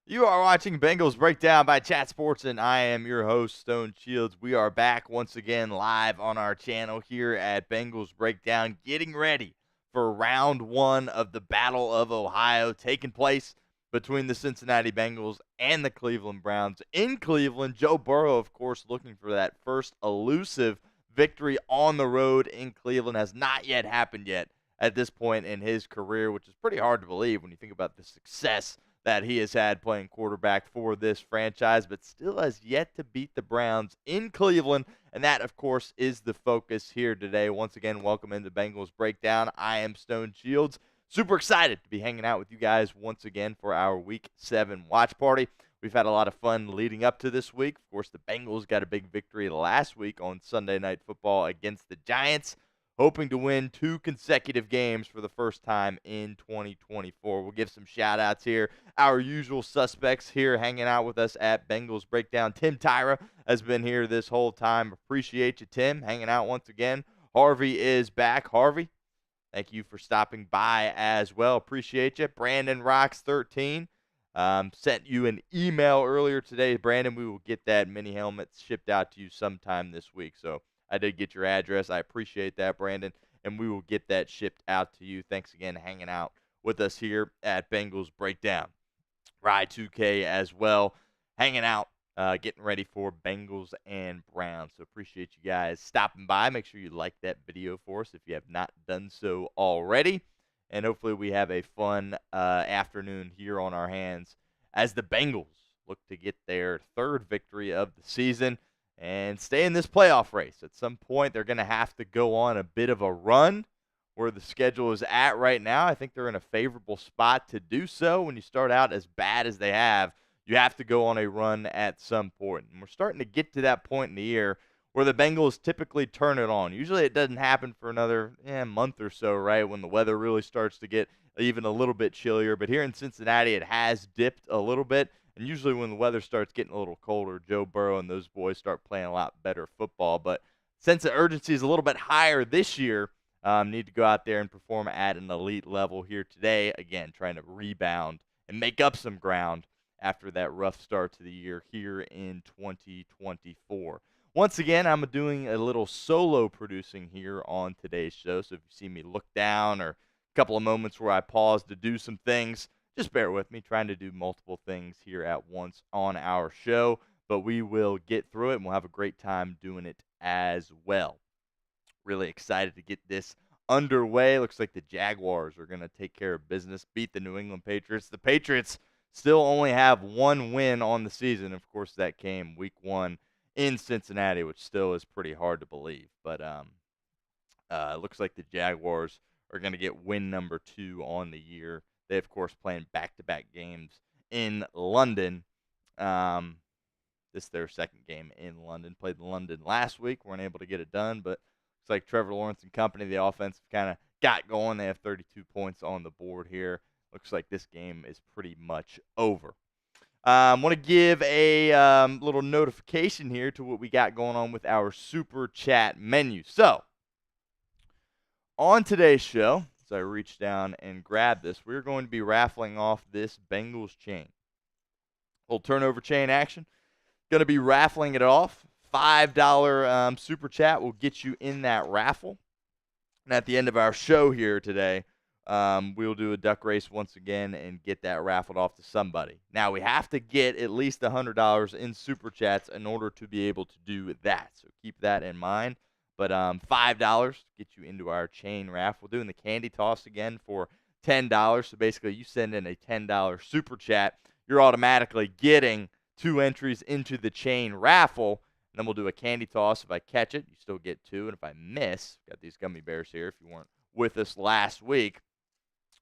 You are watching Bengals Breakdown by Chat Sports, and I am your host, Stone Shields. We are back once again live on our channel here at Bengals Breakdown, getting ready for round one of the Battle of Ohio, taking place between the Cincinnati Bengals and the Cleveland Browns. In Cleveland, Joe Burrow, of course, looking for that first elusive victory on the road in Cleveland. Has not yet happened yet at this point in his career, which is pretty hard to believe when you think about the success that he has had playing quarterback for this franchise, but still has yet to beat the Browns in Cleveland. And that, of course, is the focus here today. Once again, welcome into Bengals Breakdown. I am Stone Shields. Super excited to be hanging out with you guys once again for our Week 7 watch party. We've had a lot of fun leading up to this week. Of course, the Bengals got a big victory last week on Sunday Night Football against the Giants, hoping to win 2 consecutive games for the first time in 2024. We'll give some shout-outs here. Our usual suspects here hanging out with us at Bengals Breakdown. Tim Tyra has been here this whole time. Appreciate you, Tim, hanging out once again. Harvey is back. Harvey, thank you for stopping by as well. Appreciate you. Brandon Rocks 13 sent you an email earlier today. Brandon, we will get that mini helmet shipped out to you sometime this week. So I did get your address. I appreciate that, Brandon, and we will get that shipped out to you. Thanks again hanging out with us here at Bengals Breakdown. Ride 2K as well, hanging out, getting ready for Bengals and Browns. So appreciate you guys stopping by. Make sure you like that video for us if you have not done so already. And hopefully we have a fun afternoon here on our hands as the Bengals look to get their 3rd victory of the season and stay in this playoff race. At some point, they're going to have to go on a bit of a run where the schedule is at right now. I think they're in a favorable spot to do so. When you start out as bad as they have, you have to go on a run at some point. And we're starting to get to that point in the year where the Bengals typically turn it on. Usually it doesn't happen for another month or so, right, when the weather really starts to get even a little bit chillier. But here in Cincinnati, it has dipped a little bit. And usually when the weather starts getting a little colder, Joe Burrow and those boys start playing a lot better football. But since the urgency is a little bit higher this year, need to go out there and perform at an elite level here today. Again, trying to rebound and make up some ground after that rough start to the year here in 2024. Once again, I'm doing a little solo producing here on today's show. So if you see me look down or a couple of moments where I pause to do some things, just bear with me, trying to do multiple things here at once on our show, but we will get through it, and we'll have a great time doing it as well. Really excited to get this underway. Looks like the Jaguars are going to take care of business, beat the New England Patriots. The Patriots still only have 1 win on the season. Of course, that came Week 1 in Cincinnati, which still is pretty hard to believe. But it looks like the Jaguars are going to get win number 2 on the year. They, of course, playing back-to-back games in London. This is their 2nd game in London. Played in London last week. Weren't able to get it done, but looks like Trevor Lawrence and company, the offense, kind of got going. They have 32 points on the board here. Looks like this game is pretty much over. Want to give a little notification here to what we got going on with our Super Chat menu. So, on today's show, as I reach down and grab this, we're going to be raffling off this Bengals chain. Little turnover chain action. Going to be raffling it off. $5 Super Chat will get you in that raffle. And at the end of our show here today, we'll do a duck race once again and get that raffled off to somebody. Now, we have to get at least $100 in Super Chats in order to be able to do that. So keep that in mind. But $5 to get you into our chain raffle. We're doing the candy toss again for $10. So basically, you send in a $10 Super Chat, you're automatically getting 2 entries into the chain raffle. And then we'll do a candy toss. If I catch it, you still get 2. And if I miss, got these gummy bears here if you weren't with us last week.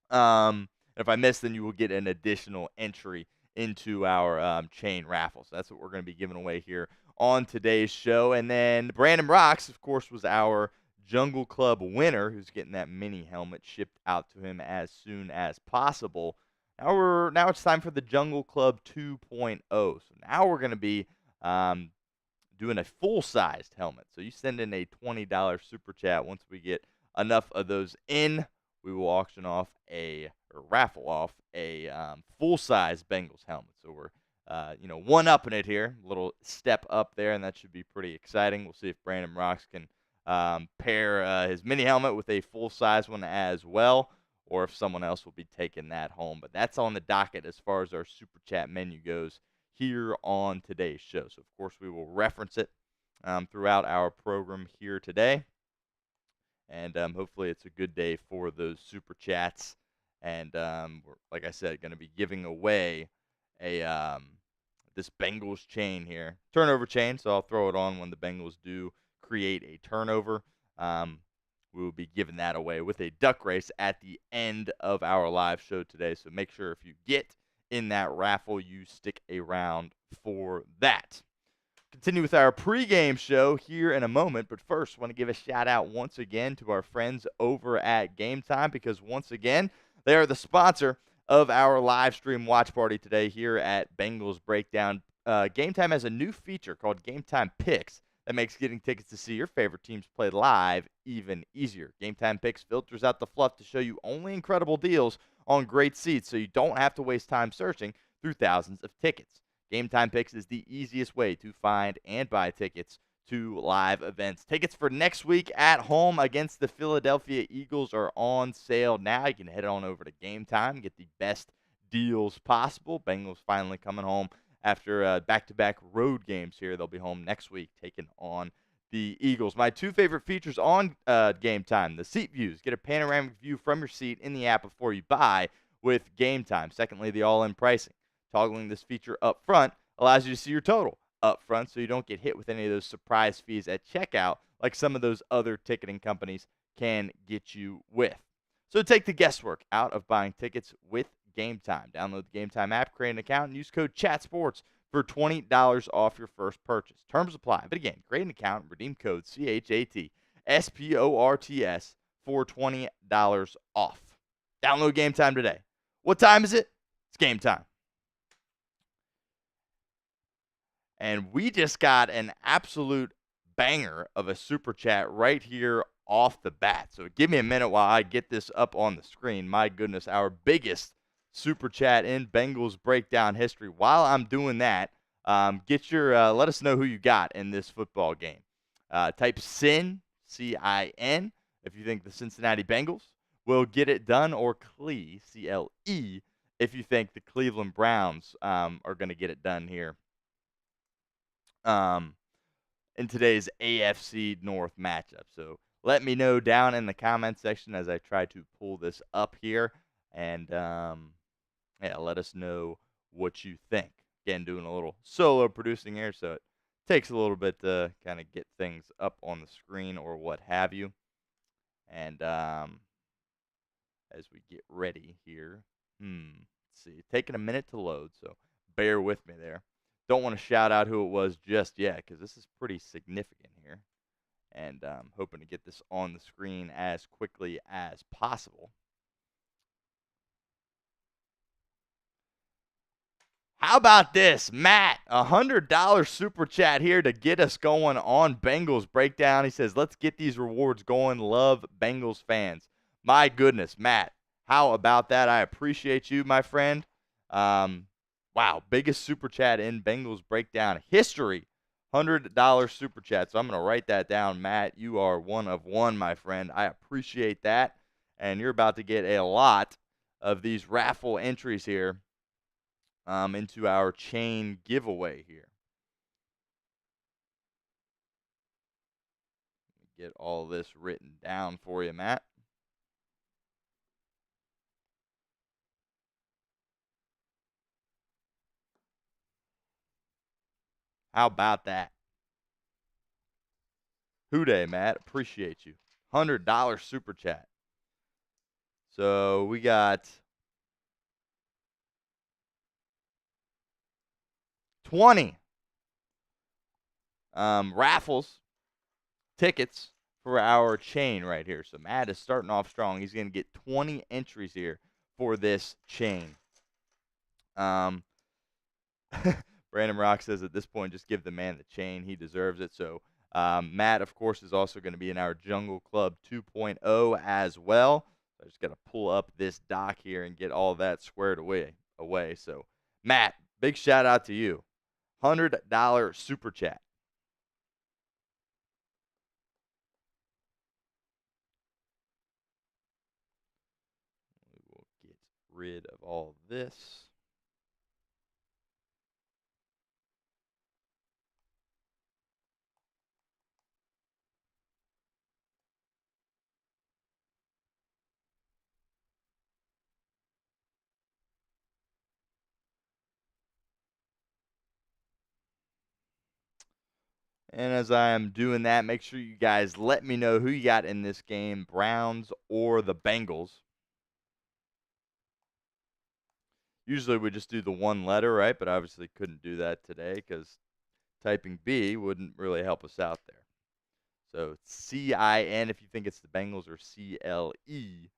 If I miss, then you will get an additional entry into our chain raffle. So that's what we're going to be giving away here on today's show. And then Brandon Rocks, of course, was our Jungle Club winner, who's getting that mini helmet shipped out to him as soon as possible. Now it's time for the Jungle Club 2.0. So now we're going to be doing a full-sized helmet. So you send in a $20 Super Chat once we get enough of those in. we will auction off or raffle off a full-size Bengals helmet. So we're one-upping it here, a little step up there, and that should be pretty exciting. We'll see if Brandon Rocks can pair his mini helmet with a full-size one as well, or if someone else will be taking that home. But that's on the docket as far as our Super Chat menu goes here on today's show. So, of course, we will reference it throughout our program here today. And hopefully it's a good day for those Super Chats. And we're, like I said, going to be giving away this Bengals chain here. Turnover chain, so I'll throw it on when the Bengals do create a turnover. We will be giving that away with a duck race at the end of our live show today. So make sure if you get in that raffle, you stick around for that. Continue with our pregame show here in a moment, but first, I want to give a shout out once again to our friends over at Game Time, because once again, they are the sponsor of our live stream watch party today here at Bengals Breakdown. Game Time has a new feature called Game Time Picks that makes getting tickets to see your favorite teams play live even easier. Game Time Picks filters out the fluff to show you only incredible deals on great seats, so you don't have to waste time searching through thousands of tickets. Game Time Picks is the easiest way to find and buy tickets to live events. Tickets for next week at home against the Philadelphia Eagles are on sale now. You can head on over to Game Time and get the best deals possible. Bengals finally coming home after back-to-back road games here. They'll be home next week taking on the Eagles. My two favorite features on Game Time, the seat views. Get a panoramic view from your seat in the app before you buy with Game Time. Secondly, the all-in pricing. Toggling this feature up front allows you to see your total up front so you don't get hit with any of those surprise fees at checkout like some of those other ticketing companies can get you with. So take the guesswork out of buying tickets with Game Time. Download the Game Time app, create an account, and use code CHATSPORTS for $20 off your first purchase. Terms apply. But again, create an account and redeem code CHATSPORTS for $20 off. Download Game Time today. What time is it? It's game time. And we just got an absolute banger of a super chat right here off the bat. So give me a minute while I get this up on the screen. My goodness, our biggest super chat in Bengals Breakdown history. While I'm doing that, let us know who you got in this football game. Type SIN, C-I-N, if you think the Cincinnati Bengals will get it done, or CLE, C-L-E, if you think the Cleveland Browns are going to get it done here in today's AFC North matchup. So let me know down in the comment section as I try to pull this up here, and let us know what you think. Again, doing a little solo producing here, so it takes a little bit to kind of get things up on the screen or what have you. And as we get ready here, let's see, taking a minute to load, so bear with me there. Don't want to shout out who it was just yet because this is pretty significant here. And I'm hoping to get this on the screen as quickly as possible. How about this, Matt? $100 super chat here to get us going on Bengals Breakdown. He says, let's get these rewards going. Love Bengals fans. My goodness, Matt. How about that? I appreciate you, my friend. Wow, biggest super chat in Bengals Breakdown history. $100 super chat. So I'm going to write that down, Matt. You are one of one, my friend. I appreciate that. And you're about to get a lot of these raffle entries here into our chain giveaway here. Get all this written down for you, Matt. How about that? Hooday, Matt. Appreciate you. $100 super chat. So we got 20 raffles tickets for our chain right here. So Matt is starting off strong. He's going to get 20 entries here for this chain. Brandon Rock says at this point, just give the man the chain. He deserves it. So Matt, of course, is also going to be in our Jungle Club 2.0 as well. I just got to pull up this doc here and get all that squared away. So, Matt, big shout out to you. $100 super chat. We will get rid of all this. And as I am doing that, make sure you guys let me know who you got in this game, Browns or the Bengals. Usually we just do the one letter, right? But obviously couldn't do that today because typing B wouldn't really help us out there. So CIN if you think it's the Bengals, or CLE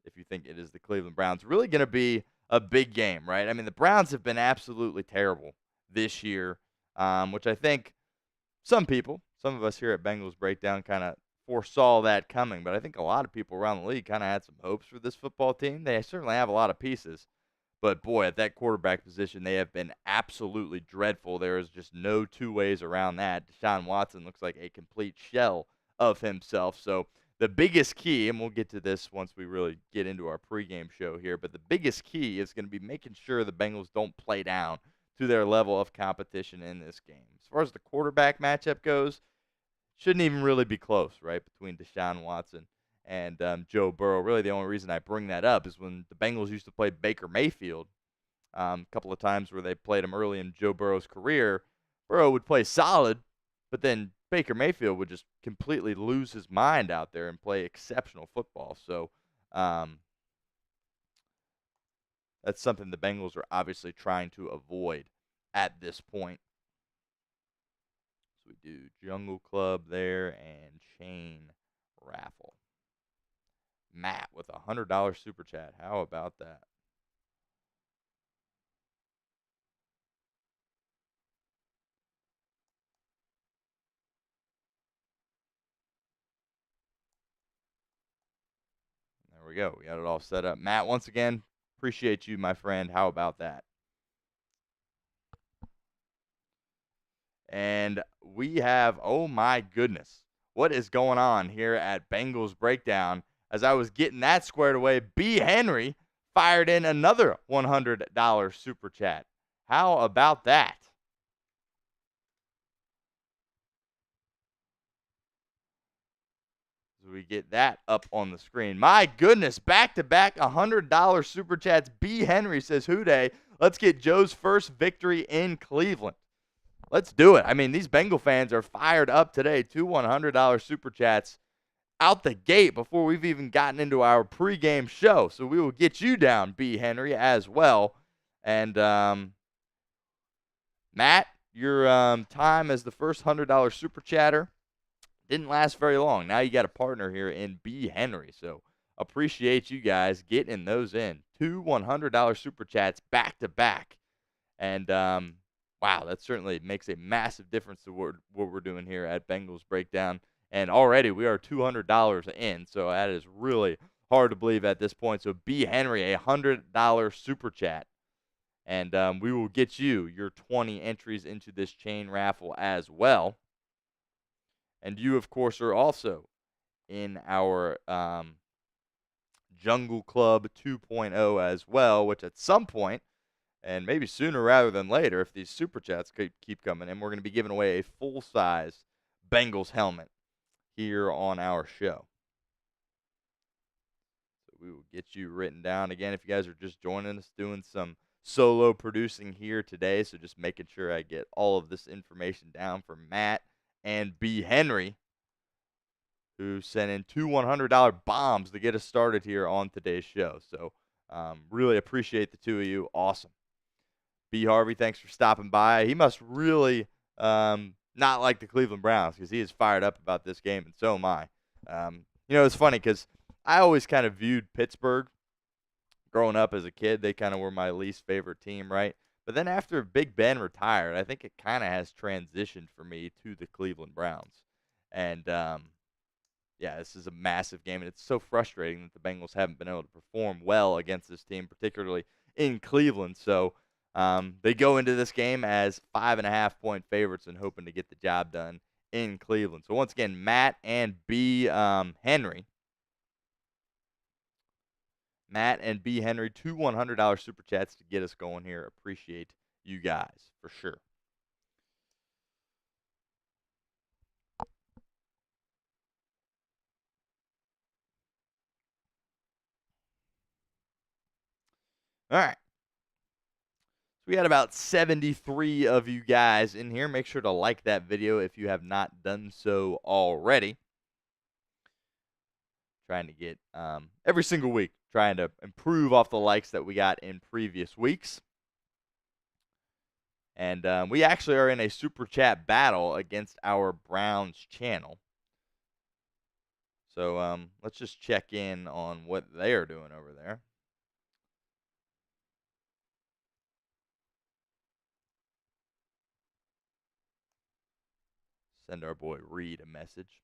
if you think it is the Cleveland Browns. Really going to be a big game, right? I mean, the Browns have been absolutely terrible this year, which I think some of us here at Bengals Breakdown kind of foresaw that coming, but I think a lot of people around the league kind of had some hopes for this football team. They certainly have a lot of pieces, but boy, at that quarterback position, they have been absolutely dreadful. There is just no two ways around that. Deshaun Watson looks like a complete shell of himself. So the biggest key, and we'll get to this once we really get into our pregame show here, but the biggest key is going to be making sure the Bengals don't play down to their level of competition in this game. As far as the quarterback matchup goes, shouldn't even really be close, right, between Deshaun Watson and Joe Burrow. Really, the only reason I bring that up is when the Bengals used to play Baker Mayfield a couple of times where they played him early in Joe Burrow's career. Burrow would play solid, but then Baker Mayfield would just completely lose his mind out there and play exceptional football. So that's something the Bengals are obviously trying to avoid at this point. So we do Jungle Club there and chain raffle. Matt with a $100 super chat. How about that? There we go. We got it all set up. Matt, once again, appreciate you, my friend. How about that? And we have, oh my goodness, what is going on here at Bengals Breakdown? As I was getting that squared away, B. Henry fired in another $100 super chat. How about that? So we get that up on the screen. My goodness, back-to-back $100 super chats. B. Henry says, "Hooday, let's get Joe's first victory in Cleveland." Let's do it. I mean, these Bengal fans are fired up today. Two $100 super chats out the gate before we've even gotten into our pregame show. So we will get you down, B. Henry, as well. And Matt, your time as the first $100 super chatter didn't last very long. Now you got a partner here in B. Henry. So appreciate you guys getting those in. Two $100 super chats back to back. And wow, that certainly makes a massive difference to what we're doing here at Bengals Breakdown. And already we are $200 in, so that is really hard to believe at this point. So B. Henry, a $100 super chat. And we will get you your 20 entries into this chain raffle as well. And you, of course, are also in our Jungle Club 2.0 as well, which at some point, and maybe sooner rather than later, if these super chats keep coming in, we're going to be giving away a full-size Bengals helmet here on our show. So we will get you written down. Again, if you guys are just joining us, doing some solo producing here today, so just making sure I get all of this information down for Matt and B. Henry, who sent in two $100 bombs to get us started here on today's show. So really appreciate the two of you. Awesome. B. Harvey, thanks for stopping by. He must really not like the Cleveland Browns because he is fired up about this game, and so am I. It's funny because I always kind of viewed Pittsburgh growing up as a kid. They kind of were my least favorite team, right? But then after Big Ben retired, I think it kind of has transitioned for me to the Cleveland Browns. And yeah, this is a massive game, and it's so frustrating that the Bengals haven't been able to perform well against this team, particularly in Cleveland. So they go into this game as 5.5-point favorites and hoping to get the job done in Cleveland. So once again, Matt and B. Henry. Matt and B. Henry, two $100 super chats to get us going here. Appreciate you guys for sure. All right. So we got about 73 of you guys in here. Make sure to like that video if you have not done so already. Trying to get every single week, trying to improve off the likes that we got in previous weeks. And we actually are in a super chat battle against our Browns channel. So let's just check in on what they are doing over there. Send our boy Reed a message.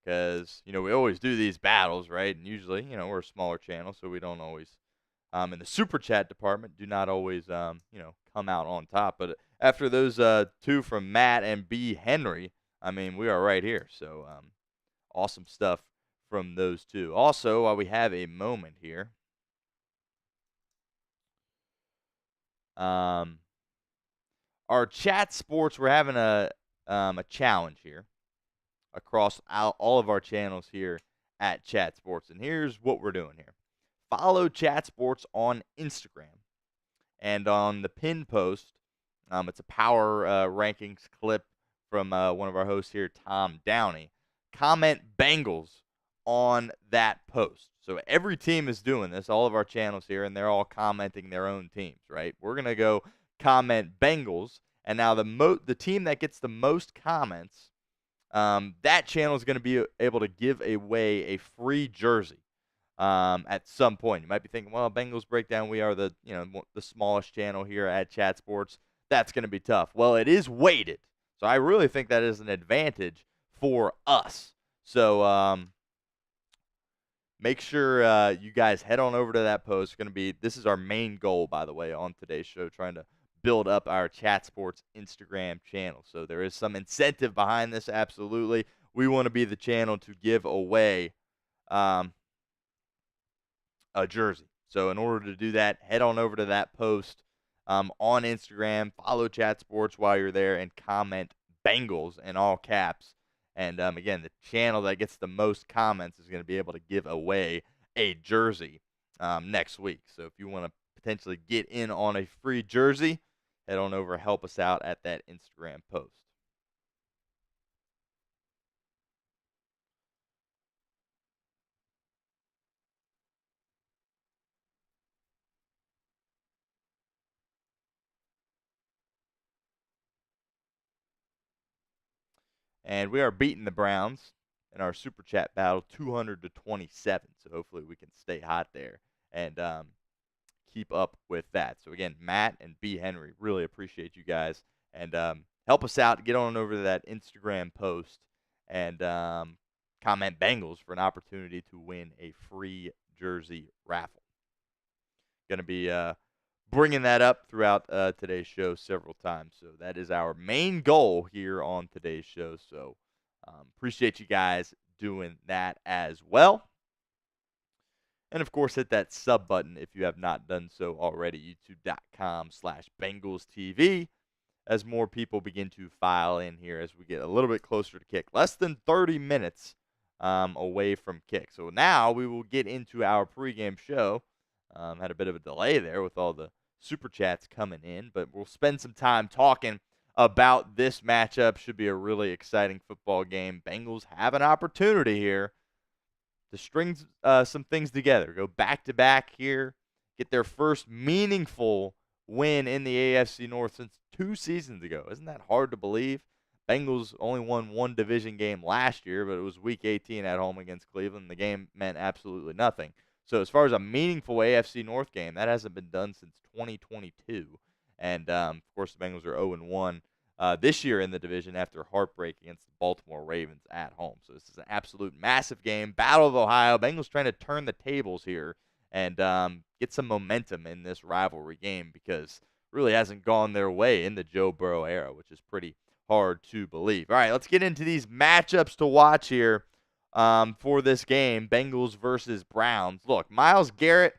Because, we always do these battles, right? And usually, we're a smaller channel, so we don't always, in the super chat department, do not always, come out on top. But after those two from Matt and B. Henry, I mean, we are right here. So awesome stuff from those two. Also, while we have a moment here, our chat sports, we're having a challenge here across all of our channels here at Chat Sports. And here's what we're doing here. Follow Chat Sports on Instagram. And on the pin post, it's a power rankings clip from one of our hosts here, Tom Downey. Comment Bengals on that post. So every team is doing this, all of our channels here, and they're all commenting their own teams, right? We're going to go comment Bengals. And now the team that gets the most comments, that channel is going to be able to give away a free jersey at some point. You might be thinking, well, Bengals Breakdown, we are the smallest channel here at Chat Sports. That's going to be tough. Well, it is weighted, so I really think that is an advantage for us. So make sure you guys head on over to that post. This is our main goal, by the way, on today's show, trying to build up our Chat Sports Instagram channel. So there is some incentive behind this, absolutely. We want to be the channel to give away a jersey. So in order to do that, head on over to that post on Instagram, follow Chat Sports while you're there, and comment Bengals in all caps. And again, the channel that gets the most comments is going to be able to give away a jersey next week. So if you want to potentially get in on a free jersey, head on over, help us out at that Instagram post. And we are beating the Browns in our super chat battle 200-27. So hopefully we can stay hot there and keep up with that. So again, Matt and B. Henry, really appreciate you guys. And help us out. Get on over to that Instagram post and comment Bengals for an opportunity to win a free jersey raffle. Going to be bringing that up throughout today's show several times. So that is our main goal here on today's show. So appreciate you guys doing that as well. And, of course, hit that sub button if you have not done so already, youtube.com/BengalsTV, as more people begin to file in here as we get a little bit closer to kick. Less than 30 minutes away from kick. So now we will get into our pregame show. Had a bit of a delay there with all the super chats coming in, but we'll spend some time talking about this matchup. Should be a really exciting football game. Bengals have an opportunity here to string some things together, go back-to-back here, get their first meaningful win in the AFC North since 2 seasons ago. Isn't that hard to believe? Bengals only won one division game last year, but it was Week 18 at home against Cleveland. The game meant absolutely nothing. So as far as a meaningful AFC North game, that hasn't been done since 2022. And, of course, the Bengals are 0-1 this year in the division after heartbreak against the Baltimore Ravens at home. So this is an absolute massive game. Battle of Ohio. Bengals trying to turn the tables here and get some momentum in this rivalry game because it really hasn't gone their way in the Joe Burrow era, which is pretty hard to believe. All right, let's get into these matchups to watch here for this game, Bengals versus Browns. Look, Myles Garrett,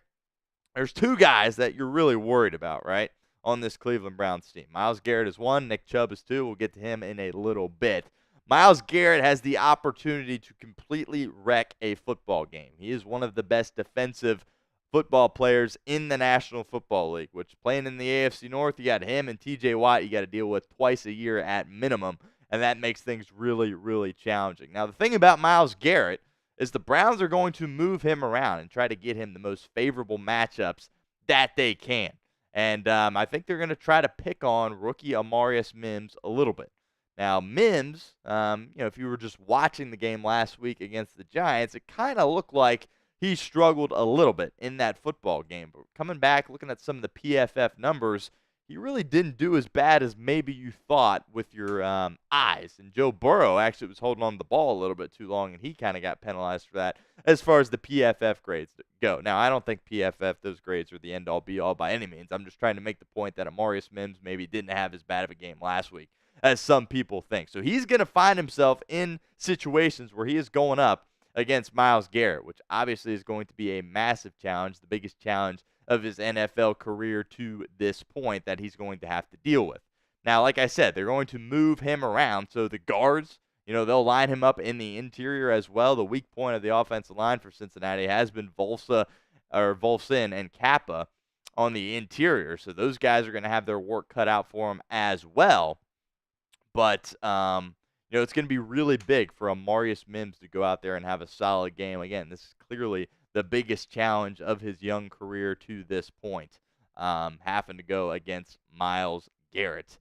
there's two guys that you're really worried about, right, on this Cleveland Browns team. Myles Garrett is one. Nick Chubb is two. We'll get to him in a little bit. Myles Garrett has the opportunity to completely wreck a football game. He is one of the best defensive football players in the National Football League, which playing in the AFC North, you got him and TJ Watt you got to deal with twice a year at minimum, and that makes things really, really challenging. Now, the thing about Myles Garrett is the Browns are going to move him around and try to get him the most favorable matchups that they can. And I think they're going to try to pick on rookie Amarius Mims a little bit. Now, Mims, if you were just watching the game last week against the Giants, it kind of looked like he struggled a little bit in that football game. But coming back, looking at some of the PFF numbers, he really didn't do as bad as maybe you thought with your eyes. And Joe Burrow actually was holding on to the ball a little bit too long, and he kind of got penalized for that as far as the PFF grades go. Now, I don't think PFF, those grades are the end-all, be-all by any means. I'm just trying to make the point that Amarius Mims maybe didn't have as bad of a game last week as some people think. So he's going to find himself in situations where he is going up against Myles Garrett, which obviously is going to be a massive challenge, the biggest challenge of his NFL career to this point that he's going to have to deal with. Now, like I said, they're going to move him around, so the guards, they'll line him up in the interior as well. The weak point of the offensive line for Cincinnati has been Volsin and Kappa on the interior, so those guys are going to have their work cut out for them as well. But it's going to be really big for Amarius Mims to go out there and have a solid game. Again, this is clearly the biggest challenge of his young career to this point, having to go against Myles Garrett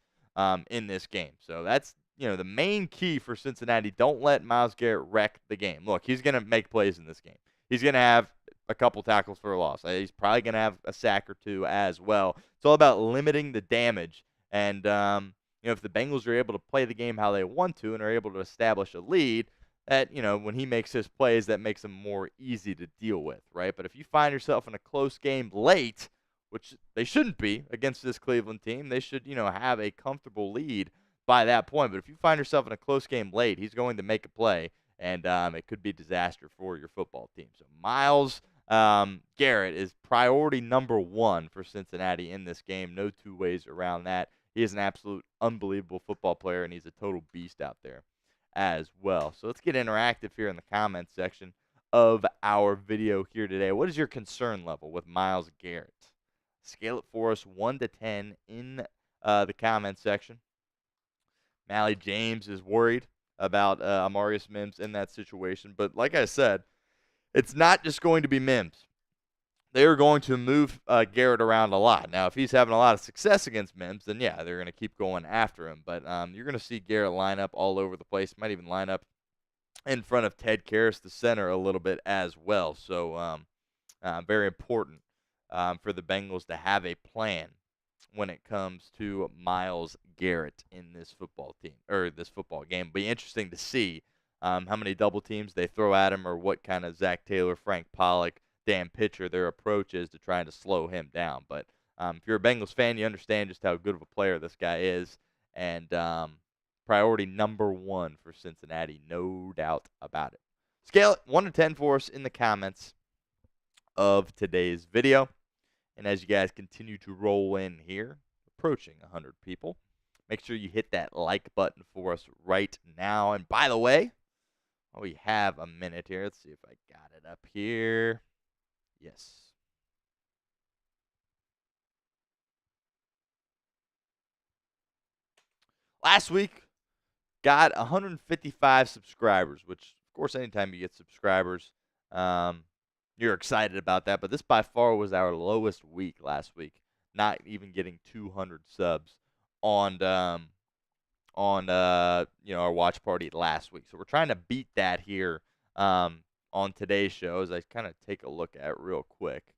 in this game. So that's, the main key for Cincinnati. Don't let Myles Garrett wreck the game. Look, he's going to make plays in this game. He's going to have a couple tackles for a loss. He's probably going to have a sack or two as well. It's all about limiting the damage. And, if the Bengals are able to play the game how they want to and are able to establish a lead, that, when he makes his plays, that makes him more easy to deal with, right? But if you find yourself in a close game late, which they shouldn't be against this Cleveland team, they should, have a comfortable lead by that point. But if you find yourself in a close game late, he's going to make a play, and it could be disaster for your football team. So Myles Garrett is priority number one for Cincinnati in this game. No two ways around that. He is an absolute unbelievable football player, and he's a total beast out there as well. So let's get interactive here in the comments section of our video here today. What is your concern level with Myles Garrett? Scale it for us 1 to 10 in the comments section. Mally James is worried about Amarius Mims in that situation. But like I said, it's not just going to be Mims. They are going to move Garrett around a lot. Now, if he's having a lot of success against Mims, then yeah, they're going to keep going after him. But you're going to see Garrett line up all over the place. Might even line up in front of Ted Karras, the center, a little bit as well. So very important for the Bengals to have a plan when it comes to Myles Garrett in this football team or this football game. It'll be interesting to see how many double teams they throw at him or what kind of Zach Taylor, Frank Pollock, Dan Pitcher their approach is to trying to slow him down. But if you're a Bengals fan, you understand just how good of a player this guy is. And priority number one for Cincinnati, no doubt about it. Scale it 1 to 10 for us in the comments of today's video. And as you guys continue to roll in here, approaching 100 people, make sure you hit that like button for us right now. And by the way, while we have a minute here, let's see if I got it up here. Yes. Last week, got 155 subscribers, which, of course, anytime you get subscribers, you're excited about that. But this, by far, was our lowest week last week, not even getting 200 subs on our watch party last week. So we're trying to beat that here on today's show, as I kind of take a look at real quick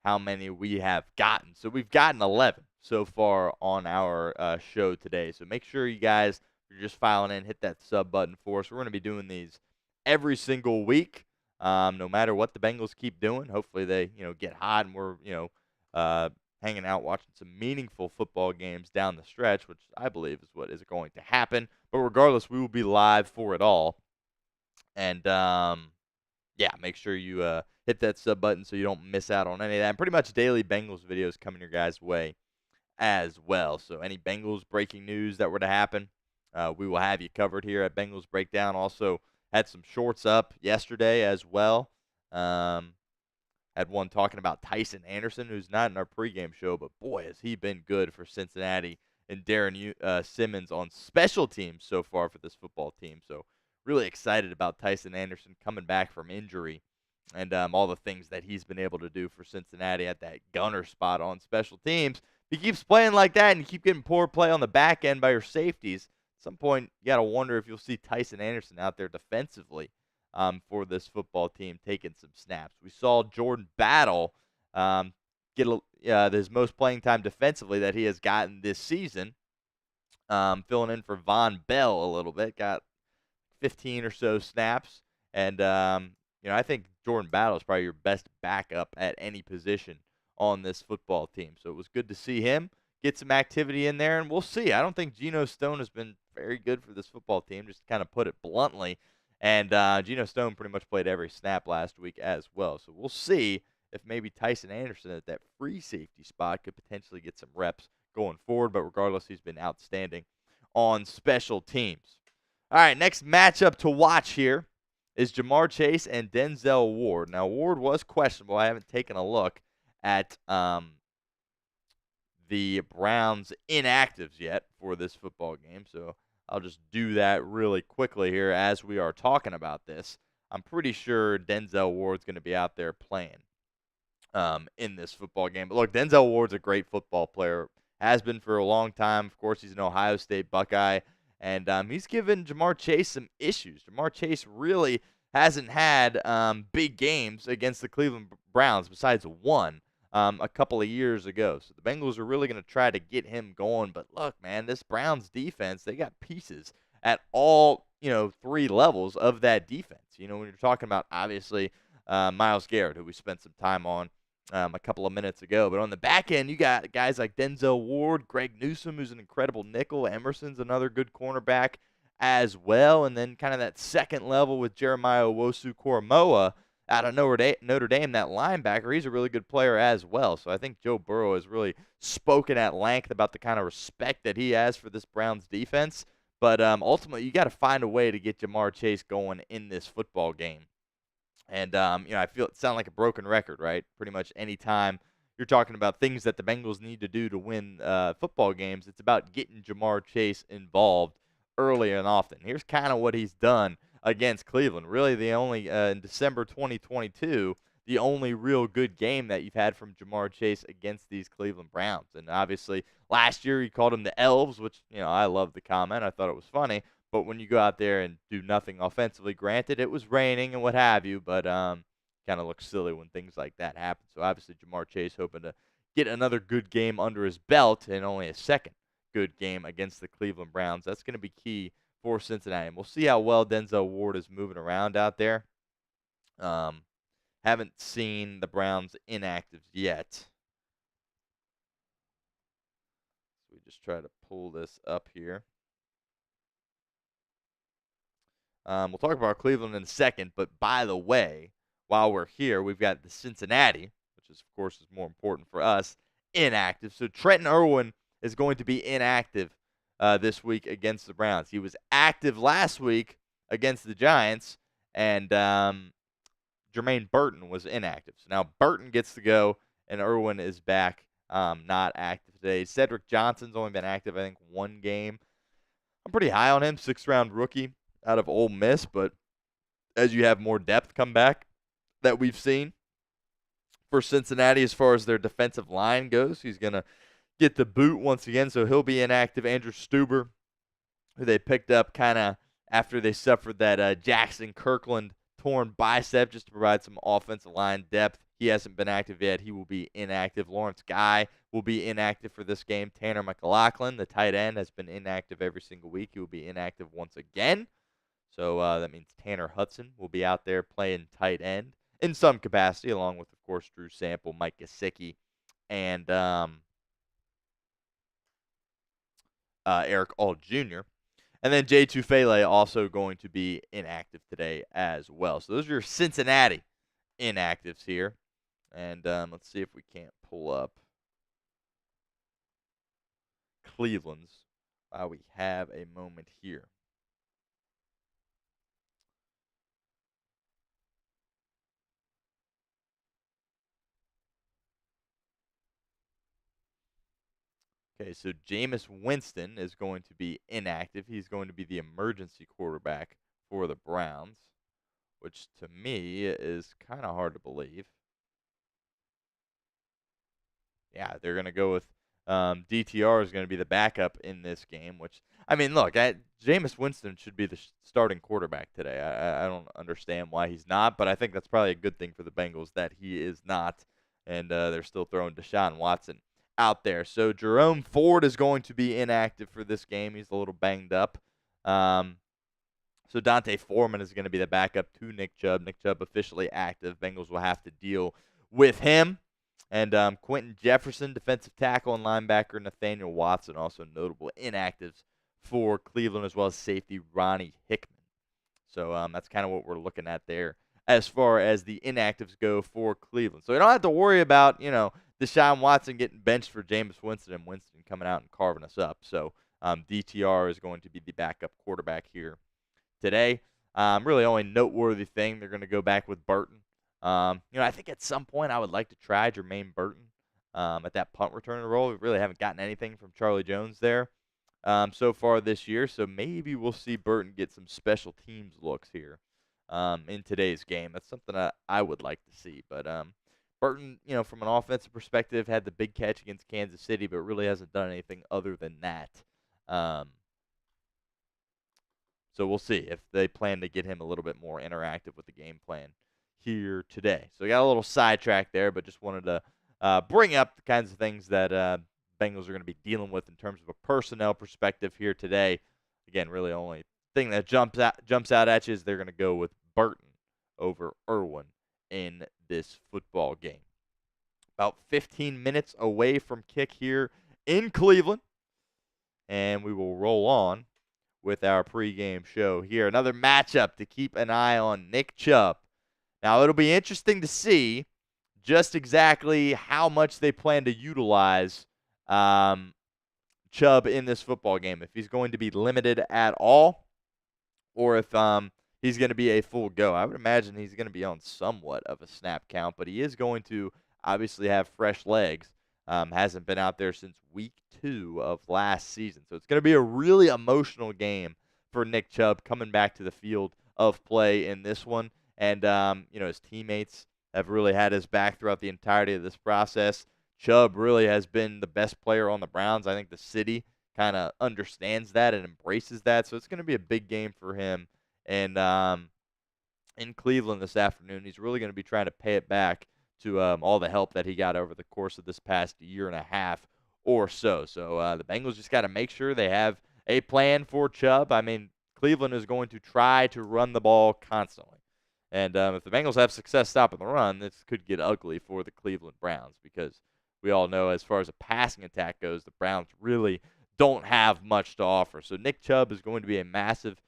how many we have gotten. So we've gotten 11. so far on our show today. So make sure you guys, if you're just filing in, hit that sub button for us. We're going to be doing these every single week, no matter what the Bengals keep doing. Hopefully they, get hot and we're, hanging out watching some meaningful football games down the stretch, which I believe is what is going to happen. But regardless, we will be live for it all. And yeah, make sure you hit that sub button so you don't miss out on any of that. And pretty much daily Bengals videos coming your guys' way as well. So any Bengals breaking news that were to happen, we will have you covered here at Bengals Breakdown. Also had some shorts up yesterday as well. Had one talking about Tyson Anderson, who's not in our pregame show, but boy, has he been good for Cincinnati, and Darren Simmons on special teams so far for this football team. So really excited about Tyson Anderson coming back from injury and all the things that he's been able to do for Cincinnati at that gunner spot on special teams. If he keeps playing like that and you keep getting poor play on the back end by your safeties, at some point you got to wonder if you'll see Tyson Anderson out there defensively for this football team taking some snaps. We saw Jordan Battle get his most playing time defensively that he has gotten this season, filling in for Von Bell a little bit. Got 15 or so snaps, and I think Jordan Battle is probably your best backup at any position on this football team. So it was good to see him get some activity in there, and we'll see. I don't think Geno Stone has been very good for this football team, just to kind of put it bluntly. And Geno Stone pretty much played every snap last week as well. So we'll see if maybe Tyson Anderson at that free safety spot could potentially get some reps going forward. But regardless, he's been outstanding on special teams. All right, next matchup to watch here is Ja'Marr Chase and Denzel Ward. Now, Ward was questionable. I haven't taken a look at the Browns' inactives yet for this football game, so I'll just do that really quickly here as we are talking about this. I'm pretty sure Denzel Ward's going to be out there playing in this football game. But look, Denzel Ward's a great football player, has been for a long time. Of course, he's an Ohio State Buckeye, and he's given Ja'Marr Chase some issues. Ja'Marr Chase really hasn't had big games against the Cleveland Browns besides one a couple of years ago. So the Bengals are really going to try to get him going. But look, man, this Browns defense, they got pieces at all, three levels of that defense. When you're talking about, obviously, Myles Garrett, who we spent some time on a couple of minutes ago. But on the back end, you got guys like Denzel Ward, Greg Newsome, who's an incredible nickel. Emerson's another good cornerback as well. And then kind of that second level with Jeremiah Owusu-Koramoah out of Notre Dame, that linebacker, he's a really good player as well. So I think Joe Burrow has really spoken at length about the kind of respect that he has for this Browns defense. But ultimately, you got to find a way to get Ja'Marr Chase going in this football game. And, I feel it sounds like a broken record, right? Pretty much any time you're talking about things that the Bengals need to do to win football games, it's about getting Ja'Marr Chase involved early and often. Here's kind of what he's done against Cleveland. Really, the only in December 2022, the only real good game that you've had from Ja'Marr Chase against these Cleveland Browns. And obviously, last year he called them the Elves, which, I love the comment. I thought it was funny. But when you go out there and do nothing offensively, granted, it was raining and what have you, but kind of looks silly when things like that happen. So obviously, Ja'Marr Chase hoping to get another good game under his belt and only a second good game against the Cleveland Browns. That's going to be key for Cincinnati. And we'll see how well Denzel Ward is moving around out there. Haven't seen the Browns inactives yet. So we just try to pull this up here. We'll talk about Cleveland in a second, but by the way, while we're here, we've got the Cincinnati, which is, of course, is more important for us, inactive. So Trenton Irwin is going to be inactive this week against the Browns. He was active last week against the Giants, and Jermaine Burton was inactive. So now Burton gets to go, and Irwin is back, not active today. Cedric Johnson's only been active, I think, one game. I'm pretty high on him, sixth-round rookie out of Ole Miss, but as you have more depth come back that we've seen for Cincinnati as far as their defensive line goes, he's going to get the boot once again, so he'll be inactive. Andrew Stuber, who they picked up kind of after they suffered that Jackson Kirkland torn bicep just to provide some offensive line depth. He hasn't been active yet. He will be inactive. Lawrence Guy will be inactive for this game. Tanner McLaughlin, the tight end, has been inactive every single week. He will be inactive once again. So that means Tanner Hudson will be out there playing tight end in some capacity, along with, of course, Drew Sample, Mike Gesicki, and Eric All Jr. And then Jay Tufele also going to be inactive today as well. So those are your Cincinnati inactives here. And let's see if we can't pull up Cleveland's while we have a moment here. Okay, so Jameis Winston is going to be inactive. He's going to be the emergency quarterback for the Browns, which to me is kind of hard to believe. Yeah, they're going to go with DTR is going to be the backup in this game, which, I mean, look, Jameis Winston should be the starting quarterback today. I don't understand why he's not, but I think that's probably a good thing for the Bengals that he is not, and they're still throwing Deshaun Watson out there. So Jerome Ford is going to be inactive for this game. He's a little banged up. So Dante Foreman is going to be the backup to Nick Chubb. Nick Chubb officially active. Bengals will have to deal with him. And Quentin Jefferson, defensive tackle and linebacker. Nathaniel Watson, also notable inactives for Cleveland, as well as safety Ronnie Hickman. So that's kind of what we're looking at there as far as the inactives go for Cleveland. So we don't have to worry about, Deshaun Watson getting benched for Jameis Winston and Winston coming out and carving us up. So DTR is going to be the backup quarterback here today. Really only noteworthy thing, they're going to go back with Burton. I think at some point I would like to try Jermaine Burton at that punt returner role. We really haven't gotten anything from Charlie Jones there so far this year, so maybe we'll see Burton get some special teams looks here in today's game. That's something I would like to see. But Burton, from an offensive perspective, had the big catch against Kansas City, but really hasn't done anything other than that. So we'll see if they plan to get him a little bit more interactive with the game plan here today. So we got a little sidetrack there, but just wanted to bring up the kinds of things that Bengals are going to be dealing with in terms of a personnel perspective here today. Again, really only thing that jumps out at you is they're going to go with Burton over Irwin in this football game. About 15 minutes away from kick here in Cleveland, and we will roll on with our pregame show here. Another matchup to keep an eye on, Nick Chubb. Now, it'll be interesting to see just exactly how much they plan to utilize Chubb in this football game. If he's going to be limited at all, or if he's going to be a full go. I would imagine he's going to be on somewhat of a snap count, but he is going to obviously have fresh legs. Hasn't been out there since week 2 of last season. So it's going to be a really emotional game for Nick Chubb coming back to the field of play in this one. And, his teammates have really had his back throughout the entirety of this process. Chubb really has been the best player on the Browns. I think the city kind of understands that and embraces that. So it's going to be a big game for him. And in Cleveland this afternoon, he's really going to be trying to pay it back to all the help that he got over the course of this past year and a half or so. So the Bengals just got to make sure they have a plan for Chubb. I mean, Cleveland is going to try to run the ball constantly. And if the Bengals have success stopping the run, this could get ugly for the Cleveland Browns because we all know as far as a passing attack goes, the Browns really don't have much to offer. So Nick Chubb is going to be a massive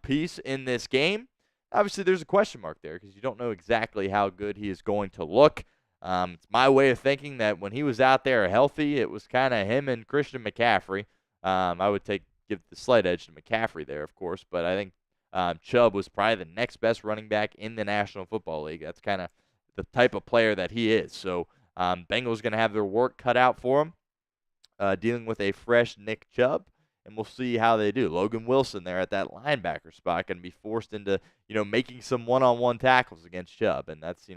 piece in this game. Obviously, there's a question mark there because you don't know exactly how good he is going to look. It's my way of thinking that when he was out there healthy, it was kind of him and Christian McCaffrey. I would give the slight edge to McCaffrey there, of course, but I think Chubb was probably the next best running back in the National Football League. That's kind of the type of player that he is. So Bengals going to have their work cut out for him, dealing with a fresh Nick Chubb. And we'll see how they do. Logan Wilson there at that linebacker spot going to be forced into, making some one-on-one tackles against Chubb. And that's,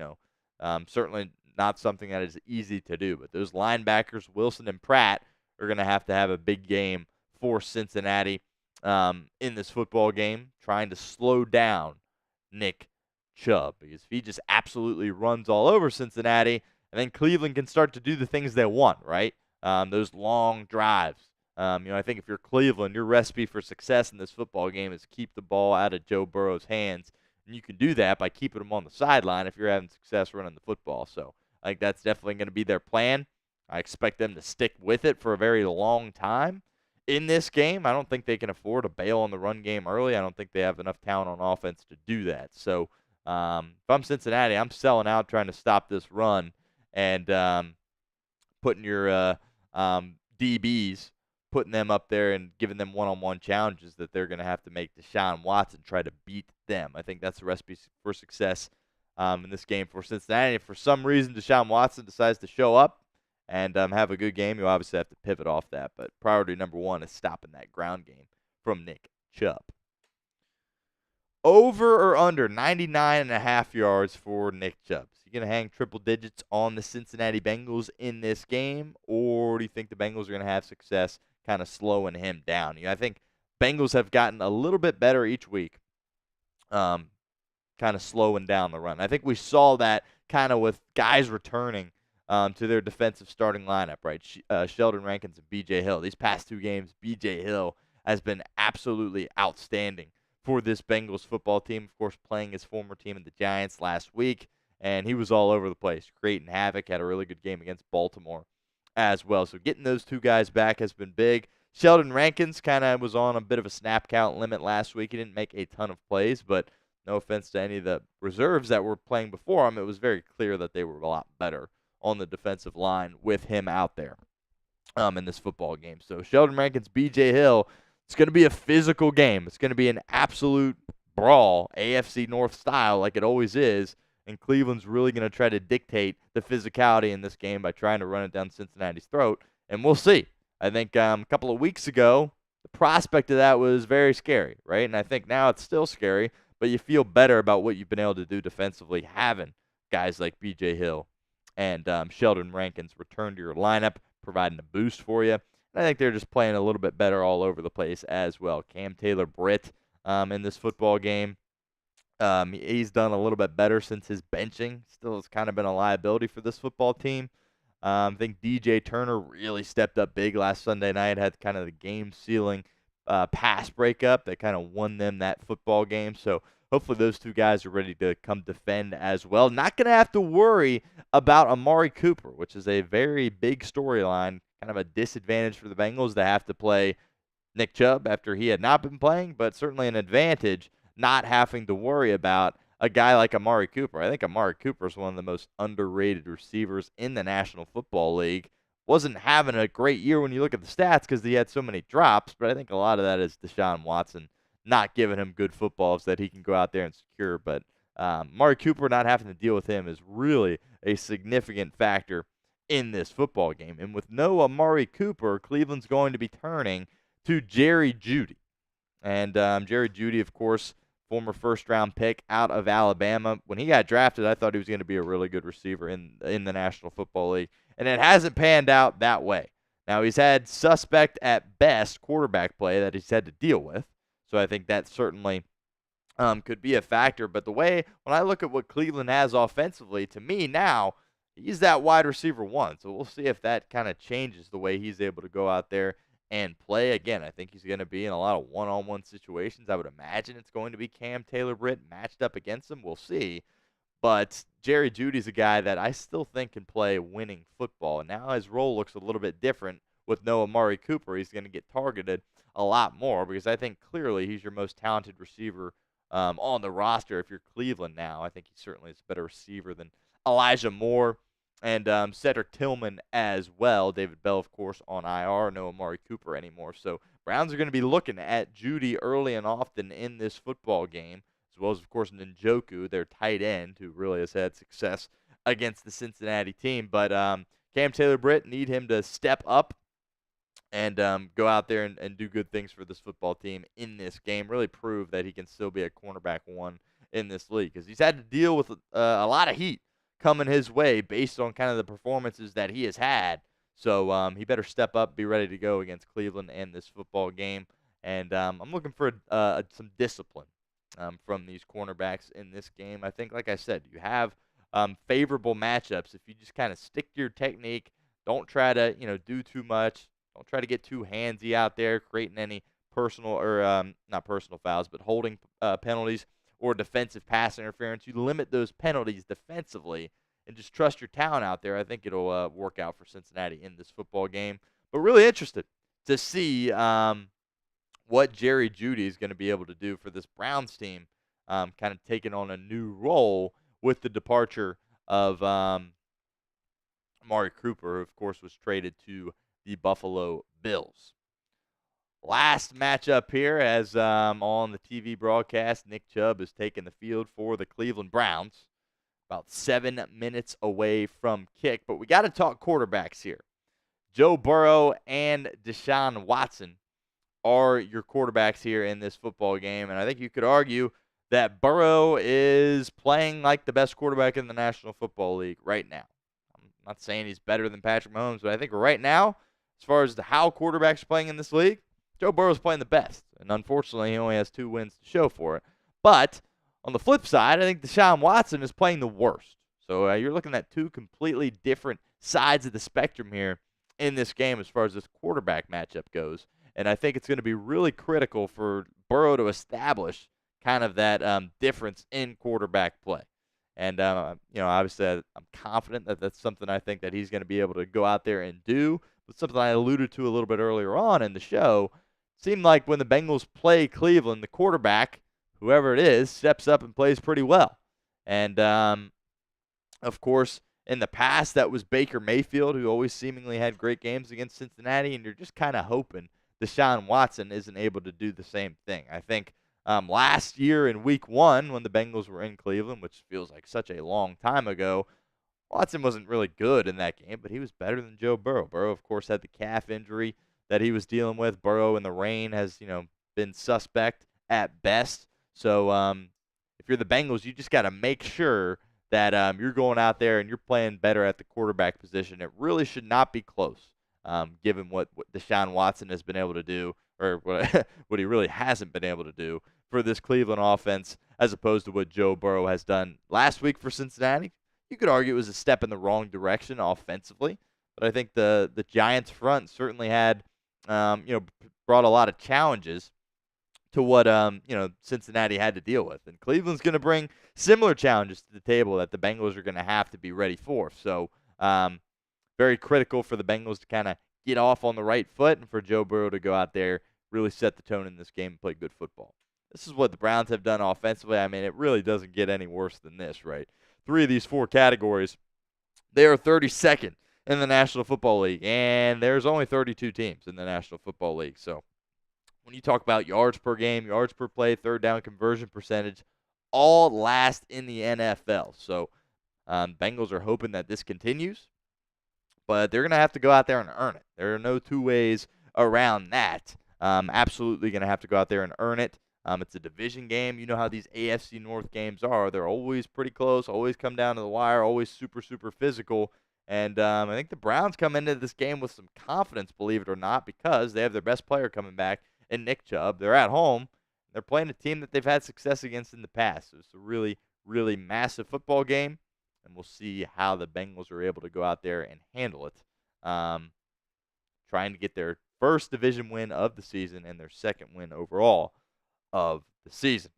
certainly not something that is easy to do. But those linebackers, Wilson and Pratt, are going to have a big game for Cincinnati in this football game, trying to slow down Nick Chubb, because if he just absolutely runs all over Cincinnati, and then Cleveland can start to do the things they want, right? Those long drives. I think if you're Cleveland, your recipe for success in this football game is keep the ball out of Joe Burrow's hands. And you can do that by keeping him on the sideline if you're having success running the football. So I think that's definitely going to be their plan. I expect them to stick with it for a very long time. In this game, I don't think they can afford to bail on the run game early. I don't think they have enough talent on offense to do that. So if I'm Cincinnati, I'm selling out trying to stop this run and putting your DBs, putting them up there and giving them one-on-one challenges that they're going to have to make Deshaun Watson try to beat them. I think that's the recipe for success in this game for Cincinnati. If for some reason Deshaun Watson decides to show up and have a good game, you obviously have to pivot off that. But priority number one is stopping that ground game from Nick Chubb. Over or under 99.5 yards for Nick Chubb? Is he going to hang triple digits on the Cincinnati Bengals in this game, or do you think the Bengals are going to have success kind of slowing him down? I think Bengals have gotten a little bit better each week, kind of slowing down the run. I think we saw that kind of with guys returning to their defensive starting lineup, right? Sheldon Rankins and B.J. Hill. These past two games, B.J. Hill has been absolutely outstanding for this Bengals football team. Of course, playing his former team in the Giants last week, and he was all over the place, creating havoc. Had a really good game against Baltimore as well. So getting those two guys back has been big. Sheldon Rankins kind of was on a bit of a snap count limit last week. He didn't make a ton of plays, but no offense to any of the reserves that were playing before him, it was very clear that they were a lot better on the defensive line with him out there in this football game. So Sheldon Rankins, B.J. Hill, it's going to be a physical game. It's going to be an absolute brawl, AFC North style, like it always is. And Cleveland's really going to try to dictate the physicality in this game by trying to run it down Cincinnati's throat. And we'll see. I think a couple of weeks ago, the prospect of that was very scary, right? And I think now it's still scary, but you feel better about what you've been able to do defensively, having guys like B.J. Hill and Sheldon Rankins return to your lineup, providing a boost for you. I think they're just playing a little bit better all over the place as well. Cam Taylor-Britt in this football game, he's done a little bit better since his benching. Still has kind of been a liability for this football team. I think DJ Turner really stepped up big last Sunday night, had kind of the game-sealing pass breakup that kind of won them that football game. So hopefully those two guys are ready to come defend as well. Not going to have to worry about Amari Cooper, which is a very big storyline. Kind of a disadvantage for the Bengals to have to play Nick Chubb after he had not been playing, but certainly an advantage not having to worry about a guy like Amari Cooper. I think Amari Cooper is one of the most underrated receivers in the National Football League. Wasn't having a great year when you look at the stats because he had so many drops, but I think a lot of that is Deshaun Watson not giving him good footballs that he can go out there and secure. But Amari Cooper not having to deal with him is really a significant factor in this football game. And with no Amari Cooper, Cleveland's going to be turning to Jerry Jeudy. And Jerry Jeudy, of course, former first-round pick out of Alabama. When he got drafted, I thought he was going to be a really good receiver in the National Football League. And it hasn't panned out that way. Now, he's had suspect at best quarterback play that he's had to deal with. So I think that certainly could be a factor. But the way, when I look at what Cleveland has offensively, to me now, he's that wide receiver one. So we'll see if that kind of changes the way he's able to go out there and play. Again, I think he's going to be in a lot of one-on-one situations. I would imagine it's going to be Cam Taylor-Britt matched up against him. We'll see. But Jerry Jeudy's a guy that I still think can play winning football. And now his role looks a little bit different with no Amari Cooper. He's going to get targeted a lot more because I think clearly he's your most talented receiver on the roster if you're Cleveland now. I think he certainly is a better receiver than Elijah Moore and Cedric Tillman as well. David Bell, of course, on IR. No Amari Cooper anymore. So Browns are going to be looking at Jeudy early and often in this football game, as well as, of course, Njoku, their tight end, who really has had success against the Cincinnati team. But Cam Taylor-Britt, need him to step up and go out there and do good things for this football team in this game. Really prove that he can still be a cornerback one in this league because he's had to deal with a lot of heat coming his way based on kind of the performances that he has had. So he better step up, be ready to go against Cleveland and this football game. And I'm looking for some discipline from these cornerbacks in this game. I think, like I said, you have favorable matchups if you just kind of stick to your technique. Don't try to, do too much. Don't try to get too handsy out there, creating any personal or not personal fouls, but holding penalties or defensive pass interference. You limit those penalties defensively and just trust your talent out there. I think it'll work out for Cincinnati in this football game. But really interested to see what Jerry Jeudy is going to be able to do for this Browns team, kind of taking on a new role with the departure of Amari Cooper, who, of course, was traded to the Buffalo Bills. Last matchup here, as on the TV broadcast, Nick Chubb is taking the field for the Cleveland Browns, about 7 minutes away from kick. But we got to talk quarterbacks here. Joe Burrow and Deshaun Watson are your quarterbacks here in this football game. And I think you could argue that Burrow is playing like the best quarterback in the National Football League right now. I'm not saying he's better than Patrick Mahomes, but I think right now, as far as how quarterbacks are playing in this league, Joe Burrow's playing the best. And unfortunately, he only has 2 wins to show for it. But on the flip side, I think Deshaun Watson is playing the worst. So you're looking at 2 completely different sides of the spectrum here in this game as far as this quarterback matchup goes. And I think it's going to be really critical for Burrow to establish kind of that difference in quarterback play. And, obviously I'm confident that that's something I think that he's going to be able to go out there and do. But something I alluded to a little bit earlier on in the show, seemed like when the Bengals play Cleveland, the quarterback, whoever it is, steps up and plays pretty well. And, of course, in the past, that was Baker Mayfield, who always seemingly had great games against Cincinnati, and you're just kind of hoping Deshaun Watson isn't able to do the same thing. I think last year in Week 1, when the Bengals were in Cleveland, which feels like such a long time ago, Watson wasn't really good in that game, but he was better than Joe Burrow. Burrow, of course, had the calf injury that he was dealing with. Burrow in the rain has, been suspect at best. So if you're the Bengals, you just got to make sure that you're going out there and you're playing better at the quarterback position. It really should not be close, given what Deshaun Watson has been able to do, or what he really hasn't been able to do for this Cleveland offense, as opposed to what Joe Burrow has done last week for Cincinnati. You could argue it was a step in the wrong direction offensively, but I think the Giants front certainly had, brought a lot of challenges to what Cincinnati had to deal with. And Cleveland's going to bring similar challenges to the table that the Bengals are going to have to be ready for. So very critical for the Bengals to kind of get off on the right foot and for Joe Burrow to go out there, really set the tone in this game and play good football. This is what the Browns have done offensively. I mean, it really doesn't get any worse than this, right? 3 of these 4 categories, they are 32nd in the National Football League, and there's only 32 teams in the National Football League. So when you talk about yards per game, yards per play, third down conversion percentage, all last in the NFL. So Bengals are hoping that this continues, but they're going to have to go out there and earn it. There are no 2 ways around that. Absolutely going to have to go out there and earn it. It's a division game. You know how these AFC North games are. They're always pretty close, always come down to the wire, always super, super physical. And I think the Browns come into this game with some confidence, believe it or not, because they have their best player coming back in Nick Chubb. They're at home. They're playing a team that they've had success against in the past. So it's a really, really massive football game, and we'll see how the Bengals are able to go out there and handle it, trying to get their first division win of the season and their second win overall of the season.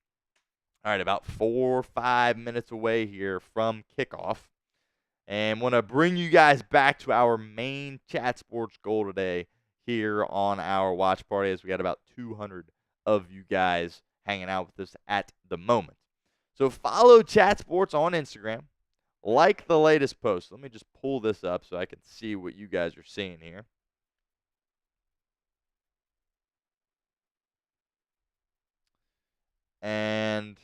All right, about 4 or 5 minutes away here from kickoff. And want to bring you guys back to our main Chat Sports goal today here on our watch party, as we got about 200 of you guys hanging out with us at the moment. So follow Chat Sports on Instagram. Like the latest post. Let me just pull this up so I can see what you guys are seeing here. And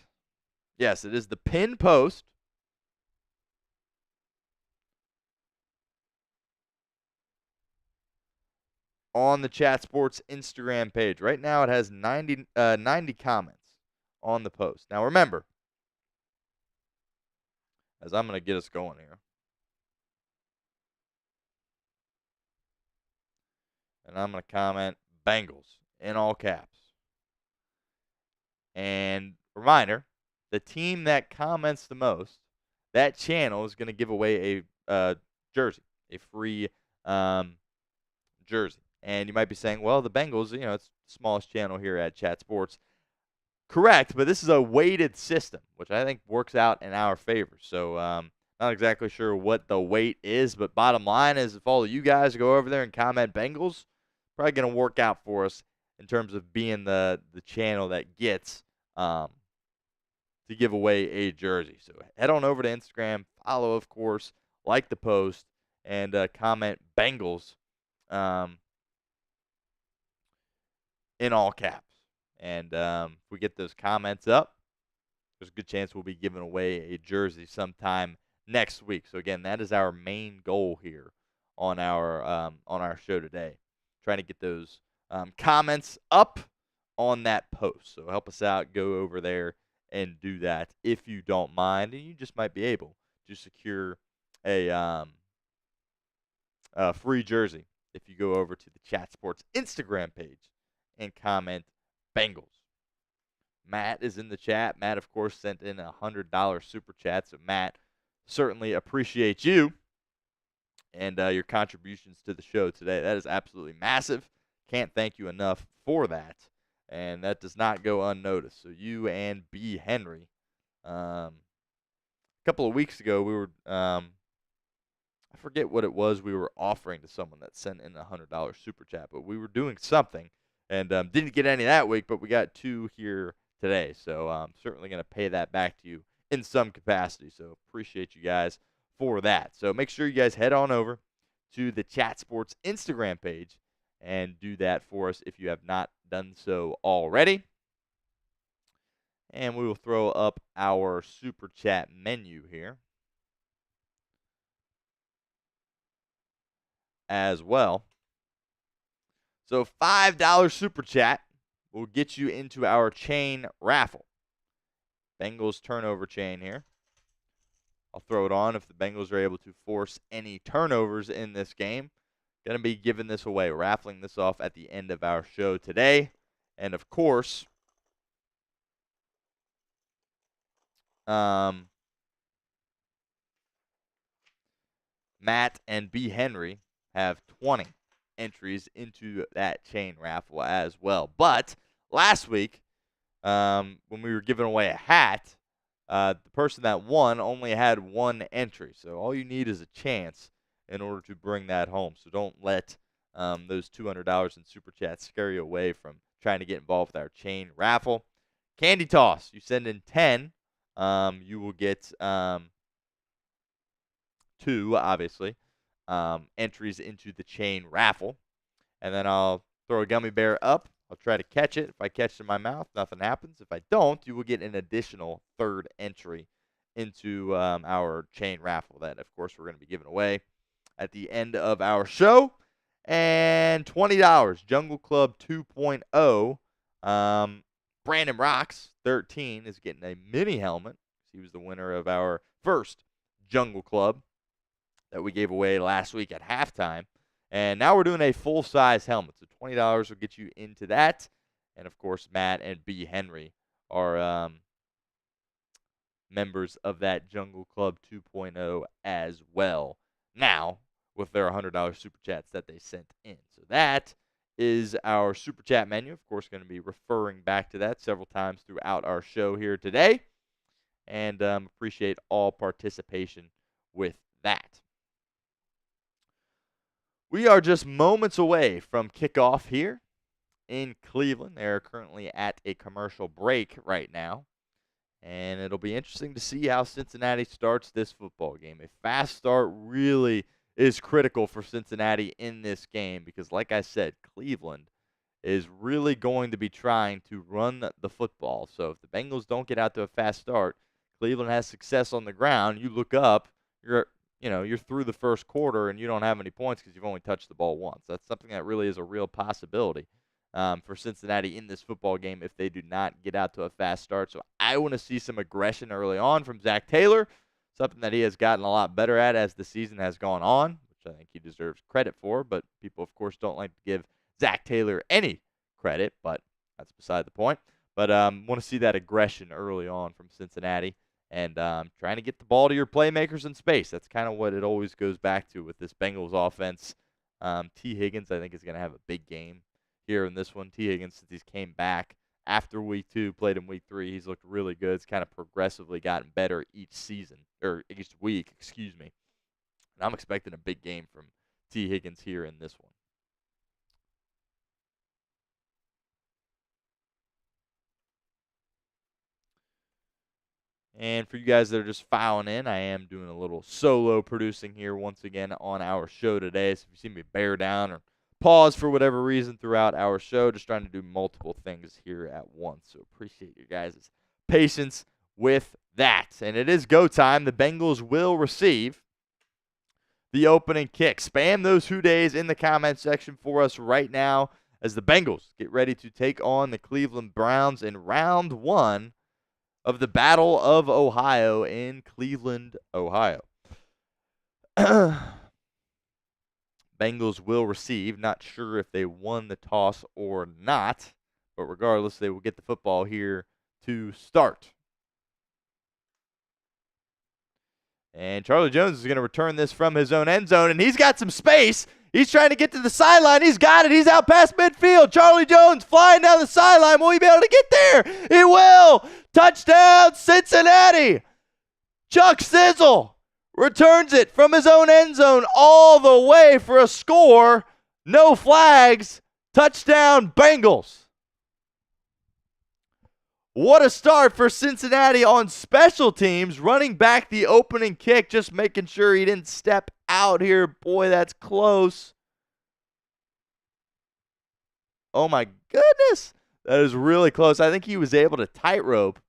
yes, it is the pin post on the Chat Sports Instagram page. Right now it has 90 comments on the post. Now remember, as I'm going to get us going here, and I'm going to comment Bengals in all caps. And reminder, the team that comments the most, that channel is going to give away a jersey, a free jersey. And you might be saying, well, the Bengals, it's the smallest channel here at Chat Sports. Correct, but this is a weighted system, which I think works out in our favor. So, not exactly sure what the weight is, but bottom line is if all of you guys go over there and comment Bengals, probably going to work out for us in terms of being the channel that gets to give away a jersey. So head on over to Instagram, follow, of course, like the post, and comment Bengals in all caps. And if we get those comments up, there's a good chance we'll be giving away a jersey sometime next week. So again, that is our main goal here on our show today, trying to get those comments up on that post. So help us out. Go over there and do that if you don't mind, and you just might be able to secure a free jersey if you go over to the Chat Sports Instagram page and comment Bengals. Matt is in the chat. Matt, of course, sent in a $100 super chat. So, Matt, certainly appreciate you and your contributions to the show today. That is absolutely massive. Can't thank you enough for that. And that does not go unnoticed. So, you and B. Henry, a couple of weeks ago, we were, I forget what it was we were offering to someone that sent in a $100 super chat, but we were doing something. And didn't get any that week, but we got 2 here today. So I'm certainly going to pay that back to you in some capacity. So appreciate you guys for that. So make sure you guys head on over to the Chat Sports Instagram page and do that for us if you have not done so already. And we will throw up our super chat menu here as well. So $5 super chat will get you into our chain raffle. Bengals turnover chain here. I'll throw it on if the Bengals are able to force any turnovers in this game. Going to be giving this away, raffling this off at the end of our show today. And of course, Matt and B. Henry have 20 entries into that chain raffle as well. But last week, when we were giving away a hat, the person that won only had 1 entry. So all you need is a chance in order to bring that home. So don't let those $200 in super chats scare you away from trying to get involved with our chain raffle. Candy toss. You send in 10, you will get 2, obviously, entries into the chain raffle. And then I'll throw a gummy bear up. I'll try to catch it. If I catch it in my mouth, nothing happens. If I don't, you will get an additional 3rd entry into our chain raffle that, of course, we're going to be giving away at the end of our show. And $20, Jungle Club 2.0. Brandon Rocks, 13, is getting a mini helmet. He was the winner of our first Jungle Club that we gave away last week at halftime. And now we're doing a full-size helmet. So $20 will get you into that. And, of course, Matt and B. Henry are members of that Jungle Club 2.0 as well. Now, with their $100 super chats that they sent in. So that is our super chat menu. Of course, going to be referring back to that several times throughout our show here today. And appreciate all participation with that. We are just moments away from kickoff here in Cleveland. They're currently at a commercial break right now. And it'll be interesting to see how Cincinnati starts this football game. A fast start really is critical for Cincinnati in this game because, like I said, Cleveland is really going to be trying to run the football. So if the Bengals don't get out to a fast start, Cleveland has success on the ground. You look up, you're through the first quarter and you don't have any points because you've only touched the ball once. That's something that really is a real possibility for Cincinnati in this football game if they do not get out to a fast start. So I want to see some aggression early on from Zach Taylor, something that he has gotten a lot better at as the season has gone on, which I think he deserves credit for. But people, of course, don't like to give Zach Taylor any credit, but that's beside the point. But want to see that aggression early on from Cincinnati and trying to get the ball to your playmakers in space. That's kind of what it always goes back to with this Bengals offense. T. Higgins, I think, is going to have a big game here in this one. T. Higgins, since he's came back after week 2, played in week 3, he's looked really good. It's kind of progressively gotten better each season, or each week, excuse me. And I'm expecting a big game from T. Higgins here in this one. And for you guys that are just filing in, I am doing a little solo producing here once again on our show today. So if you see me bear down or pause for whatever reason throughout our show, just trying to do multiple things here at once. So appreciate you guys' patience with that. And it is go time. The Bengals will receive the opening kick. Spam those Who Days in the comment section for us right now as the Bengals get ready to take on the Cleveland Browns in round 1 of the Battle of Ohio in Cleveland, Ohio. Bengals will receive. Not sure if they won the toss or not, but regardless, they will get the football here to start. And Charlie Jones is going to return this from his own end zone, and he's got some space. He's trying to get to the sideline. He's got it. He's out past midfield. Charlie Jones flying down the sideline. Will he be able to get there? He will. Touchdown, Cincinnati. Chuck Sizzle returns it from his own end zone all the way for a score. No flags. Touchdown, Bengals. What a start for Cincinnati on special teams, running back the opening kick, just making sure he didn't step out here. Boy, that's close. Oh, my goodness. That is really close. I think he was able to tightrope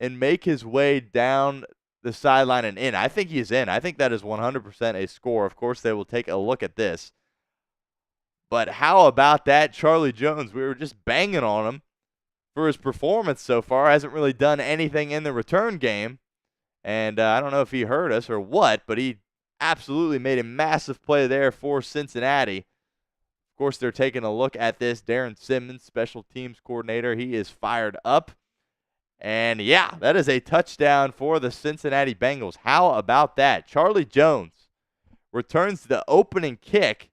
and make his way down the sideline and in. I think he's in. I think that is 100% a score. Of course, they will take a look at this. But how about that Charlie Jones? We were just banging on him for his performance so far. Hasn't really done anything in the return game. And I don't know if he heard us or what, but he absolutely made a massive play there for Cincinnati. Of course, they're taking a look at this. Darren Simmons, special teams coordinator, he is fired up. And yeah, that is a touchdown for the Cincinnati Bengals. How about that? Charlie Jones returns the opening kick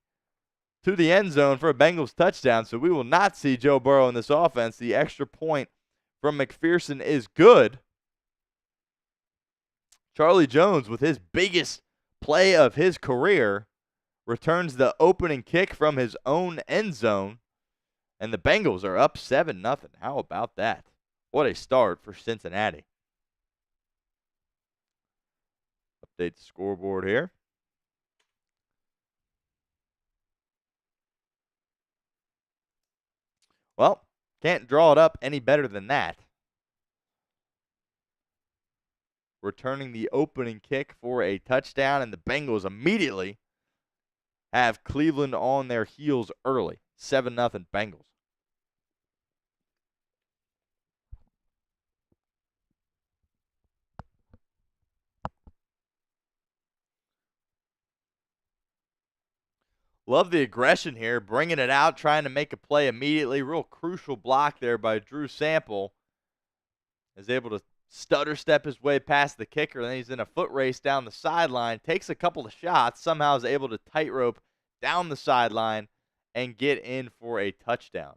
to the end zone for a Bengals touchdown. So we will not see Joe Burrow in this offense. The extra point from McPherson is good. Charlie Jones, with his biggest play of his career, returns the opening kick from his own end zone. And the Bengals are up 7-0. How about that? What a start for Cincinnati. Update the scoreboard here. Well, can't draw it up any better than that. Returning the opening kick for a touchdown, and the Bengals immediately have Cleveland on their heels early. 7-0 Bengals. Love the aggression here, bringing it out, trying to make a play immediately. Real crucial block there by Drew Sample. Is able to stutter step his way past the kicker. Then he's in a foot race down the sideline. Takes a couple of shots. Somehow is able to tightrope down the sideline and get in for a touchdown.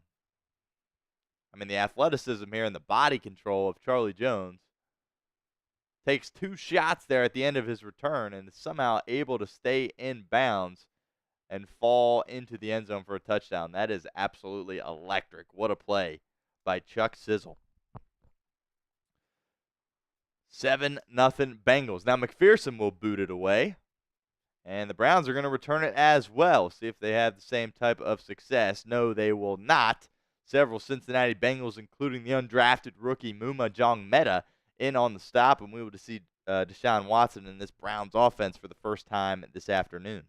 I mean, the athleticism here and the body control of Charlie Jones. Takes 2 shots there at the end of his return and is somehow able to stay in bounds and fall into the end zone for a touchdown. That is absolutely electric. What a play by Chuck Sizzle. 7-0 Bengals. Now McPherson will boot it away, and the Browns are going to return it as well. See if they have the same type of success. No, they will not. Several Cincinnati Bengals, including the undrafted rookie Muma Jong-Meta, in on the stop, and we will see Deshaun Watson in this Browns offense for the first time this afternoon.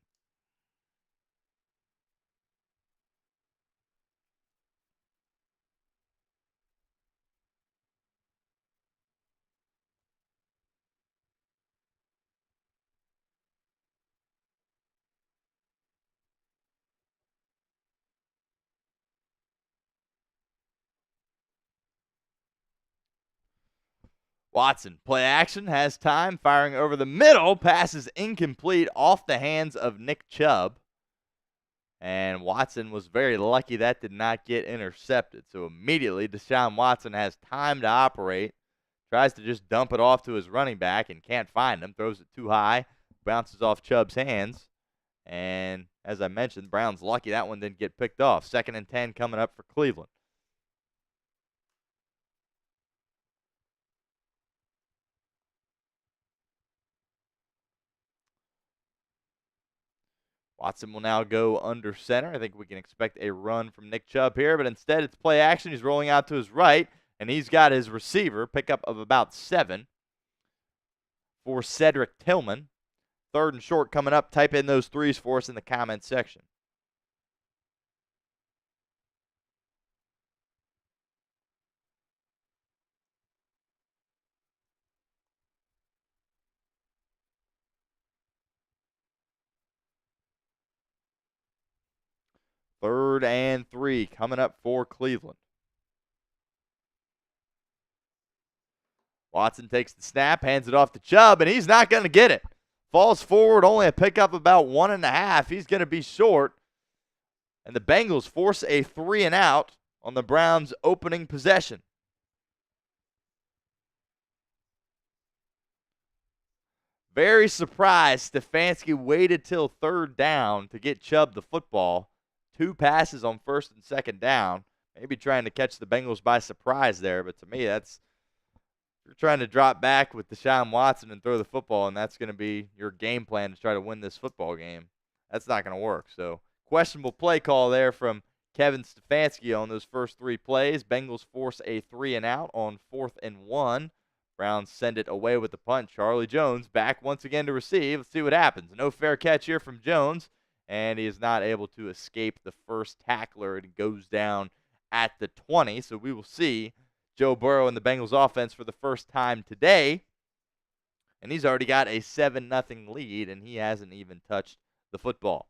Watson, play action, has time, firing over the middle, passes incomplete off the hands of Nick Chubb. And Watson was very lucky that did not get intercepted. So immediately, Deshaun Watson has time to operate, tries to just dump it off to his running back and can't find him, throws it too high, bounces off Chubb's hands. And as I mentioned, Brown's lucky that one didn't get picked off. 2nd and 10 coming up for Cleveland. Watson will now go under center. I think we can expect a run from Nick Chubb here, but instead it's play action. He's rolling out to his right, and he's got his receiver, pickup of about 7 for Cedric Tillman. 3rd and short coming up. Type in those threes for us in the comments section. Third and 3 coming up for Cleveland. Watson takes the snap, hands it off to Chubb, and he's not going to get it. Falls forward, only a pickup about 1.5. He's going to be short. And the Bengals force a 3 and out on the Browns' opening possession. Very surprised Stefanski waited till 3rd down to get Chubb the football. 2 passes on 1st and 2nd down. Maybe trying to catch the Bengals by surprise there, but to me, that's you're trying to drop back with Deshaun Watson and throw the football, and that's going to be your game plan to try to win this football game. That's not going to work. So, questionable play call there from Kevin Stefanski on those first 3 plays. Bengals force a 3 and out on 4th and 1. Browns send it away with the punt. Charlie Jones back once again to receive. Let's see what happens. No fair catch here from Jones, and he is not able to escape the first tackler. It goes down at the 20, so we will see Joe Burrow and the Bengals offense for the first time today, and he's already got a 7-0 lead, and he hasn't even touched the football.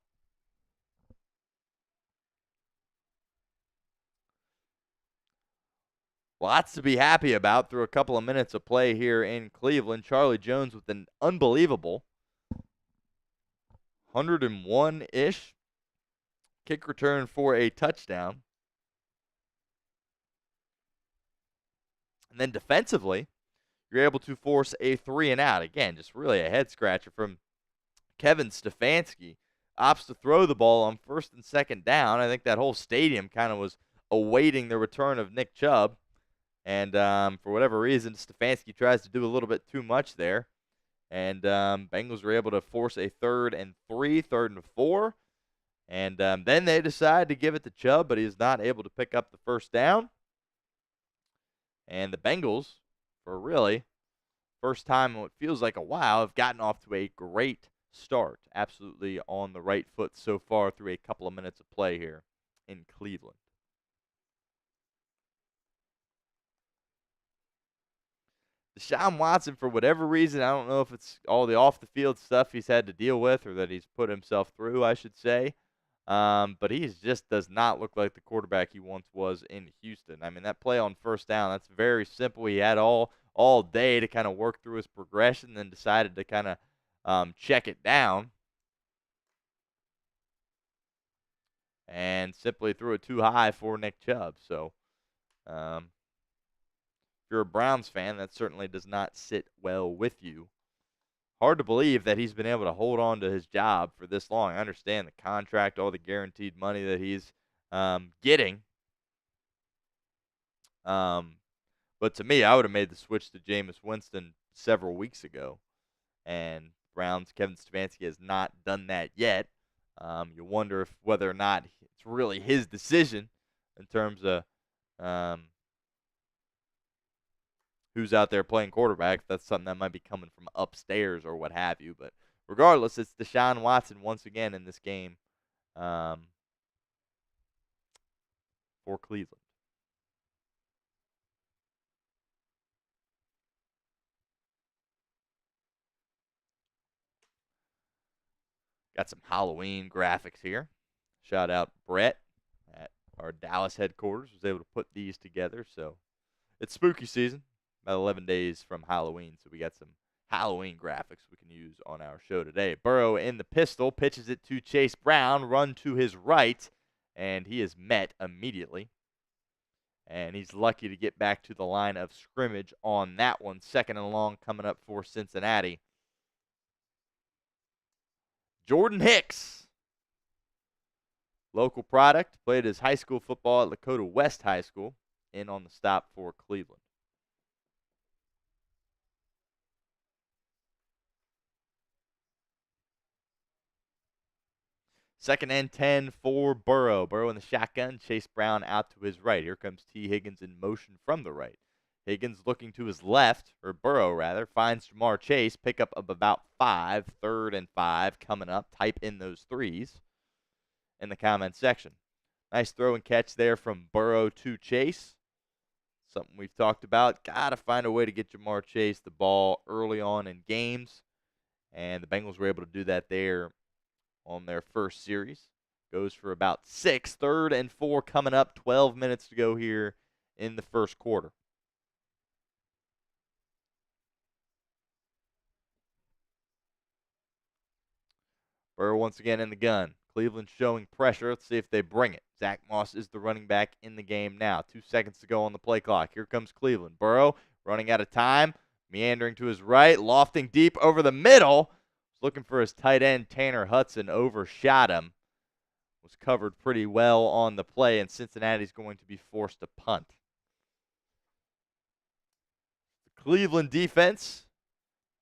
Lots to be happy about through a couple of minutes of play here in Cleveland. Charlie Jones with an unbelievable 101-ish kick return for a touchdown. And then defensively, you're able to force a 3 and out. Again, just really a head scratcher from Kevin Stefanski. Opts to throw the ball on 1st and 2nd down. I think that whole stadium kind of was awaiting the return of Nick Chubb. And for whatever reason, Stefanski tries to do a little bit too much there. And Bengals were able to force a 3rd and 3, 3rd and 4. And then they decide to give it to Chubb, but he is not able to pick up the first down. And the Bengals, for really first time in what feels like a while, have gotten off to a great start. Absolutely on the right foot so far through a couple of minutes of play here in Cleveland. Deshaun Watson, for whatever reason, I don't know if it's all the off-the-field stuff he's had to deal with or that he's put himself through, I should say. But he just does not look like the quarterback he once was in Houston. I mean, that play on 1st down, that's very simple. He had all day to kind of work through his progression, then decided to kind of check it down. And simply threw it too high for Nick Chubb. So, if you're a Browns fan, that certainly does not sit well with you. Hard to believe that he's been able to hold on to his job for this long. I understand the contract, all the guaranteed money that he's getting. But to me, I would have made the switch to Jameis Winston several weeks ago. And Browns, Kevin Stefanski has not done that yet. You wonder whether or not it's really his decision in terms of who's out there playing quarterback. That's something that might be coming from upstairs or what have you. But regardless, it's Deshaun Watson once again in this game for Cleveland. Got some Halloween graphics here. Shout out Brett at our Dallas headquarters. Was able to put these together. So it's spooky season. about 11 days from Halloween, so we got some Halloween graphics we can use on our show today. Burrow in the pistol, pitches it to Chase Brown, run to his right, and he is met immediately. And he's lucky to get back to the line of scrimmage on that one. 2nd and long coming up for Cincinnati. Jordan Hicks, local product, played his high school football at Lakota West High School, in on the stop for Cleveland. Second and 10 for Burrow. Burrow in the shotgun. Chase Brown out to his right. Here comes T. Higgins in motion from the right. Higgins looking to his left, or Burrow rather, finds Jamar Chase. Pickup of about 5. 3rd and 5 coming up. Type in those threes in the comment section. Nice throw and catch there from Burrow to Chase. Something we've talked about. Got to find a way to get Jamar Chase the ball early on in games. And the Bengals were able to do that there on their first series. Goes for about 6. 3rd and 4 coming up. 12 minutes to go here in the first quarter. Burrow once again in the gun. Cleveland showing pressure. Let's see if they bring it. Zach Moss is the running back in the game now. 2 seconds to go on the play clock. Here comes Cleveland. Burrow running out of time. Meandering to his right. Lofting deep over the middle. Looking for his tight end, Tanner Hudson, overshot him. Was covered pretty well on the play, and Cincinnati's going to be forced to punt. The Cleveland defense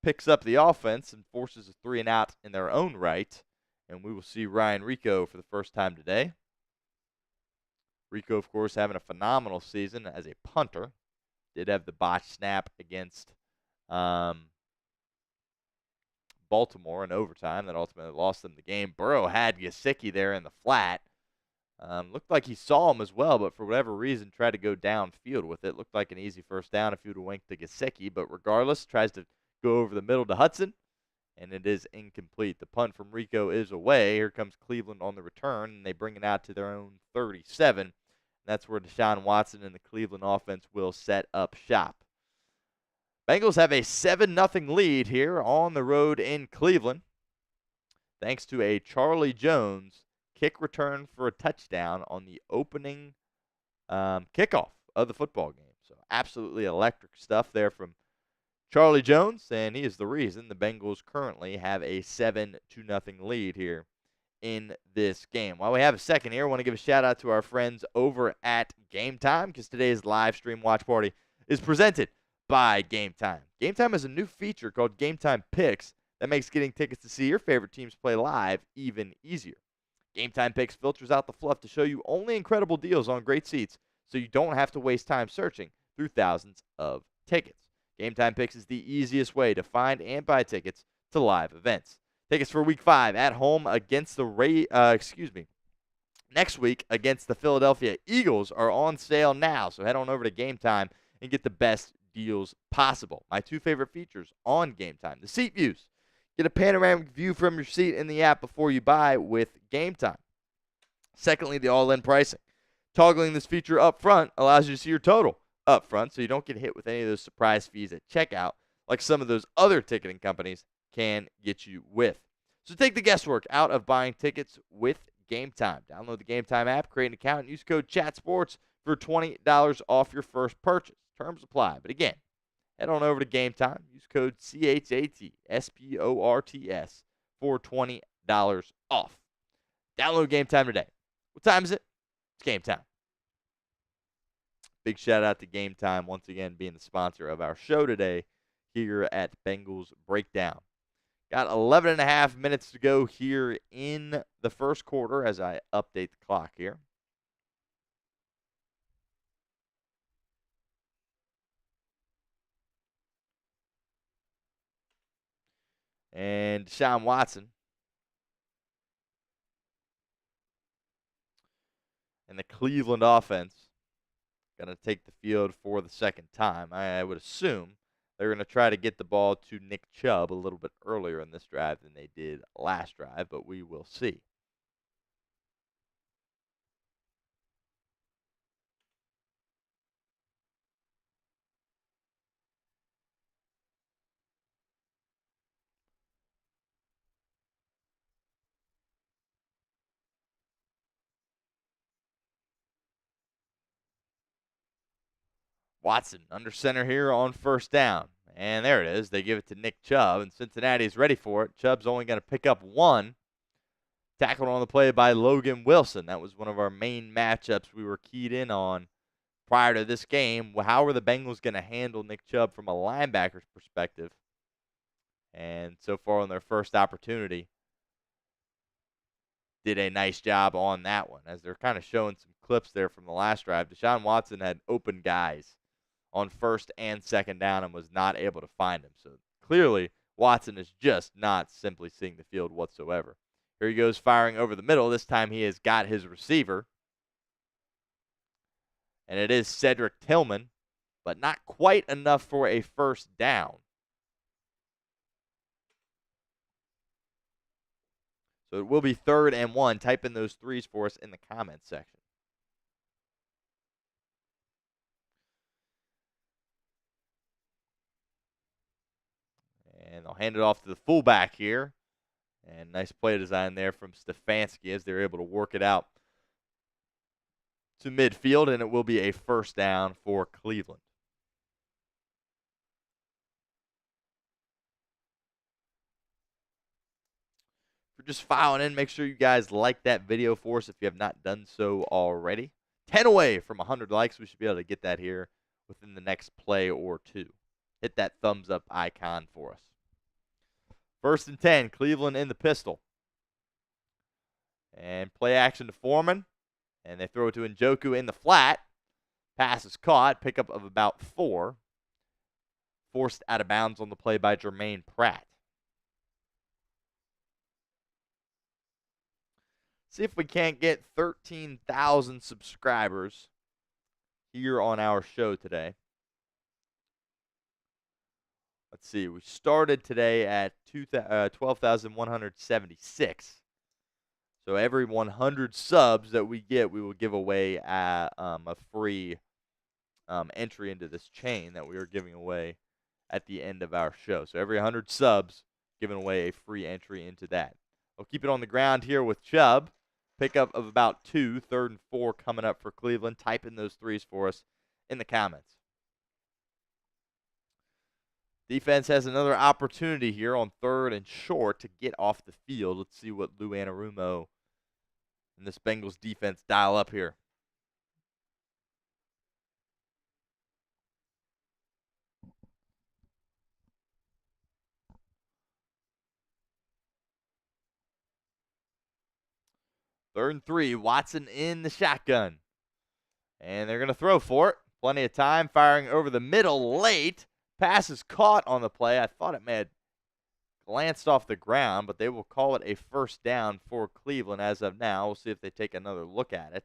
picks up the offense and forces a 3-and-out in their own right, and we will see Ryan Rico for the first time today. Rico, of course, having a phenomenal season as a punter. Did have the botched snap against Baltimore in overtime that ultimately lost them the game. Burrow had Gesicki there in the flat. Looked like he saw him as well, but for whatever reason tried to go downfield with it. Looked like an easy first down if he would have winked to Gesicki, but regardless, tries to go over the middle to Hudson, and it is incomplete. The punt from Rico is away. Here comes Cleveland on the return, and they bring it out to their own 37. That's where Deshaun Watson and the Cleveland offense will set up shop. Bengals have a 7-0 lead here on the road in Cleveland, thanks to a Charlie Jones kick return for a touchdown on the opening kickoff of the football game. So absolutely electric stuff there from Charlie Jones, and he is the reason the Bengals currently have a 7-0 lead here in this game. While we have a second here, I want to give a shout out to our friends over at Game Time, because today's live stream watch party is presented by Game Time. Game Time has a new feature called Game Time Picks that makes getting tickets to see your favorite teams play live even easier. Game Time Picks filters out the fluff to show you only incredible deals on great seats, so you don't have to waste time searching through thousands of tickets. Game Time Picks is the easiest way to find and buy tickets to live events. Tickets for Week 5 at home against the next week against the Philadelphia Eagles are on sale now, so head on over to Game Time and get the best deals possible. My 2 favorite features on Game Time: the seat views. Get a panoramic view from your seat in the app before you buy with Game Time. Secondly, the all-in pricing. Toggling this feature up front allows you to see your total up front, so you don't get hit with any of those surprise fees at checkout like some of those other ticketing companies can get you with. So take the guesswork out of buying tickets with Game Time. Download the Game Time app, create an account, and use code ChatSports for $20 off your first purchase. Terms apply. But again, head on over to Game Time. Use code CHATSPORTS for $20 off. Download Game Time today. What time is it? It's game time. Big shout out to Game Time once again being the sponsor of our show today here at Bengals Breakdown. Got 11 and a half minutes to go here in the first quarter as I update the clock here. And Deshaun Watson and the Cleveland offense going to take the field for the second time. I would assume they're going to try to get the ball to Nick Chubb a little bit earlier in this drive than they did last drive, but we will see. Watson under center here on first down. And there it is. They give it to Nick Chubb, and Cincinnati is ready for it. Chubb's only going to pick up one. Tackled on the play by Logan Wilson. That was one of our main matchups we were keyed in on prior to this game. How are the Bengals going to handle Nick Chubb from a linebacker's perspective? And so far on their first opportunity, did a nice job on that one, as they're kind of showing some clips there from the last drive. Deshaun Watson had open guys on first and second down and was not able to find him. So clearly, Watson is just not simply seeing the field whatsoever. Here he goes firing over the middle. This time he has got his receiver. And it is Cedric Tillman, but not quite enough for a first down. So it will be 3rd and 1. Type in those threes for us in the comments section. And they'll hand it off to the fullback here. And nice play design there from Stefanski as they're able to work it out to midfield, and it will be a first down for Cleveland. If you're just filing in, make sure you guys like that video for us if you have not done so already. 10 away from 100 likes. We should be able to get that here within the next play or two. Hit that thumbs up icon for us. 1st and 10, Cleveland in the pistol. And play action to Foreman. And they throw it to Njoku in the flat. Pass is caught. Pickup of about 4. Forced out of bounds on the play by Jermaine Pratt. See if we can't get 13,000 subscribers here on our show today. Let's see. We started today at 12,176. So every 100 subs that we get, we will give away a free entry into this chain that we are giving away at the end of our show. So every 100 subs, giving away a free entry into that. We'll keep it on the ground here with Chubb. Pickup of about 2, 3rd and 4 coming up for Cleveland. Type in those threes for us in the comments. Defense has another opportunity here on 3rd and short to get off the field. Let's see what Lou Anarumo and this Bengals defense dial up here. Third and 3, Watson in the shotgun. And they're going to throw for it. Plenty of time, firing over the middle late. Pass is caught on the play. I thought it may have glanced off the ground, but they will call it a first down for Cleveland as of now. We'll see if they take another look at it.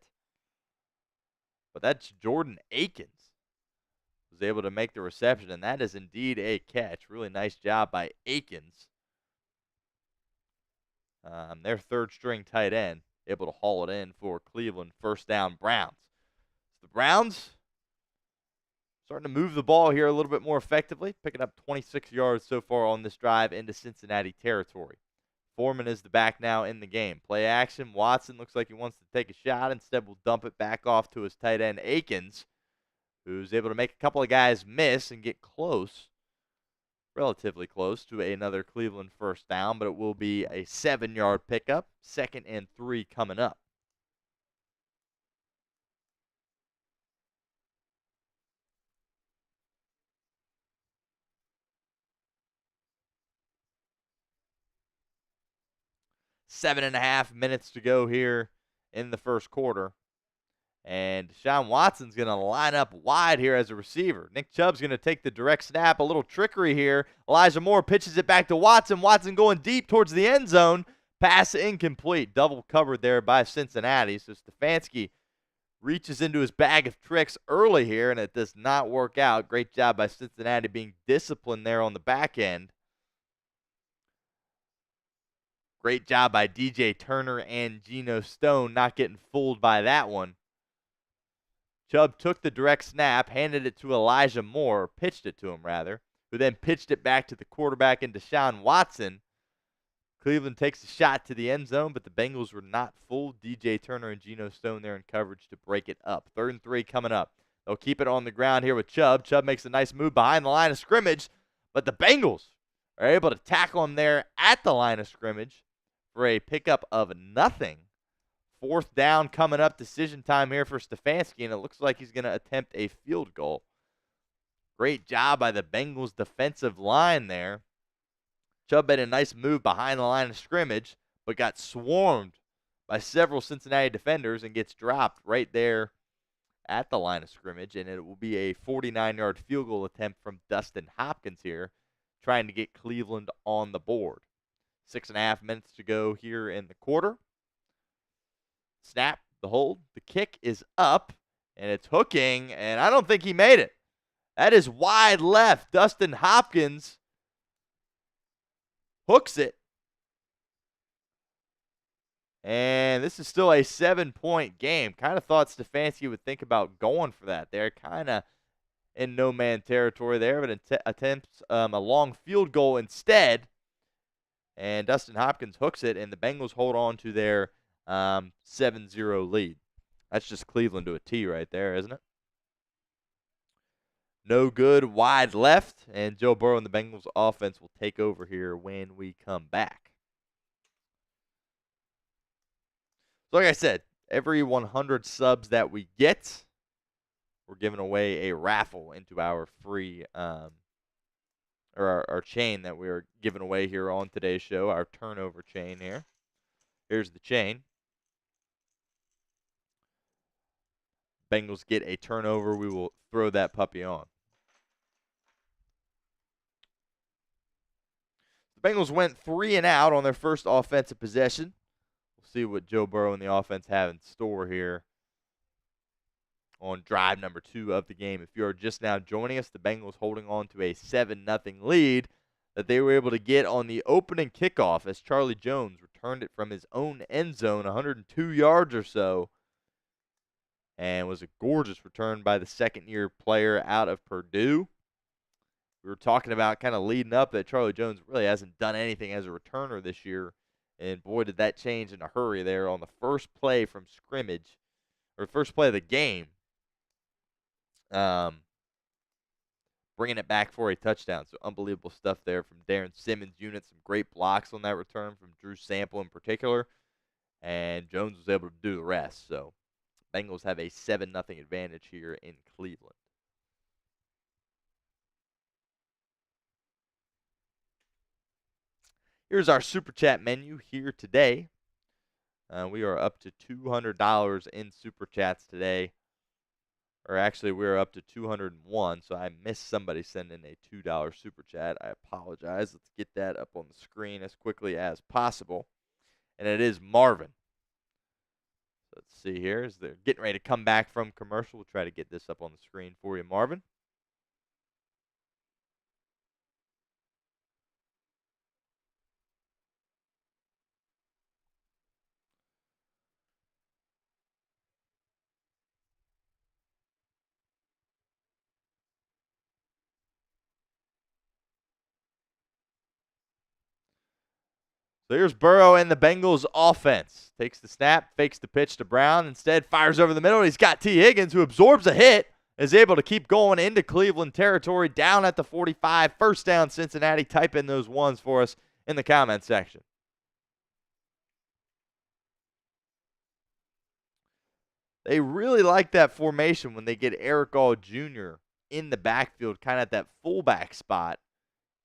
But that's Jordan Akins was able to make the reception, and that is indeed a catch. Really nice job by Akins. Their 3rd string tight end, able to haul it in for Cleveland. First down, Browns. So the Browns starting to move the ball here a little bit more effectively, picking up 26 yards so far on this drive into Cincinnati territory. Foreman is the back now in the game. Play action. Watson looks like he wants to take a shot. Instead, will dump it back off to his tight end, Akins, who's able to make a couple of guys miss and get close, relatively close, to another Cleveland first down, but it will be a 7-yard pickup. 2nd and 3 coming up. Seven and a half minutes to go here in the first quarter. And Deshaun Watson's going to line up wide here as a receiver. Nick Chubb's going to take the direct snap. A little trickery here. Elijah Moore pitches it back to Watson. Watson going deep towards the end zone. Pass incomplete. Double covered there by Cincinnati. So Stefanski reaches into his bag of tricks early here, and it does not work out. Great job by Cincinnati being disciplined there on the back end. Great job by DJ Turner and Geno Stone not getting fooled by that one. Chubb took the direct snap, handed it to Elijah Moore, or pitched it to him rather, who then pitched it back to the quarterback and Deshaun Watson. Cleveland takes a shot to the end zone, but the Bengals were not fooled. DJ Turner and Geno Stone there in coverage to break it up. 3rd and 3 coming up. They'll keep it on the ground here with Chubb. Chubb makes a nice move behind the line of scrimmage, but the Bengals are able to tackle him there at the line of scrimmage for a pickup of nothing. 4th down coming up, decision time here for Stefanski, and it looks like he's going to attempt a field goal. Great job by the Bengals defensive line there. Chubb made a nice move behind the line of scrimmage, but got swarmed by several Cincinnati defenders and gets dropped right there at the line of scrimmage, and it will be a 49-yard field goal attempt from Dustin Hopkins here, trying to get Cleveland on the board. 6.5 minutes to go here in the quarter. Snap, the hold, the kick is up, and it's hooking, and I don't think he made it. That is wide left. Dustin Hopkins hooks it. And this is still a 7-point game. Kind of thought Stefanski would think about going for that. They're kind of in no-man territory there, but attempts a long field goal instead. And Dustin Hopkins hooks it, and the Bengals hold on to their 7-0 lead. That's just Cleveland to a T right there, isn't it? No good, wide left, and Joe Burrow and the Bengals offense will take over here when we come back. So like I said, every 100 subs that we get, we're giving away a raffle into our free, or our chain that we are giving away here on today's show, our turnover chain here. Here's the chain. Bengals get a turnover, we will throw that puppy on. The Bengals went 3 and out on their first offensive possession. We'll see what Joe Burrow and the offense have in store here on drive number 2 of the game. If you are just now joining us, the Bengals holding on to a 7-0 lead that they were able to get on the opening kickoff as Charlie Jones returned it from his own end zone, 102 yards or so, and was a gorgeous return by the second-year player out of Purdue. We were talking about kind of leading up that Charlie Jones really hasn't done anything as a returner this year, and boy, did that change in a hurry there on the first play from scrimmage, or first play of the game. Bringing it back for a touchdown. So unbelievable stuff there from Darren Simmons' unit. Some great blocks on that return from Drew Sample in particular. And Jones was able to do the rest. So Bengals have a 7-0 advantage here in Cleveland. Here's our Super Chat menu here today. We are up to $200 in Super Chats today. Or actually, we're up to 201, so I missed somebody sending a $2 Super Chat. I apologize. Let's get that up on the screen as quickly as possible. And it is Marvin. So let's see here. As they're getting ready to come back from commercial, we'll try to get this up on the screen for you, Marvin. So here's Burrow and the Bengals offense. Takes the snap, fakes the pitch to Brown. Instead, fires over the middle. He's got T. Higgins, who absorbs a hit, is able to keep going into Cleveland territory, down at the 45. First down, Cincinnati. Type in those ones for us in the comment section. They really like that formation when they get Eric All Jr. in the backfield, kind of at that fullback spot.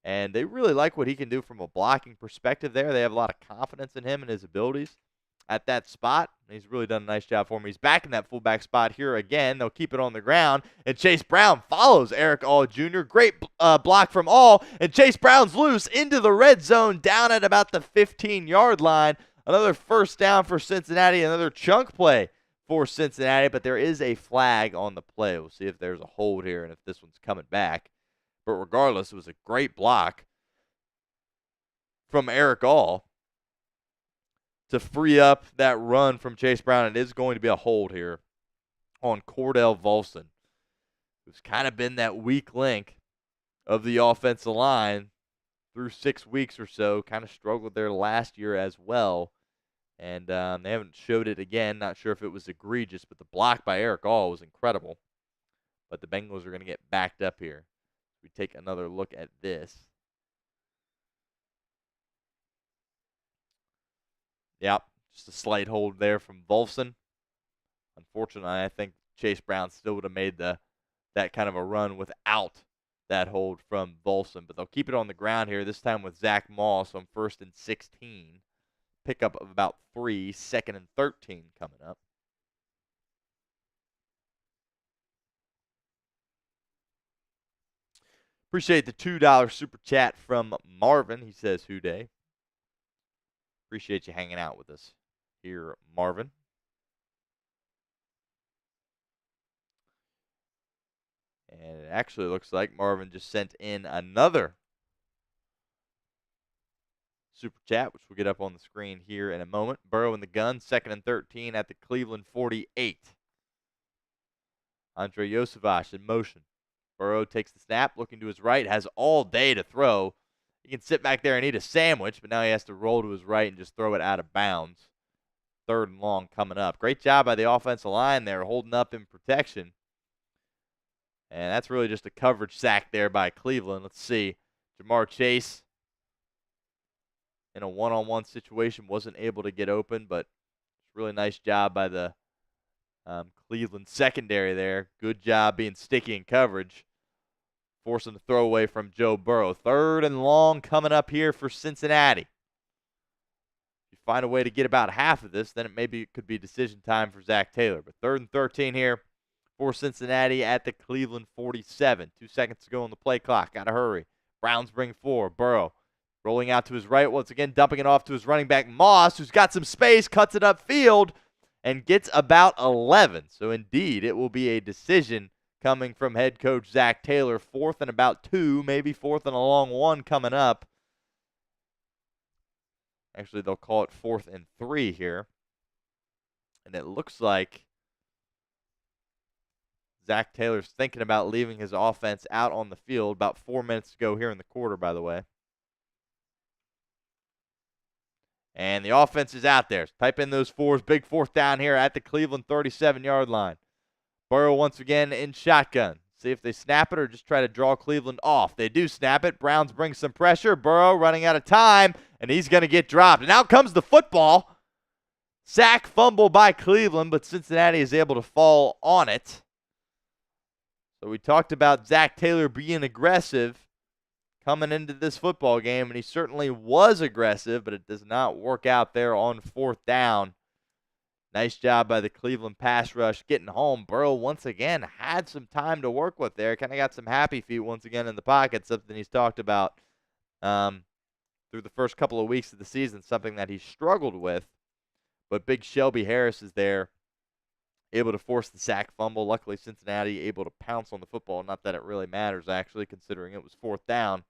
And they really like what he can do from a blocking perspective there. They have a lot of confidence in him and his abilities at that spot. He's really done a nice job for him. He's back in that fullback spot here again. They'll keep it on the ground. And Chase Brown follows Eric All Jr. Great block from All. And Chase Brown's loose into the red zone down at about the 15-yard line. Another first down for Cincinnati. Another chunk play for Cincinnati. But there is a flag on the play. We'll see if there's a hold here and if this one's coming back. But regardless, it was a great block from Eric All to free up that run from Chase Brown. It is going to be a hold here on Cordell Volson, who's kind of been that weak link of the offensive line through 6 weeks or so. Kind of struggled there last year as well. And they haven't showed it again. Not sure if it was egregious, but the block by Eric All was incredible. but the Bengals are going to get backed up here. We take another look at this. Yep, just a slight hold there from Volson. Unfortunately, I think Chase Brown still would have made that kind of a run without that hold from Volson. But they'll keep it on the ground here, this time with Zach Moss on 1st and 16. Pickup of about 3, 2nd and 13 coming up. Appreciate the $2 super chat from Marvin. He says, "Who day?" Appreciate you hanging out with us here, Marvin. And it actually looks like Marvin just sent in another super chat, which we'll get up on the screen here in a moment. Burrow in the gun, 2nd and 13 at the Cleveland 48. Andre Yosevich in motion. Burrow takes the snap, looking to his right, has all day to throw. He can sit back there and eat a sandwich, but now he has to roll to his right and just throw it out of bounds. 3rd and long coming up. Great job by the offensive line there, holding up in protection. And that's really just a coverage sack there by Cleveland. Let's see. Jamar Chase in a one-on-one situation wasn't able to get open, but really nice job by the Cleveland secondary there. Good job being sticky in coverage, forcing the throwaway from Joe Burrow. 3rd and long coming up here for Cincinnati. If you find a way to get about half of this, then it could be decision time for Zach Taylor. But 3rd and 13 here for Cincinnati at the Cleveland 47. 2 seconds to go on the play clock. Got to hurry. Browns bring 4. Burrow rolling out to his right once again, dumping it off to his running back Moss, who's got some space, cuts it upfield, and gets about 11. So indeed, it will be a decision coming from head coach Zach Taylor. 4th and about 2, maybe 4th and a long 1 coming up. Actually, they'll call it 4th and 3 here. And it looks like Zach Taylor's thinking about leaving his offense out on the field. About 4 minutes to go here in the quarter, by the way. And the offense is out there. Type in those 4s. Big 4th down here at the Cleveland 37-yard line. Burrow once again in shotgun. See if they snap it or just try to draw Cleveland off. They do snap it. Browns bring some pressure. Burrow running out of time, and he's going to get dropped. And out comes the football. Sack fumble by Cleveland, but Cincinnati is able to fall on it. So we talked about Zach Taylor being aggressive coming into this football game, and he certainly was aggressive, but it does not work out there on 4th down. Nice job by the Cleveland pass rush getting home. Burrow once again had some time to work with there. Kind of got some happy feet once again in the pocket, something he's talked about through the first couple of weeks of the season, something that he struggled with. But big Shelby Harris is there, able to force the sack fumble. Luckily, Cincinnati able to pounce on the football. Not that it really matters, actually, considering it was 4th down.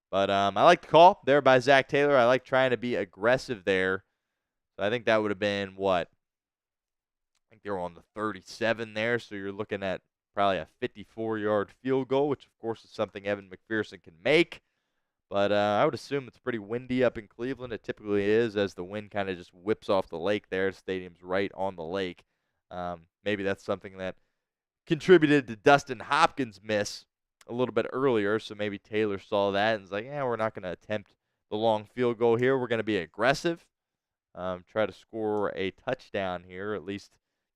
But I like the call there by Zach Taylor. I like trying to be aggressive there. So I think that would have been what? I think they were on the 37 there. So you're looking at probably a 54-yard field goal, which, of course, is something Evan McPherson can make. But I would assume it's pretty windy up in Cleveland. It typically is, as the wind kind of just whips off the lake there. The stadium's right on the lake. Maybe that's something that contributed to Dustin Hopkins' miss a little bit earlier, so maybe Taylor saw that and was like, yeah, we're not going to attempt the long field goal here. We're going to be aggressive, try to score a touchdown here, at least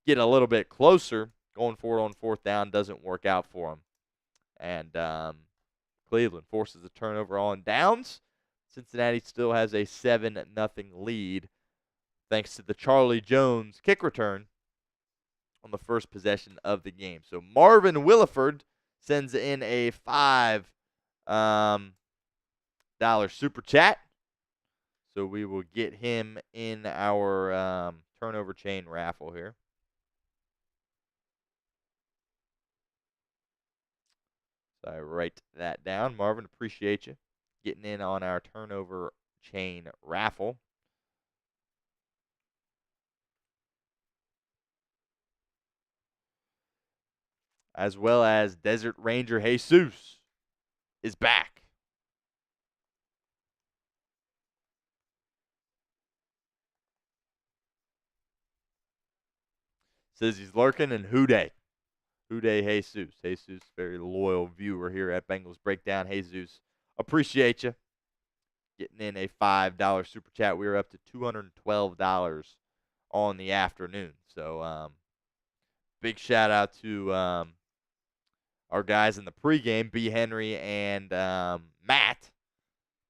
get a little bit closer. Going for it on 4th down doesn't work out for him. And Cleveland forces a turnover on downs. Cincinnati still has a 7-0 lead thanks to the Charlie Jones kick return on the first possession of the game. So Marvin Williford sends in a $5 super chat. So we will get him in our turnover chain raffle here. So I write that down. Marvin, appreciate you getting in on our turnover chain raffle. As well as Desert Ranger Jesus is back. Says he's lurking, and Houday Jesus. Jesus, very loyal viewer here at Bengals Breakdown. Jesus, appreciate you getting in a $5 super chat. We were up to $212 on the afternoon. So big shout out to our guys in the pregame, B. Henry and Matt,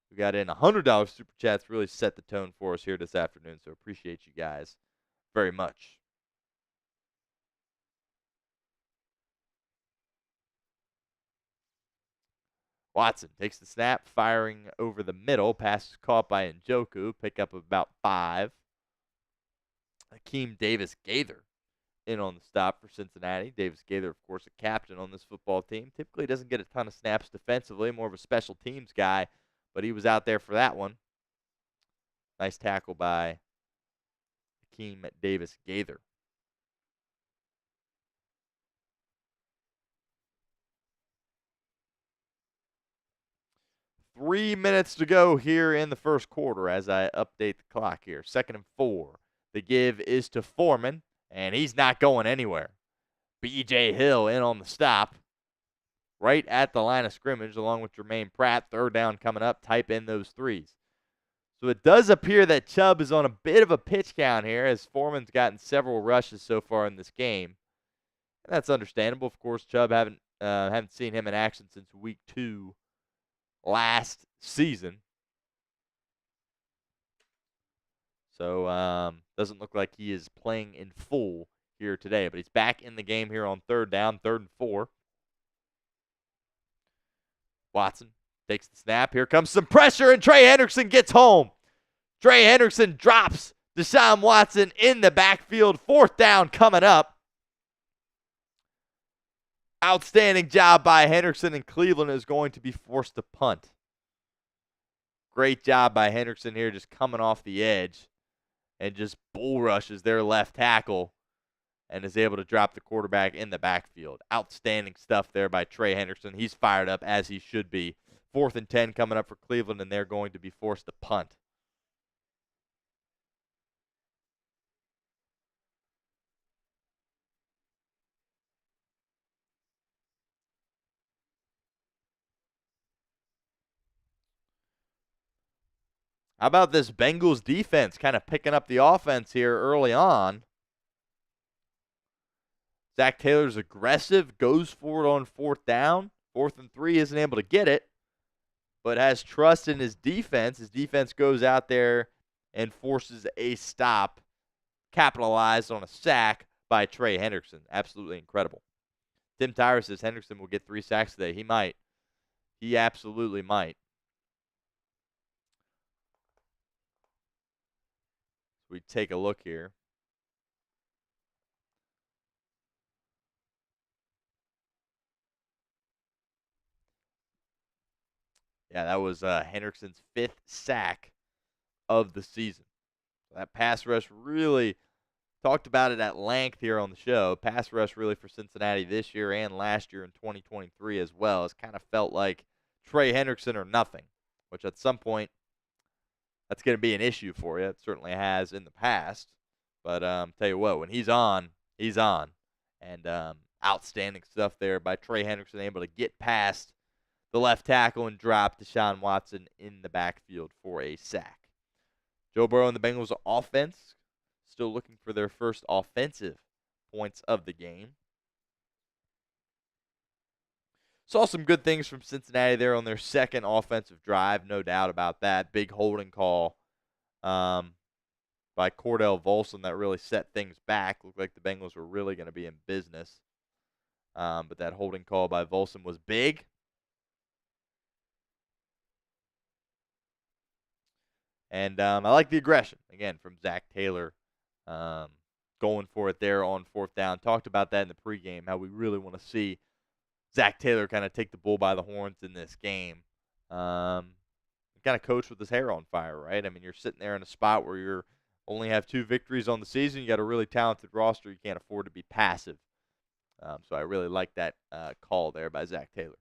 who got in $100 super chats. Really set the tone for us here this afternoon. So appreciate you guys very much. Watson takes the snap, firing over the middle. Pass is caught by Njoku. Pick up about 5. Akeem Davis-Gaither in on the stop for Cincinnati. Davis-Gaither, of course, a captain on this football team. Typically doesn't get a ton of snaps defensively, more of a special teams guy, but he was out there for that one. Nice tackle by Akeem Davis-Gaither. Three minutes to go here in the first quarter as I update the clock here. 2nd and 4. The give is to Foreman, and he's not going anywhere. B.J. Hill in on the stop. Right at the line of scrimmage along with Jermaine Pratt. 3rd down coming up. Type in those 3s. So it does appear that Chubb is on a bit of a pitch count here as Foreman's gotten several rushes so far in this game. And that's understandable. Of course, Chubb haven't seen him in action since week 2 last season. So doesn't look like he is playing in full here today. But he's back in the game here on 3rd down, 3rd and 4. Watson takes the snap. Here comes some pressure, and Trey Hendrickson gets home. Trey Hendrickson drops Deshaun Watson in the backfield. 4th down coming up. Outstanding job by Hendrickson, and Cleveland is going to be forced to punt. Great job by Hendrickson here, just coming off the edge and just bull rushes their left tackle and is able to drop the quarterback in the backfield. Outstanding stuff there by Trey Hendrickson. He's fired up as he should be. 4th and 10 coming up for Cleveland, and they're going to be forced to punt. How about this Bengals defense kind of picking up the offense here early on? Zach Taylor's aggressive, goes for it on 4th down. 4th and 3, isn't able to get it, but has trust in his defense. His defense goes out there and forces a stop, capitalized on a sack by Trey Hendrickson. Absolutely incredible. Tim Tyra says Hendrickson will get 3 sacks today. He might. He absolutely might. We take a look here. Yeah, that was Hendrickson's 5th sack of the season. That pass rush really talked about it at length here on the show. Pass rush really for Cincinnati this year and last year in 2023 as well. It's kind of felt like Trey Hendrickson or nothing, which at some point that's going to be an issue for you. It certainly has in the past. But tell you what, when he's on, he's on. And outstanding stuff there by Trey Hendrickson, able to get past the left tackle and drop Deshaun Watson in the backfield for a sack. Joe Burrow and the Bengals offense still looking for their first offensive points of the game. Saw some good things from Cincinnati there on their second offensive drive, no doubt about that. Big holding call by Cordell Volson that really set things back. Looked like the Bengals were really going to be in business. But that holding call by Volson was big. And I like the aggression, again, from Zach Taylor going for it there on 4th down. Talked about that in the pregame, how we really want to see Zach Taylor kind of take the bull by the horns in this game. Kind of coach with his hair on fire, right? I mean, you're sitting there in a spot where you only have 2 victories on the season. You got a really talented roster. You can't afford to be passive. So I really like that call there by Zach Taylor.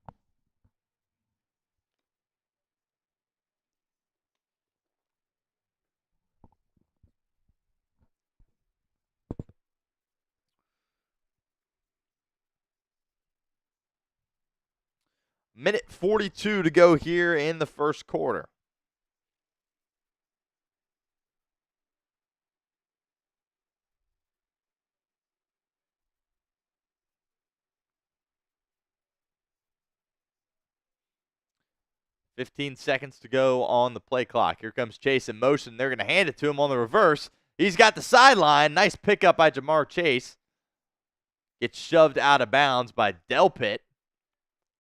Minute 42 to go here in the first quarter. $15 seconds to go on the play clock. Here comes Chase in motion. They're going to hand it to him on the reverse. He's got the sideline. Nice pickup by Jamar Chase. Gets shoved out of bounds by Delpit,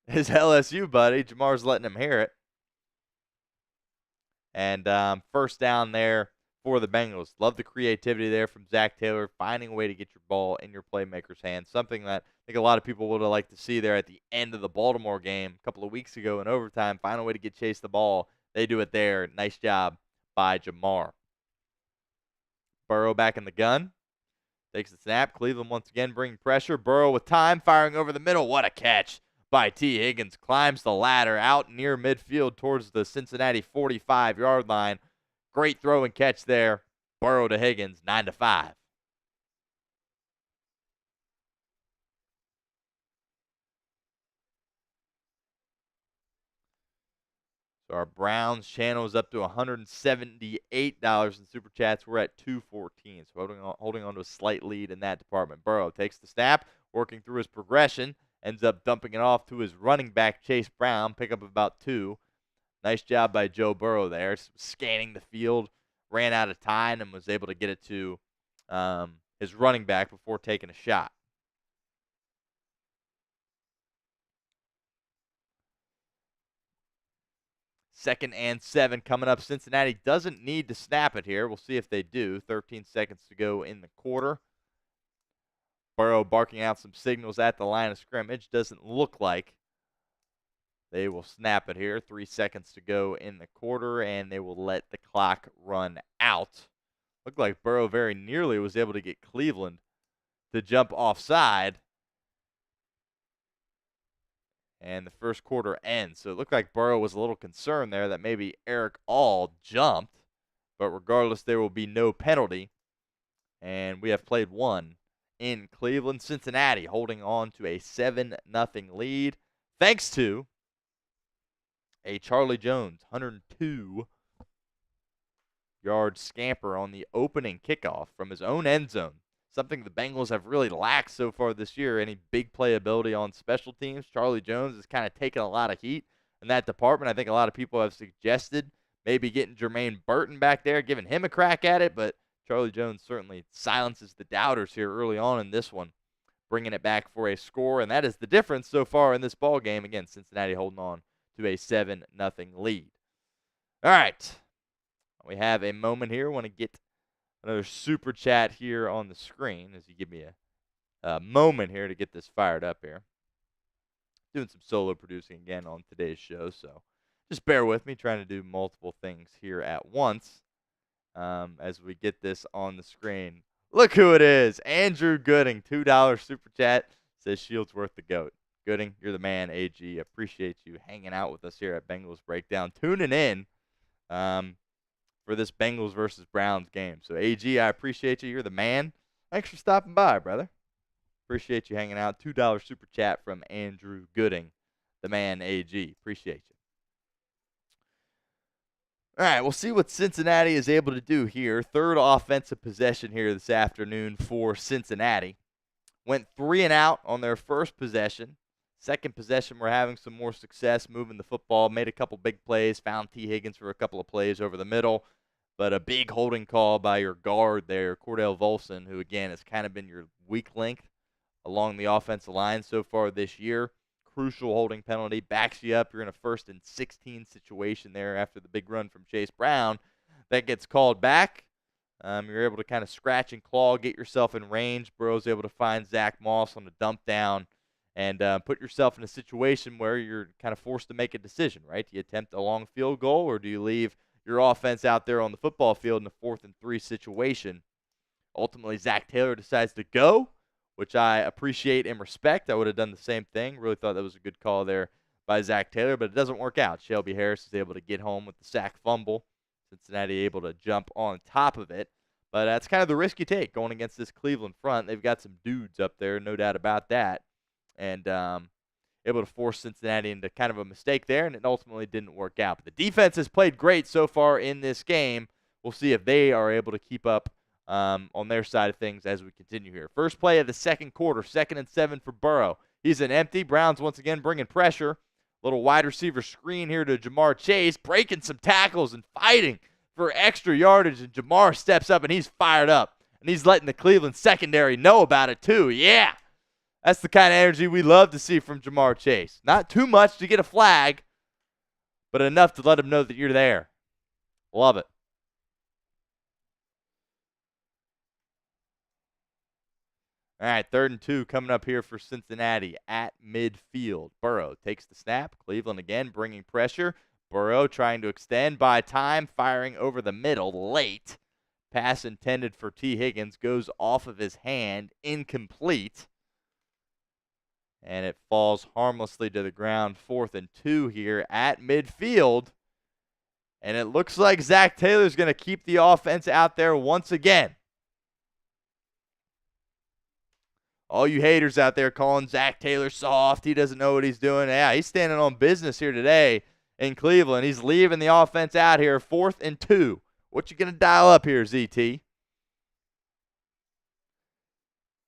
his LSU buddy. Jamar's letting him hear it. And first down there for the Bengals. Love the creativity there from Zach Taylor, finding a way to get your ball in your playmaker's hands. Something that I think a lot of people would have liked to see there at the end of the Baltimore game a couple of weeks ago in overtime. Find a way to get Chase the ball. They do it there. Nice job by Jamar. Burrow back in the gun. Takes the snap. Cleveland once again bringing pressure. Burrow with time, firing over the middle. What a catch by T. Higgins. Climbs the ladder out near midfield towards the Cincinnati 45-yard line. Great throw and catch there. Burrow to Higgins, 9-5. So our Browns channel is up to $178 in Super Chats. We're at $214, so holding on to a slight lead in that department. Burrow takes the snap, working through his progression, ends up dumping it off to his running back, Chase Brown, pick up about 2. Nice job by Joe Burrow there, scanning the field, ran out of time, and was able to get it to his running back before taking a shot. Second and 7 coming up. Cincinnati doesn't need to snap it here. We'll see if they do. 13 seconds to go in the quarter. Burrow barking out some signals at the line of scrimmage. Doesn't look like they will snap it here. 3 seconds to go in the quarter, and they will let the clock run out. Looked like Burrow very nearly was able to get Cleveland to jump offside. And the first quarter ends. So it looked like Burrow was a little concerned there that maybe Eric All jumped. But regardless, there will be no penalty. And we have played one in Cleveland. Cincinnati holding on to a 7-0 lead. Thanks to a Charlie Jones 102-yard scamper on the opening kickoff from his own end zone. Something the Bengals have really lacked so far this year, any big playability on special teams. Charlie Jones has kind of taken a lot of heat in that department. I think a lot of people have suggested maybe getting Jermaine Burton back there, giving him a crack at it, but Charlie Jones certainly silences the doubters here early on in this one, bringing it back for a score, and that is the difference so far in this ball game. Again, Cincinnati holding on to a 7-0 lead. All right, we have a moment here. I want to get another super chat here on the screen as you give me a moment here to get this fired up here. Doing some solo producing again on today's show, so just bear with me, trying to do multiple things here at once as we get this on the screen. Look who it is. Andrew Gooding, $2 super chat, says Shieldsworth the GOAT. Gooding, you're the man, AG. Appreciate you hanging out with us here at Bengals Breakdown, tuning in for this Bengals versus Browns game. So, AG, I appreciate you. You're the man. Thanks for stopping by, brother. Appreciate you hanging out. $2 super chat from Andrew Gooding, the man, AG. Appreciate you. All right, we'll see what Cincinnati is able to do here. Third offensive possession here this afternoon for Cincinnati. Went 3 and out on their first possession. Second possession, we're having some more success moving the football. Made a couple big plays. Found T. Higgins for a couple of plays over the middle. But a big holding call by your guard there, Cordell Volson, who, again, has kind of been your weak link along the offensive line so far this year. Crucial holding penalty. Backs you up. You're in a 1st and 16 situation there after the big run from Chase Brown. That gets called back. You're able to kind of scratch and claw, get yourself in range. Burrow's able to find Zach Moss on the dump down and put yourself in a situation where you're kind of forced to make a decision, right? Do you attempt a long field goal, or do you leave your offense out there on the football field in a 4th and 3 situation? Ultimately, Zach Taylor decides to go, which I appreciate and respect. I would have done the same thing. Really thought that was a good call there by Zach Taylor, but it doesn't work out. Shelby Harris is able to get home with the sack fumble. Cincinnati able to jump on top of it. But that's kind of the risk you take going against this Cleveland front. They've got some dudes up there, no doubt about that. And able to force Cincinnati into kind of a mistake there, and it ultimately didn't work out. But the defense has played great so far in this game. We'll see if they are able to keep up on their side of things as we continue here. First play of the second quarter, 2nd and 7 for Burrow. He's an empty. Browns once again bringing pressure. Little wide receiver screen here to Jamar Chase, breaking some tackles and fighting for extra yardage, and Jamar steps up and he's fired up. And he's letting the Cleveland secondary know about it too. Yeah, that's the kind of energy we love to see from Jamar Chase. Not too much to get a flag, but enough to let him know that you're there. Love it. All right, 3rd and 2 coming up here for Cincinnati at midfield. Burrow takes the snap. Cleveland again bringing pressure. Burrow trying to extend by time, firing over the middle late. Pass intended for T. Higgins goes off of his hand, incomplete. And it falls harmlessly to the ground. 4th and 2 here at midfield. And it looks like Zach Taylor's going to keep the offense out there once again. All you haters out there calling Zach Taylor soft, he doesn't know what he's doing. Yeah, he's standing on business here today in Cleveland. He's leaving the offense out here, 4th and 2. What you going to dial up here, ZT?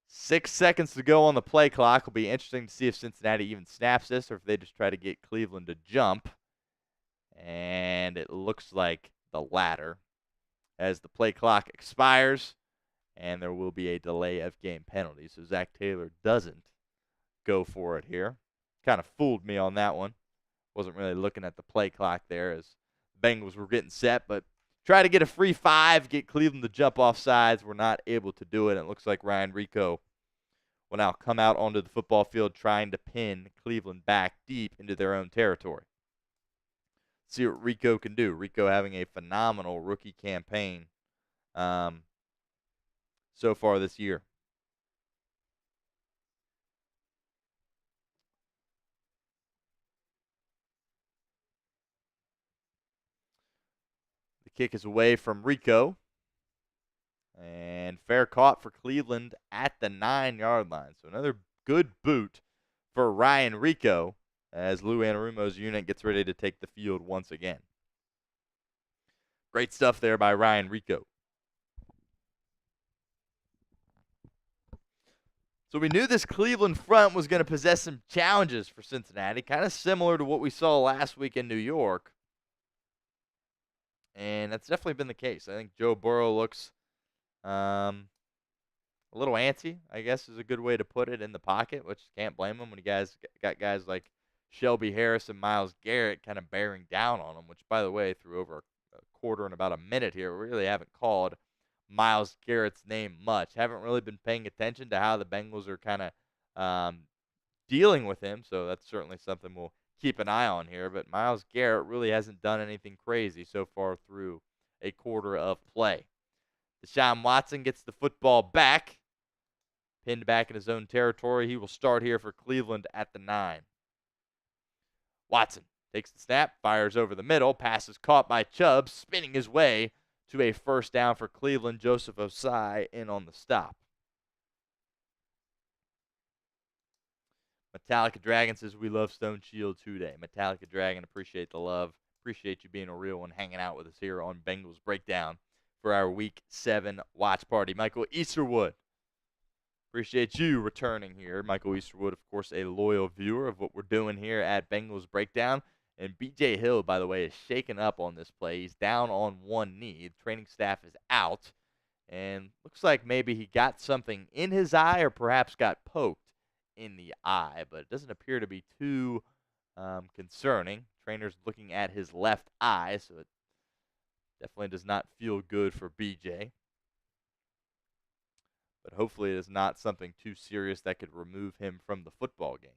6 seconds to go on the play clock. Will be interesting to see if Cincinnati even snaps this or if they just try to get Cleveland to jump. And it looks like the latter as the play clock expires. And there will be a delay of game penalty. So Zach Taylor doesn't go for it here. Kind of fooled me on that one. Wasn't really looking at the play clock there as the Bengals were getting set. But try to get a free 5, get Cleveland to jump off sides. We're not able to do it. And it looks like Ryan Rico will now come out onto the football field trying to pin Cleveland back deep into their own territory. See what Rico can do. Rico having a phenomenal rookie campaign so far this year. The kick is away from Rico. And fair caught for Cleveland at the 9-yard line. So another good boot for Ryan Rico as Lou Anarumo's unit gets ready to take the field once again. Great stuff there by Ryan Rico. So we knew this Cleveland front was going to possess some challenges for Cincinnati, kind of similar to what we saw last week in New York. And that's definitely been the case. I think Joe Burrow looks a little antsy, I guess is a good way to put it, in the pocket, which can't blame him when you guys got guys like Shelby Harris and Myles Garrett kind of bearing down on him, which, by the way, through over a quarter and about a minute here, we really haven't called Myles Garrett's name much. Haven't really been paying attention to how the Bengals are kind of dealing with him, so that's certainly something we'll keep an eye on here. But Myles Garrett really hasn't done anything crazy so far through a quarter of play. Deshaun Watson gets the football back, pinned back in his own territory. He will start here for Cleveland at the 9. Watson takes the snap, fires over the middle, pass is caught by Chubb, spinning his way to a first down for Cleveland. Joseph Osai in on the stop. Metallica Dragon says, we love Stone Shield today. Metallica Dragon, appreciate the love. Appreciate you being a real one, hanging out with us here on Bengals Breakdown for our Week 7 watch party. Michael Easterwood, appreciate you returning here. Michael Easterwood, of course, a loyal viewer of what we're doing here at Bengals Breakdown. And B.J. Hill, by the way, is shaken up on this play. He's down on one knee. The training staff is out. And looks like maybe he got something in his eye or perhaps got poked in the eye. But it doesn't appear to be too concerning. Trainer's looking at his left eye, so it definitely does not feel good for B.J. But hopefully it is not something too serious that could remove him from the football game.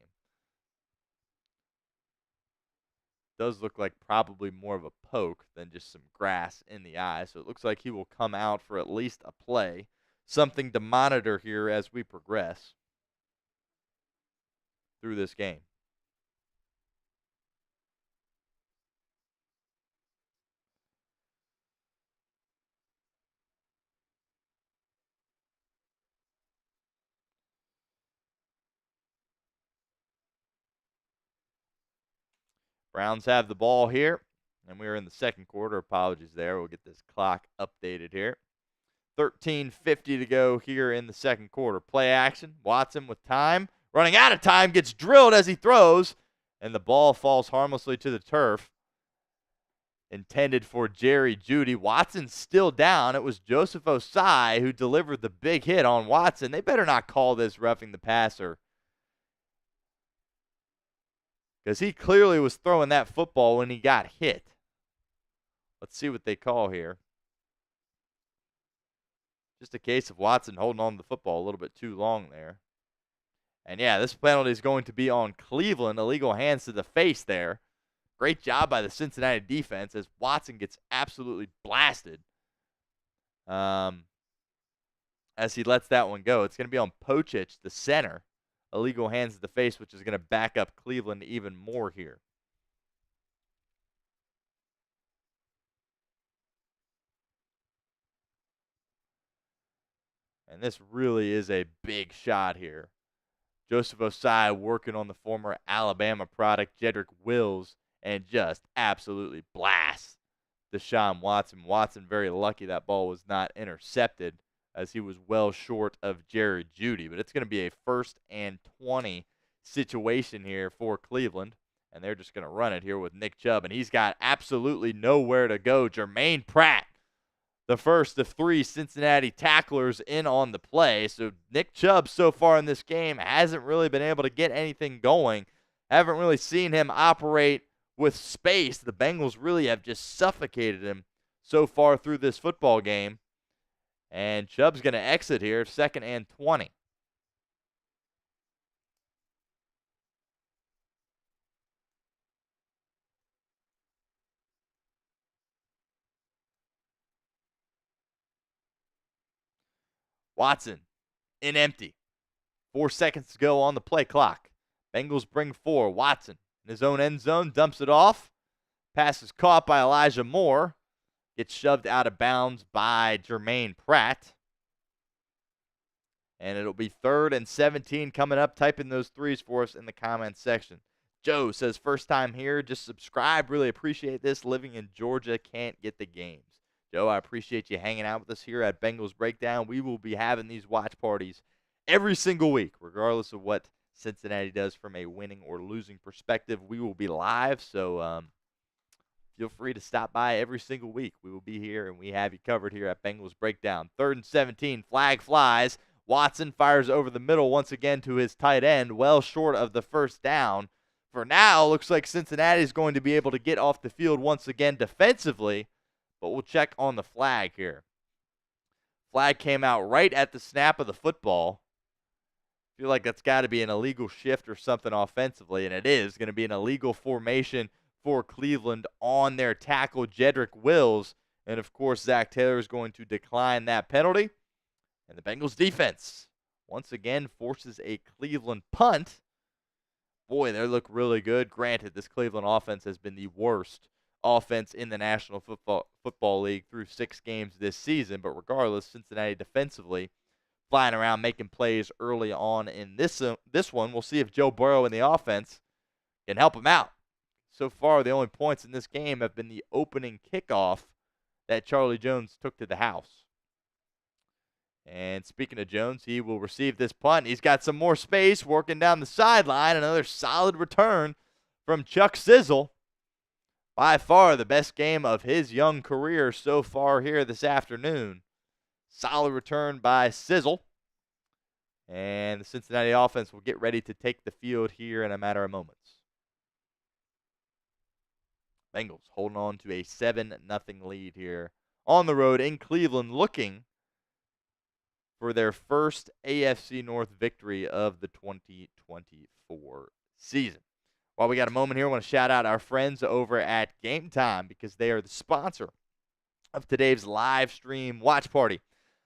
Does look like probably more of a poke than just some grass in the eye. So it looks like he will come out for at least a play. Something to monitor here as we progress through this game. Browns have the ball here, and we are in the second quarter. Apologies there. We'll get this clock updated here. 13:50 to go here in the second quarter. Play action. Watson with time. Running out of time. Gets drilled as he throws. And the ball falls harmlessly to the turf. Intended for Jerry Jeudy. Watson's still down. It was Joseph Ossai who delivered the big hit on Watson. They better not call this roughing the passer, because he clearly was throwing that football when he got hit. Let's see what they call here. Just a case of Watson holding on to the football a little bit too long there. And yeah, this penalty is going to be on Cleveland. Illegal hands to the face there. Great job by the Cincinnati defense as Watson gets absolutely blasted as he lets that one go. It's going to be on Pochich, the center. Illegal hands to the face, which is going to back up Cleveland even more here. And this really is a big shot here. Joseph Ossai working on the former Alabama product, Jedrick Wills, and just absolutely blasts Deshaun Watson. Watson very lucky that ball was not intercepted, as he was well short of Jerry Jeudy. But it's going to be a 1st and 20 situation here for Cleveland. And they're just going to run it here with Nick Chubb. And he's got absolutely nowhere to go. Jermaine Pratt, the first of 3 Cincinnati tacklers in on the play. So Nick Chubb so far in this game hasn't really been able to get anything going. Haven't really seen him operate with space. The Bengals really have just suffocated him so far through this football game. And Chubb's going to exit here, 2nd and 20. Watson in empty. 4 seconds to go on the play clock. Bengals bring 4. Watson in his own end zone, dumps it off. Pass is caught by Elijah Moore. Gets shoved out of bounds by Jermaine Pratt. And it'll be 3rd and 17 coming up. Type in those threes for us in the comments section. Joe says, first time here, just subscribe. Really appreciate this. Living in Georgia, can't get the games. Joe, I appreciate you hanging out with us here at Bengals Breakdown. We will be having these watch parties every single week, regardless of what Cincinnati does from a winning or losing perspective. We will be live, so feel free to stop by every single week. We will be here, and we have you covered here at Bengals Breakdown. 3rd and 17, flag flies. Watson fires over the middle once again to his tight end, well short of the first down. For now, looks like Cincinnati is going to be able to get off the field once again defensively, but we'll check on the flag here. Flag came out right at the snap of the football. Feel like that's got to be an illegal shift or something offensively, and it is going to be an illegal formation for Cleveland on their tackle, Jedrick Wills. And, of course, Zach Taylor is going to decline that penalty. And the Bengals defense once again forces a Cleveland punt. Boy, they look really good. Granted, this Cleveland offense has been the worst offense in the National Football League through 6 games this season. But regardless, Cincinnati defensively flying around making plays early on in this one. We'll see if Joe Burrow and the offense can help him out. So far, the only points in this game have been the opening kickoff that Charlie Jones took to the house. And speaking of Jones, he will receive this punt. He's got some more space working down the sideline. Another solid return from Chuck Sizzle. By far the best game of his young career so far here this afternoon. Solid return by Sizzle. And the Cincinnati offense will get ready to take the field here in a matter of moments. Bengals holding on to a 7-0 lead here on the road in Cleveland, looking for their first AFC North victory of the 2024 season. While we got a moment here, I want to shout out our friends over at Game Time because they are the sponsor of today's live stream watch party.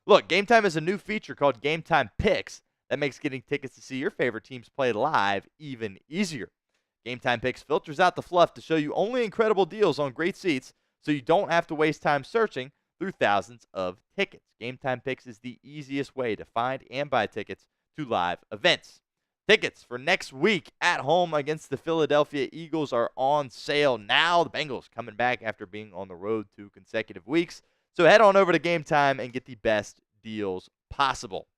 Look, Game Time is a new feature called Game Time Picks that makes getting tickets to see your favorite teams play live even easier. Game Time Picks filters out the fluff to show you only incredible deals on great seats so you don't have to waste time searching through thousands of tickets. Game Time Picks is the easiest way to find and buy tickets to live events. Tickets for next week at home against the Philadelphia Eagles are on sale now. The Bengals coming back after being on the road 2 consecutive weeks. So head on over to Game Time and get the best deals possible.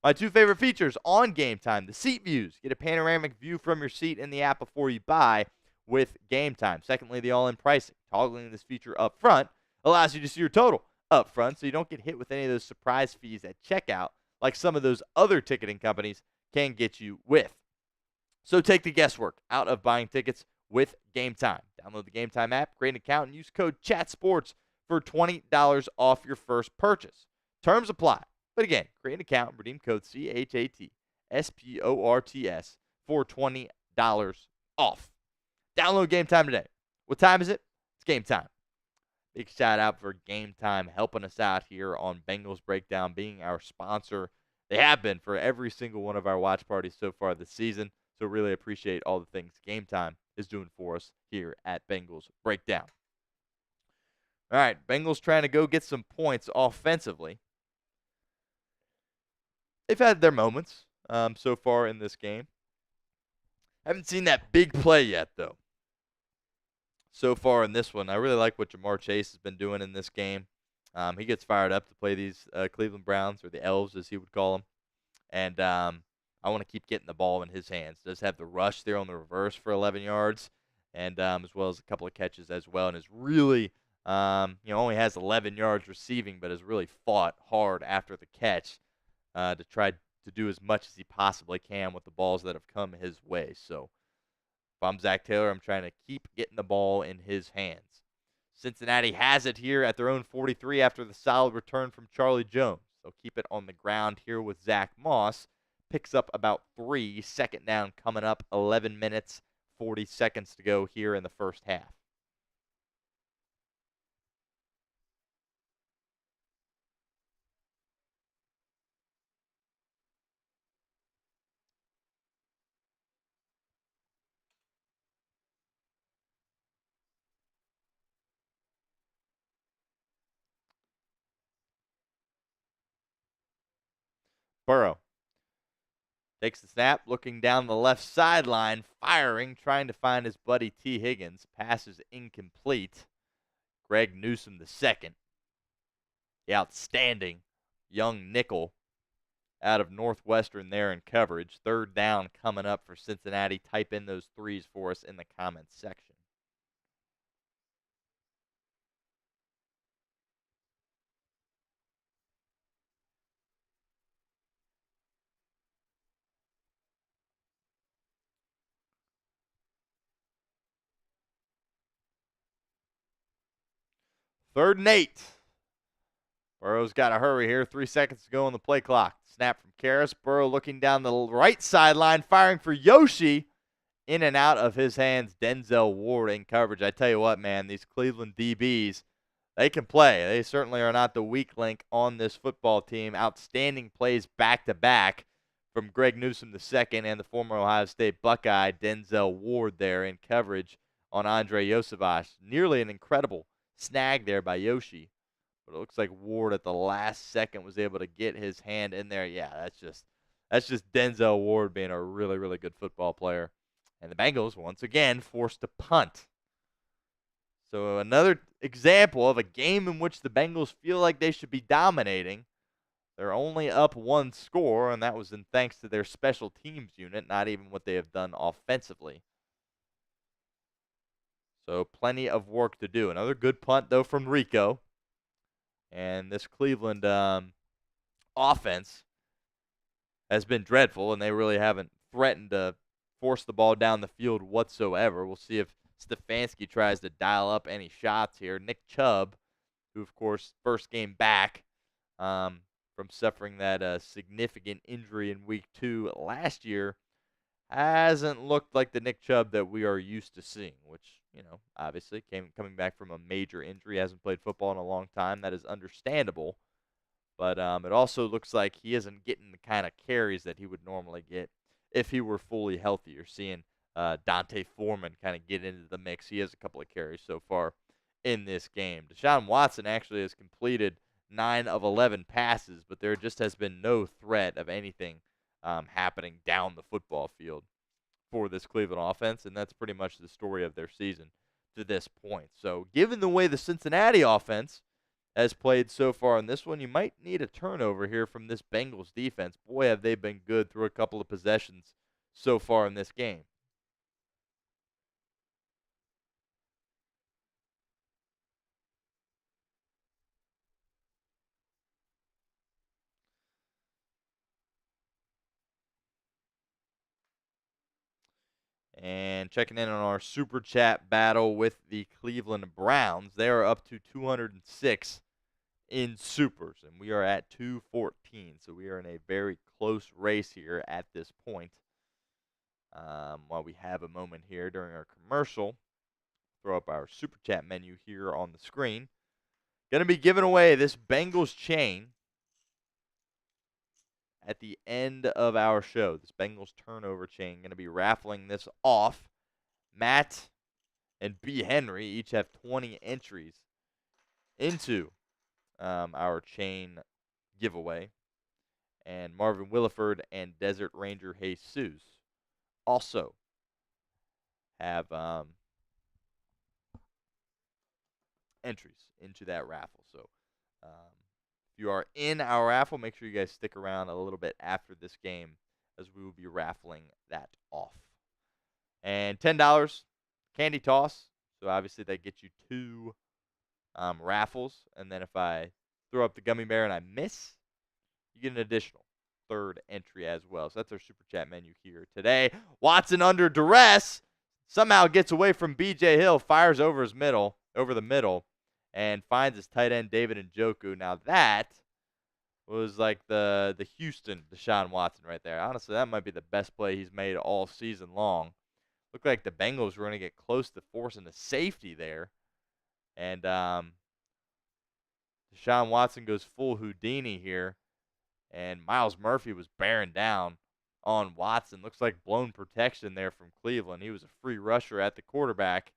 My 2 favorite features on Game Time: the seat views. Get a panoramic view from your seat in the app before you buy with Game Time. Secondly, the all-in pricing. Toggling this feature up front allows you to see your total up front so you don't get hit with any of those surprise fees at checkout like some of those other ticketing companies can get you with. So take the guesswork out of buying tickets with Game Time. Download the Game Time app, create an account, and use code CHATSPORTS for $20 off your first purchase. Terms apply. But again, create an account, redeem code CHATSPORTS for $20 off. Download Game Time today. What time is it? It's game time. Big shout out for Game Time helping us out here on Bengals Breakdown, being our sponsor. They have been for every single one of our watch parties so far this season. So really appreciate all the things Game Time is doing for us here at Bengals Breakdown. All right, Bengals trying to go get some points offensively. They've had their moments so far in this game. Haven't seen that big play yet, though. So far in this one, I really like what Jamar Chase has been doing in this game. He gets fired up to play these Cleveland Browns, or the Elves as he would call them. And I want to keep getting the ball in his hands. Does have the rush there on the reverse for 11 yards, and as well as a couple of catches as well. And is really, only has 11 yards receiving, but has really fought hard after the catch to try to do as much as he possibly can with the balls that have come his way. So if I'm Zach Taylor, I'm trying to keep getting the ball in his hands. Cincinnati has it here at their own 43 after the solid return from Charlie Jones. They'll keep it on the ground here with Zach Moss. Picks up about 3. Second down coming up. 11 minutes, 40 seconds to go here in the first half. Burrow takes the snap, looking down the left sideline, firing, trying to find his buddy T. Higgins. Pass is incomplete. Greg Newsome II, the outstanding young nickel out of Northwestern there in coverage. Third down coming up for Cincinnati. Type in those threes for us in the comments section. Third and 8. Burrow's got to hurry here. 3 seconds to go on the play clock. Snap from Karras. Burrow looking down the right sideline, firing for Yoshi. In and out of his hands, Denzel Ward in coverage. I tell you what, man, these Cleveland DBs, they can play. They certainly are not the weak link on this football team. Outstanding plays back-to-back from Greg Newsome II and the former Ohio State Buckeye, Denzel Ward, there in coverage on Andre Yosevich. Nearly an incredible snag there by Yoshi. But it looks like Ward at the last second was able to get his hand in there. Yeah, that's just Denzel Ward being a really, really good football player. And the Bengals, once again, forced to punt. So another example of a game in which the Bengals feel like they should be dominating. They're only up 1 score, and that was in thanks to their special teams unit, not even what they have done offensively. So plenty of work to do. Another good punt, though, from Rico. And this Cleveland offense has been dreadful, and they really haven't threatened to force the ball down the field whatsoever. We'll see if Stefanski tries to dial up any shots here. Nick Chubb, who, of course, first game back from suffering that significant injury in week 2 last year, hasn't looked like the Nick Chubb that we are used to seeing, which, obviously coming back from a major injury, hasn't played football in a long time. That is understandable. But it also looks like he isn't getting the kind of carries that he would normally get if he were fully healthy. You're seeing Dante Foreman kind of get into the mix. He has a couple of carries so far in this game. Deshaun Watson actually has completed 9 of 11 passes, but there just has been no threat of anything happening down the football field for this Cleveland offense, and that's pretty much the story of their season to this point. So given the way the Cincinnati offense has played so far in this one, you might need a turnover here from this Bengals defense. Boy, have they been good through a couple of possessions so far in this game. And checking in on our super chat battle with the Cleveland Browns. They are up to 206 in supers, and we are at 214. So we are in a very close race here at this point. While we have a moment here during our commercial, throw up our super chat menu here on the screen. Going to be giving away this Bengals chain at the end of our show. This Bengals turnover chain. Going to be raffling this off. Matt and B. Henry each have 20 entries into our chain giveaway. And Marvin Williford and Desert Ranger Jesus also have entries into that raffle. So if you are in our raffle, make sure you guys stick around a little bit after this game as we will be raffling that off. And $10 candy toss. So obviously that gets you 2 raffles. And then if I throw up the gummy bear and I miss, you get an additional 3rd entry as well. So that's our super chat menu here today. Watson under duress somehow gets away from B.J. Hill, fires over the middle, and finds his tight end David Njoku. Now that was like the Houston Deshaun Watson right there. Honestly, that might be the best play he's made all season long. Looked like the Bengals were going to get close to forcing a safety there. And Deshaun Watson goes full Houdini here. And Myles Murphy was bearing down on Watson. Looks like blown protection there from Cleveland. He was a free rusher at the quarterback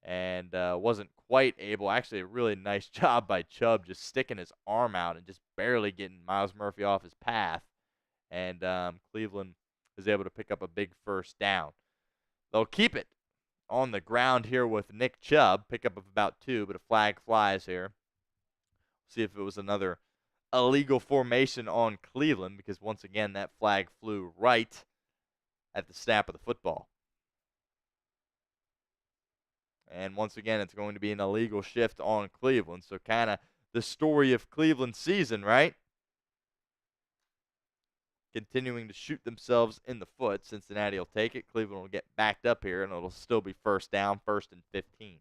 and wasn't quite able. Actually, a really nice job by Chubb just sticking his arm out and just barely getting Myles Murphy off his path. And Cleveland was able to pick up a big first down. They'll keep it on the ground here with Nick Chubb. Pick up of about 2, but a flag flies here. See if it was another illegal formation on Cleveland, because once again that flag flew right at the snap of the football. And once again, it's going to be an illegal shift on Cleveland. So kind of the story of Cleveland's season, right? Continuing to shoot themselves in the foot. Cincinnati will take it. Cleveland will get backed up here, and it'll still be first down, 1st and 15.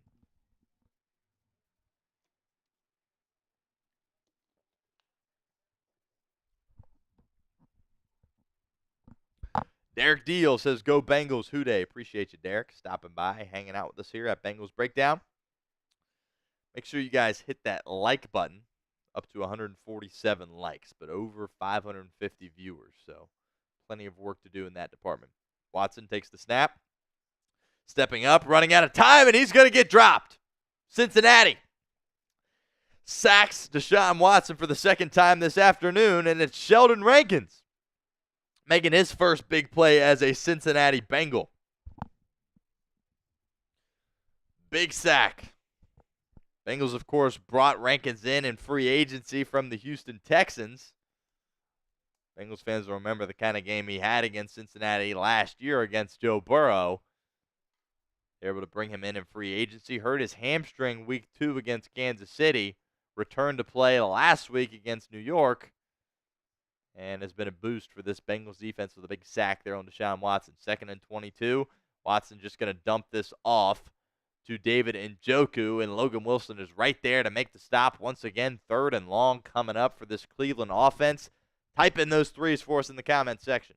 Derek Deal says, "Go Bengals, Who Dey." Appreciate you, Derek, stopping by, hanging out with us here at Bengals Breakdown. Make sure you guys hit that like button. Up to 147 likes, but over 550 viewers. So plenty of work to do in that department. Watson takes the snap. Stepping up, running out of time, and he's going to get dropped. Cincinnati sacks Deshaun Watson for the 2nd time this afternoon, and it's Sheldon Rankins making his first big play as a Cincinnati Bengal. Big sack. Bengals, of course, brought Rankins in free agency from the Houston Texans. Bengals fans will remember the kind of game he had against Cincinnati last year against Joe Burrow. They were able to bring him in free agency. Hurt his hamstring week 2 against Kansas City. Returned to play last week against New York. And has been a boost for this Bengals defense with a big sack there on Deshaun Watson. 2nd and 22. Watson just going to dump this off to David Njoku, and Logan Wilson is right there to make the stop. Once again, 3rd and long coming up for this Cleveland offense. Type in those threes for us in the comment section.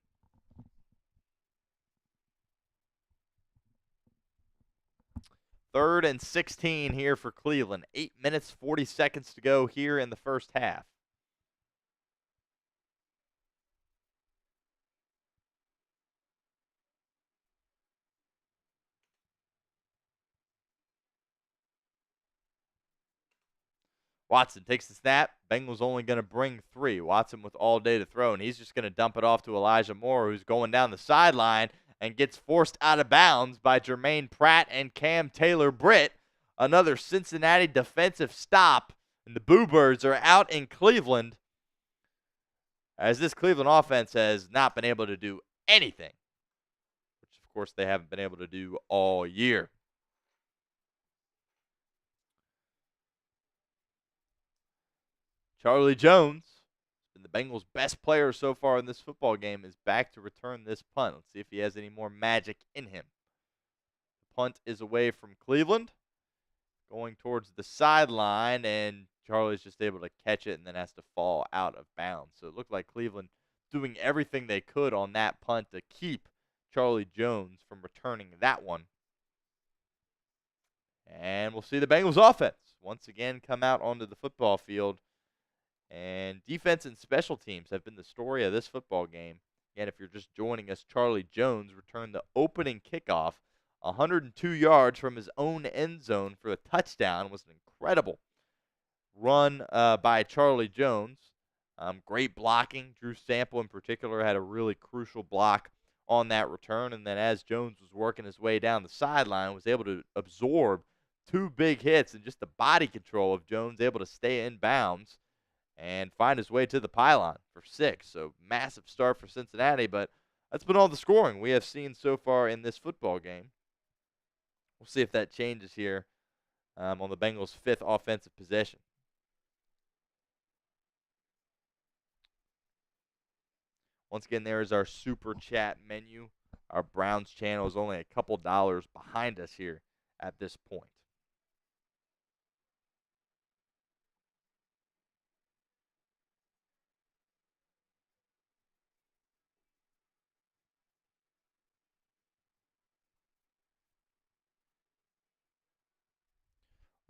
Third and 16 here for Cleveland. 8 minutes, 40 seconds to go here in the first half. Watson takes the snap. Bengals only going to bring 3. Watson with all day to throw, and he's just going to dump it off to Elijah Moore, who's going down the sideline and gets forced out of bounds by Jermaine Pratt and Cam Taylor-Britt. Another Cincinnati defensive stop, and the Boo Birds are out in Cleveland, as this Cleveland offense has not been able to do anything, which, of course, they haven't been able to do all year. Charlie Jones, the Bengals' best player so far in this football game, is back to return this punt. Let's see if he has any more magic in him. The punt is away from Cleveland, going towards the sideline, and Charlie's just able to catch it and then has to fall out of bounds. So it looked like Cleveland doing everything they could on that punt to keep Charlie Jones from returning that one. And we'll see the Bengals offense once again come out onto the football field. And defense and special teams have been the story of this football game. And if you're just joining us, Charlie Jones returned the opening kickoff 102 yards from his own end zone for a touchdown. It was an incredible run by Charlie Jones. Great blocking. Drew Sample in particular had a really crucial block on that return. And then as Jones was working his way down the sideline, was able to absorb 2 big hits, and just the body control of Jones, able to stay in bounds and find his way to the pylon for 6. So massive start for Cincinnati, but that's been all the scoring we have seen so far in this football game. We'll see if that changes here on the Bengals' 5th offensive possession. Once again, there is our super chat menu. Our Browns channel is only a couple dollars behind us here at this point.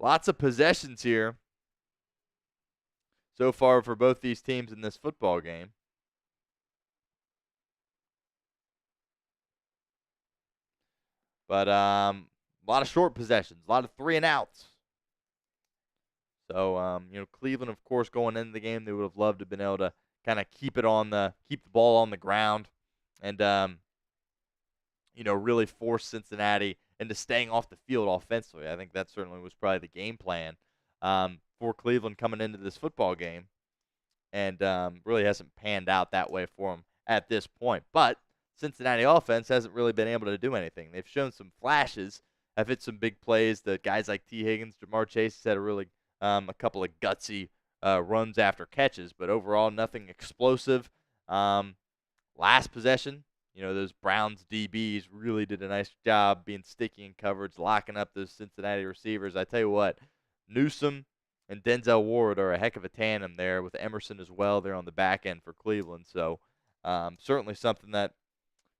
Lots of possessions here so far for both these teams in this football game. But a lot of short possessions, a lot of 3 and outs. So, Cleveland, of course, going into the game, they would have loved to have been able to kind of keep the ball on the ground and, really force Cincinnati into staying off the field offensively. I think that certainly was probably the game plan for Cleveland coming into this football game, and really hasn't panned out that way for them at this point. But Cincinnati offense hasn't really been able to do anything. They've shown some flashes, have hit some big plays. The guys like T. Higgins, Jamar Chase has had a couple of gutsy runs after catches, but overall nothing explosive. Last possession, those Browns DBs really did a nice job being sticky in coverage, locking up those Cincinnati receivers. I tell you what, Newsome and Denzel Ward are a heck of a tandem there, with Emerson as well there on the back end for Cleveland. So certainly something that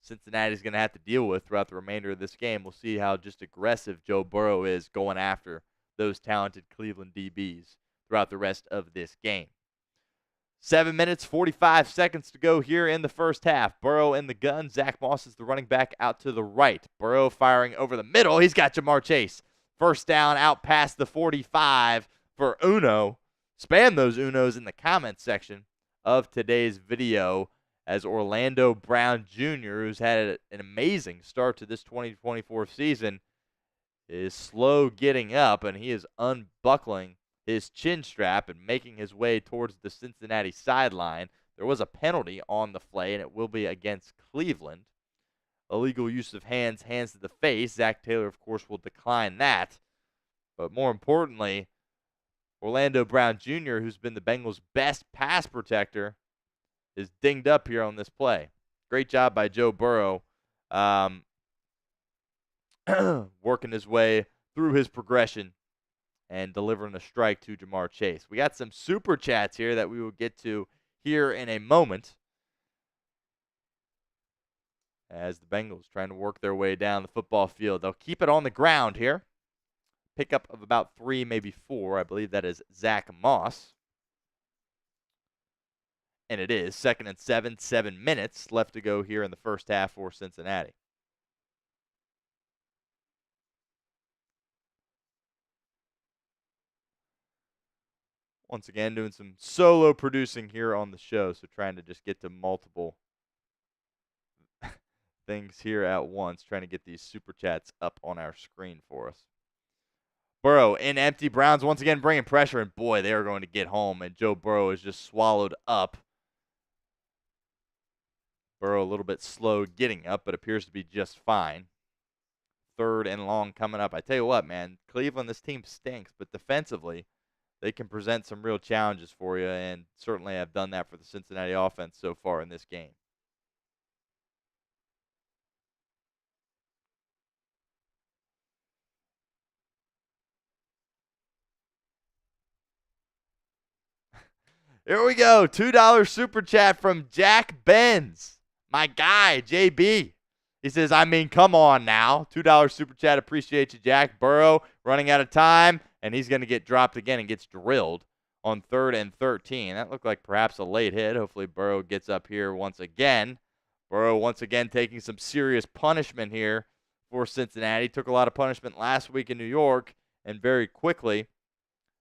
Cincinnati's going to have to deal with throughout the remainder of this game. We'll see how just aggressive Joe Burrow is going after those talented Cleveland DBs throughout the rest of this game. 7 minutes, 45 seconds to go here in the first half. Burrow in the gun. Zach Moss is the running back out to the right. Burrow firing over the middle. He's got Jamar Chase. First down out past the 45 for Uno. Spam those Unos in the comments section of today's video, as Orlando Brown Jr., who's had an amazing start to this 2024 season, is slow getting up, and he is unbuckling his chin strap and making his way towards the Cincinnati sideline. There was a penalty on the play, and it will be against Cleveland. Illegal use of hands to the face. Zach Taylor, of course, will decline that. But more importantly, Orlando Brown Jr., who's been the Bengals' best pass protector, is dinged up here on this play. Great job by Joe Burrow working his way through his progression and delivering a strike to Jamar Chase. We got some super chats here that we will get to here in a moment, as the Bengals trying to work their way down the football field. They'll keep it on the ground here. Pickup of about 3, maybe 4. I believe that is Zach Moss. And it is 2nd and 7 minutes left to go here in the first half for Cincinnati. Once again, doing some solo producing here on the show, so trying to just get to multiple things here at once, trying to get these super chats up on our screen for us. Burrow in empty. Browns once again bringing pressure, and boy, they are going to get home, and Joe Burrow is just swallowed up. Burrow a little bit slow getting up, but appears to be just fine. 3rd and long coming up. I tell you what, man, Cleveland, this team stinks, but defensively, they can present some real challenges for you, and certainly have done that for the Cincinnati offense so far in this game. Here we go. $2 super chat from Jack Benz. My guy, JB. He says, I mean, come on now. $2 super chat. Appreciate you, Jack. Burrow running out of time, and he's going to get dropped again and gets drilled on 3rd and 13. That looked like perhaps a late hit. Hopefully Burrow gets up here once again. Burrow once again taking some serious punishment here for Cincinnati. Took a lot of punishment last week in New York, and very quickly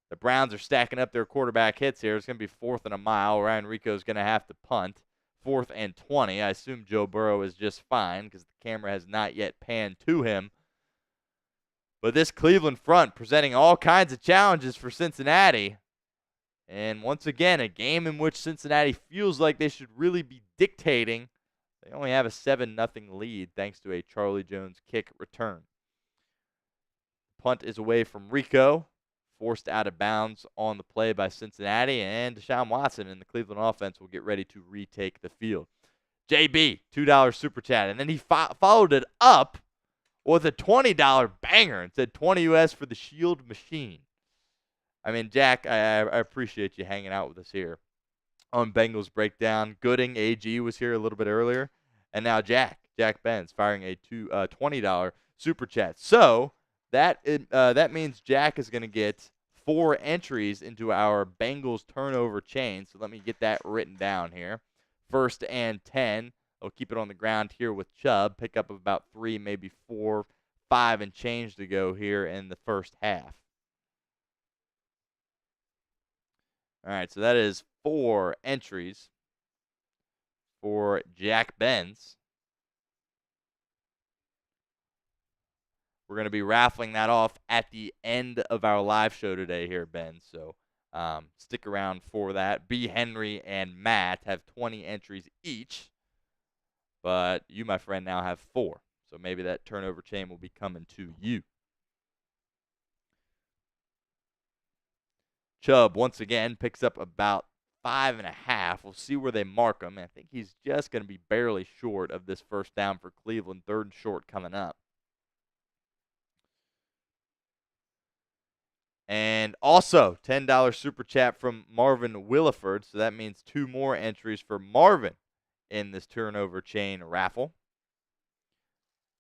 the Browns are stacking up their quarterback hits here. It's going to be 4th and a mile. Ryan Rico's going to have to punt. 4th and 20. I assume Joe Burrow is just fine because the camera has not yet panned to him. But this Cleveland front presenting all kinds of challenges for Cincinnati. And once again, a game in which Cincinnati feels like they should really be dictating. They only have a 7-0 lead thanks to a Charlie Jones kick return. Punt is away from Rico. Forced out of bounds on the play by Cincinnati, and Deshaun Watson and the Cleveland offense will get ready to retake the field. JB, $2 super chat, and then he followed it up with a $20 banger and said 20 US for the Shield Machine. I mean, Jack, I appreciate you hanging out with us here on Bengals Breakdown. Gooding, AG was here a little bit earlier, and now Jack Benz firing a $20 super chat. So that means Jack is going to get 4 entries into our Bengals turnover chain. So let me get that written down here. 1st and 10. I'll keep it on the ground here with Chubb. Pick up about 3, maybe 4, 5 and change to go here in the first half. All right, so that is 4 entries for Jack Benz. We're going to be raffling that off at the end of our live show today here, Ben. So stick around for that. B. Henry and Matt have 20 entries each. But you, my friend, now have 4. So maybe that turnover chain will be coming to you. Chubb, once again, picks up about 5.5. We'll see where they mark him. I think he's just going to be barely short of this first down for Cleveland. 3rd and short coming up. And also, $10 super chat from Marvin Williford. So that means 2 more entries for Marvin in this turnover chain raffle.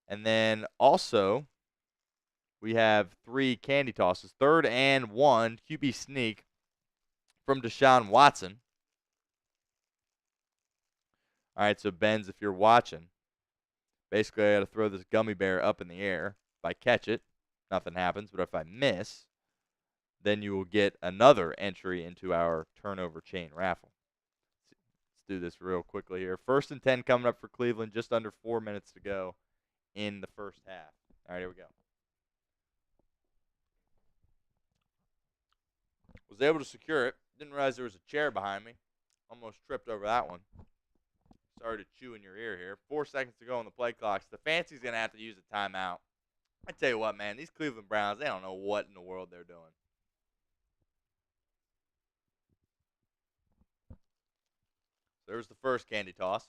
And then also, we have 3 candy tosses. 3rd and 1, QB sneak from Deshaun Watson. All right, so Benz, if you're watching, basically I got to throw this gummy bear up in the air. If I catch it, nothing happens. But if I miss, then you will get another entry into our turnover chain raffle. Let's do this real quickly here. 1st and 10 coming up for Cleveland. Just under 4 minutes to go in the first half. All right, here we go. Was able to secure it. Didn't realize there was a chair behind me. Almost tripped over that one. Started to chew in your ear here. 4 seconds to go on the play clock. Stefanski's going to have to use a timeout. I tell you what, man, these Cleveland Browns, they don't know what in the world they're doing. There's the first candy toss.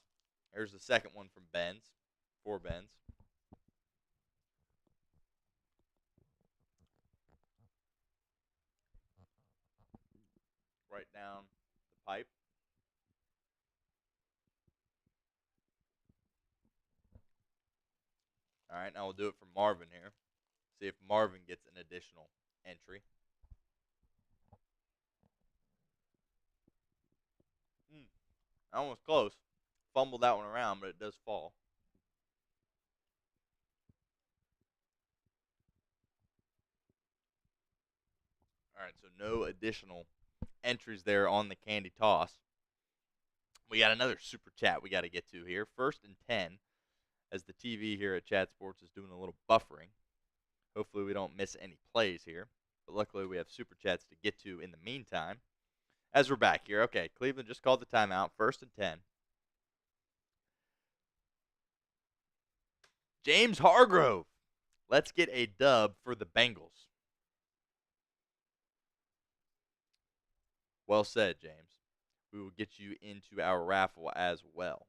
There's the second one from Benz. 4 Benz. Right down the pipe. All right, now we'll do it for Marvin here. See if Marvin gets an additional entry. Almost close. Fumbled that one around, but it does fall. All right, so no additional entries there on the candy toss. We got another super chat we got to get to here. 1st and 10, as the TV here at Chat Sports is doing a little buffering. Hopefully we don't miss any plays here. But luckily we have super chats to get to in the meantime. As we're back here, okay, Cleveland just called the timeout. 1st and 10. James Hargrove. Let's get a dub for the Bengals. Well said, James. We will get you into our raffle as well.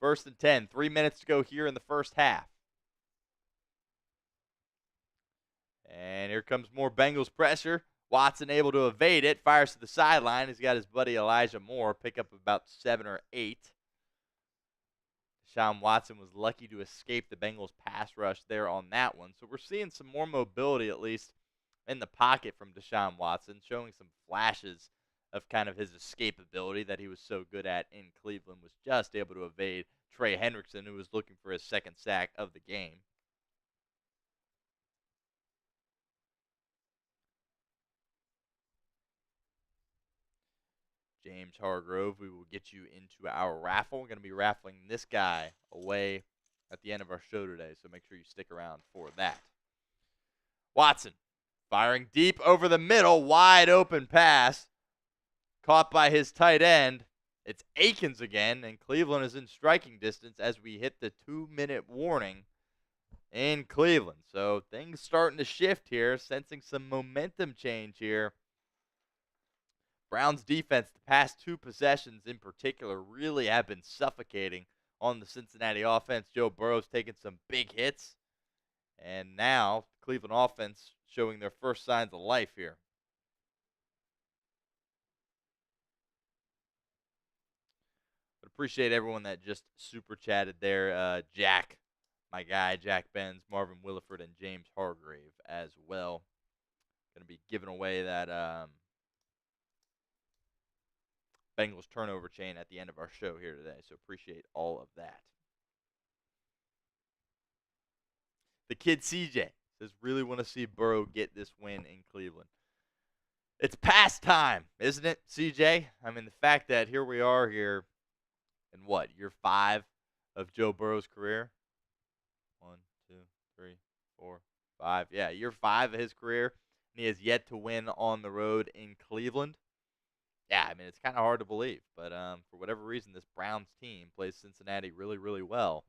1st and 10. 3 minutes to go here in the first half. And here comes more Bengals pressure. Watson able to evade it. Fires to the sideline. He's got his buddy Elijah Moore pick up about 7 or 8. Deshaun Watson was lucky to escape the Bengals pass rush there on that one. So we're seeing some more mobility, at least in the pocket, from Deshaun Watson, showing some flashes of kind of his escapability that he was so good at in Cleveland. Was just able to evade Trey Hendrickson, who was looking for his 2nd sack of the game. James Hargrove, we will get you into our raffle. We're going to be raffling this guy away at the end of our show today, so make sure you stick around for that. Watson firing deep over the middle, wide open pass, caught by his tight end. It's Akins again, and Cleveland is in striking distance as we hit the 2-minute warning in Cleveland. So things starting to shift here, sensing some momentum change here. Browns defense, the past 2 possessions in particular, really have been suffocating on the Cincinnati offense. Joe Burrow's taking some big hits. And now, Cleveland offense showing their first signs of life here. But appreciate everyone that just super chatted there. Jack, my guy, Jack Benz, Marvin Williford, and James Hargrave as well. Going to be giving away that Bengals turnover chain at the end of our show here today, so appreciate all of that. The kid CJ says, really want to see Burrow get this win in Cleveland. It's past time, isn't it, CJ? I mean, the fact that here we are here in year 5 of Joe Burrow's career? 1, 2, 3, 4, 5. Yeah, year 5 of his career, and he has yet to win on the road in Cleveland. Yeah, I mean, it's kind of hard to believe, but for whatever reason, this Browns team plays Cincinnati really, really well,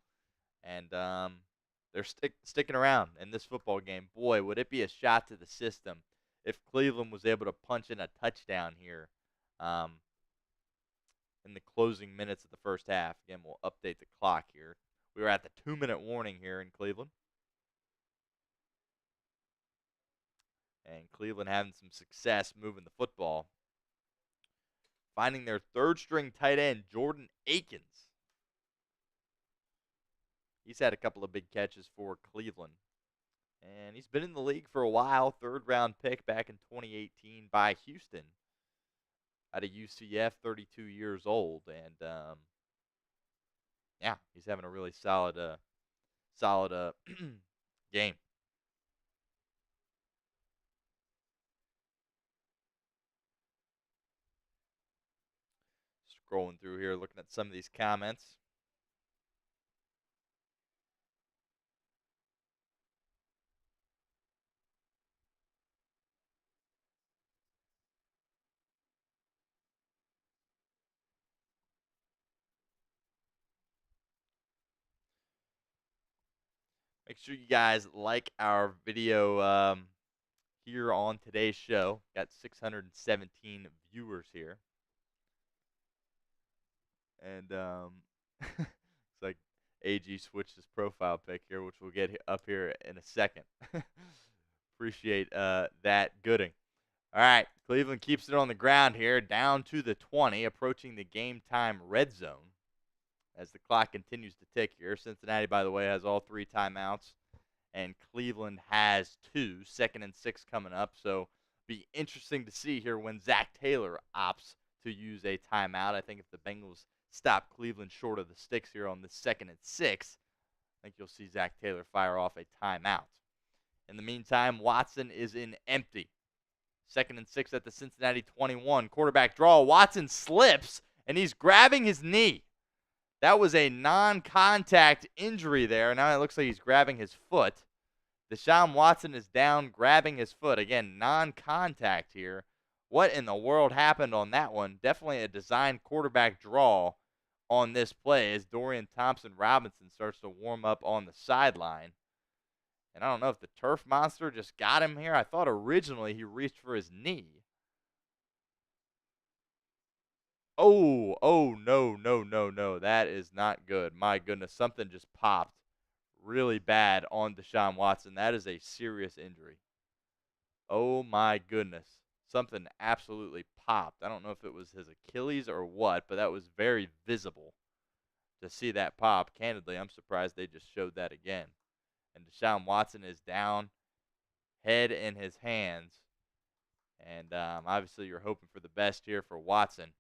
and they're sticking around in this football game. Boy, would it be a shot to the system if Cleveland was able to punch in a touchdown here in the closing minutes of the first half. Again, we'll update the clock here. We were at the 2-minute warning here in Cleveland. And Cleveland having some success moving the football. Finding their 3rd-string tight end, Jordan Akins. He's had a couple of big catches for Cleveland. And he's been in the league for a while. 3rd-round pick back in 2018 by Houston. Out of UCF, 32 years old. And, yeah, he's having a really solid game. Scrolling through here, looking at some of these comments. Make sure you guys like our video here on today's show. Got 617 viewers here. And it's like AG switched his profile pic here, which we'll get up here in a second. Appreciate that gooding. All right, Cleveland keeps it on the ground here, down to the 20, approaching the game time red zone as the clock continues to tick here. Cincinnati, by the way, has all 3 timeouts, and Cleveland has 2, 2nd and 6 coming up. So be interesting to see here when Zach Taylor opts to use a timeout. I think if the Bengals stop Cleveland short of the sticks here on the 2nd and 6, I think you'll see Zach Taylor fire off a timeout. In the meantime, Watson is in empty. 2nd and 6 at the Cincinnati 21. Quarterback draw. Watson slips, and he's grabbing his knee. That was a non-contact injury there. Now it looks like he's grabbing his foot. Deshaun Watson is down, grabbing his foot. Again, non-contact here. What in the world happened on that one? Definitely a designed quarterback draw on this play as Dorian Thompson-Robinson starts to warm up on the sideline. And I don't know if the turf monster just got him here. I thought originally he reached for his knee. Oh, no. That is not good. My goodness, something just popped really bad on Deshaun Watson. That is a serious injury. Oh, my goodness. Something absolutely popped. I don't know if it was his Achilles or what, but that was very visible to see that pop. Candidly, I'm surprised they just showed that again. And Deshaun Watson is down, head in his hands. And obviously you're hoping for the best here for Watson.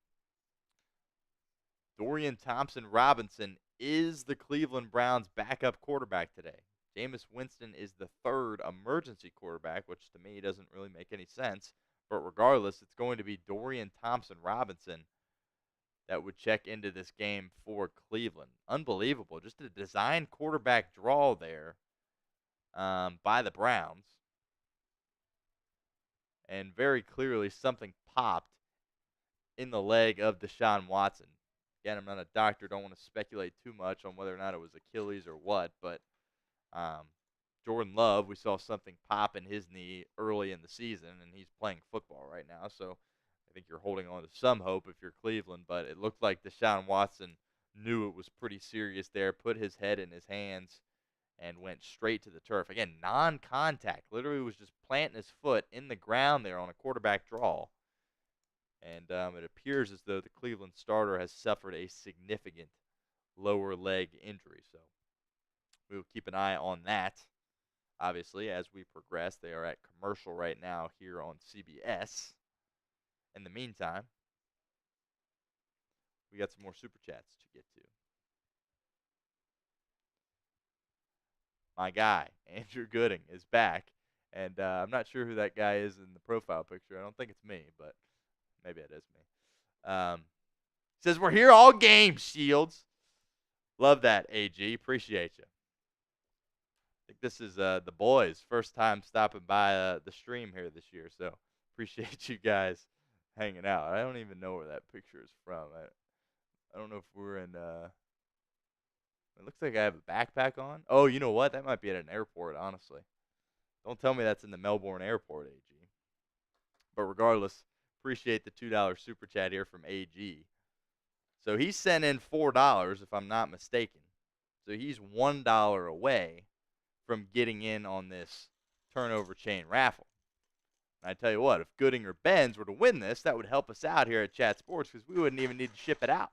Dorian Thompson-Robinson is the Cleveland Browns' backup quarterback today. Jameis Winston is the third emergency quarterback, which to me doesn't really make any sense. But regardless, it's going to be Dorian Thompson-Robinson that would check into this game for Cleveland. Unbelievable. Just a design quarterback draw there by the Browns. And very clearly something popped in the leg of Deshaun Watson. Again, I'm not a doctor. Don't want to speculate too much on whether or not it was Achilles or what. But Jordan Love, we saw something pop in his knee early in the season, and he's playing football right now. So I think you're holding on to some hope if you're Cleveland. But it looked like Deshaun Watson knew it was pretty serious there, put his head in his hands, and went straight to the turf. Again, non-contact. Literally was just planting his foot in the ground there on a quarterback draw. And it appears as though the Cleveland starter has suffered a significant lower leg injury. So we will keep an eye on that, obviously, as we progress. They are at commercial right now here on CBS. In the meantime, we got some more Super Chats to get to. My guy, Andrew Gooding, is back. And I'm not sure who that guy is in the profile picture. I don't think it's me, but maybe it is me. Says, we're here all game, Shields. Love that, AG. Appreciate you. I think this is the boys' first time stopping by the stream here this year, so appreciate you guys hanging out. I don't even know where that picture is from. I don't know if we're in it looks like I have a backpack on. Oh, you know what? That might be at an airport, honestly. Don't tell me that's in the Melbourne airport, AG. But regardless, appreciate the $2 super chat here from AG. So he sent in $4, if I'm not mistaken. So he's $1 away from getting in on this turnover chain raffle. And I tell you what, if Gooding or Benz were to win this, that would help us out here at Chat Sports because we wouldn't even need to ship it out.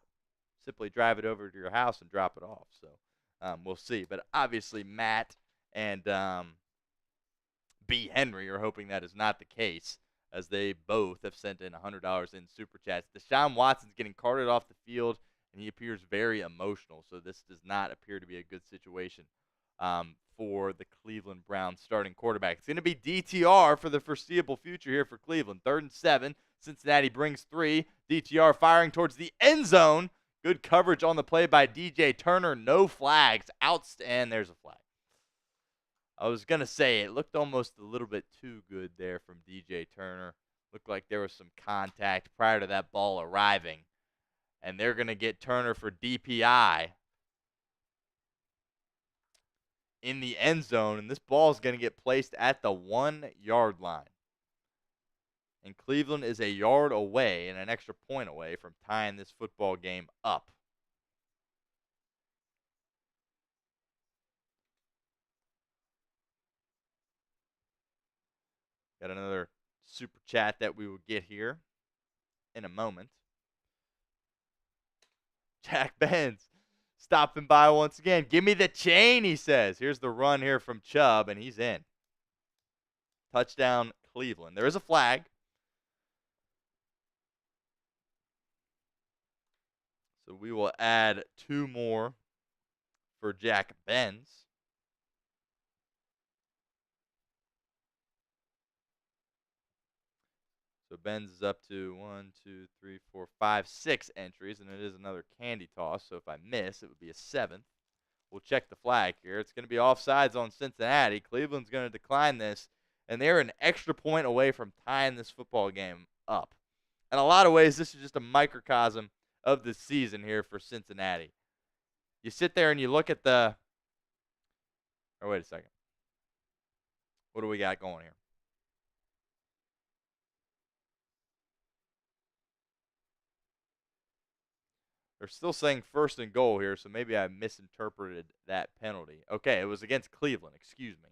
Simply drive it over to your house and drop it off. So we'll see. But obviously Matt and B. Henry are hoping that is not the case, as they both have sent in $100 in Super Chats. Deshaun Watson's getting carted off the field, and he appears very emotional. So this does not appear to be a good situation for the Cleveland Browns starting quarterback. It's going to be DTR for the foreseeable future here for Cleveland. 3rd and 7. Cincinnati brings 3. DTR firing towards the end zone. Good coverage on the play by DJ Turner. No flags. And there's a flag. I was going to say it looked almost a little bit too good there from DJ Turner. Looked like there was some contact prior to that ball arriving. And they're going to get Turner for DPI in the end zone. And this ball is going to get placed at the 1-yard line. And Cleveland is a yard away and an extra point away from tying this football game up. Got another super chat that we will get here in a moment. Jack Benz stopping by once again. Give me the chain, he says. Here's the run here from Chubb, and he's in. Touchdown, Cleveland. There is a flag. So we will add 2 more for Jack Benz. Benz is up to 1, 2, 3, 4, 5, 6 entries, and it is another candy toss. So if I miss, it would be a 7th. We'll check the flag here. It's going to be offsides on Cincinnati. Cleveland's going to decline this, and they're an extra point away from tying this football game up. In a lot of ways, this is just a microcosm of the season here for Cincinnati. You sit there and you look at the – or wait a second. What do we got going here? They're still saying 1st and goal here, so maybe I misinterpreted that penalty. Okay, it was against Cleveland. Excuse me.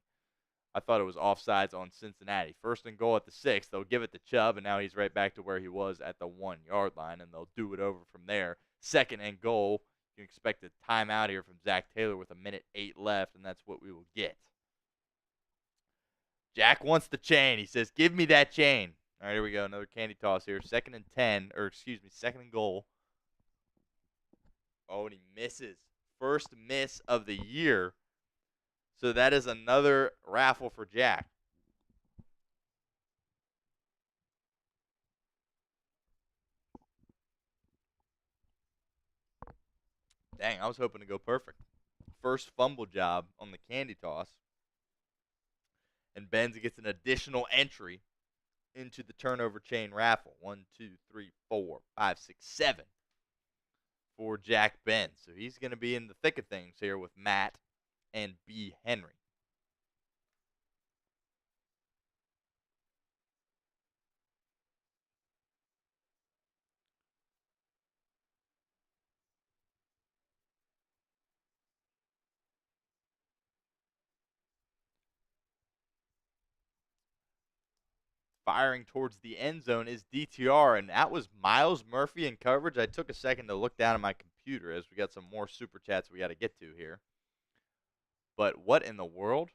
I thought it was offsides on Cincinnati. 1st and goal at the 6. They'll give it to Chubb, and now he's right back to where he was at the 1-yard line, and they'll do it over from there. 2nd and goal. You can expect a timeout here from Zach Taylor with 1:08 left, and that's what we will get. Jack wants the chain. He says, give me that chain. All right, here we go. Another candy toss here. 2nd and 10, or excuse me, 2nd and goal. Oh, and he misses. First miss of the year. So that is another raffle for Jack. Dang, I was hoping to go perfect. First fumble job on the candy toss. And Benz gets an additional entry into the turnover chain raffle. 1, 2, 3, 4, 5, 6, 7 for Jack Benz. So he's going to be in the thick of things here with Matt and B. Henry. Firing towards the end zone is DTR, and that was Myles Murphy in coverage. I took a second to look down at my computer as we got some more super chats we got to get to here. But what in the world?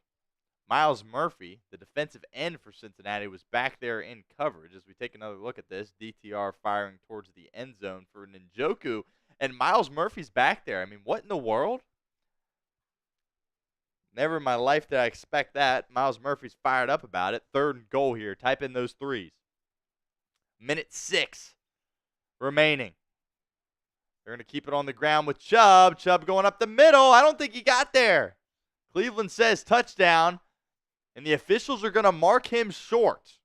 Myles Murphy, the defensive end for Cincinnati, was back there in coverage. As we take another look at this, DTR firing towards the end zone for Njoku, and Myles Murphy's back there. I mean, what in the world? Never in my life did I expect that. Myles Murphy's fired up about it. 3rd and goal here. Type in those 3s. 1:06 remaining. They're going to keep it on the ground with Chubb. Chubb going up the middle. I don't think he got there. Cleveland says touchdown, and the officials are going to mark him short.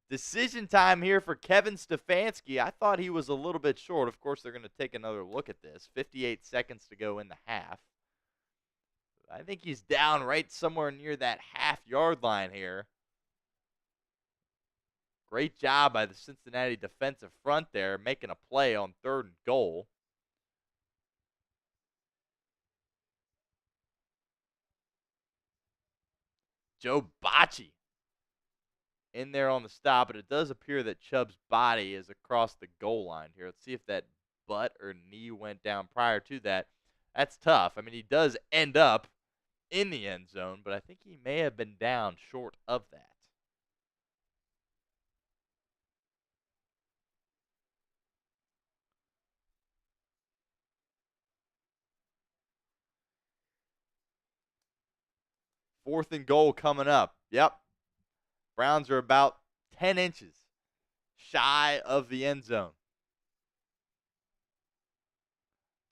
Decision time here for Kevin Stefanski. I thought he was a little bit short. Of course, they're going to take another look at this. 58 seconds to go in the half. I think he's down right somewhere near that half-yard line here. Great job by the Cincinnati defensive front there, making a play on 3rd and goal. Joe Bocci in there on the stop, but it does appear that Chubb's body is across the goal line here. Let's see if that butt or knee went down prior to that. That's tough. I mean, he does end up in the end zone, but I think he may have been down short of that. Fourth and goal coming up. Yep. Browns are about 10 inches shy of the end zone.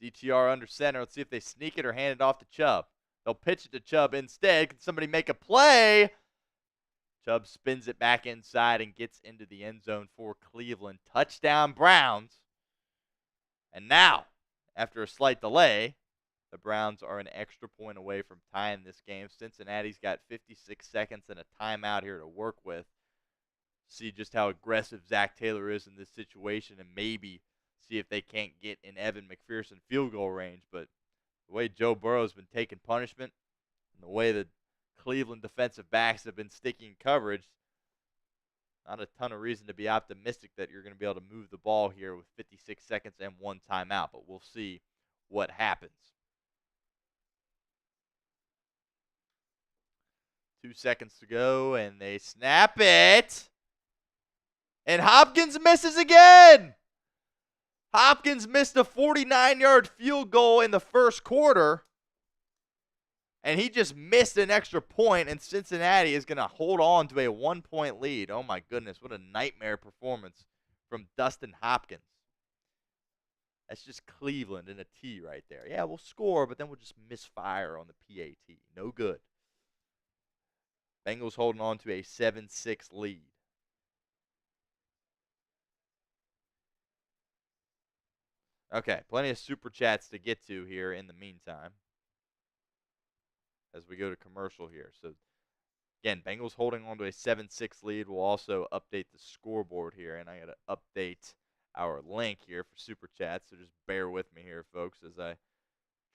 DTR under center. Let's see if they sneak it or hand it off to Chubb. They'll pitch it to Chubb instead. Can somebody make a play? Chubb spins it back inside and gets into the end zone for Cleveland. Touchdown, Browns. And now, after a slight delay, the Browns are an extra point away from tying this game. Cincinnati's got 56 seconds and a timeout here to work with. See just how aggressive Zach Taylor is in this situation and maybe see if they can't get in Evan McPherson field goal range. But the way Joe Burrow's been taking punishment and the way the Cleveland defensive backs have been sticking coverage, not a ton of reason to be optimistic that you're going to be able to move the ball here with 56 seconds and one timeout. But we'll see what happens. 2 seconds to go, and they snap it. And Hopkins misses again. Hopkins missed a 49-yard field goal in the first quarter. And he just missed an extra point, and Cincinnati is going to hold on to a 1-point lead. Oh, my goodness. What a nightmare performance from Dustin Hopkins. That's just Cleveland in a T right there. Yeah, we'll score, but then we'll just misfire on the PAT. No good. Bengals holding on to a 7-6 lead. Okay, plenty of super chats to get to here in the meantime as we go to commercial here. So, again, Bengals holding on to a 7-6 lead. We'll also update the scoreboard here, and I got to update our link here for super chats. So just bear with me here, folks, as I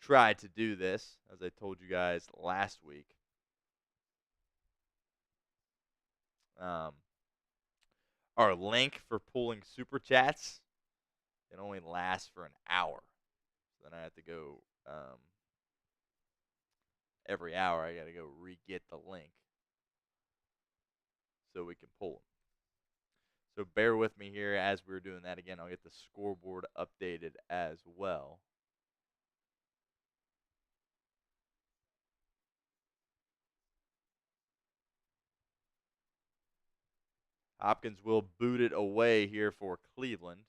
try to do this, as I told you guys last week. Our link for pulling super chats can only last for an hour. So then I have to go every hour. I got to go re-get the link so we can pull them. So bear with me here as we're doing that. Again, I'll get the scoreboard updated as well. Hopkins will boot it away here for Cleveland.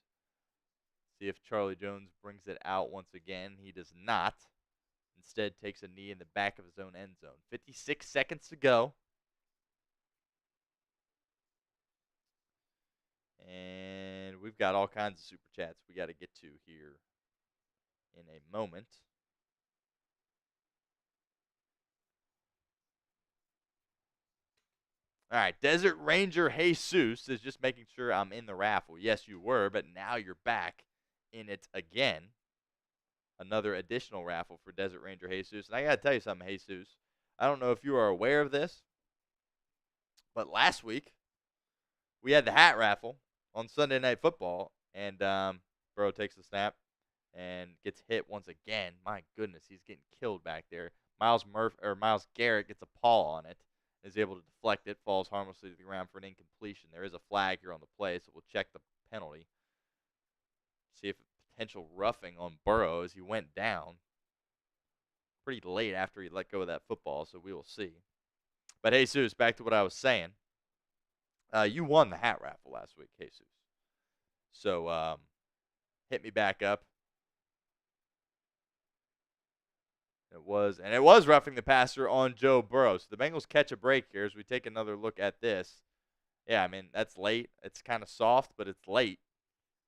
See if Charlie Jones brings it out once again. He does not. Instead, takes a knee in the back of his own end zone. 56 seconds to go. And we've got all kinds of super chats we got to get to here in a moment. All right, Desert Ranger Jesus is just making sure I'm in the raffle. Yes, you were, but now you're back in it again. Another additional raffle for Desert Ranger Jesus. And I got to tell you something, Jesus. I don't know if you are aware of this, but last week we had the hat raffle on Sunday Night Football, and Burrow takes the snap and gets hit once again. My goodness, he's getting killed back there. Myles Garrett gets a paw on it, is able to deflect it, falls harmlessly to the ground for an incompletion. There is a flag here on the play, so we'll check the penalty. See if potential roughing on Burrow as he went down pretty late after he let go of that football, so we will see. But Jesus, back to what I was saying. You won the hat raffle last week, Jesus. So hit me back up. It was roughing the passer on Joe Burrow. So the Bengals catch a break here as we take another look at this. Yeah, I mean, that's late. It's kind of soft, but it's late.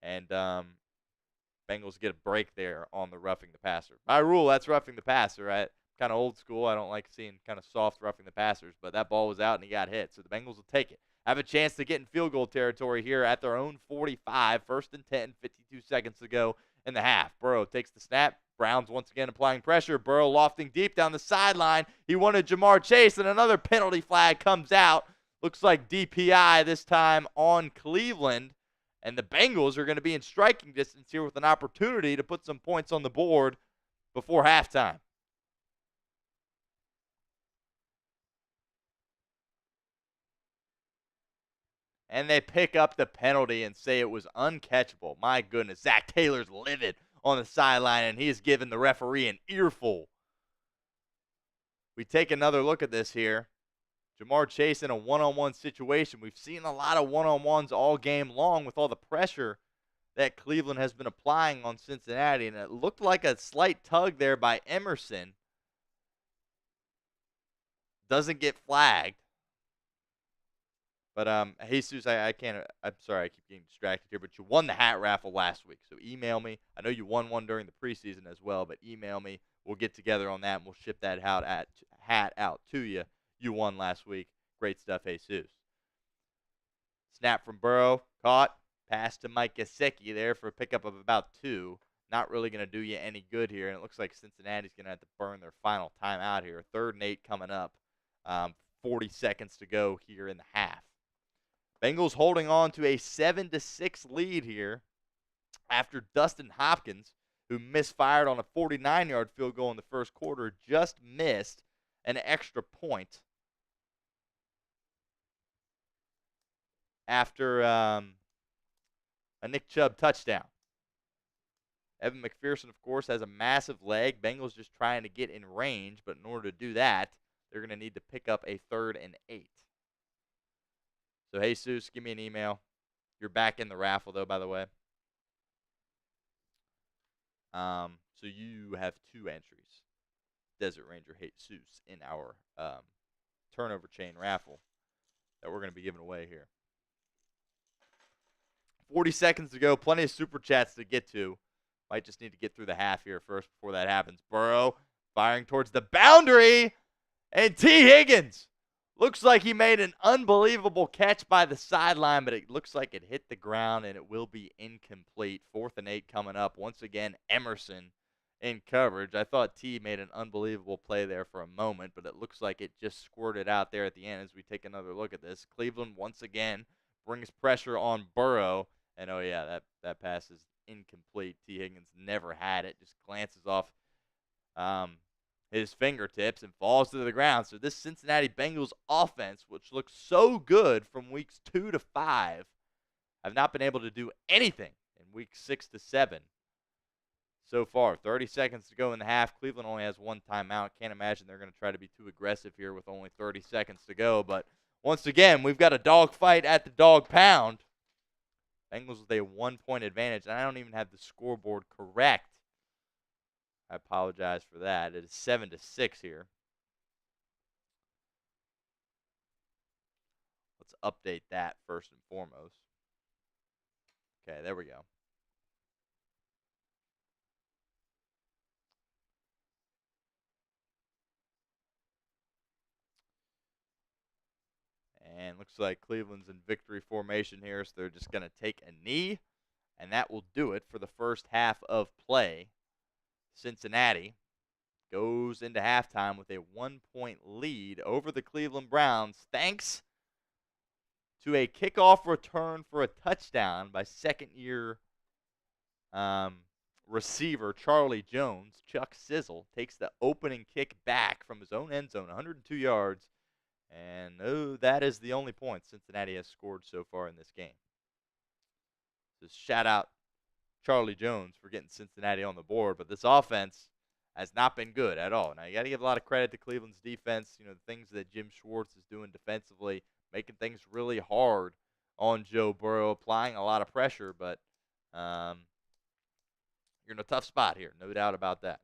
And Bengals get a break there on the roughing the passer. By rule, that's roughing the passer, right? Kind of old school. I don't like seeing kind of soft roughing the passers, but that ball was out and he got hit. So the Bengals will take it. Have a chance to get in field goal territory here at their own 45. 1st and 10, 52 seconds to go in the half. Burrow takes the snap. Browns once again applying pressure. Burrow lofting deep down the sideline. He wanted Jamar Chase, and another penalty flag comes out. Looks like DPI this time on Cleveland. And the Bengals are going to be in striking distance here with an opportunity to put some points on the board before halftime. And they pick up the penalty and say it was uncatchable. My goodness, Zach Taylor's livid on the sideline, and he is giving the referee an earful. We take another look at this here. Jamar Chase in a one-on-one situation. We've seen a lot of one-on-ones all game long with all the pressure that Cleveland has been applying on Cincinnati, and it looked like a slight tug there by Emerson. Doesn't get flagged. But Jesus, I'm sorry, I keep getting distracted here, but you won the hat raffle last week. So email me. I know you won one during the preseason as well, but email me. We'll get together on that, and we'll ship that hat out to you. You won last week. Great stuff, Jesus. Snap from Burrow, caught. Pass to Mike Gesicki there for a pickup of about 2. Not really going to do you any good here, and it looks like Cincinnati's going to have to burn their final timeout here. 3rd and 8 coming up. 40 seconds to go here in the half. Bengals holding on to a 7-6 lead here after Dustin Hopkins, who misfired on a 49-yard field goal in the first quarter, just missed an extra point after a Nick Chubb touchdown. Evan McPherson, of course, has a massive leg. Bengals just trying to get in range, but in order to do that, they're going to need to pick up a 3rd and 8. So, Jesus, give me an email. You're back in the raffle, though, by the way. So you have 2 entries. Desert Ranger Jesus in our turnover chain raffle that we're going to be giving away here. 40 seconds to go. Plenty of super chats to get to. Might just need to get through the half here first before that happens. Burrow firing towards the boundary. And T. Higgins looks like he made an unbelievable catch by the sideline, but it looks like it hit the ground and it will be incomplete. 4th and 8 coming up. Once again, Emerson in coverage. I thought T made an unbelievable play there for a moment, but it looks like it just squirted out there at the end as we take another look at this. Cleveland once again brings pressure on Burrow. And, oh, yeah, that pass is incomplete. T. Higgins never had it. Just glances off his fingertips and falls to the ground. So this Cincinnati Bengals offense, which looks so good from weeks 2 to 5, have not been able to do anything in weeks 6 to 7 so far. 30 seconds to go in the half. Cleveland only has 1 timeout. Can't imagine they're going to try to be too aggressive here with only 30 seconds to go. But once again, we've got a dogfight at the dog pound. Bengals with a 1-point advantage, and I don't even have the scoreboard correct. I apologize for that. It is 7 to 6 here. Let's update that first and foremost. Okay, there we go. And looks like Cleveland's in victory formation here, so they're just going to take a knee, and that will do it for the first half of play. Cincinnati goes into halftime with a 1-point lead over the Cleveland Browns, thanks to a kickoff return for a touchdown by second-year receiver Charlie Jones. Chuck Sizzle takes the opening kick back from his own end zone, 102 yards. And that is the only point Cincinnati has scored so far in this game. Just shout out Charlie Jones for getting Cincinnati on the board, but this offense has not been good at all. Now, you got to give a lot of credit to Cleveland's defense. You know, the things that Jim Schwartz is doing defensively, making things really hard on Joe Burrow, applying a lot of pressure, but you're in a tough spot here, no doubt about that.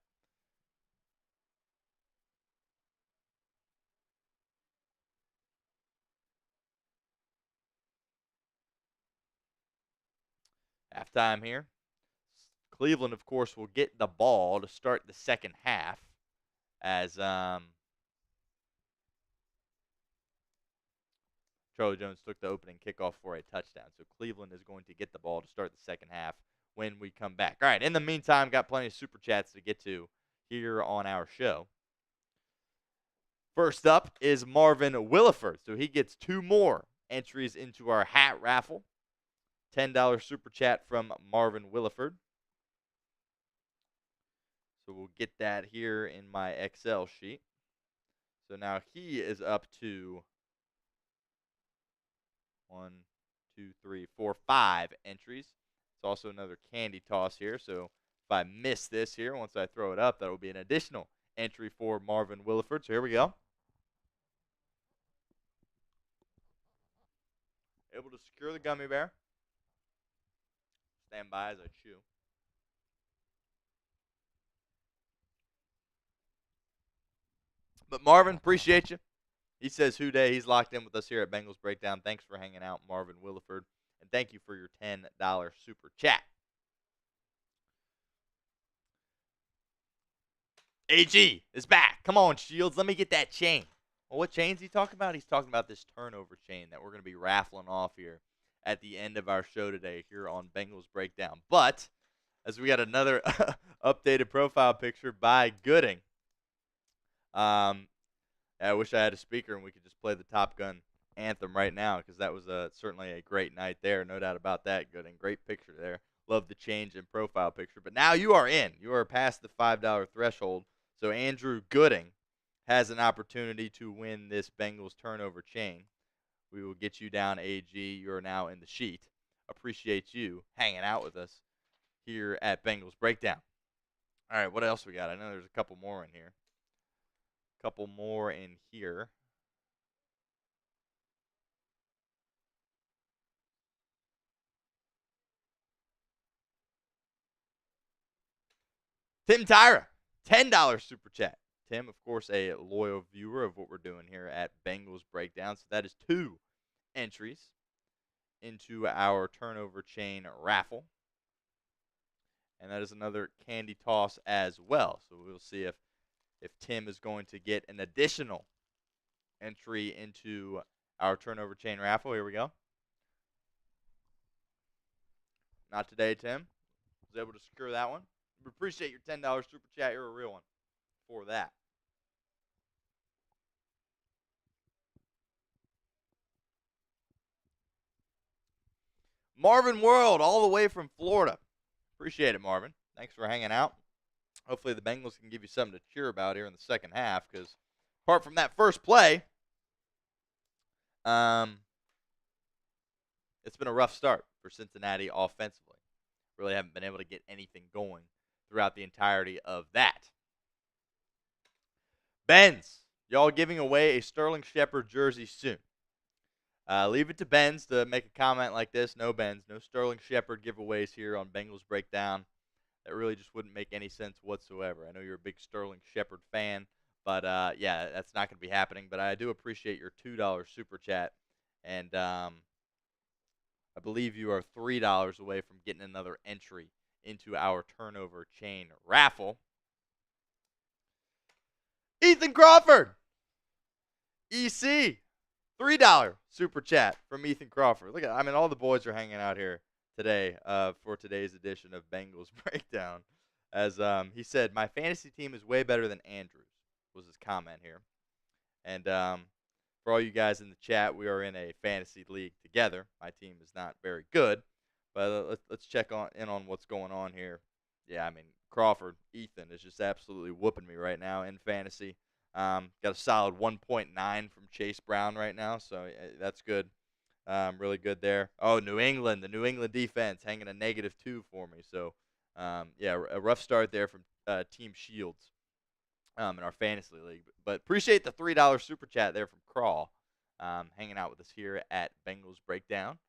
Halftime here. Cleveland, of course, will get the ball to start the second half as Charlie Jones took the opening kickoff for a touchdown. So Cleveland is going to get the ball to start the second half when we come back. All right, in the meantime, got plenty of super chats to get to here on our show. First up is Marvin Williford. So he gets 2 more entries into our hat raffle. $10 super chat from Marvin Williford. So we'll get that here in my Excel sheet. So now he is up to 1, 2, 3, 4, 5 entries. It's also another candy toss here. So if I miss this here, once I throw it up, that will be an additional entry for Marvin Williford. So here we go. Able to secure the gummy bear. Stand by as I chew. But Marvin, appreciate you. He says, "Who day?" He's locked in with us here at Bengals Breakdown. Thanks for hanging out, Marvin Williford. And thank you for your $10 super chat. AG is back. Come on, Shields. Let me get that chain. Well, what chain is he talking about? He's talking about this turnover chain that we're going to be raffling off here at the end of our show today here on Bengals Breakdown. But as we got another updated profile picture by Gooding. I wish I had a speaker and we could just play the Top Gun anthem right now because that was certainly a great night there. No doubt about that, Gooding. Great picture there. Love the change in profile picture. But now you are in. You are past the $5 threshold. So Andrew Gooding has an opportunity to win this Bengals turnover chain. We will get you down, AG. You are now in the sheet. Appreciate you hanging out with us here at Bengals Breakdown. All right, what else we got? I know there's a couple more in here. Tim Tyra, $10 super chat. Tim, of course, a loyal viewer of what we're doing here at Bengals Breakdown. So that is 2 entries into our turnover chain raffle. And that is another candy toss as well. So we'll see if Tim is going to get an additional entry into our turnover chain raffle. Here we go. Not today, Tim. Was able to secure that one. We appreciate your $10 super chat. You're a real one for that. Marvin World, all the way from Florida. Appreciate it, Marvin. Thanks for hanging out. Hopefully the Bengals can give you something to cheer about here in the second half, because apart from that first play, it's been a rough start for Cincinnati offensively. Really haven't been able to get anything going throughout the entirety of that. Benz, y'all giving away a Sterling Shepard jersey soon. Leave it to Benz to make a comment like this. No, Benz, no Sterling Shepard giveaways here on Bengals Breakdown. That really just wouldn't make any sense whatsoever. I know you're a big Sterling Shepard fan, but yeah, that's not going to be happening. But I do appreciate your $2 super chat, and I believe you are $3 away from getting another entry into our turnover chain raffle. Ethan Crawford, EC, $3 super chat from Ethan Crawford. Look at, I mean, all the boys are hanging out here today for today's edition of Bengals Breakdown. As he said, my fantasy team is way better than Andrew's, was his comment here. And for all you guys in the chat, we are in a fantasy league together. My team is not very good, but let's check in on what's going on here. Yeah, I mean, Crawford, Ethan, is just absolutely whooping me right now in fantasy. Got a solid 1.9 from Chase Brown right now, so that's good. Really good there. Oh, New England, the New England defense hanging a -2 for me. So, yeah, a rough start there from Team Shields in our fantasy league. But appreciate the $3 super chat there from Crawl, hanging out with us here at Bengals Breakdown.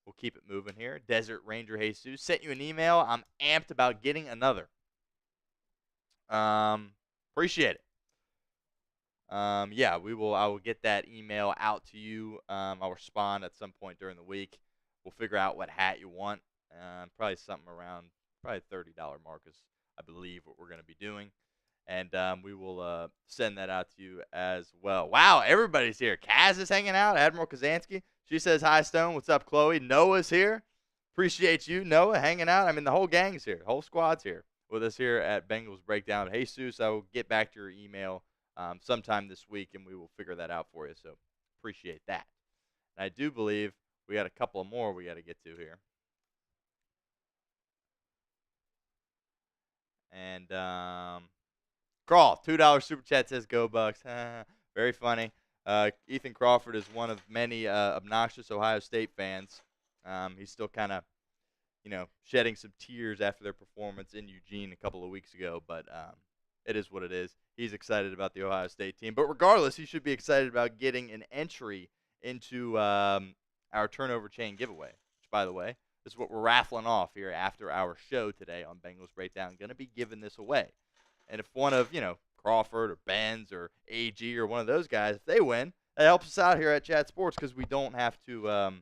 We'll keep it moving here. Desert Ranger Jesus sent you an email. I'm amped about getting another. Appreciate it. Yeah, I will get that email out to you. I'll respond at some point during the week. We'll figure out what hat you want. Probably something around $30 mark is, I believe, what we're going to be doing. And we will send that out to you as well. Wow, everybody's here. Kaz is hanging out. Admiral Kazansky. She says, hi, Stone. What's up, Chloe? Noah's here. Appreciate you, Noah, hanging out. I mean, the whole gang's here. The whole squad's here with us here at Bengals Breakdown. Jesus, I will get back to your email sometime this week, and we will figure that out for you. So appreciate that. And I do believe we got a couple more we got to get to here. And Crawl, $2 super chat says go Bucks. Very funny. Ethan Crawford is one of many obnoxious Ohio State fans. He's still kind of, shedding some tears after their performance in Eugene a couple of weeks ago, but it is what it is. He's excited about the Ohio State team. But regardless, he should be excited about getting an entry into our turnover chain giveaway, which, by the way, is what we're raffling off here after our show today on Bengals Breakdown. Going to be giving this away. And if one of, Crawford or Benz or AG or one of those guys, if they win, that helps us out here at Chat Sports because we don't have to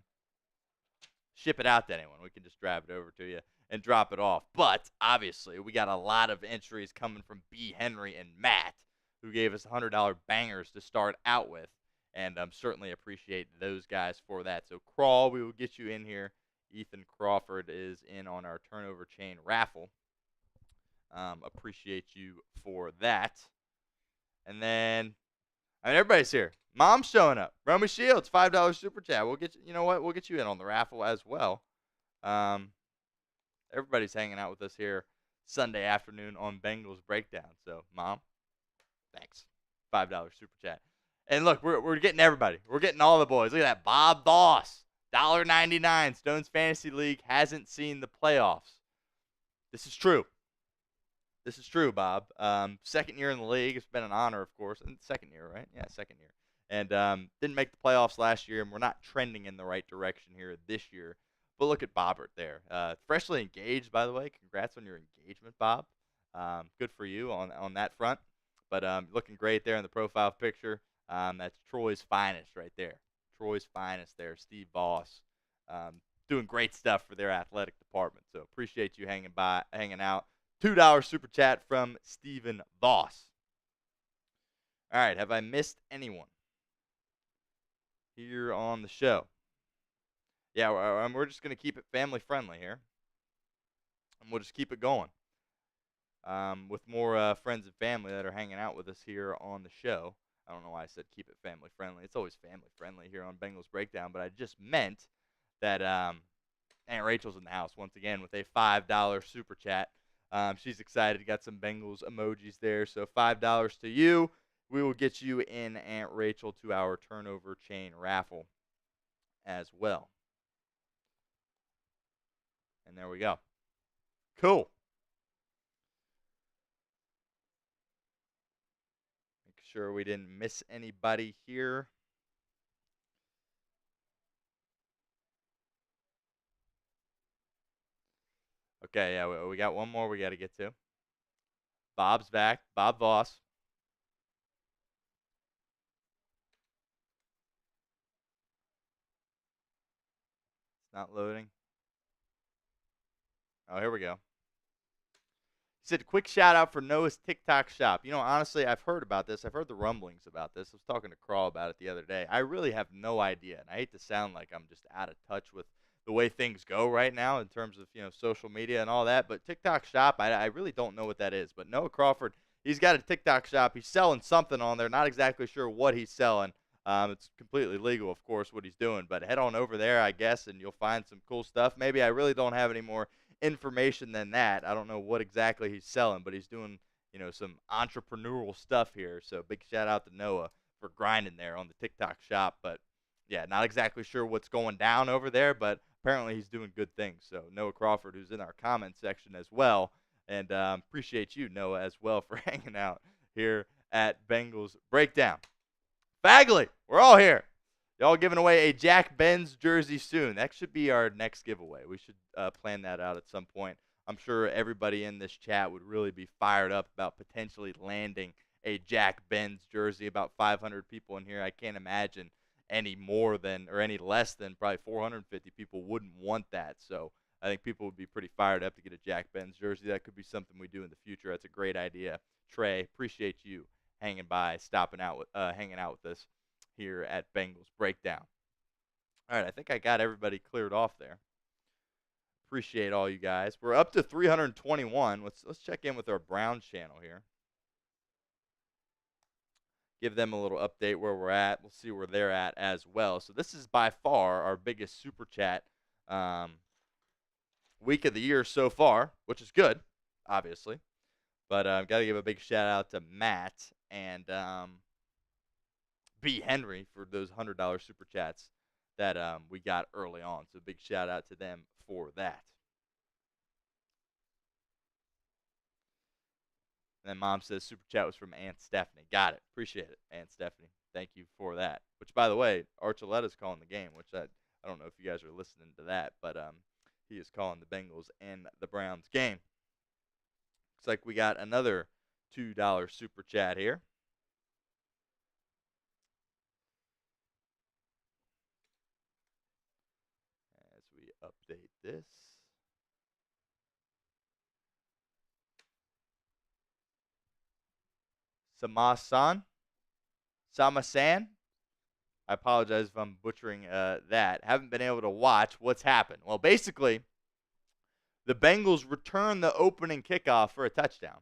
ship it out to anyone. We can just drive it over to you and drop it off. But, obviously, we got a lot of entries coming from B. Henry and Matt, who gave us $100 bangers to start out with. And certainly appreciate those guys for that. So, Crawl, we will get you in here. Ethan Crawford is in on our turnover chain raffle. Appreciate you for that. And then, everybody's here. Mom's showing up. Romy Shields, $5 super chat. We'll get you. You know what? We'll get you in on the raffle as well. Everybody's hanging out with us here Sunday afternoon on Bengals Breakdown. So, Mom, thanks. $5 super chat. And look, we're getting everybody. We're getting all the boys. Look at that. Bob Doss, $1.99. Stones Fantasy League hasn't seen the playoffs. This is true. This is true, Bob. Second year in the league. It's been an honor, of course. And second year, right? Yeah, second year. And didn't make the playoffs last year, and we're not trending in the right direction here this year. But look at Bobbert there. Freshly engaged, by the way. Congrats on your engagement, Bob. Good for you on that front. But looking great there in the profile picture. That's Troy's finest right there. Troy's finest there, Steve Voss. Doing great stuff for their athletic department. So appreciate you hanging out. $2 super chat from Stephen Voss. All right, have I missed anyone here on the show? Yeah, we're just going to keep it family friendly here. And we'll just keep it going with more friends and family that are hanging out with us here on the show. I don't know why I said keep it family friendly. It's always family friendly here on Bengals Breakdown, but I just meant that Aunt Rachel's in the house once again with a $5 super chat. She's excited. Got some Bengals emojis there. So $5 to you. We will get you in Aunt Rachel to our turnover chain raffle as well. And there we go. Cool. Make sure we didn't miss anybody here. Okay, yeah, we got one more we got to get to. Bob's back. Bob Voss. It's not loading. Oh, here we go. He said, quick shout out for Noah's TikTok shop. You know, honestly, I've heard about this. I've heard the rumblings about this. I was talking to Crawl about it the other day. I really have no idea. And I hate to sound like I'm just out of touch with the way things go right now in terms of, social media and all that. But TikTok shop, I really don't know what that is. But Noah Crawford, he's got a TikTok shop. He's selling something on there. Not exactly sure what he's selling. It's completely legal, of course, what he's doing. But head on over there, I guess, and you'll find some cool stuff. Maybe I really don't have any more information than that. I don't know what exactly he's selling, but he's doing, some entrepreneurial stuff here. So big shout out to Noah for grinding there on the TikTok shop. But yeah, not exactly sure what's going down over there, but apparently he's doing good things. So Noah Crawford, who's in our comment section as well, and appreciate you, Noah, as well for hanging out here at Bengals Breakdown. Bagley, we're all here. Y'all giving away a Jack Benz jersey soon. That should be our next giveaway. We should plan that out at some point. I'm sure everybody in this chat would really be fired up about potentially landing a Jack Benz jersey. About 500 people in here. I can't imagine any more than or any less than probably 450 people wouldn't want that. So I think people would be pretty fired up to get a Jack Benz jersey. That could be something we do in the future. That's a great idea. Trey, appreciate you hanging by, hanging out with us here at Bengals Breakdown. All right, I think I got everybody cleared off there. Appreciate all you guys. We're up to 321. Let's check in with our Browns channel here. Give them a little update where we're at. We'll see where they're at as well. So this is by far our biggest super chat week of the year so far, which is good, obviously. But I've got to give a big shout out to Matt and B. Henry for those $100 super chats that we got early on. So big shout out to them for that. And then Mom says super chat was from Aunt Stephanie. Got it. Appreciate it, Aunt Stephanie. Thank you for that. Which, by the way, Archuleta's calling the game, which I don't know if you guys are listening to that, but he is calling the Bengals and the Browns game. Looks like we got another $2 super chat here. As we update this. Samasan. I apologize if I'm butchering that. Haven't been able to watch what's happened. Well, basically, the Bengals returned the opening kickoff for a touchdown.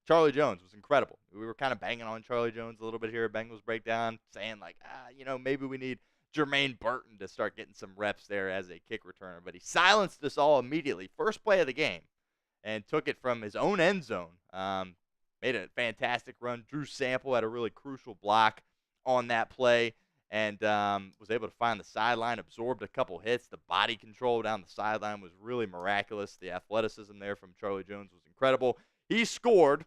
Charlie Jones was incredible. We were kind of banging on Charlie Jones a little bit here at Bengals Breakdown, saying like, maybe we need Jermaine Burton to start getting some reps there as a kick returner. But he silenced us all immediately. First play of the game. And took it from his own end zone. Made a fantastic run. Drew Sample had a really crucial block on that play. and was able to find the sideline, absorbed a couple hits. The body control down the sideline was really miraculous. The athleticism there from Charlie Jones was incredible. He scored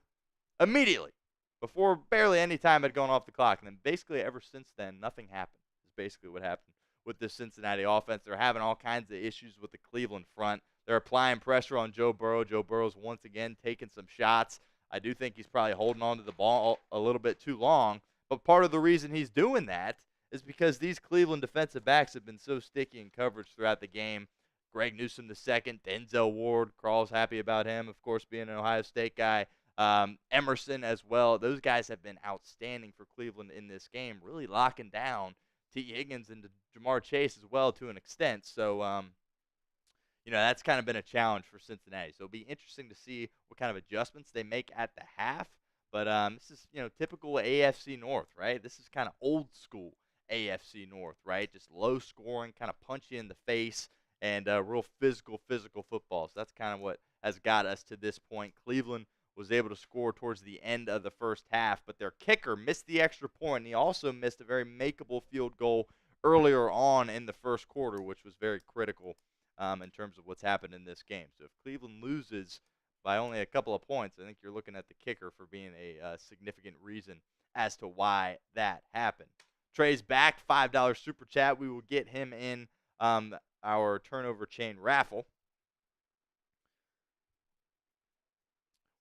immediately before barely any time had gone off the clock. And then basically ever since then, nothing happened. Is basically what happened with this Cincinnati offense. They're having all kinds of issues with the Cleveland front. They're applying pressure on Joe Burrow. Joe Burrow's once again taking some shots. I do think he's probably holding on to the ball a little bit too long. But part of the reason he's doing that is because these Cleveland defensive backs have been so sticky in coverage throughout the game. Greg Newsome II, Denzel Ward, Carl's happy about him, of course, being an Ohio State guy. Emerson as well. Those guys have been outstanding for Cleveland in this game, really locking down T. Higgins and Jamar Chase as well to an extent. So, that's kind of been a challenge for Cincinnati. So it'll be interesting to see what kind of adjustments they make at the half. But this is, typical AFC North, right? This is kind of old school AFC North, right? Just low scoring, kind of punch you in the face, and real physical football. So that's kind of what has got us to this point. Cleveland was able to score towards the end of the first half, but their kicker missed the extra point, and he also missed a very makeable field goal earlier on in the first quarter, which was very critical in terms of what's happened in this game. So if Cleveland loses by only a couple of points, I think you're looking at the kicker for being a significant reason as to why that happened. Trey's back, $5 super chat. We will get him in our turnover chain raffle.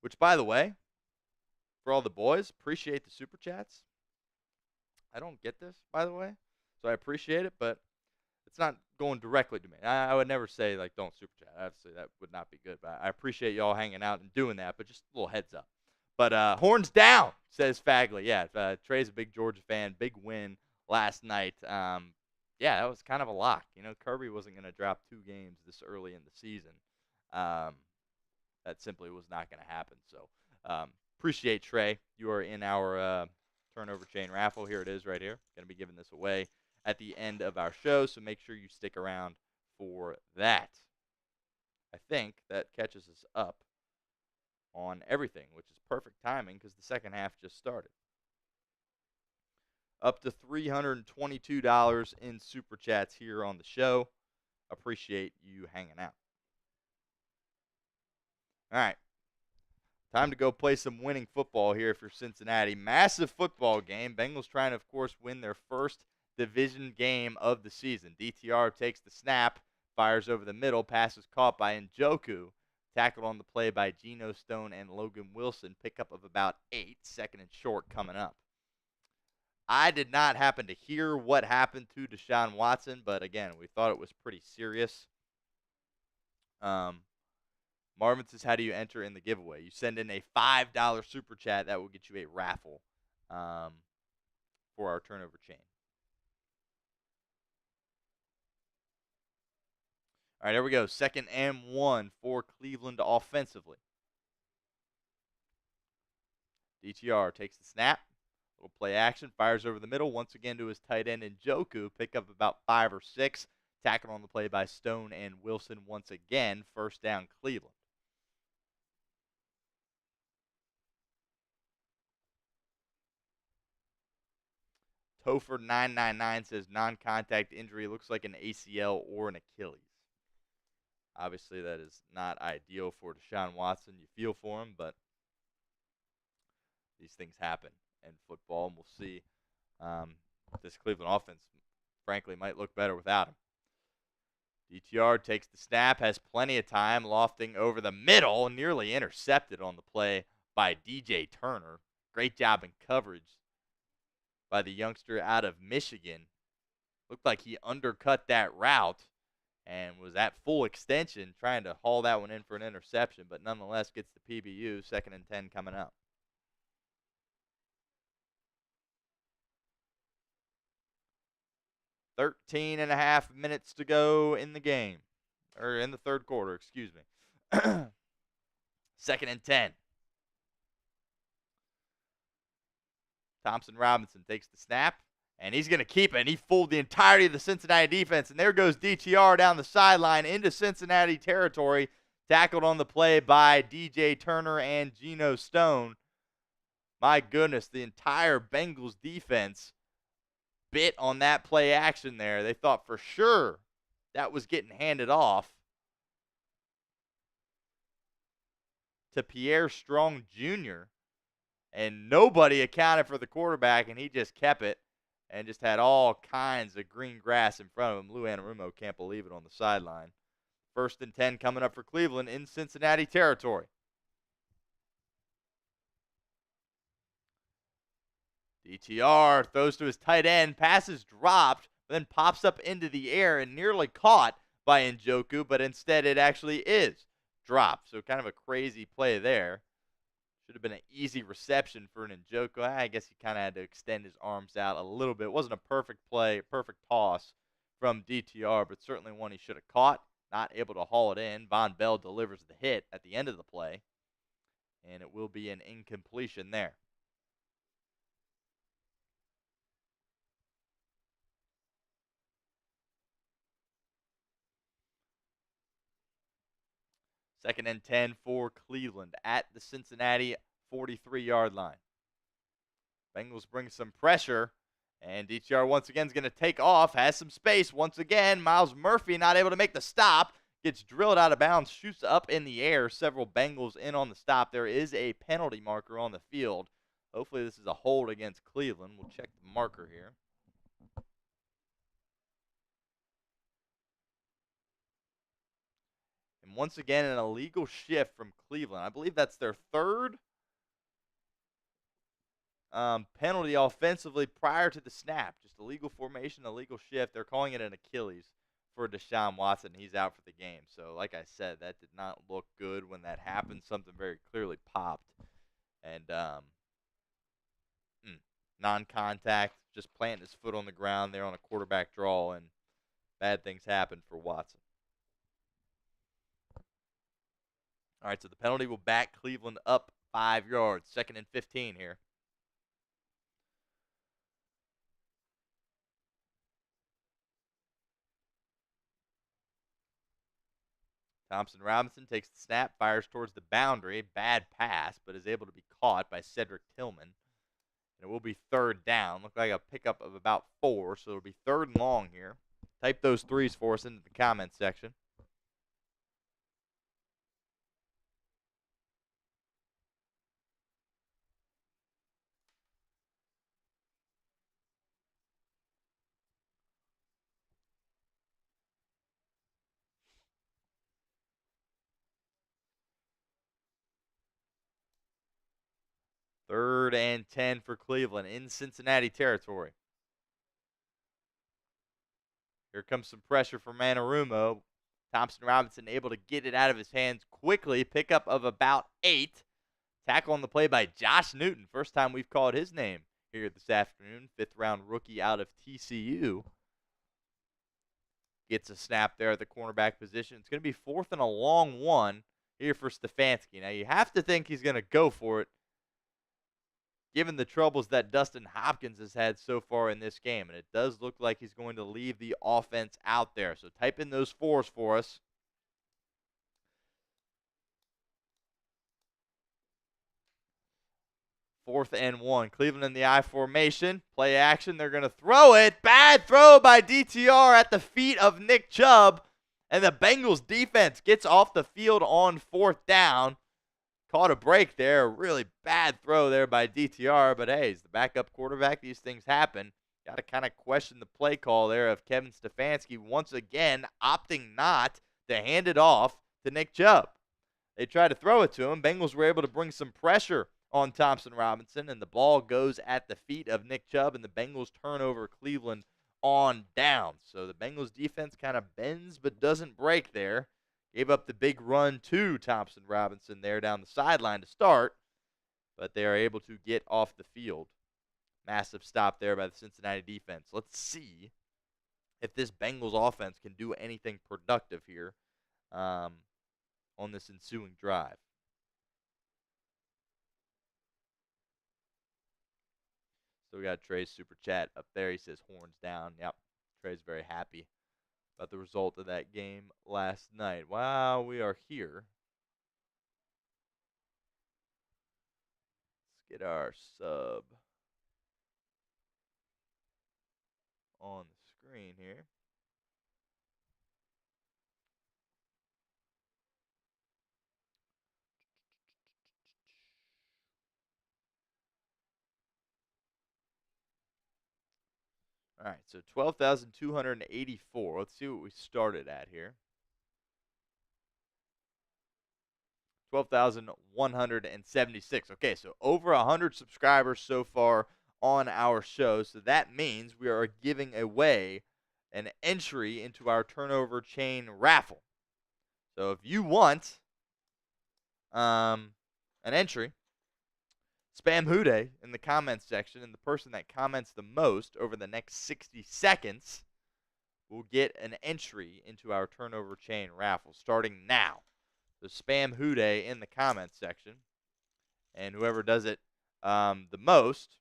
Which, by the way, for all the boys, appreciate the super chats. I don't get this, by the way, so I appreciate it, but it's not going directly to me. I would never say, don't super chat. Obviously, that would not be good, but I appreciate y'all hanging out and doing that, but just a little heads up. But horns down, says Fagley. Yeah, Trey's a big Georgia fan. Big win last night. Yeah, that was kind of a lock. Kirby wasn't going to drop 2 games this early in the season. That simply was not going to happen. So appreciate Trey. You are in our turnover chain raffle. Here it is right here. Going to be giving this away at the end of our show, so make sure you stick around for that. I think that catches us up on everything, which is perfect timing because the second half just started. Up to $322 in super chats here on the show. Appreciate you hanging out. All right. Time to go play some winning football here for Cincinnati. Massive football game. Bengals trying to, of course, win their first division game of the season. DTR takes the snap, fires over the middle, pass is caught by Njoku. Tackled on the play by Geno Stone and Logan Wilson. Pickup of about 8, second and short coming up. I did not happen to hear what happened to Deshaun Watson, but again, we thought it was pretty serious. Marvin says, how do you enter in the giveaway? You send in a $5 super chat. That will get you a raffle for our turnover chain. All right, here we go. 2nd and 1 for Cleveland offensively. DTR takes the snap. Little play action. Fires over the middle. Once again to his tight end, Njoku. Pick up about 5 or 6. Tackled on the play by Stone and Wilson once again. First down, Cleveland. Topher999 says non-contact injury looks like an ACL or an Achilles. Obviously, that is not ideal for Deshaun Watson. You feel for him, but these things happen in football, and we'll see. This Cleveland offense, frankly, might look better without him. DTR takes the snap, has plenty of time, lofting over the middle, nearly intercepted on the play by DJ Turner. Great job in coverage by the youngster out of Michigan. Looked like he undercut that route and was at full extension trying to haul that one in for an interception, but nonetheless gets the PBU. 2nd and 10 coming up. Thirteen and a half minutes to go in the game, or in the third quarter, excuse me. 2nd and 10. Thompson Robinson takes the snap, and he's going to keep it. And he fooled the entirety of the Cincinnati defense. And there goes DTR down the sideline into Cincinnati territory. Tackled on the play by DJ Turner and Geno Stone. My goodness, the entire Bengals defense bit on that play action there. They thought for sure that was getting handed off to Pierre Strong Jr., and nobody accounted for the quarterback, and he just kept it and just had all kinds of green grass in front of him. Lou Anarumo can't believe it on the sideline. 1st and 10 coming up for Cleveland in Cincinnati territory. DTR throws to his tight end, passes dropped, but then pops up into the air and nearly caught by Njoku, but instead it actually is dropped. So kind of a crazy play there. Should have been an easy reception for an Njoku. I guess he kind of had to extend his arms out a little bit. It wasn't a perfect play, perfect toss from DTR, but certainly one he should have caught. Not able to haul it in. Von Bell delivers the hit at the end of the play, and it will be an incompletion there. Second and 10 for Cleveland at the Cincinnati 43-yard line. Bengals bring some pressure, and DTR once again is going to take off, has some space. Once again, Myles Murphy not able to make the stop, gets drilled out of bounds, shoots up in the air. Several Bengals in on the stop. There is a penalty marker on the field. Hopefully this is a hold against Cleveland. We'll check the marker here. And once again, an illegal shift from Cleveland. I believe that's their third penalty offensively prior to the snap. Just illegal formation, illegal shift. They're calling it an Achilles for Deshaun Watson. He's out for the game. So, like I said, that did not look good when that happened. Something very clearly popped. And non-contact, just planting his foot on the ground there on a quarterback draw, and bad things happen for Watson. All right, so the penalty will back Cleveland up 5 yards. 2nd and 15 here. Thompson Robinson takes the snap, fires towards the boundary. Bad pass, but is able to be caught by Cedric Tillman. And it will be 3rd down. Look like a pickup of about 4, so it'll be 3rd and long here. Type those threes for us into the comments section. Third and 10 for Cleveland in Cincinnati territory. Here comes some pressure from Anarumo. Thompson Robinson able to get it out of his hands quickly. Pickup of about 8. Tackle on the play by Josh Newton. First time we've called his name here this afternoon. 5th-round rookie out of TCU. Gets a snap there at the cornerback position. It's going to be 4th and a long one here for Stefanski. Now, you have to think he's going to go for it, given the troubles that Dustin Hopkins has had so far in this game. And it does look like he's going to leave the offense out there. So type in those 4s for us. Fourth and 1. Cleveland in the I formation. Play action. They're going to throw it. Bad throw by DTR at the feet of Nick Chubb. And the Bengals defense gets off the field on 4th down. Caught a break there. Really bad throw there by DTR. But hey, he's the backup quarterback. These things happen. Got to kind of question the play call there of Kevin Stefanski once again opting not to hand it off to Nick Chubb. They tried to throw it to him. Bengals were able to bring some pressure on Thompson Robinson, and the ball goes at the feet of Nick Chubb, and the Bengals turn over Cleveland on downs. So the Bengals defense kind of bends but doesn't break there. Gave up the big run to Thompson Robinson there down the sideline to start, but they are able to get off the field. Massive stop there by the Cincinnati defense. Let's see if this Bengals offense can do anything productive here on this ensuing drive. So we got Trey's super chat up there. He says horns down. Yep, Trey's very happy about the result of that game last night. While we are here, let's get our sub. on the screen here. All right, so 12,284. Let's see what we started at here. 12,176. Okay, so over 100 subscribers so far on our show. So that means we are giving away an entry into our turnover chain raffle. So if you want an entry, spam Houday in the comments section, and the person that comments the most over the next 60 seconds will get an entry into our turnover chain raffle starting now. So spam Houday in the comments section, and whoever does it the most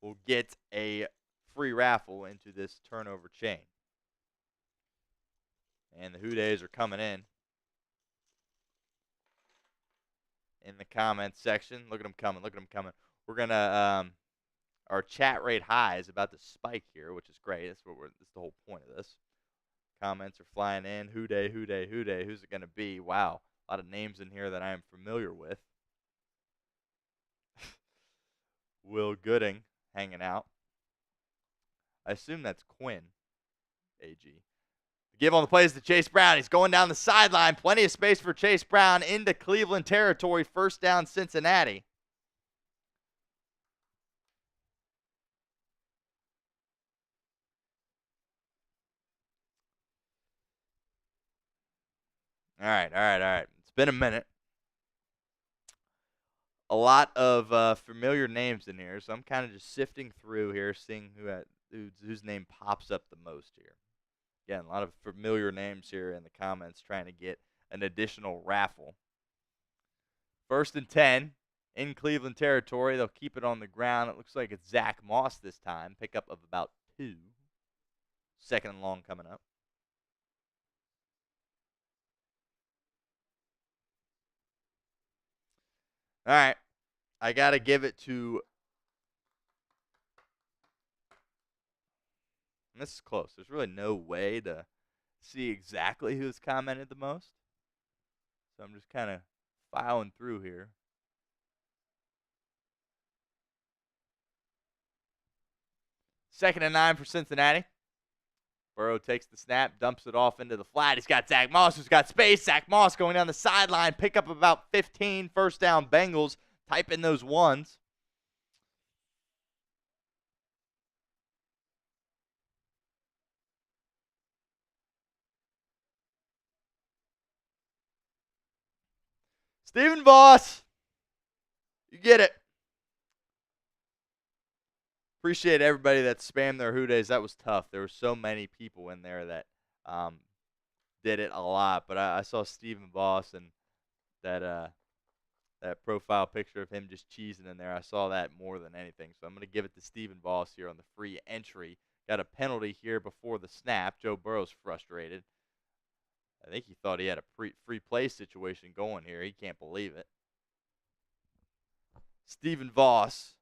will get a free raffle into this turnover chain. And the Houdays are coming in the comments section. Look at them coming. Look at them coming. We're going to our chat rate high is about to spike here, which is great. That's the whole point of this. Comments are flying in. Houday, Houday, Houday. Who's it going to be? Wow. A lot of names in here that I am familiar with. Will Gooding hanging out. I assume that's Quinn, AG. The give on the play is to Chase Brown. He's going down the sideline. Plenty of space for Chase Brown into Cleveland territory. First down, Cincinnati. All right. It's been a minute. A lot of familiar names in here, so I'm kind of just sifting through here, seeing whose name pops up the most here. Again, a lot of familiar names here in the comments trying to get an additional raffle. 1st and 10 in Cleveland territory. They'll keep it on the ground. It looks like it's Zach Moss this time. Pickup of about 2. 2nd and long coming up. All right. I got to give it to. And this is close. There's really no way to see exactly who's commented the most. So I'm just kind of filing through here. 2nd and 9 for Cincinnati. Burrow takes the snap, dumps it off into the flat. He's got Zach Moss, who's got space. Zach Moss going down the sideline. Pick up about 15. First down, Bengals. Type in those ones. Stephen Voss. You get it. Appreciate everybody that spammed their Houdays. That was tough. There were so many people in there that did it a lot. But I saw Stephen Voss and that profile picture of him just cheesing in there. I saw that more than anything. So I'm going to give it to Stephen Voss here on the free entry. Got a penalty here before the snap. Joe Burrow's frustrated. I think he thought he had a free play situation going here. He can't believe it. Stephen Voss,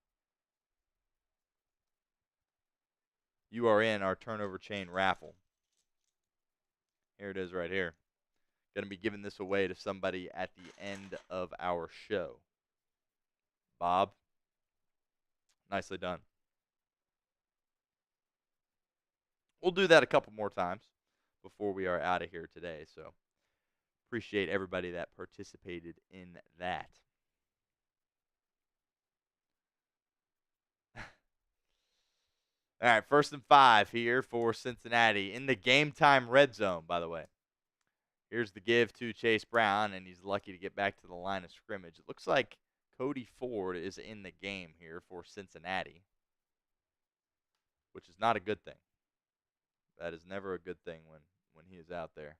you are in our turnover chain raffle. Here it is right here. Going to be giving this away to somebody at the end of our show. Bob, nicely done. We'll do that a couple more times before we are out of here today. So appreciate everybody that participated in that. All right, 1st and 5 here for Cincinnati in the game time red zone, by the way. Here's the give to Chase Brown, and he's lucky to get back to the line of scrimmage. It looks like Cody Ford is in the game here for Cincinnati, which is not a good thing. That is never a good thing when he is out there.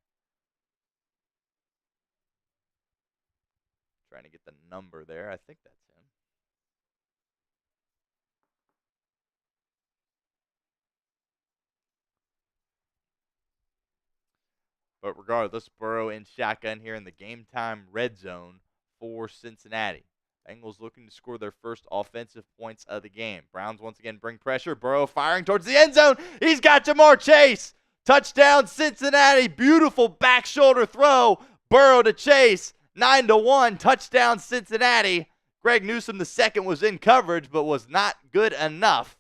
Trying to get the number there. I think that's him. But regardless, Burrow in shotgun here in the game time red zone for Cincinnati. Bengals looking to score their first offensive points of the game. Browns once again bring pressure. Burrow firing towards the end zone. He's got Jamar Chase. Touchdown, Cincinnati. Beautiful back shoulder throw. Burrow to Chase. 9-1. Touchdown, Cincinnati. Greg Newsome II was in coverage, but was not good enough.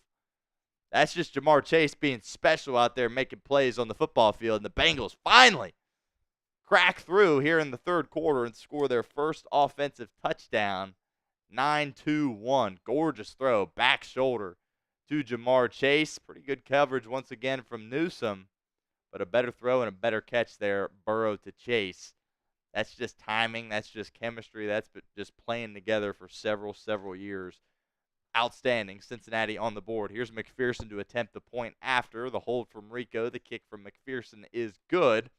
That's just Jamar Chase being special out there making plays on the football field. And the Bengals finally crack through here in the third quarter and score their first offensive touchdown. 9-1. Gorgeous throw. Back shoulder to Jamar Chase. Pretty good coverage once again from Newsome. But a better throw and a better catch there. Burrow to Chase. That's just timing. That's just chemistry. That's just playing together for several years. Outstanding. Cincinnati on the board. Here's McPherson to attempt the point after. The hold from Rico. The kick from McPherson is good.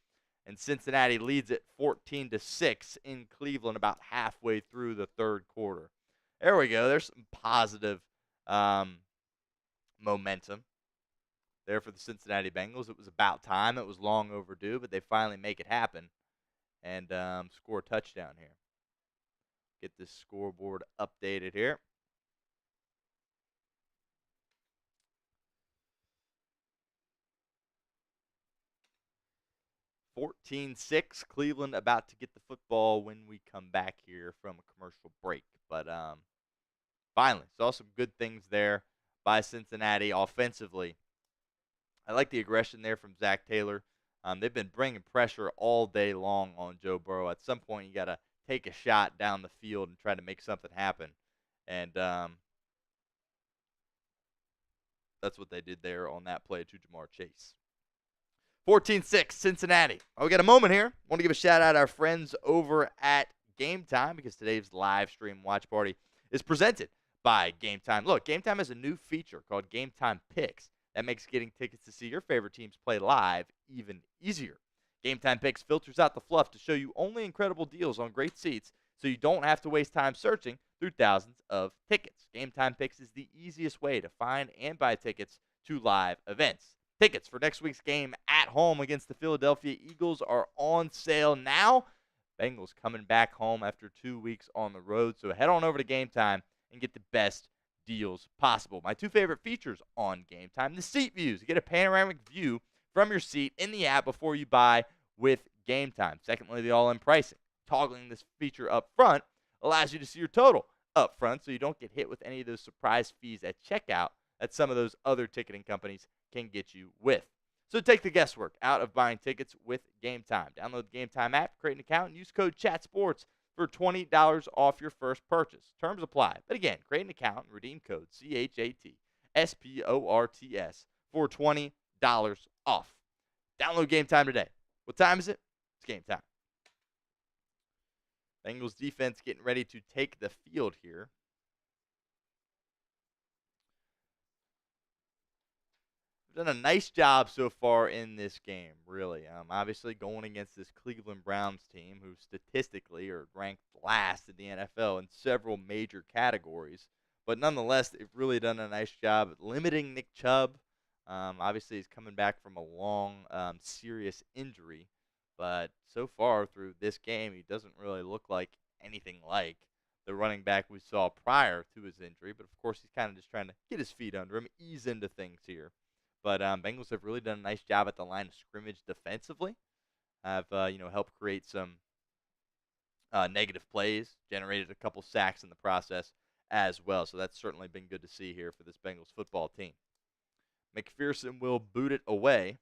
And Cincinnati leads it 14-6 in Cleveland about halfway through the third quarter. There we go. There's some positive momentum there for the Cincinnati Bengals. It was about time. It was long overdue, but they finally make it happen and score a touchdown here. Get this scoreboard updated here. (14-6). Cleveland about to get the football when we come back here from a commercial break. But finally, saw some good things there by Cincinnati offensively. I like the aggression there from Zach Taylor. They've been bringing pressure all day long on Joe Burrow. At some point, you got to take a shot down the field and try to make something happen. And that's what they did there on that play to Jamar Chase. 14-6, Cincinnati. We got a moment here. I want to give a shout-out to our friends over at Game Time because today's live stream watch party is presented by Game Time. Look, Game Time has a new feature called Game Time Picks that makes getting tickets to see your favorite teams play live even easier. Game Time Picks filters out the fluff to show you only incredible deals on great seats so you don't have to waste time searching through thousands of tickets. Game Time Picks is the easiest way to find and buy tickets to live events. Tickets for next week's game at home against the Philadelphia Eagles are on sale now. Bengals coming back home after 2 weeks on the road. So head on over to Game Time and get the best deals possible. My two favorite features on Game Time, the seat views. You get a panoramic view from your seat in the app before you buy with Game Time. Secondly, the all-in pricing. Toggling this feature up front allows you to see your total up front so you don't get hit with any of those surprise fees at checkout that some of those other ticketing companies can get you with. So take the guesswork out of buying tickets with Game Time. Download the Game Time app, create an account, and use code CHATSPORTS for $20 off your first purchase. Terms apply. But again, create an account and redeem code CHATSPORTS for $20 off. Download Game Time today. What time is it? It's game time. Bengals defense getting ready to take the field here. Done a nice job so far in this game, really. Obviously going against this Cleveland Browns team who statistically are ranked last in the NFL in several major categories. But nonetheless, they've really done a nice job at limiting Nick Chubb. Obviously, he's coming back from a long, serious injury. But so far through this game, he doesn't really look like anything like the running back we saw prior to his injury. But, of course, he's kind of just trying to get his feet under him, ease into things here. But Bengals have really done a nice job at the line of scrimmage defensively. Have helped create some negative plays, generated a couple sacks in the process as well. So that's certainly been good to see here for this Bengals football team. McPherson will boot it away.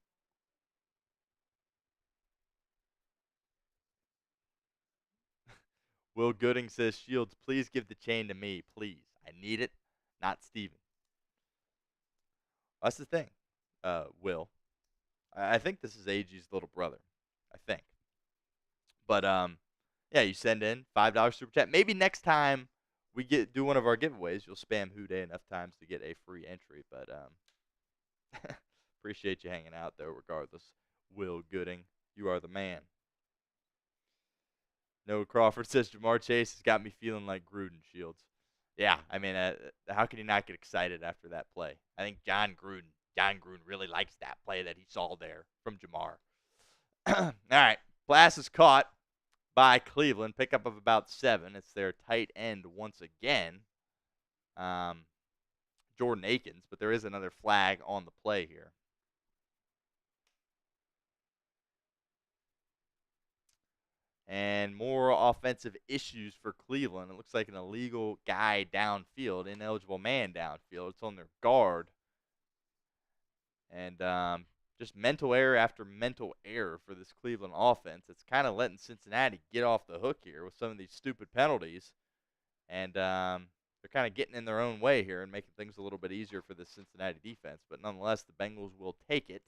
Will Gooding says, Shields, please give the chain to me, please. I need it, not Steven. That's the thing. Will. I think this is AG's little brother. I think. But, yeah, you send in $5 super chat. Maybe next time we do one of our giveaways, you'll spam Who Day enough times to get a free entry. But appreciate you hanging out, though, regardless. Will Gooding, you are the man. Noah Crawford says, Jamar Chase has got me feeling like Gruden, Shields. Yeah, I mean, how can you not get excited after that play? I think John Gruden really likes that play that he saw there from Jamar. All right, pass is caught by Cleveland. Pickup of about 7. It's their tight end once again, Jordan Akins, but there is another flag on the play here. And more offensive issues for Cleveland. It looks like an illegal guy downfield, ineligible man downfield. It's on their guard. And just mental error after mental error for this Cleveland offense. It's kind of letting Cincinnati get off the hook here with some of these stupid penalties. And they're kind of getting in their own way here and making things a little bit easier for the Cincinnati defense. But nonetheless, the Bengals will take it.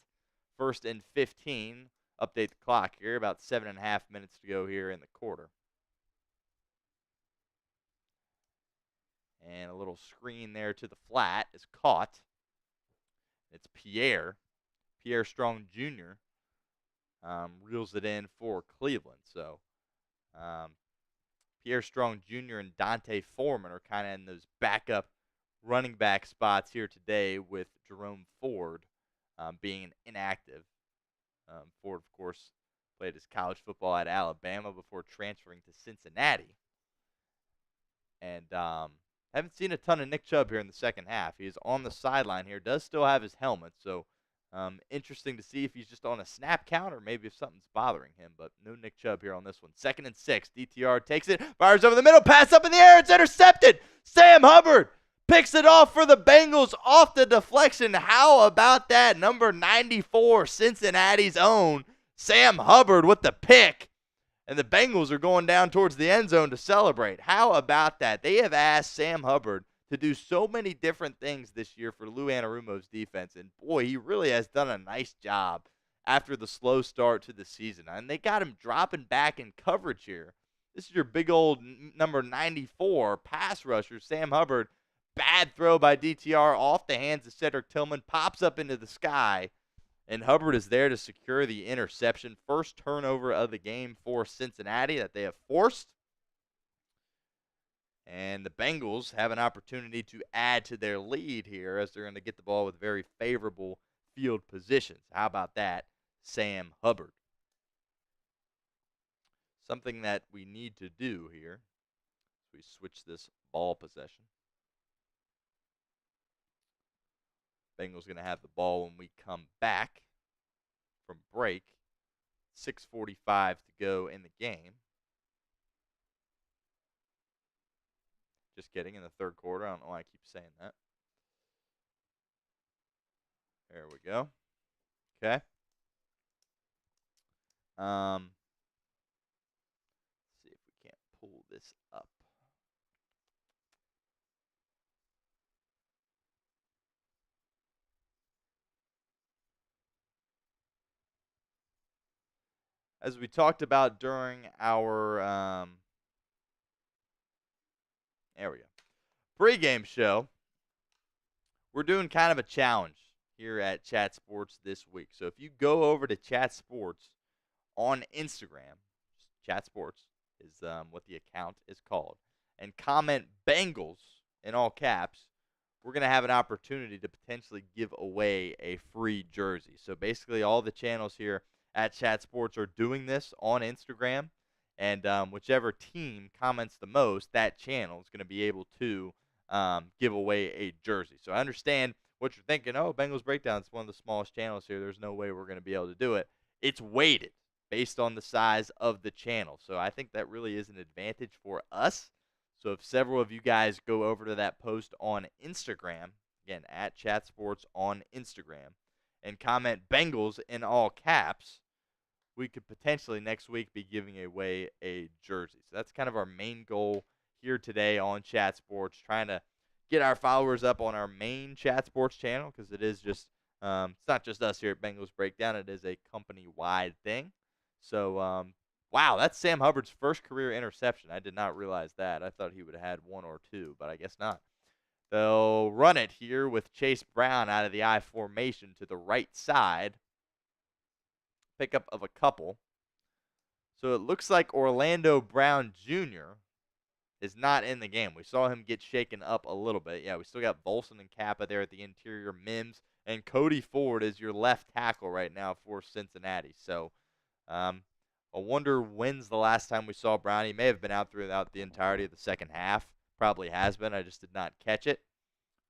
1st and 15. Update the clock here. About 7.5 minutes to go here in the quarter. And a little screen there to the flat is caught. It's Pierre Strong Jr. Reels it in for Cleveland. So Pierre Strong Jr. and Dante Foreman are kind of in those backup running back spots here today, with Jerome Ford being inactive. Ford, of course, played his college football at Alabama before transferring to Cincinnati. And haven't seen a ton of Nick Chubb here in the second half. He is on the sideline here, does still have his helmet, so interesting to see if he's just on a snap count or maybe if something's bothering him, but no Nick Chubb here on this one. 2nd and 6. DTR takes it, fires over the middle, pass up in the air, it's intercepted. Sam Hubbard picks it off for the Bengals off the deflection. How about that? Number 94, Cincinnati's own Sam Hubbard with the pick. And the Bengals are going down towards the end zone to celebrate. How about that? They have asked Sam Hubbard to do so many different things this year for Lou Anarumo's defense. And, boy, he really has done a nice job after the slow start to the season. And they got him dropping back in coverage here. This is your big old number 94 pass rusher, Sam Hubbard. Bad throw by DTR off the hands of Cedric Tillman. Pops up into the sky. And Hubbard is there to secure the interception. First turnover of the game for Cincinnati that they have forced. And the Bengals have an opportunity to add to their lead here as they're going to get the ball with very favorable field positions. How about that, Sam Hubbard? Something that we need to do here. We switch this ball possession. Bengals going to have the ball when we come back from break. 6:45 to go in the game. Just kidding, in the third quarter. I don't know why I keep saying that. There we go. Okay. Let's see if we can't pull this up. As we talked about during our there we go, pregame show, we're doing kind of a challenge here at Chat Sports this week. So if you go over to Chat Sports on Instagram, Chat Sports is what the account is called, and comment Bengals in all caps, we're going to have an opportunity to potentially give away a free jersey. So basically all the channels here at Chat Sports are doing this on Instagram, and whichever team comments the most, that channel is going to be able to give away a jersey. So I understand what you're thinking. Oh, Bengals Breakdown is one of the smallest channels here. There's no way we're going to be able to do it. It's weighted based on the size of the channel. So I think that really is an advantage for us. So if several of you guys go over to that post on Instagram, again, at Chat Sports on Instagram, and comment Bengals in all caps, we could potentially next week be giving away a jersey. So that's kind of our main goal here today on Chat Sports, trying to get our followers up on our main Chat Sports channel, because it is just it's not just us here at Bengals Breakdown. It is a company-wide thing. So, wow, that's Sam Hubbard's first career interception. I did not realize that. I thought he would have had one or two, but I guess not. They'll run it here with Chase Brown out of the I formation to the right side. Pickup of a couple. So it looks like Orlando Brown Jr. is not in the game. We saw him get shaken up a little bit. Yeah, we still got Volson and Kappa there at the interior. Mims and Cody Ford is your left tackle right now for Cincinnati. So I wonder when's the last time we saw Brown. He may have been out throughout the entirety of the second half. Probably has been. I just did not catch it.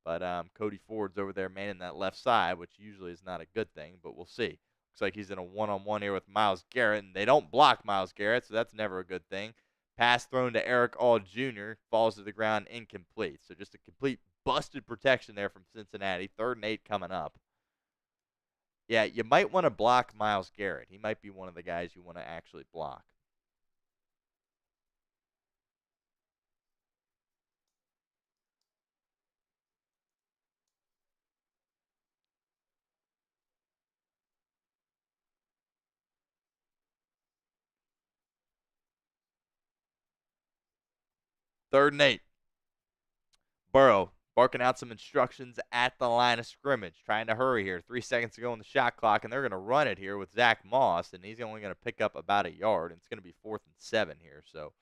But Cody Ford's over there manning that left side, which usually is not a good thing, but we'll see. Looks like he's in a one-on-one here with Myles Garrett, and they don't block Myles Garrett, so that's never a good thing. Pass thrown to Eric All Jr., falls to the ground incomplete. So just a complete busted protection there from Cincinnati. 3rd and 8 coming up. Yeah, you might want to block Myles Garrett. He might be one of the guys you want to actually block. Third and 8. Burrow barking out some instructions at the line of scrimmage, trying to hurry here. 3 seconds to go on the shot clock, and they're going to run it here with Zach Moss, and he's only going to pick up about a yard, and it's going to be 4th and 7 here. So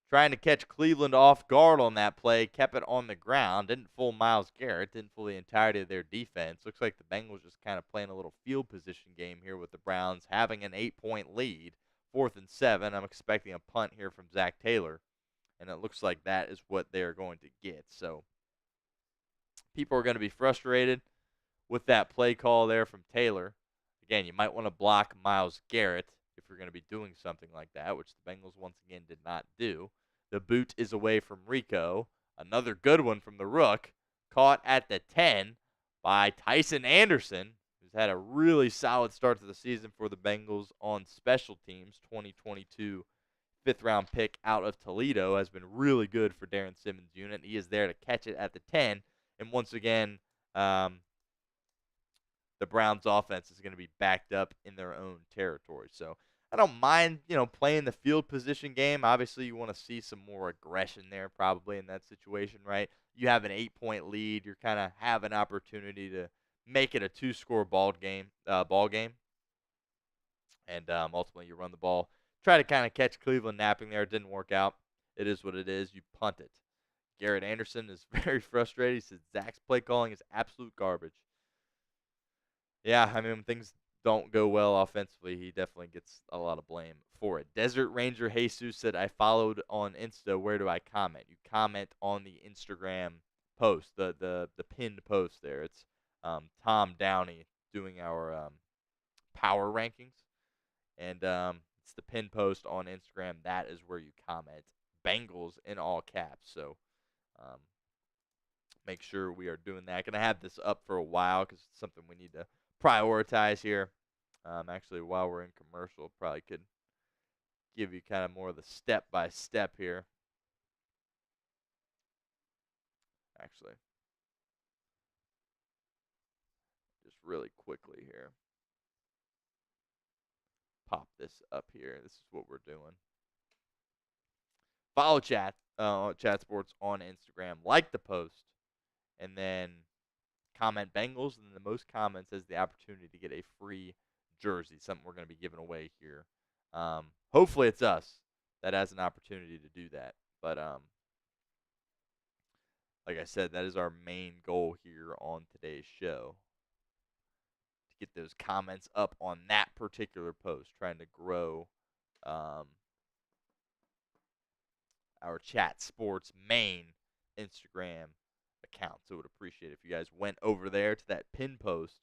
trying to catch Cleveland off guard on that play, kept it on the ground, didn't fool Myles Garrett, didn't fool the entirety of their defense. Looks like the Bengals just kind of playing a little field position game here with the Browns having an 8-point lead. 4th and 7. I'm expecting a punt here from Zach Taylor, and it looks like that is what they're going to get. So people are going to be frustrated with that play call there from Taylor. Again, you might want to block Myles Garrett if you're going to be doing something like that, which the Bengals once again did not do. The boot is away from Rico. Another good one from the Rook. Caught at the 10 by Tyson Anderson, who's had a really solid start to the season for the Bengals on special teams. 2022 fifth-round pick out of Toledo has been really good for Darren Simmons' unit. He is there to catch it at the 10. And once again, the Browns' offense is going to be backed up in their own territory. So I don't mind, playing the field position game. Obviously, you want to see some more aggression there probably in that situation, right? You have an 8-point lead. You're kind of have an opportunity to make it a 2-score ball game. And ultimately, you run the ball. Try to kind of catch Cleveland napping there. It didn't work out. It is what it is. You punt it. Garrett Anderson is very frustrated. He says Zach's play calling is absolute garbage. Yeah, I mean, when things don't go well offensively, he definitely gets a lot of blame for it. Desert Ranger Jesus said, I followed on Insta. Where do I comment? You comment on the Instagram post, the pinned post there. It's Tom Downey doing our power rankings. And it's the pinned post on Instagram. That is where you comment. Bengals in all caps. So make sure we are doing that. Going to have this up for a while because it's something we need to prioritize here. Actually, while we're in commercial, probably could give you kind of more of the step-by-step here. Actually, just really quickly here. Pop this up here. This is what we're doing. Follow Chat Sports on Instagram. Like the post. And then comment Bengals. And the most comments has the opportunity to get a free jersey. Something we're going to be giving away here. Hopefully it's us that has an opportunity to do that. But like I said, that is our main goal here on today's show. To get those comments up on that particular post. Trying to grow our Chat Sports main Instagram account. So would appreciate it if you guys went over there to that pin post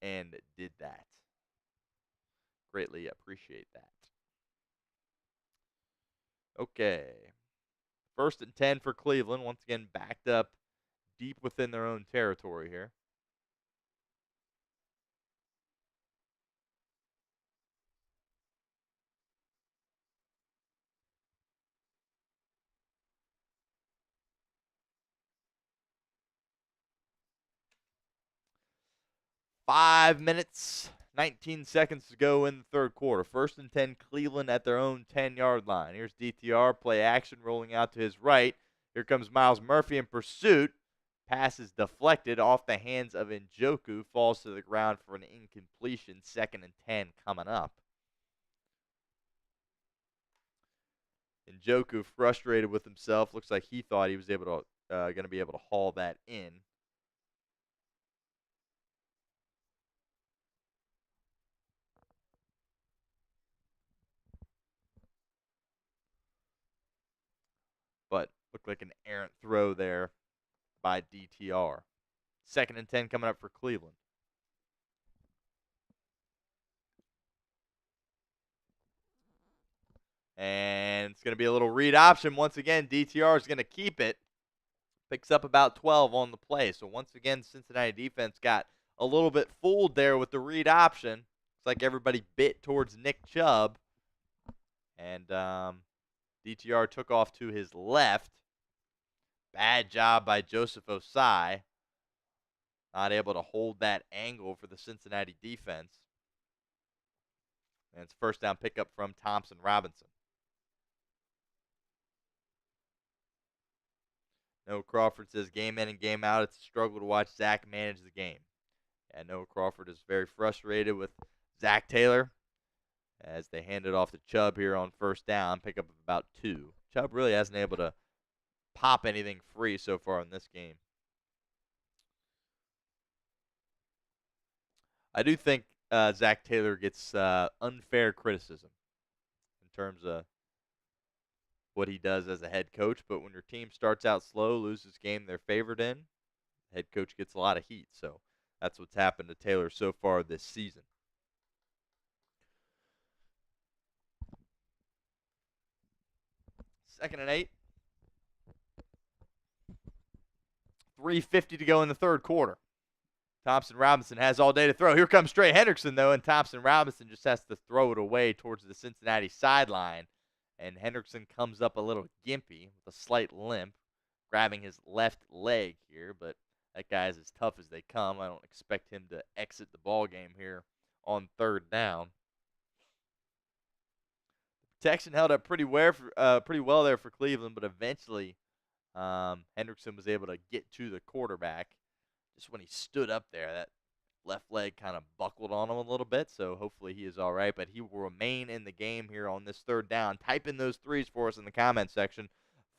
and did that. Greatly appreciate that. Okay. 1st and 10 for Cleveland. Once again, backed up deep within their own territory here. Five minutes, 19 seconds to go in the third quarter. 1st and 10, Cleveland at their own 10-yard line. Here's DTR, play action, rolling out to his right. Here comes Myles Murphy in pursuit. Pass is deflected off the hands of Njoku. Falls to the ground for an incompletion. 2nd and 10 coming up. Njoku frustrated with himself. Looks like he thought he was going to be able to haul that in. Looked like an errant throw there by DTR. 2nd and 10 coming up for Cleveland. And it's going to be a little read option. Once again, DTR is going to keep it. Picks up about 12 on the play. So once again, Cincinnati defense got a little bit fooled there with the read option. Looks like everybody bit towards Nick Chubb. And DTR took off to his left. Bad job by Joseph Osai. Not able to hold that angle for the Cincinnati defense. And it's first down pickup from Thompson Robinson. Noah Crawford says game in and game out, it's a struggle to watch Zach manage the game. And Noah Crawford is very frustrated with Zach Taylor as they hand it off to Chubb here on first down, pick up about 2. Chubb really hasn't been able to pop anything free so far in this game. I do think Zach Taylor gets unfair criticism in terms of what he does as a head coach, but when your team starts out slow, loses game they're favored in, the head coach gets a lot of heat. So that's what's happened to Taylor so far this season. Second and 8. 3:50 to go in the third quarter. Thompson Robinson has all day to throw. Here comes Trey Hendrickson, though, and Thompson Robinson just has to throw it away towards the Cincinnati sideline. And Hendrickson comes up a little gimpy with a slight limp, grabbing his left leg here, but that guy is as tough as they come. I don't expect him to exit the ball game here on third down. The protection held up pretty well there for Cleveland, but eventually Hendrickson was able to get to the quarterback. Just when he stood up there, that left leg kind of buckled on him a little bit, so hopefully he is all right. But he will remain in the game here on this third down. Type in those threes for us in the comment section.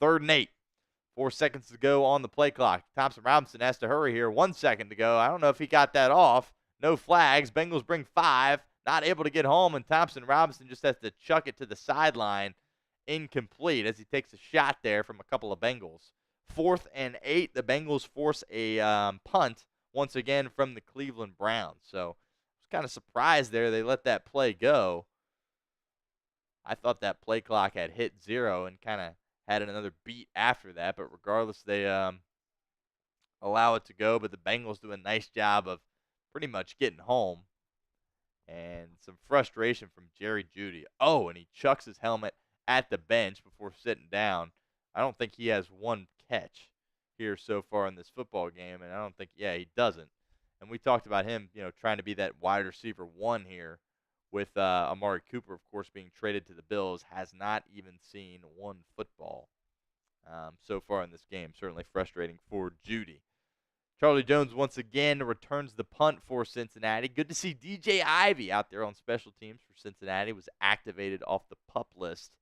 3rd and 8. 4 seconds to go on the play clock. Thompson Robinson has to hurry here. 1 second to go. I don't know if he got that off. No flags. Bengals bring 5. Not able to get home, and Thompson Robinson just has to chuck it to the sideline. Incomplete as he takes a shot there from a couple of Bengals. 4th and 8. The Bengals force a punt once again from the Cleveland Browns. So I was kind of surprised there they let that play go. I thought that play clock had hit 0 and kind of had another beat after that. But regardless, they allow it to go. But the Bengals do a nice job of pretty much getting home. And some frustration from Jerry Jeudy. Oh, and he chucks his helmet at the bench before sitting down. I don't think he has one catch here so far in this football game, and I don't think, he doesn't. And we talked about him, trying to be that wide receiver 1 here with Amari Cooper, of course, being traded to the Bills, has not even seen one football so far in this game. Certainly frustrating for Jeudy. Charlie Jones once again returns the punt for Cincinnati. Good to see DJ Ivey out there on special teams for Cincinnati. Was activated off the PUP list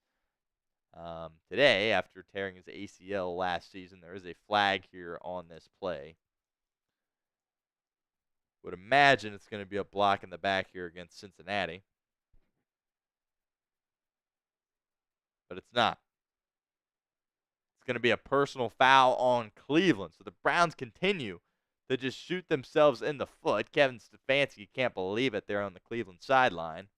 today after tearing his ACL last season. There is a flag here on this play. Would imagine it's going to be a block in the back here against Cincinnati. But it's not. It's going to be a personal foul on Cleveland. So the Browns continue to just shoot themselves in the foot. Kevin Stefanski can't believe it there on the Cleveland sideline.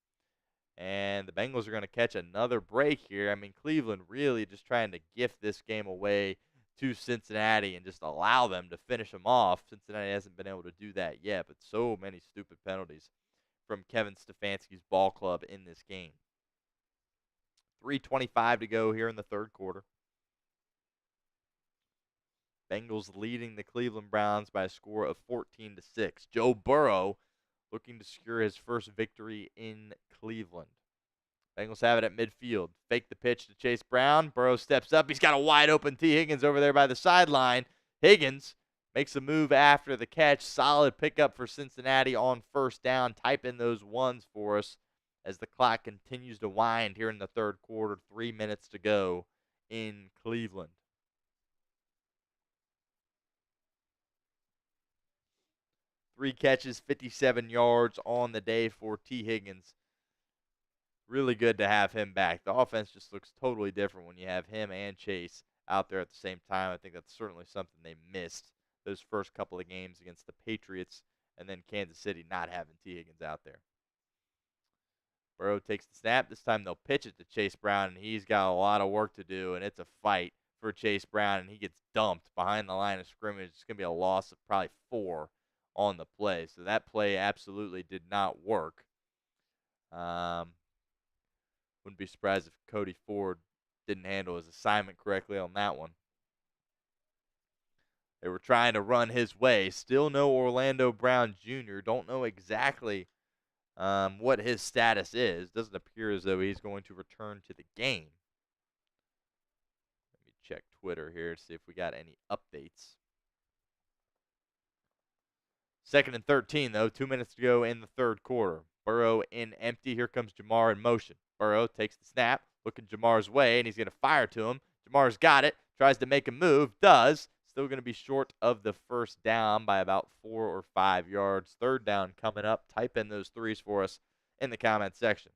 And the Bengals are going to catch another break here. I mean, Cleveland really just trying to gift this game away to Cincinnati and just allow them to finish them off. Cincinnati hasn't been able to do that yet, but so many stupid penalties from Kevin Stefanski's ball club in this game. 3:25 to go here in the third quarter. Bengals leading the Cleveland Browns by a score of 14-6. Joe Burrow looking to secure his first victory in Cleveland. Bengals have it at midfield. Fake the pitch to Chase Brown. Burrow steps up. He's got a wide open T. Higgins over there by the sideline. Higgins makes a move after the catch. Solid pickup for Cincinnati on first down. Type in those ones for us as the clock continues to wind here in the third quarter. 3 minutes to go in Cleveland. Three catches, 57 yards on the day for T. Higgins. Really good to have him back. The offense just looks totally different when you have him and Chase out there at the same time. I think that's certainly something they missed those first couple of games against the Patriots and then Kansas City not having T. Higgins out there. Burrow takes the snap. This time they'll pitch it to Chase Brown, and he's got a lot of work to do, and it's a fight for Chase Brown, and he gets dumped behind the line of scrimmage. It's going to be a loss of probably 4 on the play. So that play absolutely did not work. Wouldn't be surprised if Cody Ford didn't handle his assignment correctly on that one. They were trying to run his way. Still no Orlando Brown Jr. Don't know exactly what his status is. Doesn't appear as though he's going to return to the game. Let me check Twitter here to see if we got any updates. 2nd and 13, though. 2 minutes to go in the third quarter. Burrow in empty. Here comes Jamar in motion. Burrow takes the snap, looking Jamar's way, and he's going to fire to him. Jamar's got it. Tries to make a move. Does. Still going to be short of the first down by about 4 or 5 yards. Third down coming up. Type in those threes for us in the comment section.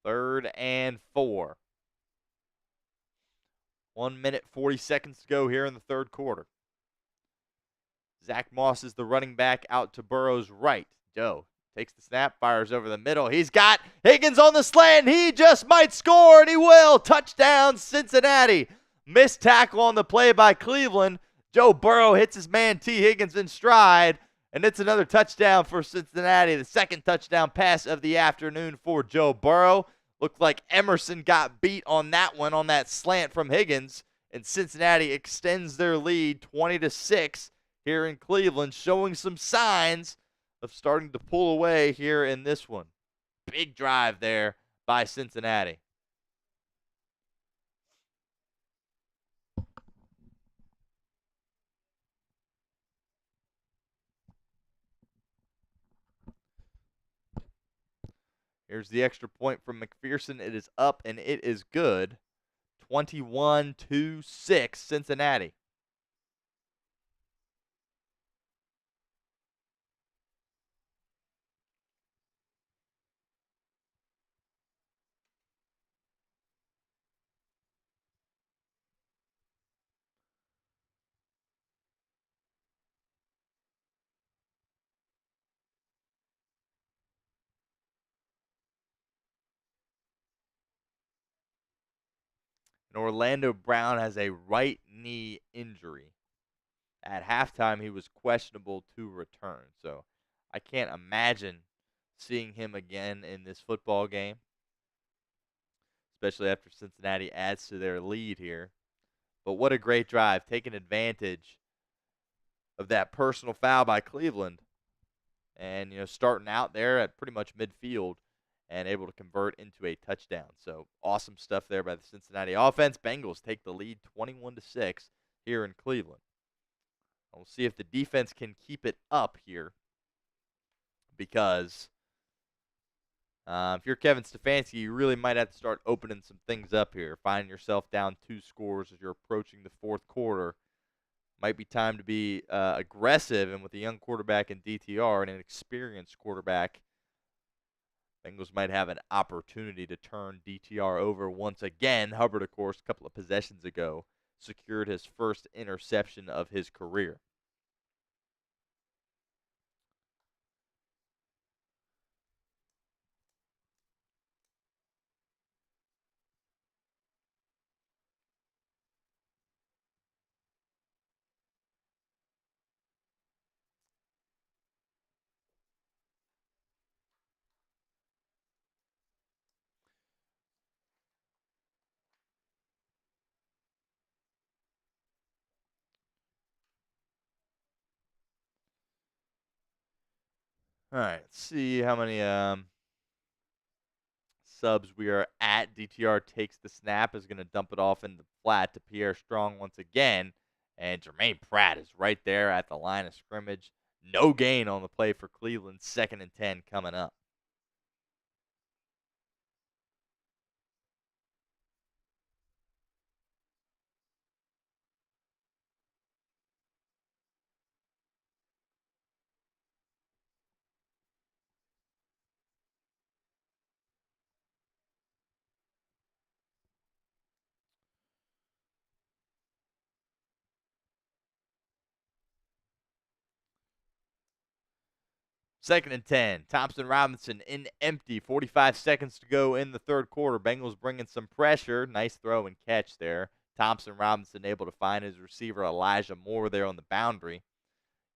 Third and 4. 1 minute, 40 seconds to go here in the third quarter. Zach Moss is the running back out to Burrow's right. Joe takes the snap, fires over the middle. He's got Higgins on the slant. He just might score, and he will. Touchdown, Cincinnati. Missed tackle on the play by Cleveland. Joe Burrow hits his man T. Higgins in stride, and it's another touchdown for Cincinnati. The second touchdown pass of the afternoon for Joe Burrow. Looked like Emerson got beat on that one, on that slant from Higgins, and Cincinnati extends their lead 20-6 here in Cleveland, showing some signs of starting to pull away here in this one. Big drive there by Cincinnati. Here's the extra point from McPherson. It is up, and it is good. 21-6 Cincinnati. And Orlando Brown has a right knee injury. At halftime, he was questionable to return. So I can't imagine seeing him again in this football game, especially after Cincinnati adds to their lead here. But what a great drive, taking advantage of that personal foul by Cleveland. And, starting out there at pretty much midfield and able to convert into a touchdown. So awesome stuff there by the Cincinnati offense. Bengals take the lead 21-6 here in Cleveland. We'll see if the defense can keep it up here, because if you're Kevin Stefanski, you really might have to start opening some things up here. Finding yourself down 2 scores as you're approaching the fourth quarter. Might be time to be aggressive, and with a young quarterback in DTR and an experienced quarterback, Bengals might have an opportunity to turn DTR over once again. Hubbard, of course, a couple of possessions ago, secured his first interception of his career. All right, let's see how many subs we are at. DTR takes the snap, is going to dump it off in the flat to Pierre Strong once again. And Jermaine Pratt is right there at the line of scrimmage. No gain on the play for Cleveland. 2nd and 10 coming up. 2nd and 10. Thompson Robinson in empty. 45 seconds to go in the third quarter. Bengals bringing some pressure. Nice throw and catch there. Thompson Robinson able to find his receiver Elijah Moore there on the boundary.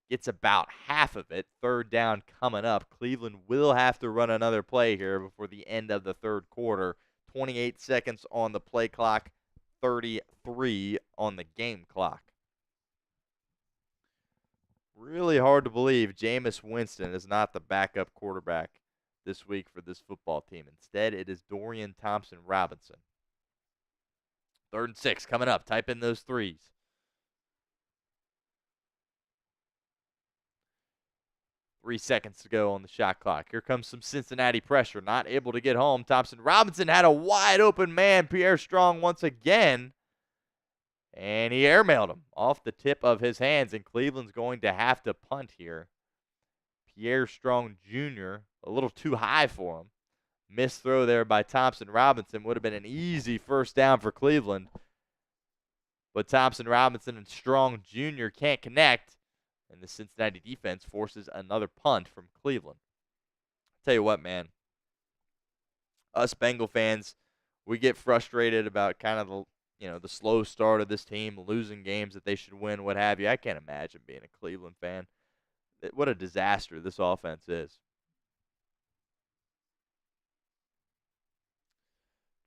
Gets about half of it. 3rd down coming up. Cleveland will have to run another play here before the end of the third quarter. 28 seconds on the play clock. 33 on the game clock. Really hard to believe Jameis Winston is not the backup quarterback this week for this football team. Instead, it is Dorian Thompson-Robinson. 3rd and 6 coming up. Type in those threes. 3 seconds to go on the shot clock. Here comes some Cincinnati pressure. Not able to get home. Thompson-Robinson had a wide open man. Pierre Strong once again. And he airmailed him off the tip of his hands, and Cleveland's going to have to punt here. Pierre Strong Jr., a little too high for him. Missed throw there by Thompson-Robinson. Would have been an easy 1st down for Cleveland. But Thompson-Robinson and Strong Jr. can't connect, and the Cincinnati defense forces another punt from Cleveland. Tell you what, man. Us Bengal fans, we get frustrated about kind of the slow start of this team, losing games that they should win, what have you. I can't imagine being a Cleveland fan. What a disaster this offense is.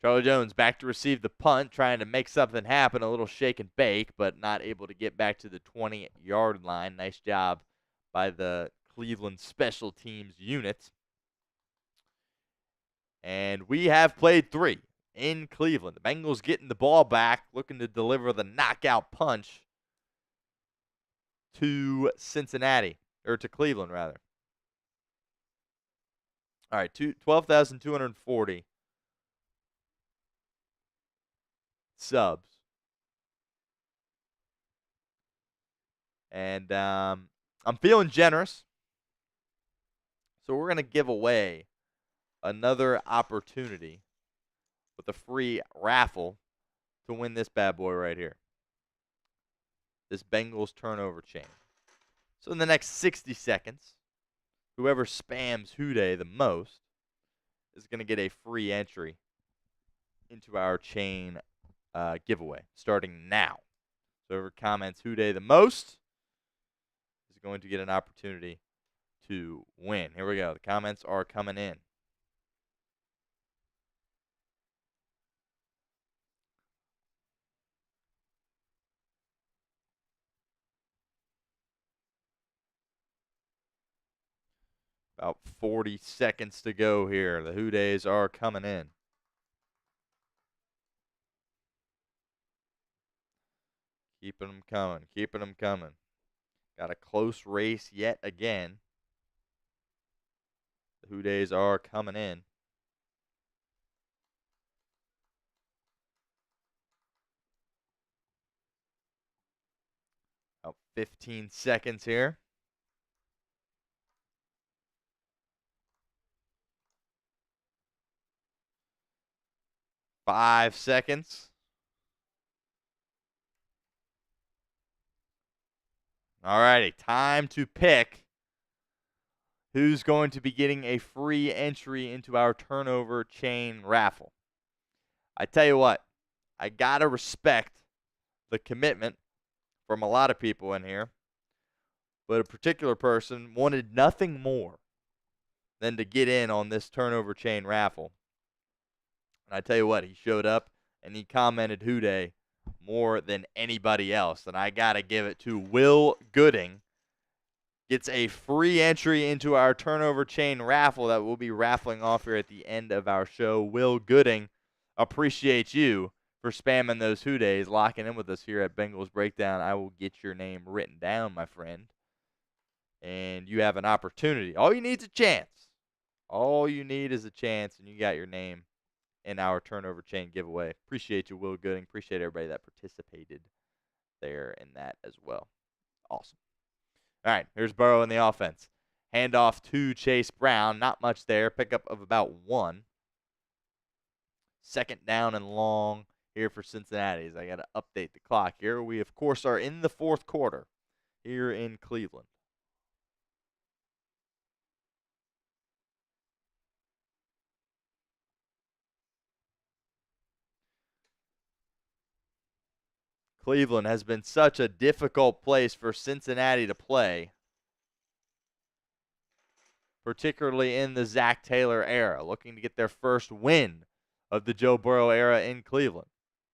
Charlie Jones back to receive the punt, trying to make something happen, a little shake and bake, but not able to get back to the 20-yard line. Nice job by the Cleveland special teams unit. And we have played 3 in Cleveland. The Bengals getting the ball back, looking to deliver the knockout punch to Cincinnati, or to Cleveland, rather. All right, 12,240 subs. And I'm feeling generous, so we're going to give away another opportunity with a free raffle to win this bad boy right here. This Bengals turnover chain. So in the next 60 seconds, whoever spams Houday the most is going to get a free entry into our chain giveaway starting now. So whoever comments Houday the most is going to get an opportunity to win. Here we go. The comments are coming in. About 40 seconds to go here. The Houdays are coming in. Keeping them coming. Keeping them coming. Got a close race yet again. The Houdays are coming in. About 15 seconds here. 5 seconds. All righty, time to pick who's going to be getting a free entry into our turnover chain raffle. I tell you what, I got to respect the commitment from a lot of people in here, but a particular person wanted nothing more than to get in on this turnover chain raffle. And I tell you what, he showed up and he commented Houday more than anybody else. And I got to give it to Will Gooding. Gets a free entry into our turnover chain raffle that we'll be raffling off here at the end of our show. Will Gooding, appreciate you for spamming those Houdays, locking in with us here at Bengals Breakdown. I will get your name written down, my friend. And you have an opportunity. All you need is a chance. All you need is a chance, and you got your name in our turnover chain giveaway. Appreciate you, Will Gooding. Appreciate everybody that participated there in that as well. Awesome. All right, here's Burrow in the offense. Handoff to Chase Brown. Not much there. Pickup of about 1. 2nd down and long here for Cincinnati. I got to update the clock here. We, of course, are in the 4th quarter here in Cleveland. Cleveland has been such a difficult place for Cincinnati to play, particularly in the Zach Taylor era, looking to get their first win of the Joe Burrow era in Cleveland.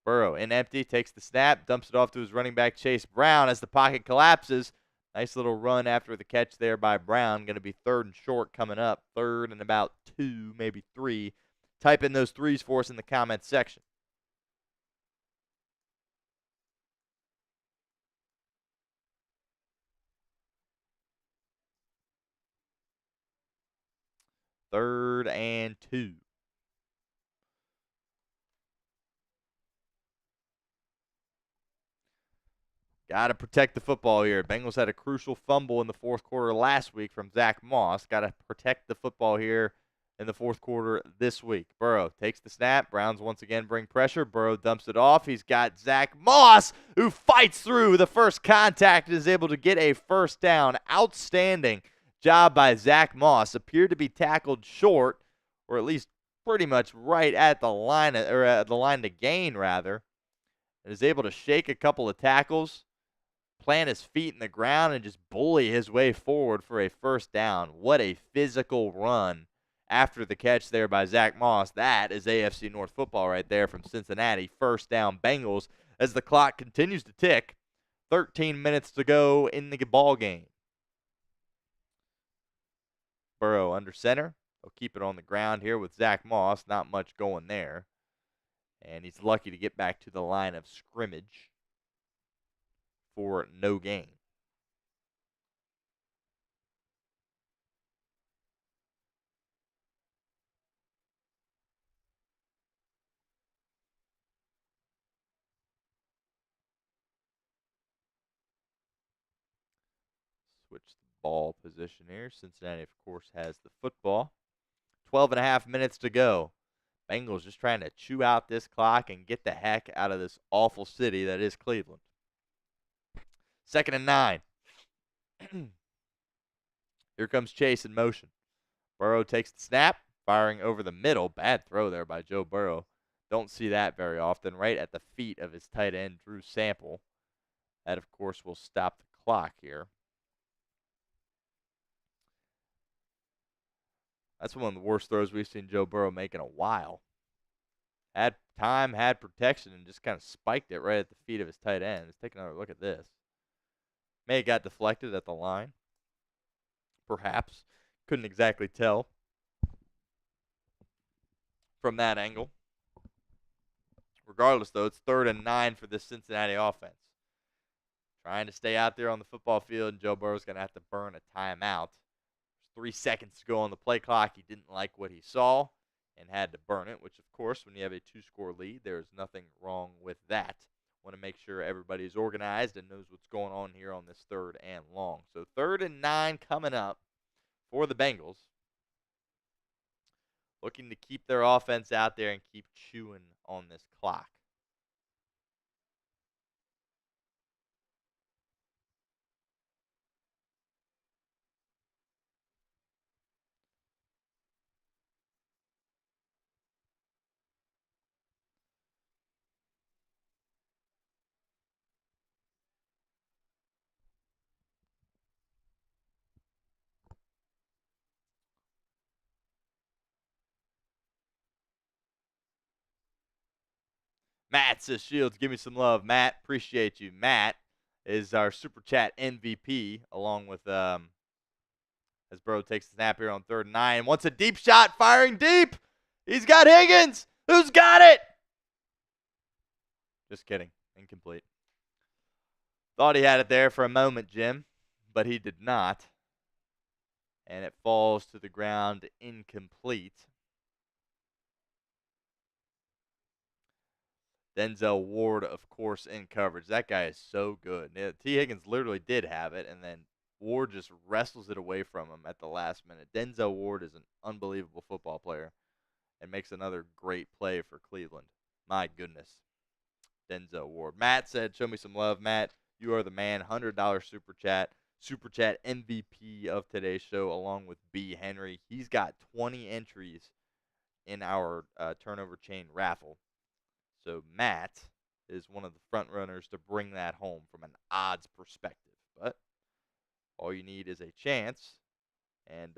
Burrow in empty, takes the snap, dumps it off to his running back Chase Brown as the pocket collapses. Nice little run after the catch there by Brown. Going to be 3rd and short coming up. 3rd and about 2, maybe 3. Type in those threes for us in the comments section. Third and 2. Got to protect the football here. Bengals had a crucial fumble in the 4th quarter last week from Zach Moss. Got to protect the football here in the 4th quarter this week. Burrow takes the snap. Browns once again bring pressure. Burrow dumps it off. He's got Zach Moss, who fights through the first contact and is able to get a first down. Outstanding job by Zach Moss. Appeared to be tackled short, or at least pretty much right at the line, or at the line to gain, rather. And is able to shake a couple of tackles, plant his feet in the ground, and just bully his way forward for a first down. What a physical run after the catch there by Zach Moss. That is AFC North football right there from Cincinnati. First down Bengals as the clock continues to tick. 13 minutes to go in the ball game. Burrow under center. He'll keep it on the ground here with Zach Moss. Not much going there. And he's lucky to get back to the line of scrimmage for no gain. Switch the ball position here. Cincinnati, of course, has the football. 12 and a half minutes to go. Bengals just trying to chew out this clock and get the heck out of this awful city that is Cleveland. 2nd and 9. Here comes Chase in motion. Burrow takes the snap, firing over the middle. Bad throw there by Joe Burrow. Don't see that very often. Right at the feet of his tight end, Drew Sample. That, of course, will stop the clock here. That's one of the worst throws we've seen Joe Burrow make in a while. Had time, had protection, and just kind of spiked it right at the feet of his tight end. Let's take another look at this. May have got deflected at the line. Perhaps. Couldn't exactly tell from that angle. Regardless, though, it's 3rd and 9 for this Cincinnati offense. Trying to stay out there on the football field, and Joe Burrow's going to have to burn a timeout. 3 seconds to go on the play clock. He didn't like what he saw and had to burn it, which, of course, when you have a 2-score lead, there is nothing wrong with that. Want to make sure everybody is organized and knows what's going on here on this 3rd and long. So 3rd and 9 coming up for the Bengals. Looking to keep their offense out there and keep chewing on this clock. Matt says, Shields, give me some love. Matt, appreciate you. Matt is our Super Chat MVP, along with, as Burrow takes the snap here on 3rd and 9. Wants a deep shot, firing deep. He's got Higgins. Who's got it? Just kidding. Incomplete. Thought he had it there for a moment, Jim, but he did not. And it falls to the ground incomplete. Denzel Ward, of course, in coverage. That guy is so good. T. Higgins literally did have it, and then Ward just wrestles it away from him at the last minute. Denzel Ward is an unbelievable football player and makes another great play for Cleveland. My goodness. Denzel Ward. Matt said, show me some love. Matt, you are the man. $100 Super Chat. Super Chat MVP of today's show, along with B. Henry. He's got 20 entries in our turnover chain raffle. So Matt is one of the front runners to bring that home from an odds perspective. But all you need is a chance, and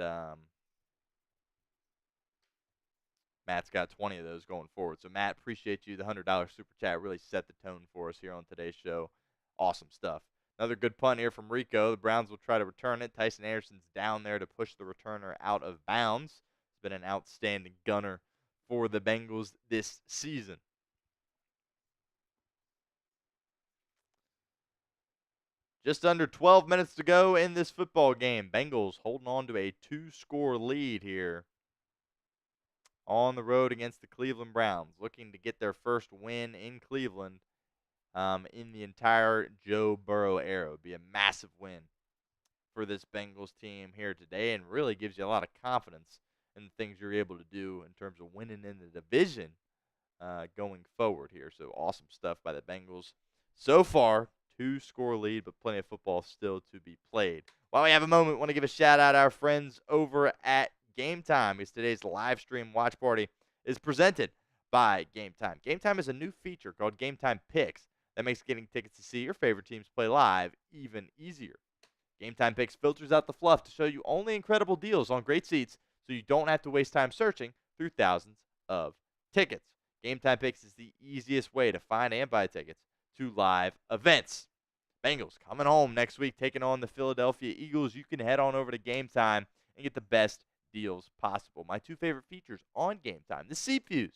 Matt's got 20 of those going forward. So, Matt, appreciate you. The $100 super chat really set the tone for us here on today's show. Awesome stuff. Another good punt here from Rico. The Browns will try to return it. Tyson Anderson's down there to push the returner out of bounds. He's been an outstanding gunner for the Bengals this season. Just under 12 minutes to go in this football game. Bengals holding on to a 2-score lead here on the road against the Cleveland Browns, looking to get their first win in Cleveland in the entire Joe Burrow era. It would be a massive win for this Bengals team here today, and really gives you a lot of confidence in the things you're able to do in terms of winning in the division going forward here. So awesome stuff by the Bengals so far. 2-score lead, but plenty of football still to be played. While we have a moment, I want to give a shout out to our friends over at Game Time, because today's live stream watch party is presented by Game Time. Game Time is a new feature called Game Time Picks that makes getting tickets to see your favorite teams play live even easier. Game Time Picks filters out the fluff to show you only incredible deals on great seats, so you don't have to waste time searching through thousands of tickets. Game Time Picks is the easiest way to find and buy tickets to live events. Bengals coming home next week, taking on the Philadelphia Eagles. You can head on over to Game Time and get the best deals possible. My two favorite features on Game Time: the seat views.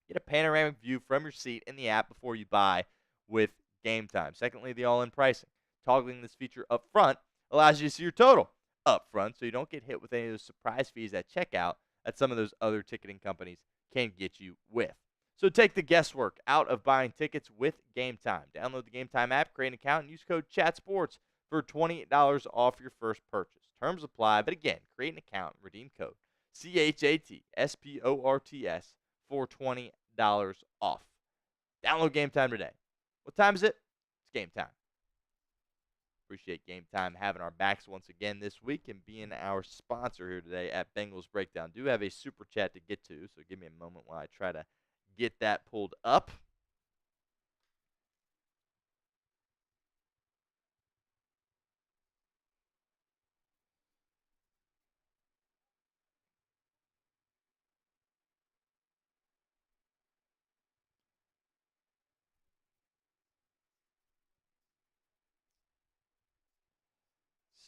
Get a panoramic view from your seat in the app before you buy with Game Time. Secondly, the all-in pricing. Toggling this feature up front allows you to see your total up front, so you don't get hit with any of those surprise fees at checkout that some of those other ticketing companies can get you with. So take the guesswork out of buying tickets with Game Time. Download the Game Time app, create an account, and use code CHATSPORTS for $20 off your first purchase. Terms apply, but again, create an account and redeem code CHATSPORTS for $20 off. Download Game Time today. What time is it? It's game time. Appreciate Game Time having our backs once again this week and being our sponsor here today at Bengals Breakdown. Do have a super chat to get to, so give me a moment while I try to get that pulled up.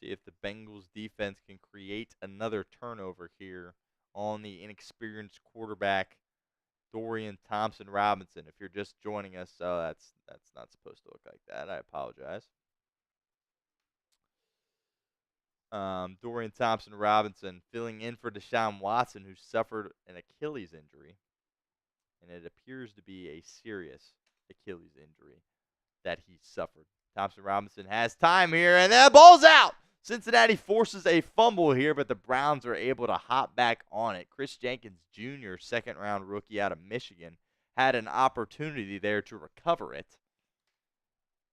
See if the Bengals defense can create another turnover here on the inexperienced quarterback, Dorian Thompson-Robinson. If you're just joining us, that's not supposed to look like that. I apologize. Dorian Thompson-Robinson filling in for Deshaun Watson, who suffered an Achilles injury. And it appears to be a serious Achilles injury that he suffered. Thompson-Robinson has time here, and that ball's out! Cincinnati forces a fumble here, but the Browns are able to hop back on it. Chris Jenkins Jr., second-round rookie out of Michigan, had an opportunity there to recover it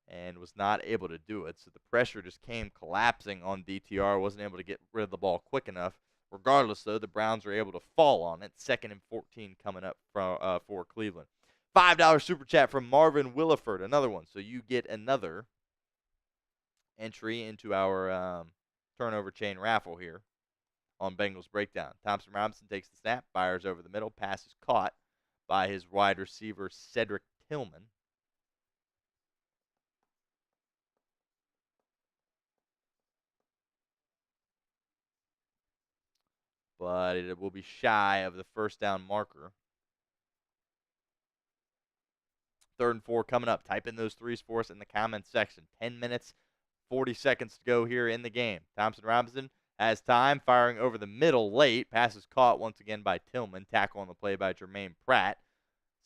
and was not able to do it. So the pressure just came collapsing on DTR, wasn't able to get rid of the ball quick enough. Regardless, though, the Browns are able to fall on it. 2nd and 14 coming up for Cleveland. $5 super chat from Marvin Williford, another one. So you get another entry into our turnover chain raffle here on Bengals Breakdown. Thompson-Robinson takes the snap, fires over the middle, pass is caught by his wide receiver, Cedric Tillman. But it will be shy of the first down marker. 3rd and 4 coming up. Type in those threes for us in the comments section. 10 minutes, 40 seconds to go here in the game. Thompson-Robinson has time, firing over the middle late. Pass is caught once again by Tillman. Tackle on the play by Jermaine Pratt.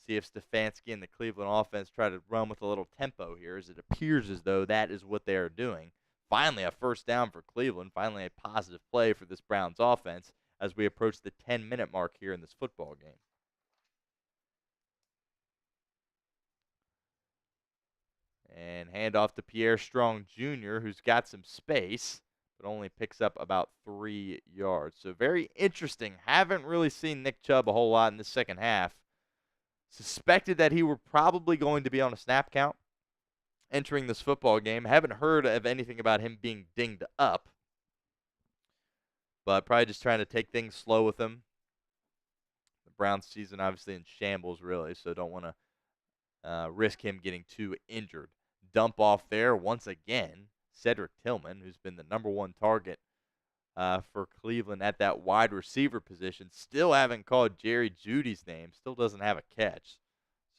See if Stefanski and the Cleveland offense try to run with a little tempo here, as it appears as though that is what they are doing. Finally, a first down for Cleveland. Finally, a positive play for this Browns offense as we approach the 10-minute mark here in this football game. And hand off to Pierre Strong Jr., who's got some space, but only picks up about 3 yards. So very interesting. Haven't really seen Nick Chubb a whole lot in the second half. Suspected that he were probably going to be on a snap count entering this football game. Haven't heard of anything about him being dinged up, but probably just trying to take things slow with him. The Browns season obviously in shambles, really, so don't want to risk him getting too injured. Dump off there once again, Cedric Tillman, who's been the number one target for Cleveland at that wide receiver position. Still haven't called Jerry Jeudy's name. Still doesn't have a catch.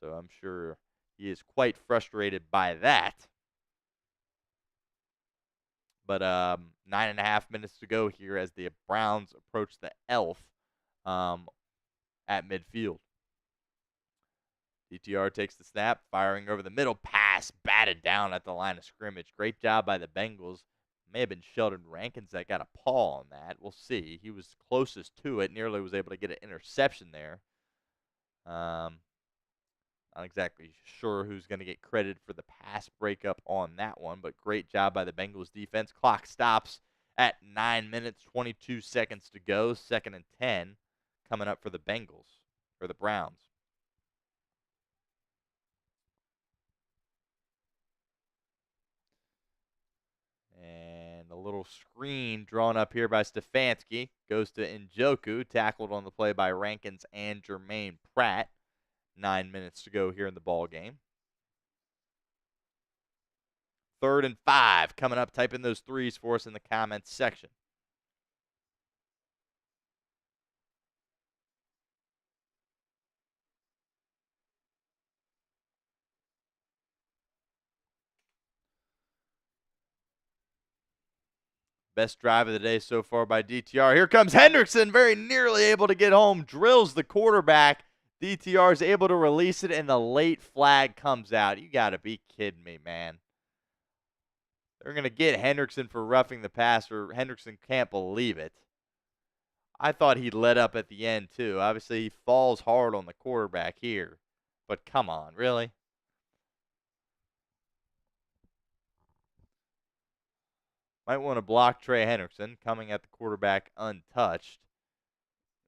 So I'm sure he is quite frustrated by that. But 9.5 minutes to go here as the Browns approach the elf at midfield. DTR takes the snap, firing over the middle, pass batted down at the line of scrimmage. Great job by the Bengals. May have been Sheldon Rankins that got a paw on that. We'll see. He was closest to it. Nearly was able to get an interception there. Not exactly sure who's going to get credit for the pass breakup on that one, but great job by the Bengals defense. Clock stops at 9 minutes, 22 seconds to go. 2nd and 10 coming up for the Bengals, or the Browns. And a little screen drawn up here by Stefanski. Goes to Njoku, tackled on the play by Rankins and Jermaine Pratt. 9 minutes to go here in the ball game. 3rd and 5 coming up. Type in those threes for us in the comments section. Best drive of the day so far by DTR. Here comes Hendrickson, very nearly able to get home. Drills the quarterback. DTR is able to release it, and the late flag comes out. You got to be kidding me, man. They're going to get Hendrickson for roughing the passer. Hendrickson can't believe it. I thought he'd let up at the end, too. Obviously, he falls hard on the quarterback here. But come on, really? Might want to block Trey Hendrickson, coming at the quarterback untouched.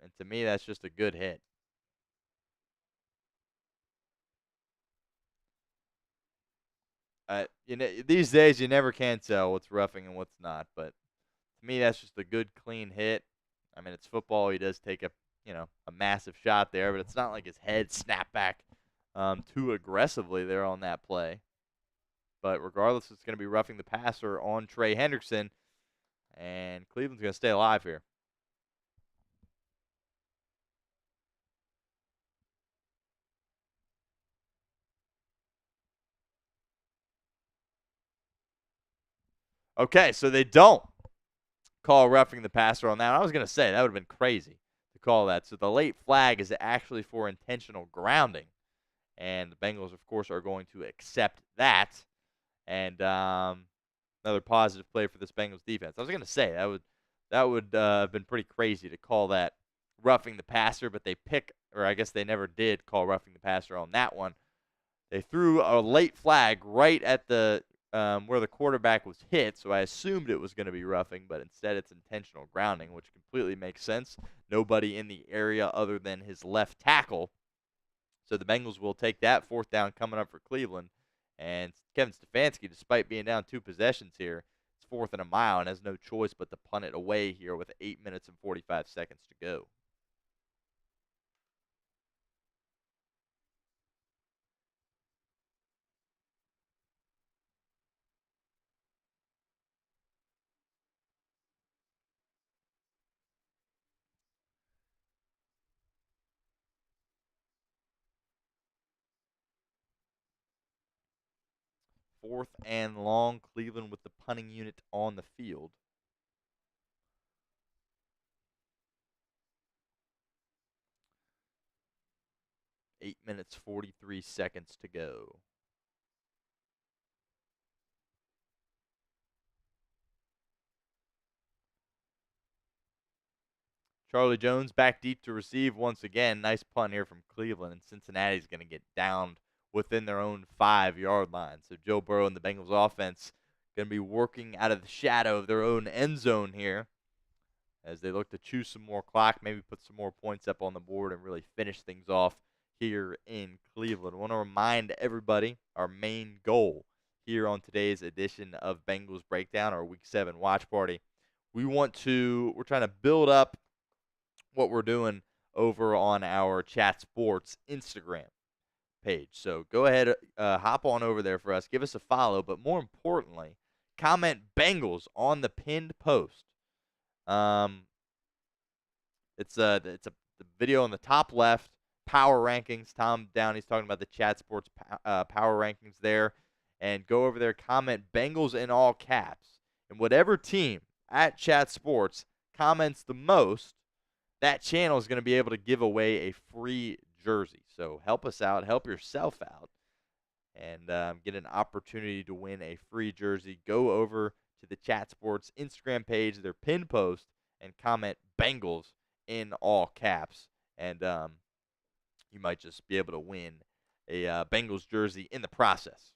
And to me, that's just a good hit. These days, you never can tell what's roughing and what's not. But to me, that's just a good, clean hit. I mean, it's football. He does take a massive shot there, but it's not like his head snapped back too aggressively there on that play. But regardless, it's going to be roughing the passer on Trey Hendrickson, and Cleveland's going to stay alive here. Okay, so they don't call roughing the passer on that. I was going to say that would have been crazy to call that. So the late flag is actually for intentional grounding, and the Bengals, of course, are going to accept that. And another positive play for this Bengals defense. I was going to say that would have been pretty crazy to call that roughing the passer, but I guess they never did call roughing the passer on that one. They threw a late flag right at the where the quarterback was hit, so I assumed it was going to be roughing, but instead it's intentional grounding, which completely makes sense. Nobody in the area other than his left tackle. So the Bengals will take that 4th down coming up for Cleveland. And Kevin Stefanski, despite being down 2 possessions here, it's 4th and a mile and has no choice but to punt it away here with 8 minutes and 45 seconds to go. Fourth and long, Cleveland with the punting unit on the field. Eight minutes, 43 seconds to go. Charlie Jones back deep to receive once again. Nice punt here from Cleveland, and Cincinnati's going to get downed within their own 5-yard line. So Joe Burrow and the Bengals offense going to be working out of the shadow of their own end zone here as they look to chew some more clock, maybe put some more points up on the board and really finish things off here in Cleveland. I want to remind everybody our main goal here on today's edition of Bengals Breakdown, our Week 7 watch party. We're trying to build up what we're doing over on our Chat Sports Instagram page. So go ahead, hop on over there for us. Give us a follow, but more importantly, comment Bengals on the pinned post. It's the video on the top left, power rankings. Tom Downey's talking about the Chat Sports power rankings there. And go over there, comment Bengals in all caps. And whatever team at Chat Sports comments the most, that channel is going to be able to give away a free jersey. So help us out, help yourself out, and get an opportunity to win a free jersey. Go over to the Chat Sports Instagram page, their pinned post, and comment Bengals in all caps. And you might just be able to win a Bengals jersey in the process.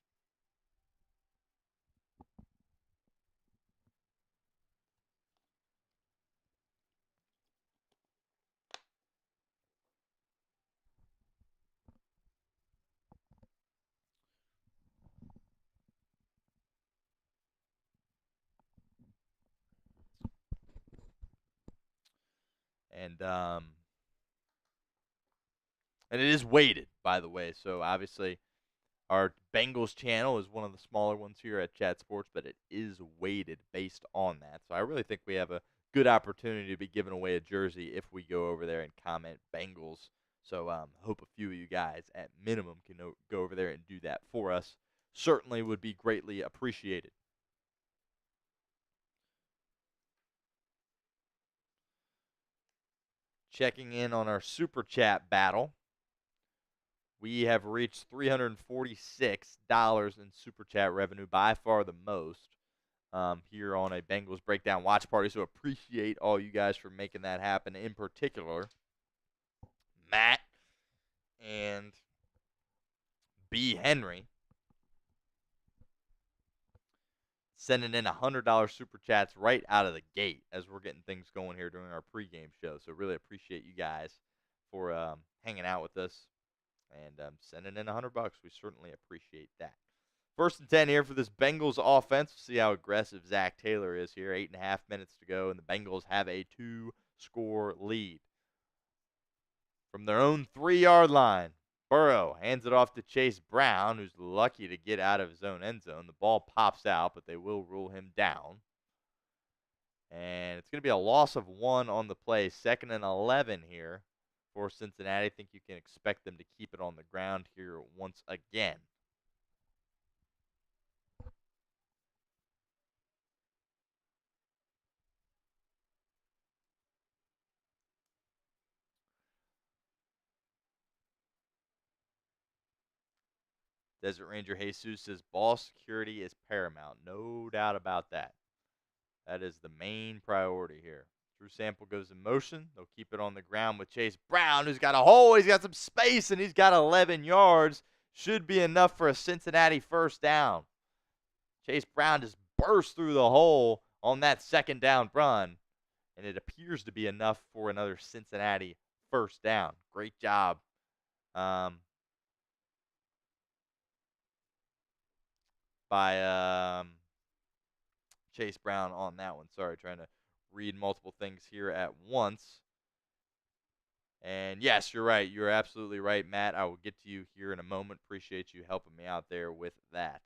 And it is weighted, by the way. So obviously, our Bengals channel is one of the smaller ones here at Chat Sports, but it is weighted based on that. So I really think we have a good opportunity to be giving away a jersey if we go over there and comment Bengals. So hope a few of you guys at minimum can go over there and do that for us. Certainly would be greatly appreciated. Checking in on our Super Chat battle. We have reached $346 in Super Chat revenue, by far the most, here on a Bengals Breakdown watch party. So appreciate all you guys for making that happen. In particular, Matt and B. Henry sending in $100 Super Chats right out of the gate as we're getting things going here during our pregame show. So really appreciate you guys for hanging out with us and sending in $100. We certainly appreciate that. 1st and 10 here for this Bengals offense. See how aggressive Zach Taylor is here. 8.5 minutes to go, and the Bengals have a 2-score lead. From their own 3-yard line, Burrow hands it off to Chase Brown, who's lucky to get out of his own end zone. The ball pops out, but they will rule him down. And it's going to be a loss of 1 on the play. 2nd and 11 here for Cincinnati. I think you can expect them to keep it on the ground here once again. Desert Ranger Jesus says ball security is paramount. No doubt about that. That is the main priority here. Drew Sample goes in motion. They'll keep it on the ground with Chase Brown, who's got a hole. He's got some space, and he's got 11 yards. Should be enough for a Cincinnati first down. Chase Brown just burst through the hole on that 2nd down run, and it appears to be enough for another Cincinnati first down. Great job. By Chase Brown on that one. Sorry, trying to read multiple things here at once. And yes, you're right. You're absolutely right, Matt. I will get to you here in a moment. Appreciate you helping me out there with that.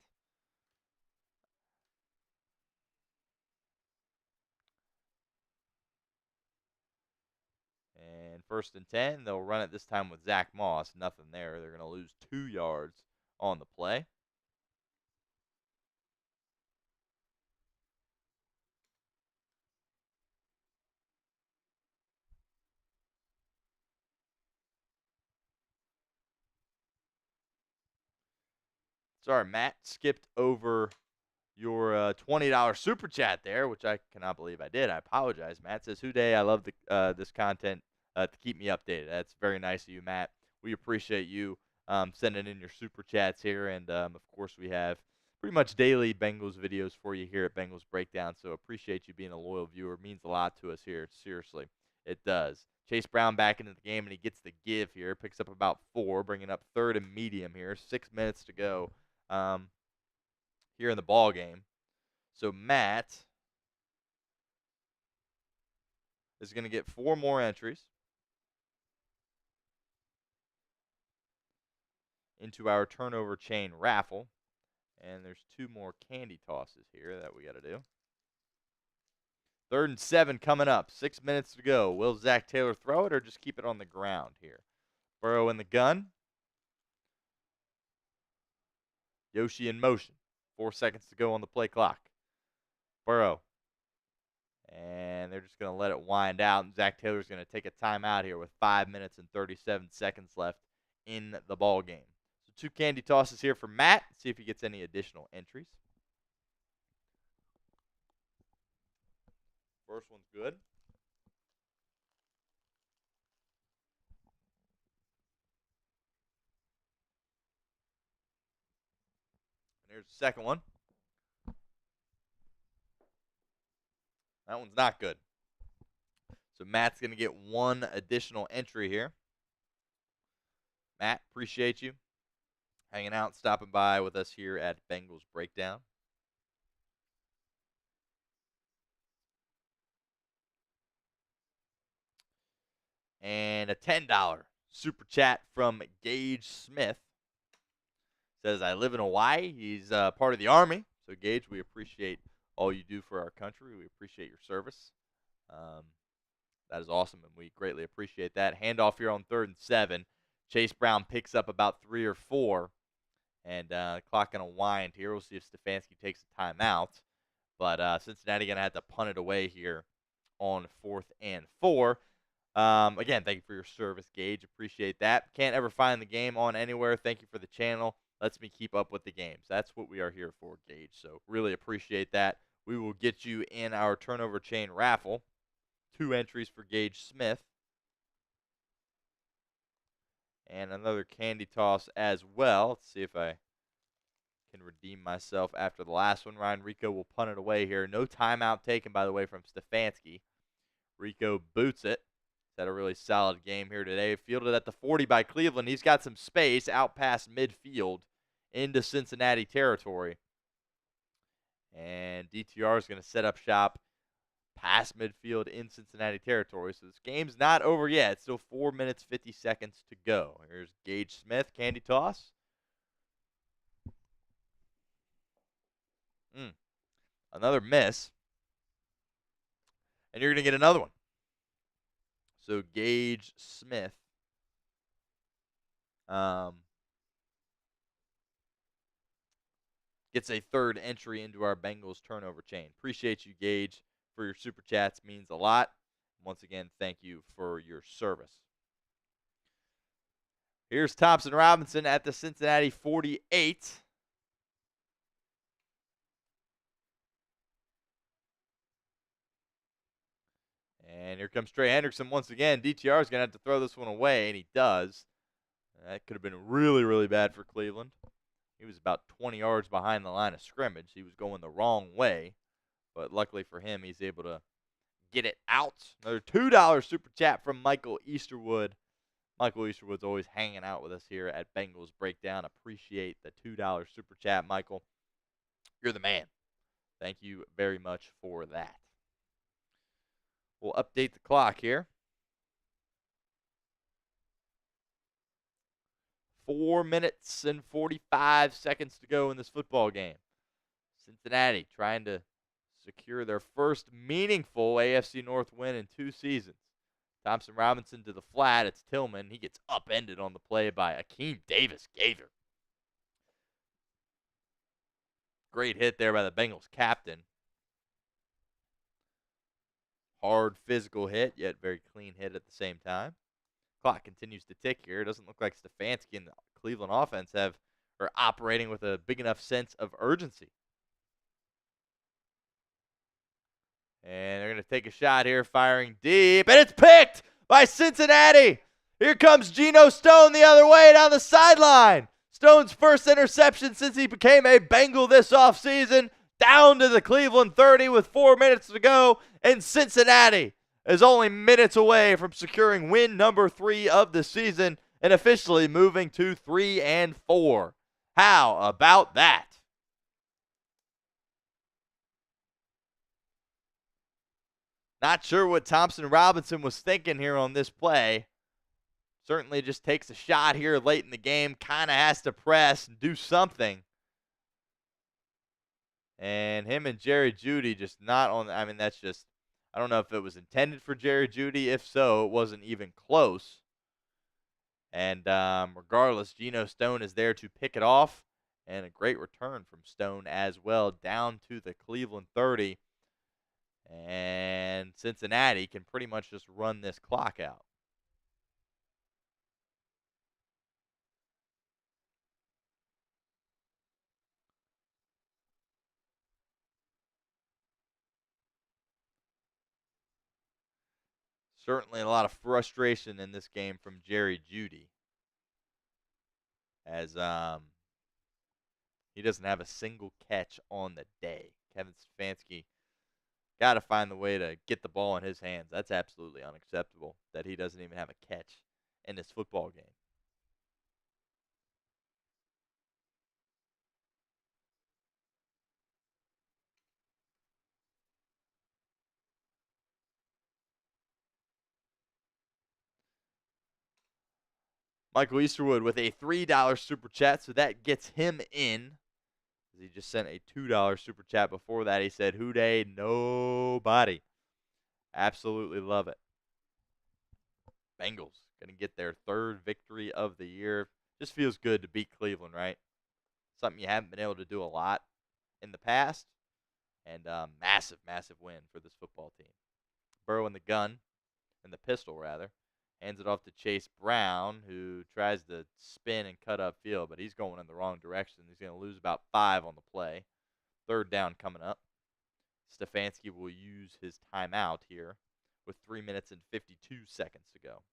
And 1st and 10, they'll run it this time with Zach Moss. Nothing there. They're going to lose 2 yards on the play. Sorry, Matt skipped over your $20 super chat there, which I cannot believe I did. I apologize. Matt says, "Houday, I love this content to keep me updated." That's very nice of you, Matt. We appreciate you sending in your super chats here, and of course, we have pretty much daily Bengals videos for you here at Bengals Breakdown. So appreciate you being a loyal viewer. It means a lot to us here. Seriously, It does. Chase Brown back into the game, and he gets the give here. Picks up about 4, bringing up 3rd and medium here. 6 minutes to go here in the ball game. So Matt is going to get 4 more entries into our turnover chain raffle. And there's 2 more candy tosses here that we got to do. 3rd and 7 coming up. 6 minutes to go. Will Zach Taylor throw it or just keep it on the ground here? Burrow in the gun. Yoshi in motion. 4 seconds to go on the play clock. Burrow. And they're just going to let it wind out. And Zach Taylor's going to take a timeout here with 5 minutes and 37 seconds left in the ball game. So 2 candy tosses here for Matt. See if he gets any additional entries. First one's good. And here's the second one. That one's not good. So Matt's going to get 1 additional entry here. Matt, appreciate you hanging out, stopping by with us here at Bengals Breakdown. And a $10 super chat from Gage Smith. Says, I live in Hawaii. He's part of the Army. So, Gage, we appreciate all you do for our country. We appreciate your service. That is awesome, and we greatly appreciate that. Handoff here on 3rd and 7. Chase Brown picks up about 3 or 4. And clock going to wind here. We'll see if Stefanski takes a timeout. But Cincinnati going to have to punt it away here on 4th and 4. Again, thank you for your service, Gage. Appreciate that. Can't ever find the game on anywhere. Thank you for the channel. Lets me keep up with the games. That's what we are here for, Gage. So really appreciate that. We will get you in our turnover chain raffle. 2 entries for Gage Smith. And another candy toss as well. Let's see if I can redeem myself after the last one. Ryan Rico will punt it away here. No timeout taken, by the way, from Stefanski. Rico boots it. He's had a really solid game here today. Fielded at the 40 by Cleveland. He's got some space out past midfield into Cincinnati territory. And DTR is going to set up shop past midfield in Cincinnati territory. So this game's not over yet. It's still 4 minutes, 50 seconds to go. Here's Gage Smith, candy toss. Another miss. And you're going to get another one. So Gage Smith gets a 3rd entry into our Bengals turnover chain. Appreciate you, Gage, for your super chats. Means a lot. Once again, thank you for your service. Here's Thompson Robinson at the Cincinnati 48. And here comes Trey Hendrickson once again. DTR is going to have to throw this one away, and he does. That could have been really, really bad for Cleveland. He was about 20 yards behind the line of scrimmage. He was going the wrong way. But luckily for him, he's able to get it out. Another $2 super chat from Michael Easterwood. Michael Easterwood's always hanging out with us here at Bengals Breakdown. Appreciate the $2 super chat, Michael. You're the man. Thank you very much for that. We'll update the clock here. 4 minutes and 45 seconds to go in this football game. Cincinnati trying to secure their first meaningful AFC North win in 2 seasons. Thompson Robinson to the flat. It's Tillman. He gets upended on the play by Akeem Davis-Gaither. Great hit there by the Bengals captain. Hard physical hit, yet very clean hit at the same time. Clock continues to tick here. It doesn't look like Stefanski and the Cleveland offense are operating with a big enough sense of urgency. And they're going to take a shot here, firing deep. And it's picked by Cincinnati. Here comes Geno Stone the other way down the sideline. Stone's first interception since he became a Bengal this offseason. Down to the Cleveland 30 with 4 minutes to go. And Cincinnati is only minutes away from securing win number 3 of the season and officially moving to 3-4. How about that? Not sure what Thompson Robinson was thinking here on this play. Certainly just takes a shot here late in the game. Kind of has to press and do something. And him and Jerry Jeudy just not on. I mean, that's just, I don't know if it was intended for Jerry Jeudy. If so, it wasn't even close. And regardless, Geno Stone is there to pick it off. And a great return from Stone as well, down to the Cleveland 30. And Cincinnati can pretty much just run this clock out. Certainly a lot of frustration in this game from Jerry Jeudy, as he doesn't have a single catch on the day. Kevin Stefanski got to find the way to get the ball in his hands. That's absolutely unacceptable that he doesn't even have a catch in this football game. Michael Easterwood with a $3 super chat, so that gets him in. He just sent a $2 super chat before that. He said, "Who day? Nobody." Absolutely love it. Bengals going to get their 3rd victory of the year. Just feels good to beat Cleveland, right? Something you haven't been able to do a lot in the past. And massive, massive win for this football team. Burrow in the gun, in the pistol rather, hands it off to Chase Brown, who tries to spin and cut upfield, but he's going in the wrong direction. He's going to lose about 5 on the play. 3rd down coming up. Stefanski will use his timeout here with 3 minutes and 52 seconds to go.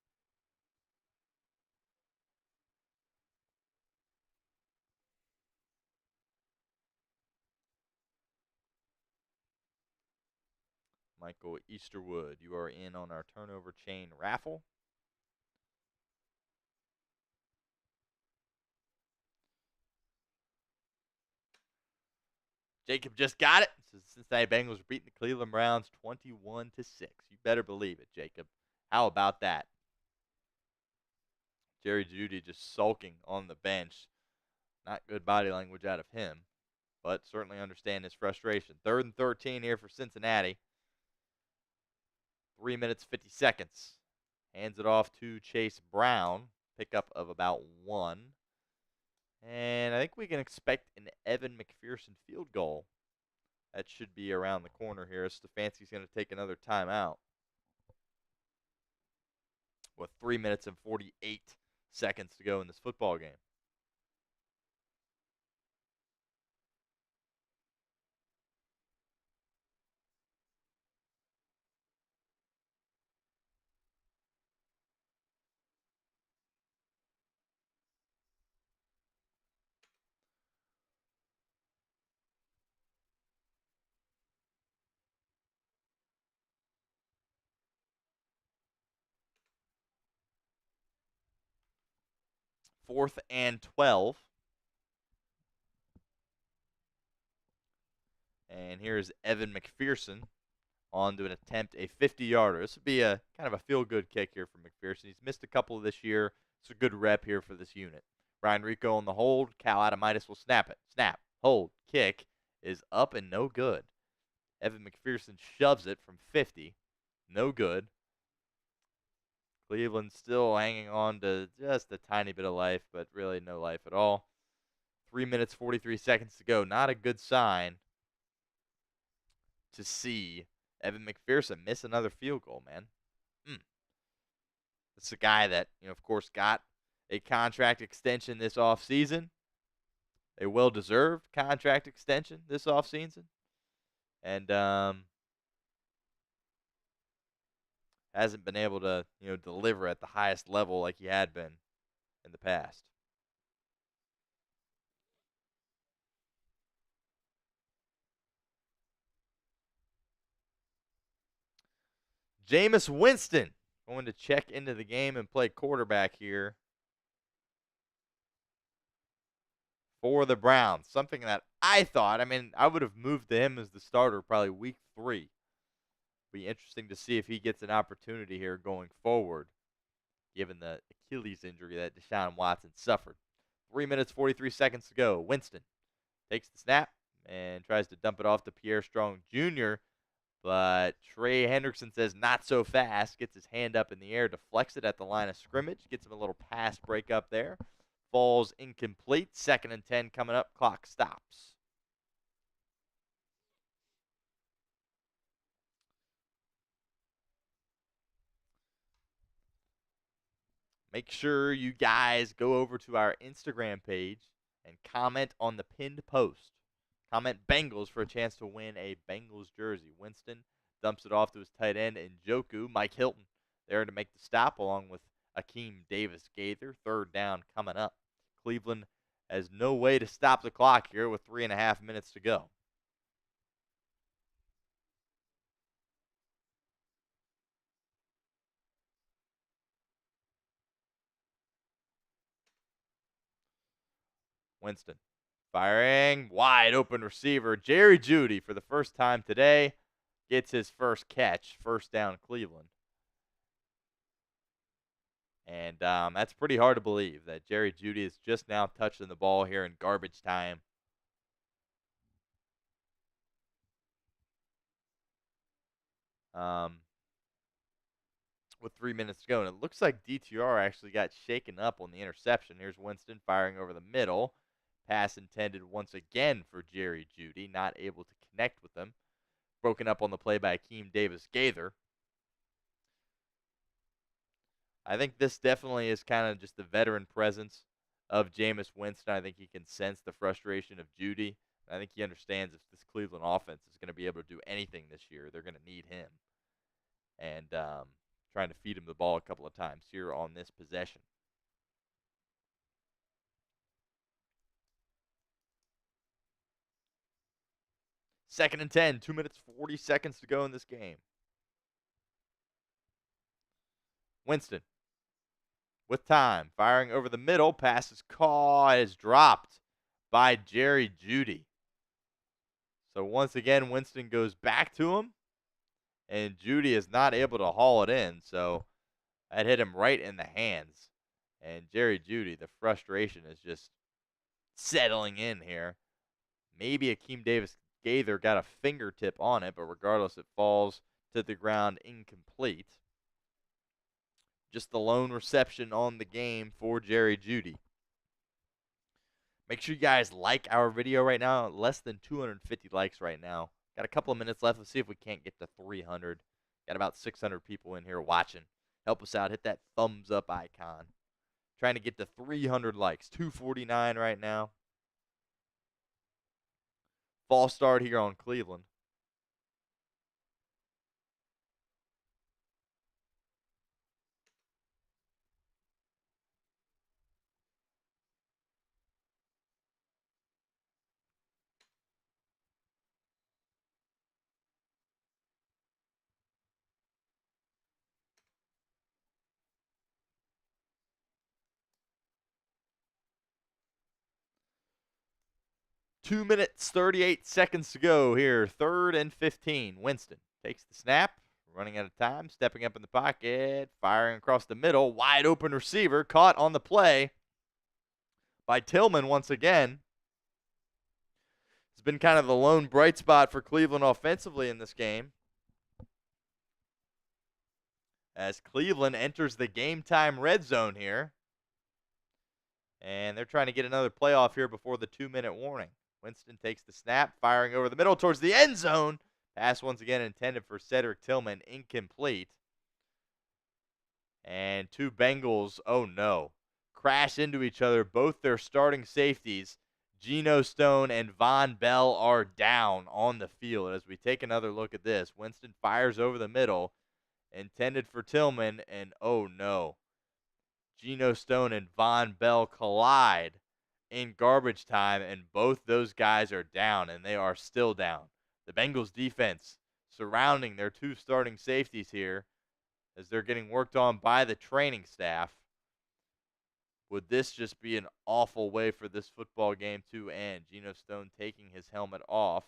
Michael Easterwood, you are in on our turnover chain raffle. Jacob just got it. So the Cincinnati Bengals are beating the Cleveland Browns 21-6. You better believe it, Jacob. How about that? Jerry Jeudy just sulking on the bench. Not good body language out of him, but certainly understand his frustration. 3rd and 13 here for Cincinnati. 3 minutes, 50 seconds. Hands it off to Chase Brown. Pickup of about 1. And I think we can expect an Evan McPherson field goal. That should be around the corner here. Stefanski's going to take another timeout with 3 minutes and 48 seconds to go in this football game. Fourth and 12. And here's Evan McPherson on to attempt a 50-yarder. This would be a kind of a feel-good kick here for McPherson. He's missed a couple of this year. It's a good rep here for this unit. Ryan Rico on the hold. Cal Adamitis will snap it. Snap. Hold. Kick is up and no good. Evan McPherson shoves it from 50. No good. Cleveland still hanging on to just a tiny bit of life, but really no life at all. 3 minutes, 43 seconds to go. Not a good sign to see Evan McPherson miss another field goal, man. It's a guy that, of course, got a contract extension this offseason. A well-deserved contract extension this offseason. And hasn't been able to, deliver at the highest level like he had been in the past. Jameis Winston going to check into the game and play quarterback here for the Browns. Something that I thought, I would have moved to him as the starter probably week 3. Be interesting to see if he gets an opportunity here going forward, given the Achilles injury that Deshaun Watson suffered. 3 minutes, 43 seconds to go. Winston takes the snap and tries to dump it off to Pierre Strong Jr., but Trey Hendrickson says not so fast, gets his hand up in the air, deflects it at the line of scrimmage, gets him a little pass break up there, falls incomplete. 2nd and 10 coming up, clock stops. Make sure you guys go over to our Instagram page and comment on the pinned post. Comment Bengals for a chance to win a Bengals jersey. Winston dumps it off to his tight end, Njoku. Mike Hilton there to make the stop along with Akeem Davis-Gaither. 3rd down coming up. Cleveland has no way to stop the clock here with 3.5 minutes to go. Winston firing, wide open receiver. Jerry Jeudy, for the first time today, gets his first catch. 1st down Cleveland. And that's pretty hard to believe that Jerry Jeudy is just now touching the ball here in garbage time. With 3 minutes to go. And it looks like DTR actually got shaken up on the interception. Here's Winston firing over the middle. Pass intended once again for Jerry Jeudy. Not able to connect with him. Broken up on the play by Akeem Davis-Gaither. I think this definitely is kind of just the veteran presence of Jameis Winston. I think he can sense the frustration of Jeudy. I think he understands if this Cleveland offense is going to be able to do anything this year, they're going to need him. And trying to feed him the ball a couple of times here on this possession. Second and 10, 2 minutes, 40 seconds to go in this game. Winston with time, firing over the middle. Pass is caught, is dropped by Jerry Jeudy. So once again, Winston goes back to him, and Jeudy is not able to haul it in. So that hit him right in the hands. And Jerry Jeudy, the frustration is just settling in here. Maybe Akeem Davis-Gaither got a fingertip on it, but regardless, it falls to the ground incomplete. Just the lone reception on the game for Jerry Jeudy. Make sure you guys like our video right now. Less than 250 likes right now. Got a couple of minutes left. Let's see if we can't get to 300. Got about 600 people in here watching. Help us out. Hit that thumbs up icon. Trying to get to 300 likes. 249 right now. False start here on Cleveland. Two minutes, 38 seconds to go here. 3rd and 15. Winston takes the snap, running out of time, stepping up in the pocket, firing across the middle. Wide open receiver, caught on the play by Tillman once again. It's been kind of the lone bright spot for Cleveland offensively in this game, as Cleveland enters the game time red zone here. And they're trying to get another playoff here before the 2-minute warning. Winston takes the snap, firing over the middle towards the end zone. Pass once again intended for Cedric Tillman, incomplete. And 2 Bengals, oh no, crash into each other. Both their starting safeties, Geno Stone and Von Bell, are down on the field. As we take another look at this, Winston fires over the middle, intended for Tillman, and oh no, Geno Stone and Von Bell collide in garbage time, and both those guys are down, and they are still down. The Bengals defense surrounding their 2 starting safeties here, as they're getting worked on by the training staff. Would this just be an awful way for this football game to end? Geno Stone taking his helmet off.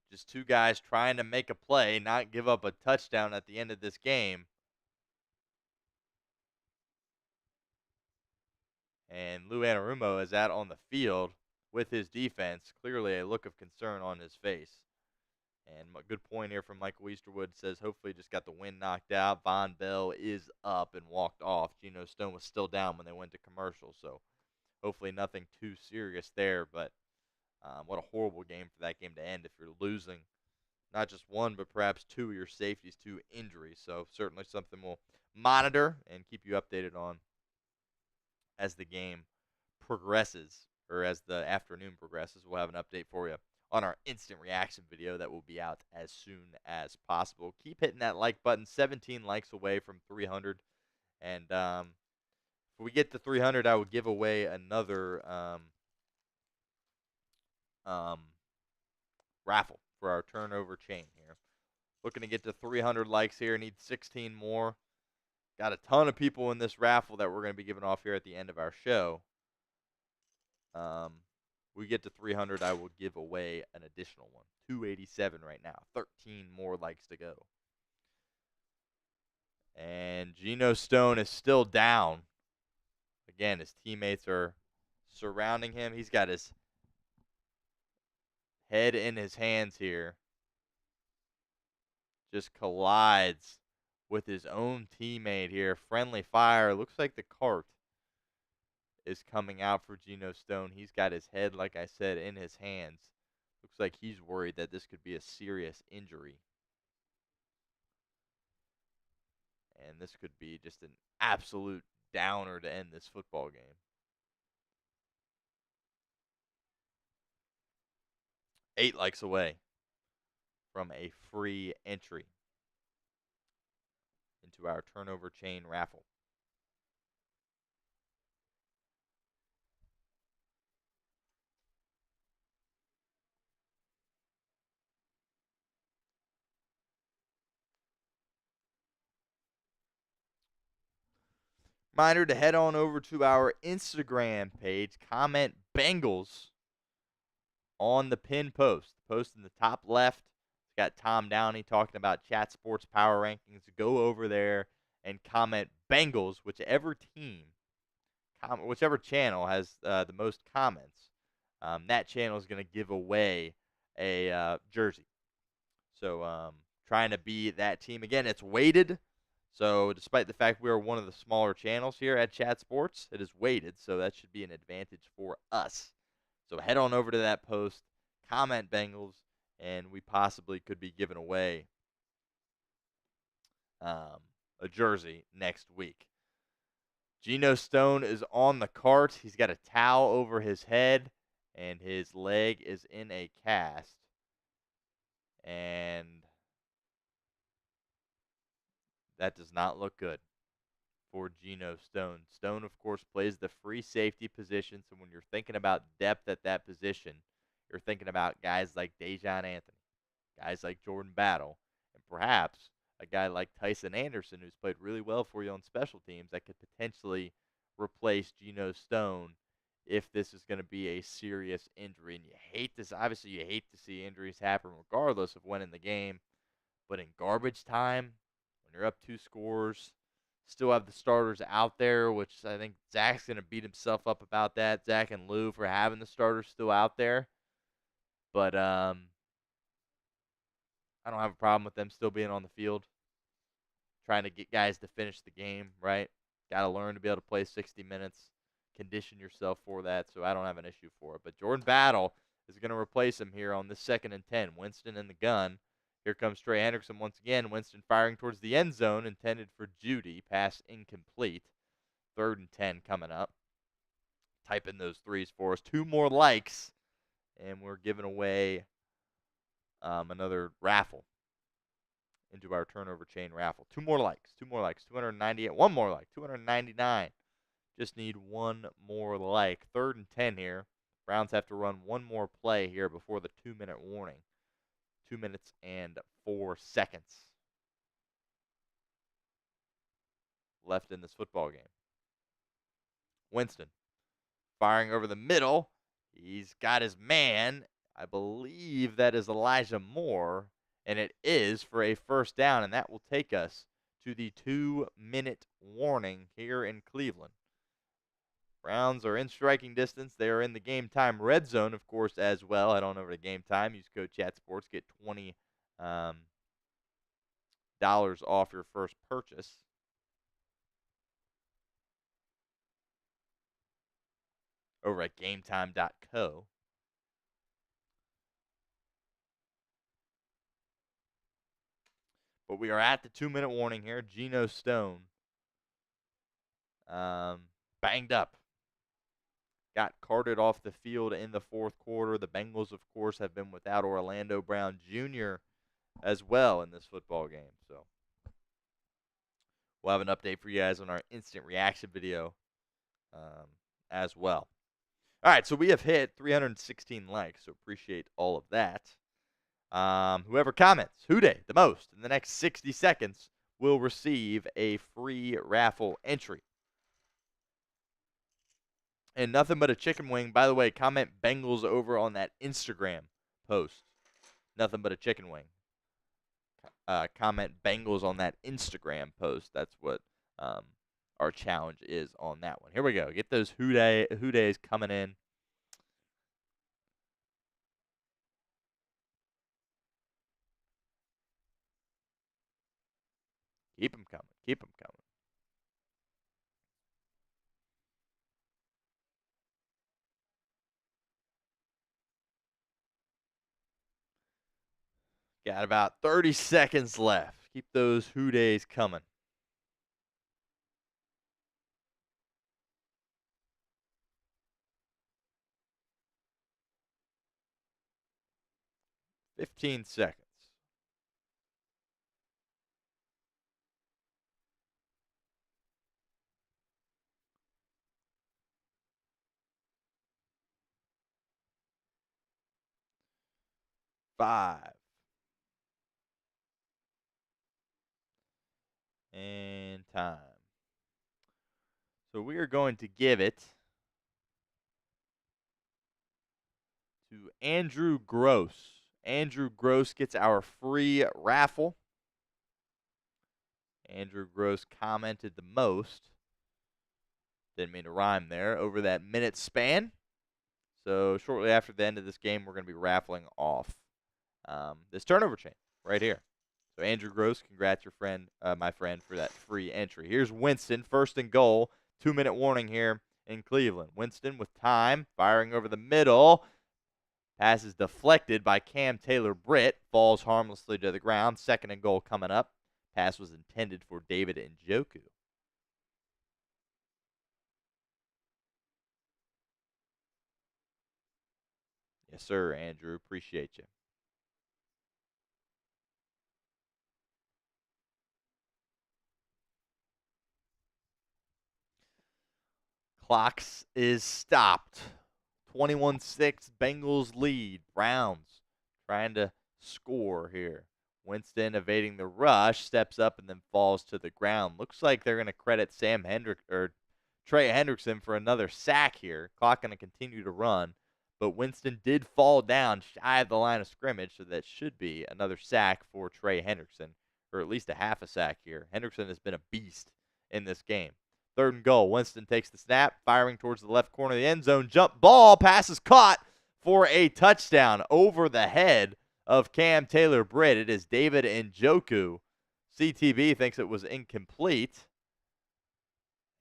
Just two guys trying to make a play, not give up a touchdown at the end of this game. And Lou Anarumo is out on the field with his defense, clearly a look of concern on his face. And a good point here from Michael Easterwood says hopefully just got the wind knocked out. Von Bell is up and walked off. Geno Stone was still down when they went to commercial, so hopefully nothing too serious there. But what a horrible game for that game to end if you're losing not just one, but perhaps two of your safeties to injury. So certainly something we'll monitor and keep you updated on as the game progresses, or as the afternoon progresses. We'll have an update for you on our instant reaction video that will be out as soon as possible. Keep hitting that like button. 17 likes away from 300. And if we get to 300, I will give away another raffle for our turnover chain here. Looking to get to 300 likes here. Need 16 more. Got a ton of people in this raffle that we're going to be giving off here at the end of our show. We get to 300, I will give away an additional one. 287 right now. 13 more likes to go. And Geno Stone is still down. Again, his teammates are surrounding him. He's got his head in his hands here. Just collides with his own teammate here. Friendly fire. Looks like the cart is coming out for Geno Stone. He's got his head, like I said, in his hands. Looks like he's worried that this could be a serious injury. And this could be just an absolute downer to end this football game. 8 likes away from a free entry into our turnover chain raffle. Reminder to head on over to our Instagram page, comment Bengals on the pin post. The post in the top left, it's got Tom Downey talking about Chat Sports Power Rankings. Go over there and comment Bengals, whichever team, whichever channel has the most comments. That channel is going to give away a jersey. So trying to be that team. Again, it's weighted. So despite the fact we are one of the smaller channels here at Chat Sports, it is weighted, so that should be an advantage for us. So head on over to that post, comment Bengals, and we possibly could be giving away a jersey next week. Geno Stone is on the cart. He's got a towel over his head, and his leg is in a cast. And that does not look good for Geno Stone. Stone, of course, plays the free safety position. So when you're thinking about depth at that position, you're thinking about guys like Dejon Anthony, guys like Jordan Battle, and perhaps a guy like Tyson Anderson, who's played really well for you on special teams, that could potentially replace Geno Stone if this is going to be a serious injury. And you hate this. Obviously, you hate to see injuries happen regardless of when in the game. But in garbage time, when you're up 2 scores, still have the starters out there, which I think Zach's going to beat himself up about that. Zach and Lou for having the starters still out there. But I don't have a problem with them still being on the field, trying to get guys to finish the game, right? Got to learn to be able to play 60 minutes, condition yourself for that, so I don't have an issue for it. But Jordan Battle is going to replace him here on this 2nd and 10. Winston in the gun. Here comes Trey Hendrickson once again. Winston firing towards the end zone, intended for Judy. Pass incomplete. 3rd and 10 coming up. Type in those threes for us. 2 more likes, and we're giving away another raffle into our turnover chain raffle. 2 more likes. 2 more likes. 298. 1 more like. 299. Just need 1 more like. 3rd and 10 here. Browns have to run 1 more play here before the 2-minute warning. 2 minutes and 4 seconds. left in this football game. Winston firing over the middle. He's got his man. I believe that is Elijah Moore, and it is for a first down, and that will take us to the 2-minute warning here in Cleveland. Browns are in striking distance. They are in the game time red zone, of course, as well. Head on over to Game Time. Use code ChatSports. Get $20 off your first purchase. Over at GameTime.co. But we are at the 2-minute warning here. Geno Stone banged up. Got carted off the field in the fourth quarter. The Bengals, of course, have been without Orlando Brown Jr. as well in this football game. So we'll have an update for you guys on our instant reaction video as well. All right, so we have hit 316 likes, so appreciate all of that. Whoever comments who day the most in the next 60 seconds will receive a free raffle entry. And nothing but a chicken wing. By the way, comment Bengals over on that Instagram post. Nothing but a chicken wing. Comment Bengals on that Instagram post. That's what our challenge is on that one. Here we go. Get those who days coming in. Keep them coming. Keep them coming. Got about 30 seconds left. Keep those who days coming. $15 seconds. Five. And time. So we are going to give it to Andrew Gross. Andrew Gross gets our free raffle. Andrew Gross commented the most. Didn't mean to rhyme there. Over that minute span. So shortly after the end of this game, we're going to be raffling off this turnover chain right here. So Andrew Gross, congrats your friend, my friend, for that free entry. Here's Winston, 1st and goal. 2-minute warning here in Cleveland. Winston with time, firing over the middle. Pass is deflected by Cam Taylor-Britt. Falls harmlessly to the ground. 2nd and goal coming up. Pass was intended for David Njoku. Yes, sir, Andrew. Appreciate you. Clocks is stopped. 21-6, Bengals lead. Browns trying to score here. Winston evading the rush, steps up and then falls to the ground. Looks like they're going to credit Trey Hendrickson for another sack here. Clock going to continue to run, but Winston did fall down shy of the line of scrimmage, so that should be another sack for Trey Hendrickson, or at least a half a sack here. Hendrickson has been a beast in this game. 3rd and goal. Winston takes the snap, firing towards the left corner of the end zone. Jump ball. Pass is caught for a touchdown over the head of Cam Taylor-Britt. It is David Njoku. CTB thinks it was incomplete.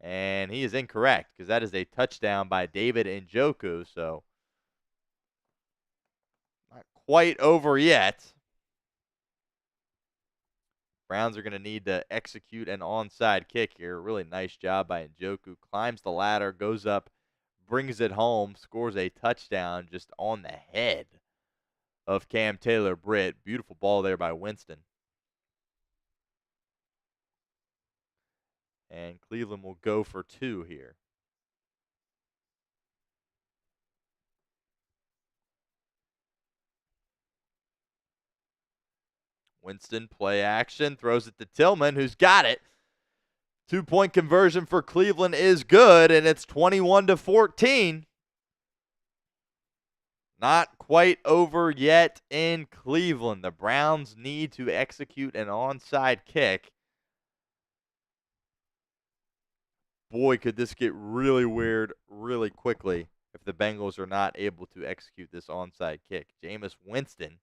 And he is incorrect because that is a touchdown by David Njoku. So not quite over yet. Browns are going to need to execute an onside kick here. Really nice job by Njoku. Climbs the ladder, goes up, brings it home, scores a touchdown just on the head of Cam Taylor-Britt. Beautiful ball there by Winston. And Cleveland will go for 2 here. Winston, play action, throws it to Tillman, who's got it. 2-point conversion for Cleveland is good, and it's 21-14. Not quite over yet in Cleveland. The Browns need to execute an onside kick. Boy, could this get really weird really quickly if the Bengals are not able to execute this onside kick. Jameis Winston.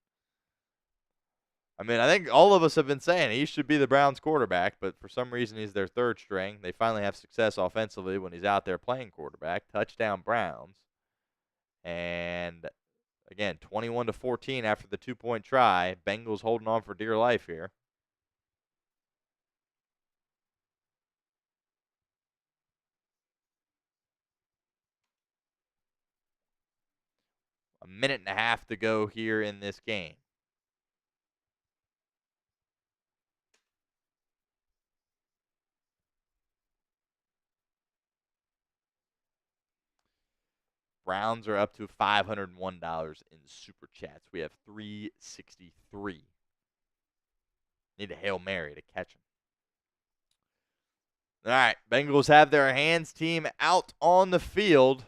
I mean, I think all of us have been saying he should be the Browns quarterback, but for some reason he's their third string. They finally have success offensively when he's out there playing quarterback. Touchdown Browns. And again, 21-14 after the 2-point try. Bengals holding on for dear life here. A minute and a half to go here in this game. Browns are up to $501 in super chats. We have 363. Need a Hail Mary to catch them. All right, Bengals have their hands team out on the field.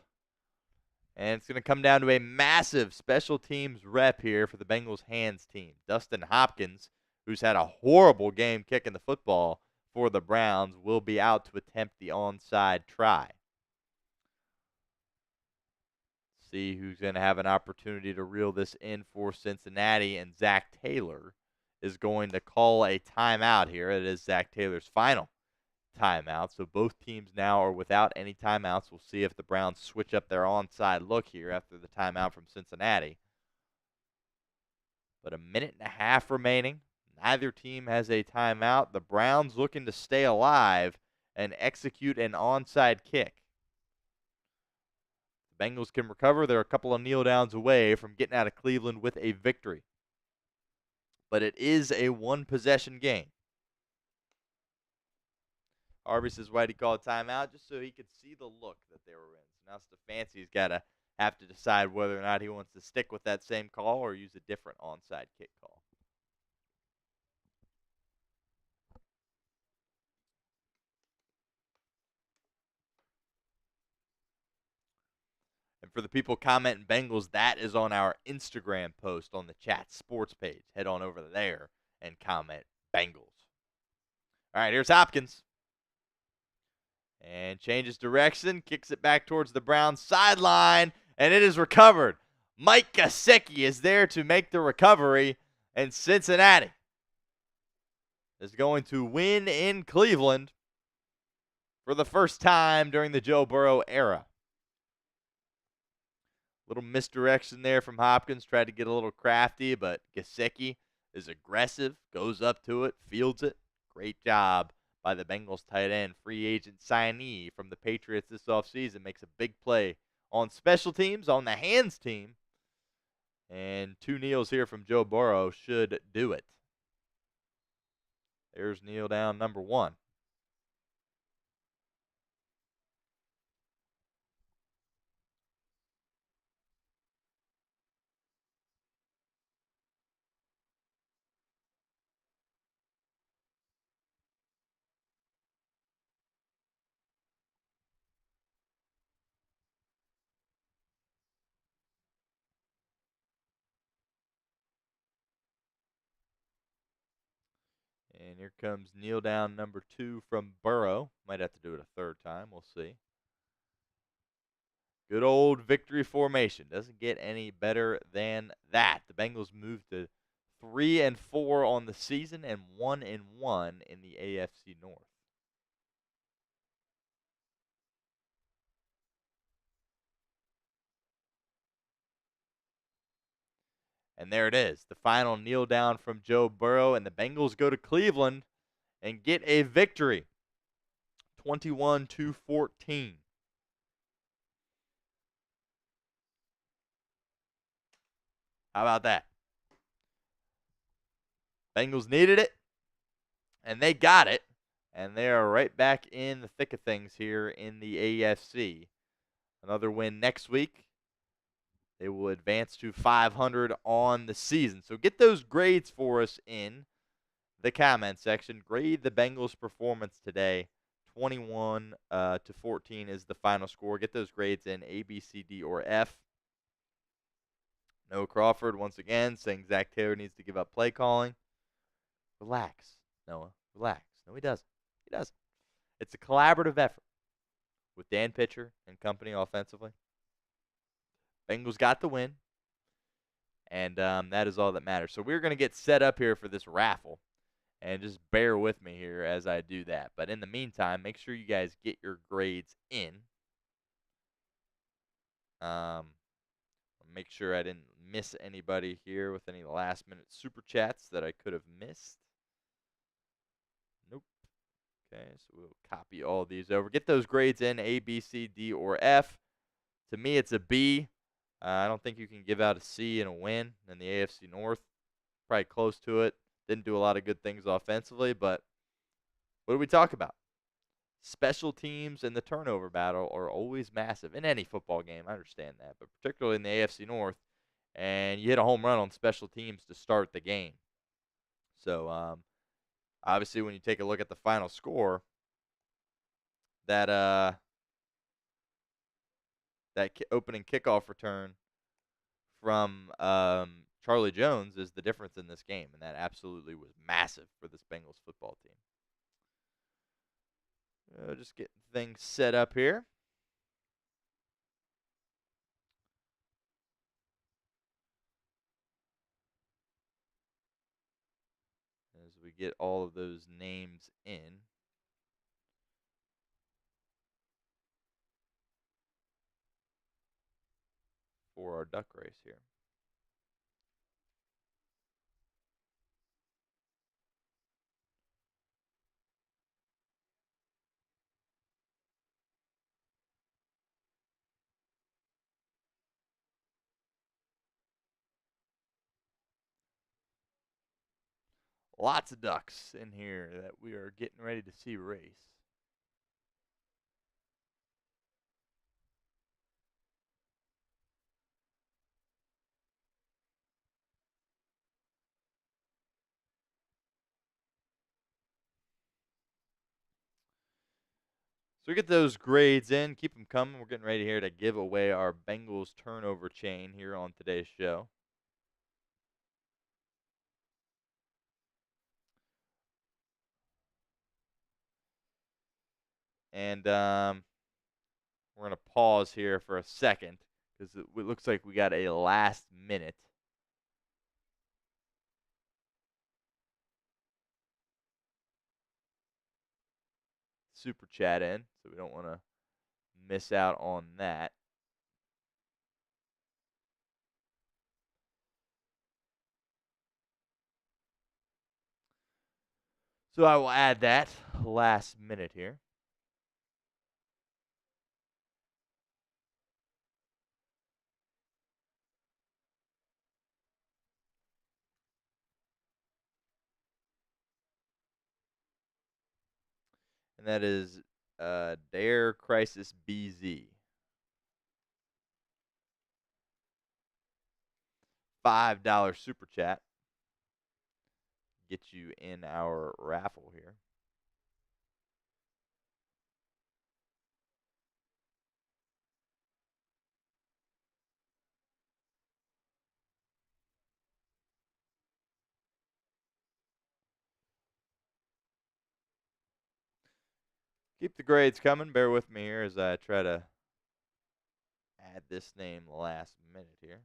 And it's going to come down to a massive special teams rep here for the Bengals hands team. Dustin Hopkins, who's had a horrible game kicking the football for the Browns, will be out to attempt the onside try. See who's going to have an opportunity to reel this in for Cincinnati, and Zach Taylor is going to call a timeout here. It is Zach Taylor's final timeout, so both teams now are without any timeouts. We'll see if the Browns switch up their onside look here after the timeout from Cincinnati. But a minute and a half remaining. Neither team has a timeout. The Browns looking to stay alive and execute an onside kick. Bengals can recover. They're a couple of kneel downs away from getting out of Cleveland with a victory. But it is a one-possession game. Harvey says, why'd he call a timeout? Just so he could see the look that they were in. So now Stefanski's got to have to decide whether or not he wants to stick with that same call or use a different onside kick call. And for the people commenting Bengals, that is on our Instagram post on the Chat Sports page. Head on over there and comment Bengals. All right, here's Hopkins. And changes direction, kicks it back towards the Browns sideline, and it is recovered. Mike Gesicki is there to make the recovery, and Cincinnati is going to win in Cleveland for the first time during the Joe Burrow era. Little misdirection there from Hopkins, tried to get a little crafty, but Gesicki is aggressive, goes up to it, fields it. Great job by the Bengals tight end, free agent signee from the Patriots this offseason. Makes a big play on special teams, on the hands team. And 2 kneels here from Joe Burrow should do it. There's kneel down number 1. And here comes kneel down number 2 from Burrow. Might have to do it a third time. We'll see. Good old victory formation. Doesn't get any better than that. The Bengals move to 3-4 on the season and 1-1 in the AFC North. And there it is, the final kneel down from Joe Burrow, and the Bengals go to Cleveland and get a victory, 21-14. How about that? Bengals needed it, and they got it, and they are right back in the thick of things here in the AFC. Another win next week. They will advance to 500 on the season. So get those grades for us in the comment section. Grade the Bengals' performance today, 21 to 14 is the final score. Get those grades in A, B, C, D, or F. Noah Crawford, once again, saying Zach Taylor needs to give up play calling. Relax, Noah. Relax. No, he doesn't. He doesn't. It's a collaborative effort with Dan Pitcher and company offensively. Bengals got the win, and that is all that matters. So we're going to get set up here for this raffle, and just bear with me here as I do that. But in the meantime, make sure you guys get your grades in. Make sure I didn't miss anybody here with any last-minute super chats that I could have missed. Nope. Okay, so we'll copy all these over. Get those grades in, A, B, C, D, or F. To me, it's a B. I don't think you can give out a C in a win in the AFC North. Probably close to it. Didn't do a lot of good things offensively, but what do we talk about? Special teams and the turnover battle are always massive in any football game. I understand that, but particularly in the AFC North, and you hit a home run on special teams to start the game. So, obviously, when you take a look at the final score, that opening kickoff return from Charlie Jones is the difference in this game, and that absolutely was massive for this Bengals football team. Just getting things set up here. As we get all of those names in. For our duck race here. Lots of ducks in here that we are getting ready to see race. So we get those grades in, keep them coming. We're getting ready here to give away our Bengals turnover chain here on today's show. And we're going to pause here for a second because it looks like we got a last minute. Super chat in, so we don't want to miss out on that. So I will add that last minute here. And that is Dare Crisis BZ. $5 super chat. Get you in our raffle here. Keep the grades coming. Bear with me here as I try to add this name last minute here.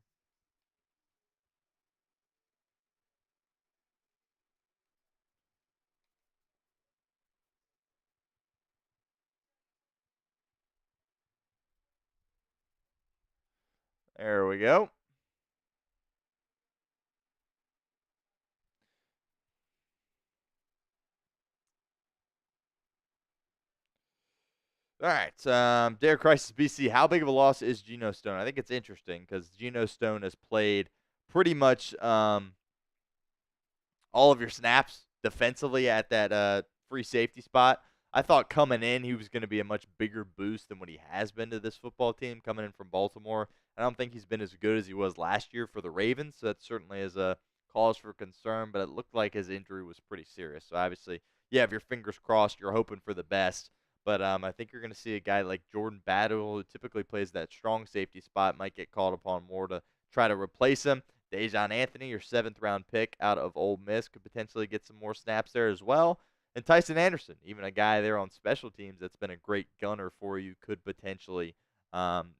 There we go. All right. Dare Crisis BC. How big of a loss is Geno Stone? I think it's interesting because Geno Stone has played pretty much all of your snaps defensively at that free safety spot. I thought coming in he was going to be a much bigger boost than what he has been to this football team coming in from Baltimore. I don't think he's been as good as he was last year for the Ravens, so that certainly is a cause for concern, but it looked like his injury was pretty serious. So obviously, you have your fingers crossed. You're hoping for the best. But I think you're going to see a guy like Jordan Battle, who typically plays that strong safety spot, might get called upon more to try to replace him. Dejon Anthony, your 7th-round pick out of Ole Miss, could potentially get some more snaps there as well. And Tyson Anderson, even a guy there on special teams that's been a great gunner for you, could potentially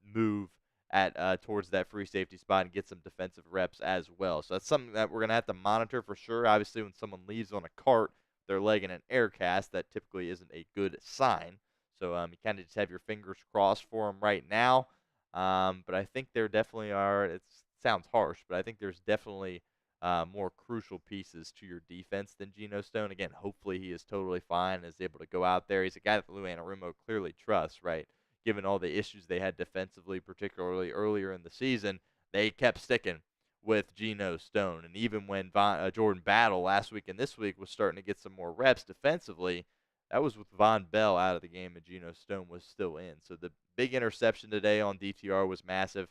move at towards that free safety spot and get some defensive reps as well. So that's something that we're going to have to monitor for sure. Obviously, when someone leaves on a cart, their leg in an air cast, that typically isn't a good sign. So you kind of just have your fingers crossed for them right now. But I think there definitely are. It sounds harsh, but I think there's definitely more crucial pieces to your defense than Geno Stone. Again, hopefully he is totally fine and is able to go out there. He's a guy that Lou Anarumo clearly trusts, right? Given all the issues they had defensively, particularly earlier in the season, they kept sticking with Geno Stone. And even when Jordan Battle last week and this week was starting to get some more reps defensively, that was with Von Bell out of the game and Geno Stone was still in. So the big interception today on DTR was massive,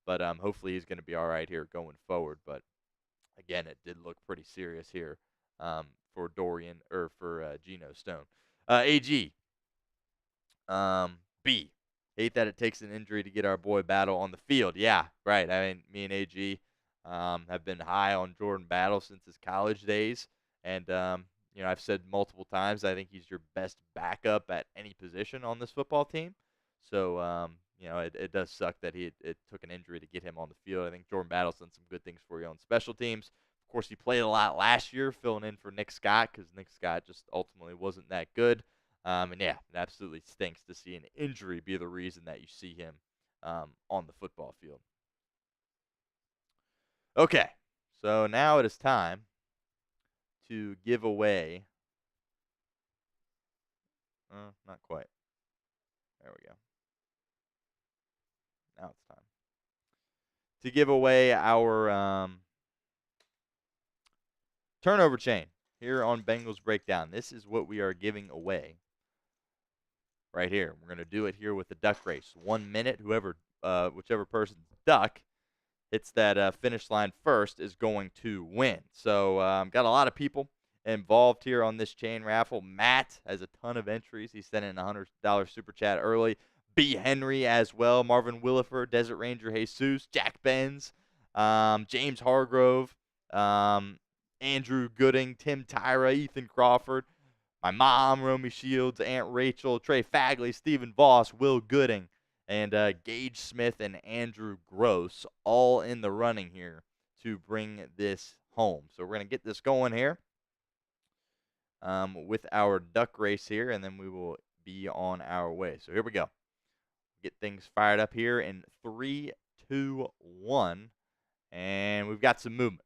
but hopefully he's going to be all right here going forward. But again, it did look pretty serious here for Geno Stone. AG, B. Hate that it takes an injury to get our boy Battle on the field. Yeah, right. I mean, me and AG have been high on Jordan Battle since his college days. And, I've said multiple times, I think he's your best backup at any position on this football team. So, it does suck that it took an injury to get him on the field. I think Jordan Battle's done some good things for you on special teams. Of course, he played a lot last year, filling in for Nick Scott because Nick Scott just ultimately wasn't that good. And yeah, it absolutely stinks to see an injury be the reason that you see him on the football field. Okay, so now it is time to give away. Not quite. There we go. Now it's time to give away our turnover chain here on Bengals Breakdown. This is what we are giving away right here. We're going to do it here with the duck race. 1 minute, whichever person's duck hits that finish line first is going to win. So got a lot of people involved here on this chain raffle. Matt has a ton of entries. He sent in a $100 super chat early. B. Henry as well. Marvin Williford, Desert Ranger Jesus, Jack Benz, James Hargrove, Andrew Gooding, Tim Tyra, Ethan Crawford, my mom, Romy Shields, Aunt Rachel, Trey Fagley, Stephen Voss, Will Gooding, and Gage Smith and Andrew Gross, all in the running here to bring this home. So we're going to get this going here with our duck race here, and then we will be on our way. So here we go. Get things fired up here in 3, 2, 1, and we've got some movement.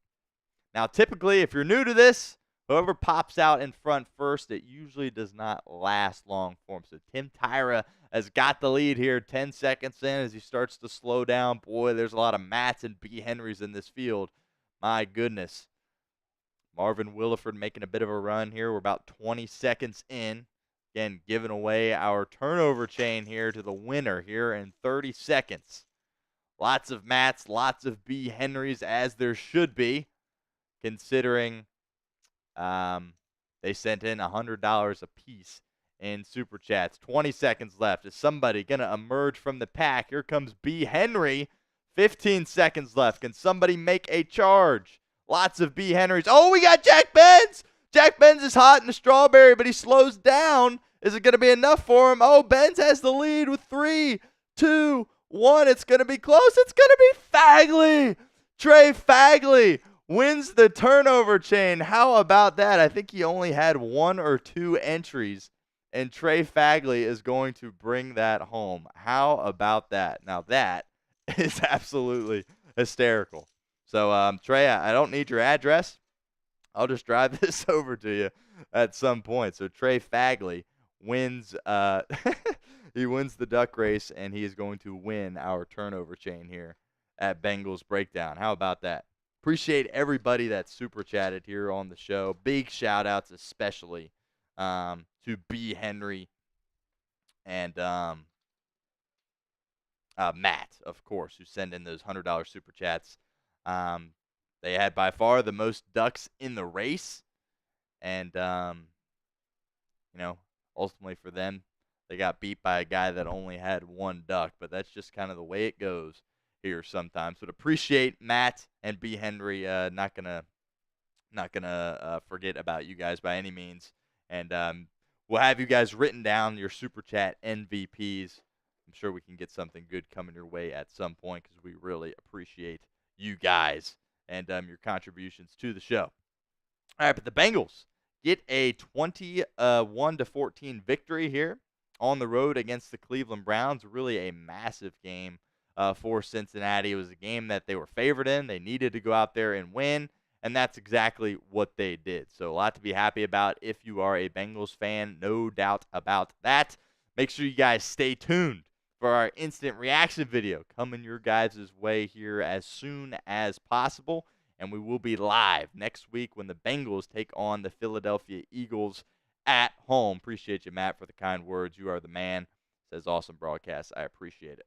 Now, typically, if you're new to this, whoever pops out in front first, it usually does not last long for him. So Tim Tyra has got the lead here 10 seconds in as he starts to slow down. Boy, there's a lot of Matts and B. Henrys in this field. My goodness. Marvin Williford making a bit of a run here. We're about 20 seconds in. Again, giving away our turnover chain here to the winner here in 30 seconds. Lots of Matts, lots of B. Henrys, as there should be, considering they sent in $100 a piece in super chats. 20 seconds left. Is somebody going to emerge from the pack? Here comes B. Henry. 15 seconds left. Can somebody make a charge? Lots of B. Henrys. Oh, we got Jack Benz. Jack Benz is hot in the strawberry, but he slows down. Is it going to be enough for him? Oh, Benz has the lead with 3, 2, 1. It's going to be close. It's going to be Fagley. Trey Fagley wins the turnover chain. How about that? I think he only had 1 or 2 entries, and Trey Fagley is going to bring that home. How about that? Now that is absolutely hysterical. So, Trey, I don't need your address. I'll just drive this over to you at some point. So Trey Fagley wins he wins the duck race, and he is going to win our turnover chain here at Bengals Breakdown. How about that? Appreciate everybody that super chatted here on the show. Big shout outs especially to B. Henry and Matt, of course, who send in those $100 super chats. They had by far the most ducks in the race. And, ultimately for them, they got beat by a guy that only had one duck, but that's just kind of the way it goes here sometimes. But appreciate Matt and B. Henry. Not gonna forget about you guys by any means. And we'll have you guys written down, your Super Chat MVPs. I'm sure we can get something good coming your way at some point because we really appreciate you guys and your contributions to the show. All right, but the Bengals get a 21-14 victory here on the road against the Cleveland Browns. Really a massive game for Cincinnati. It was a game that they were favored in. They needed to go out there and win, and that's exactly what they did. So a lot to be happy about if you are a Bengals fan, no doubt about that. Make sure you guys stay tuned for our instant reaction video coming your guys' way here as soon as possible. And we will be live next week when the Bengals take on the Philadelphia Eagles at home. Appreciate you, Matt, for the kind words. You are the man. Says awesome broadcast. I appreciate it.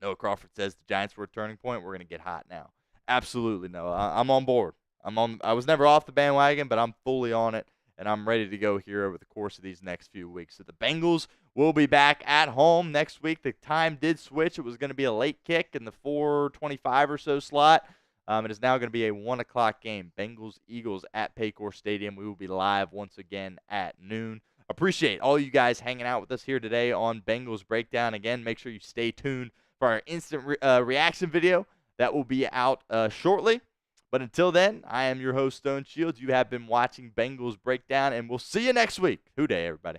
Noah Crawford says the Giants were a turning point. We're going to get hot now. Absolutely, no. I'm on board. I was never off the bandwagon, but I'm fully on it, and I'm ready to go here over the course of these next few weeks. So the Bengals will be back at home next week. The time did switch. It was going to be a late kick in the 4:25 or so slot. It is now going to be a 1 o'clock game. Bengals-Eagles at Paycor Stadium. We will be live once again at noon. Appreciate all you guys hanging out with us here today on Bengals Breakdown. Again, make sure you stay tuned for our instant reaction video. That will be out shortly. But until then, I am your host, Stone Shields. You have been watching Bengals Breakdown, and we'll see you next week. Hoo day, everybody.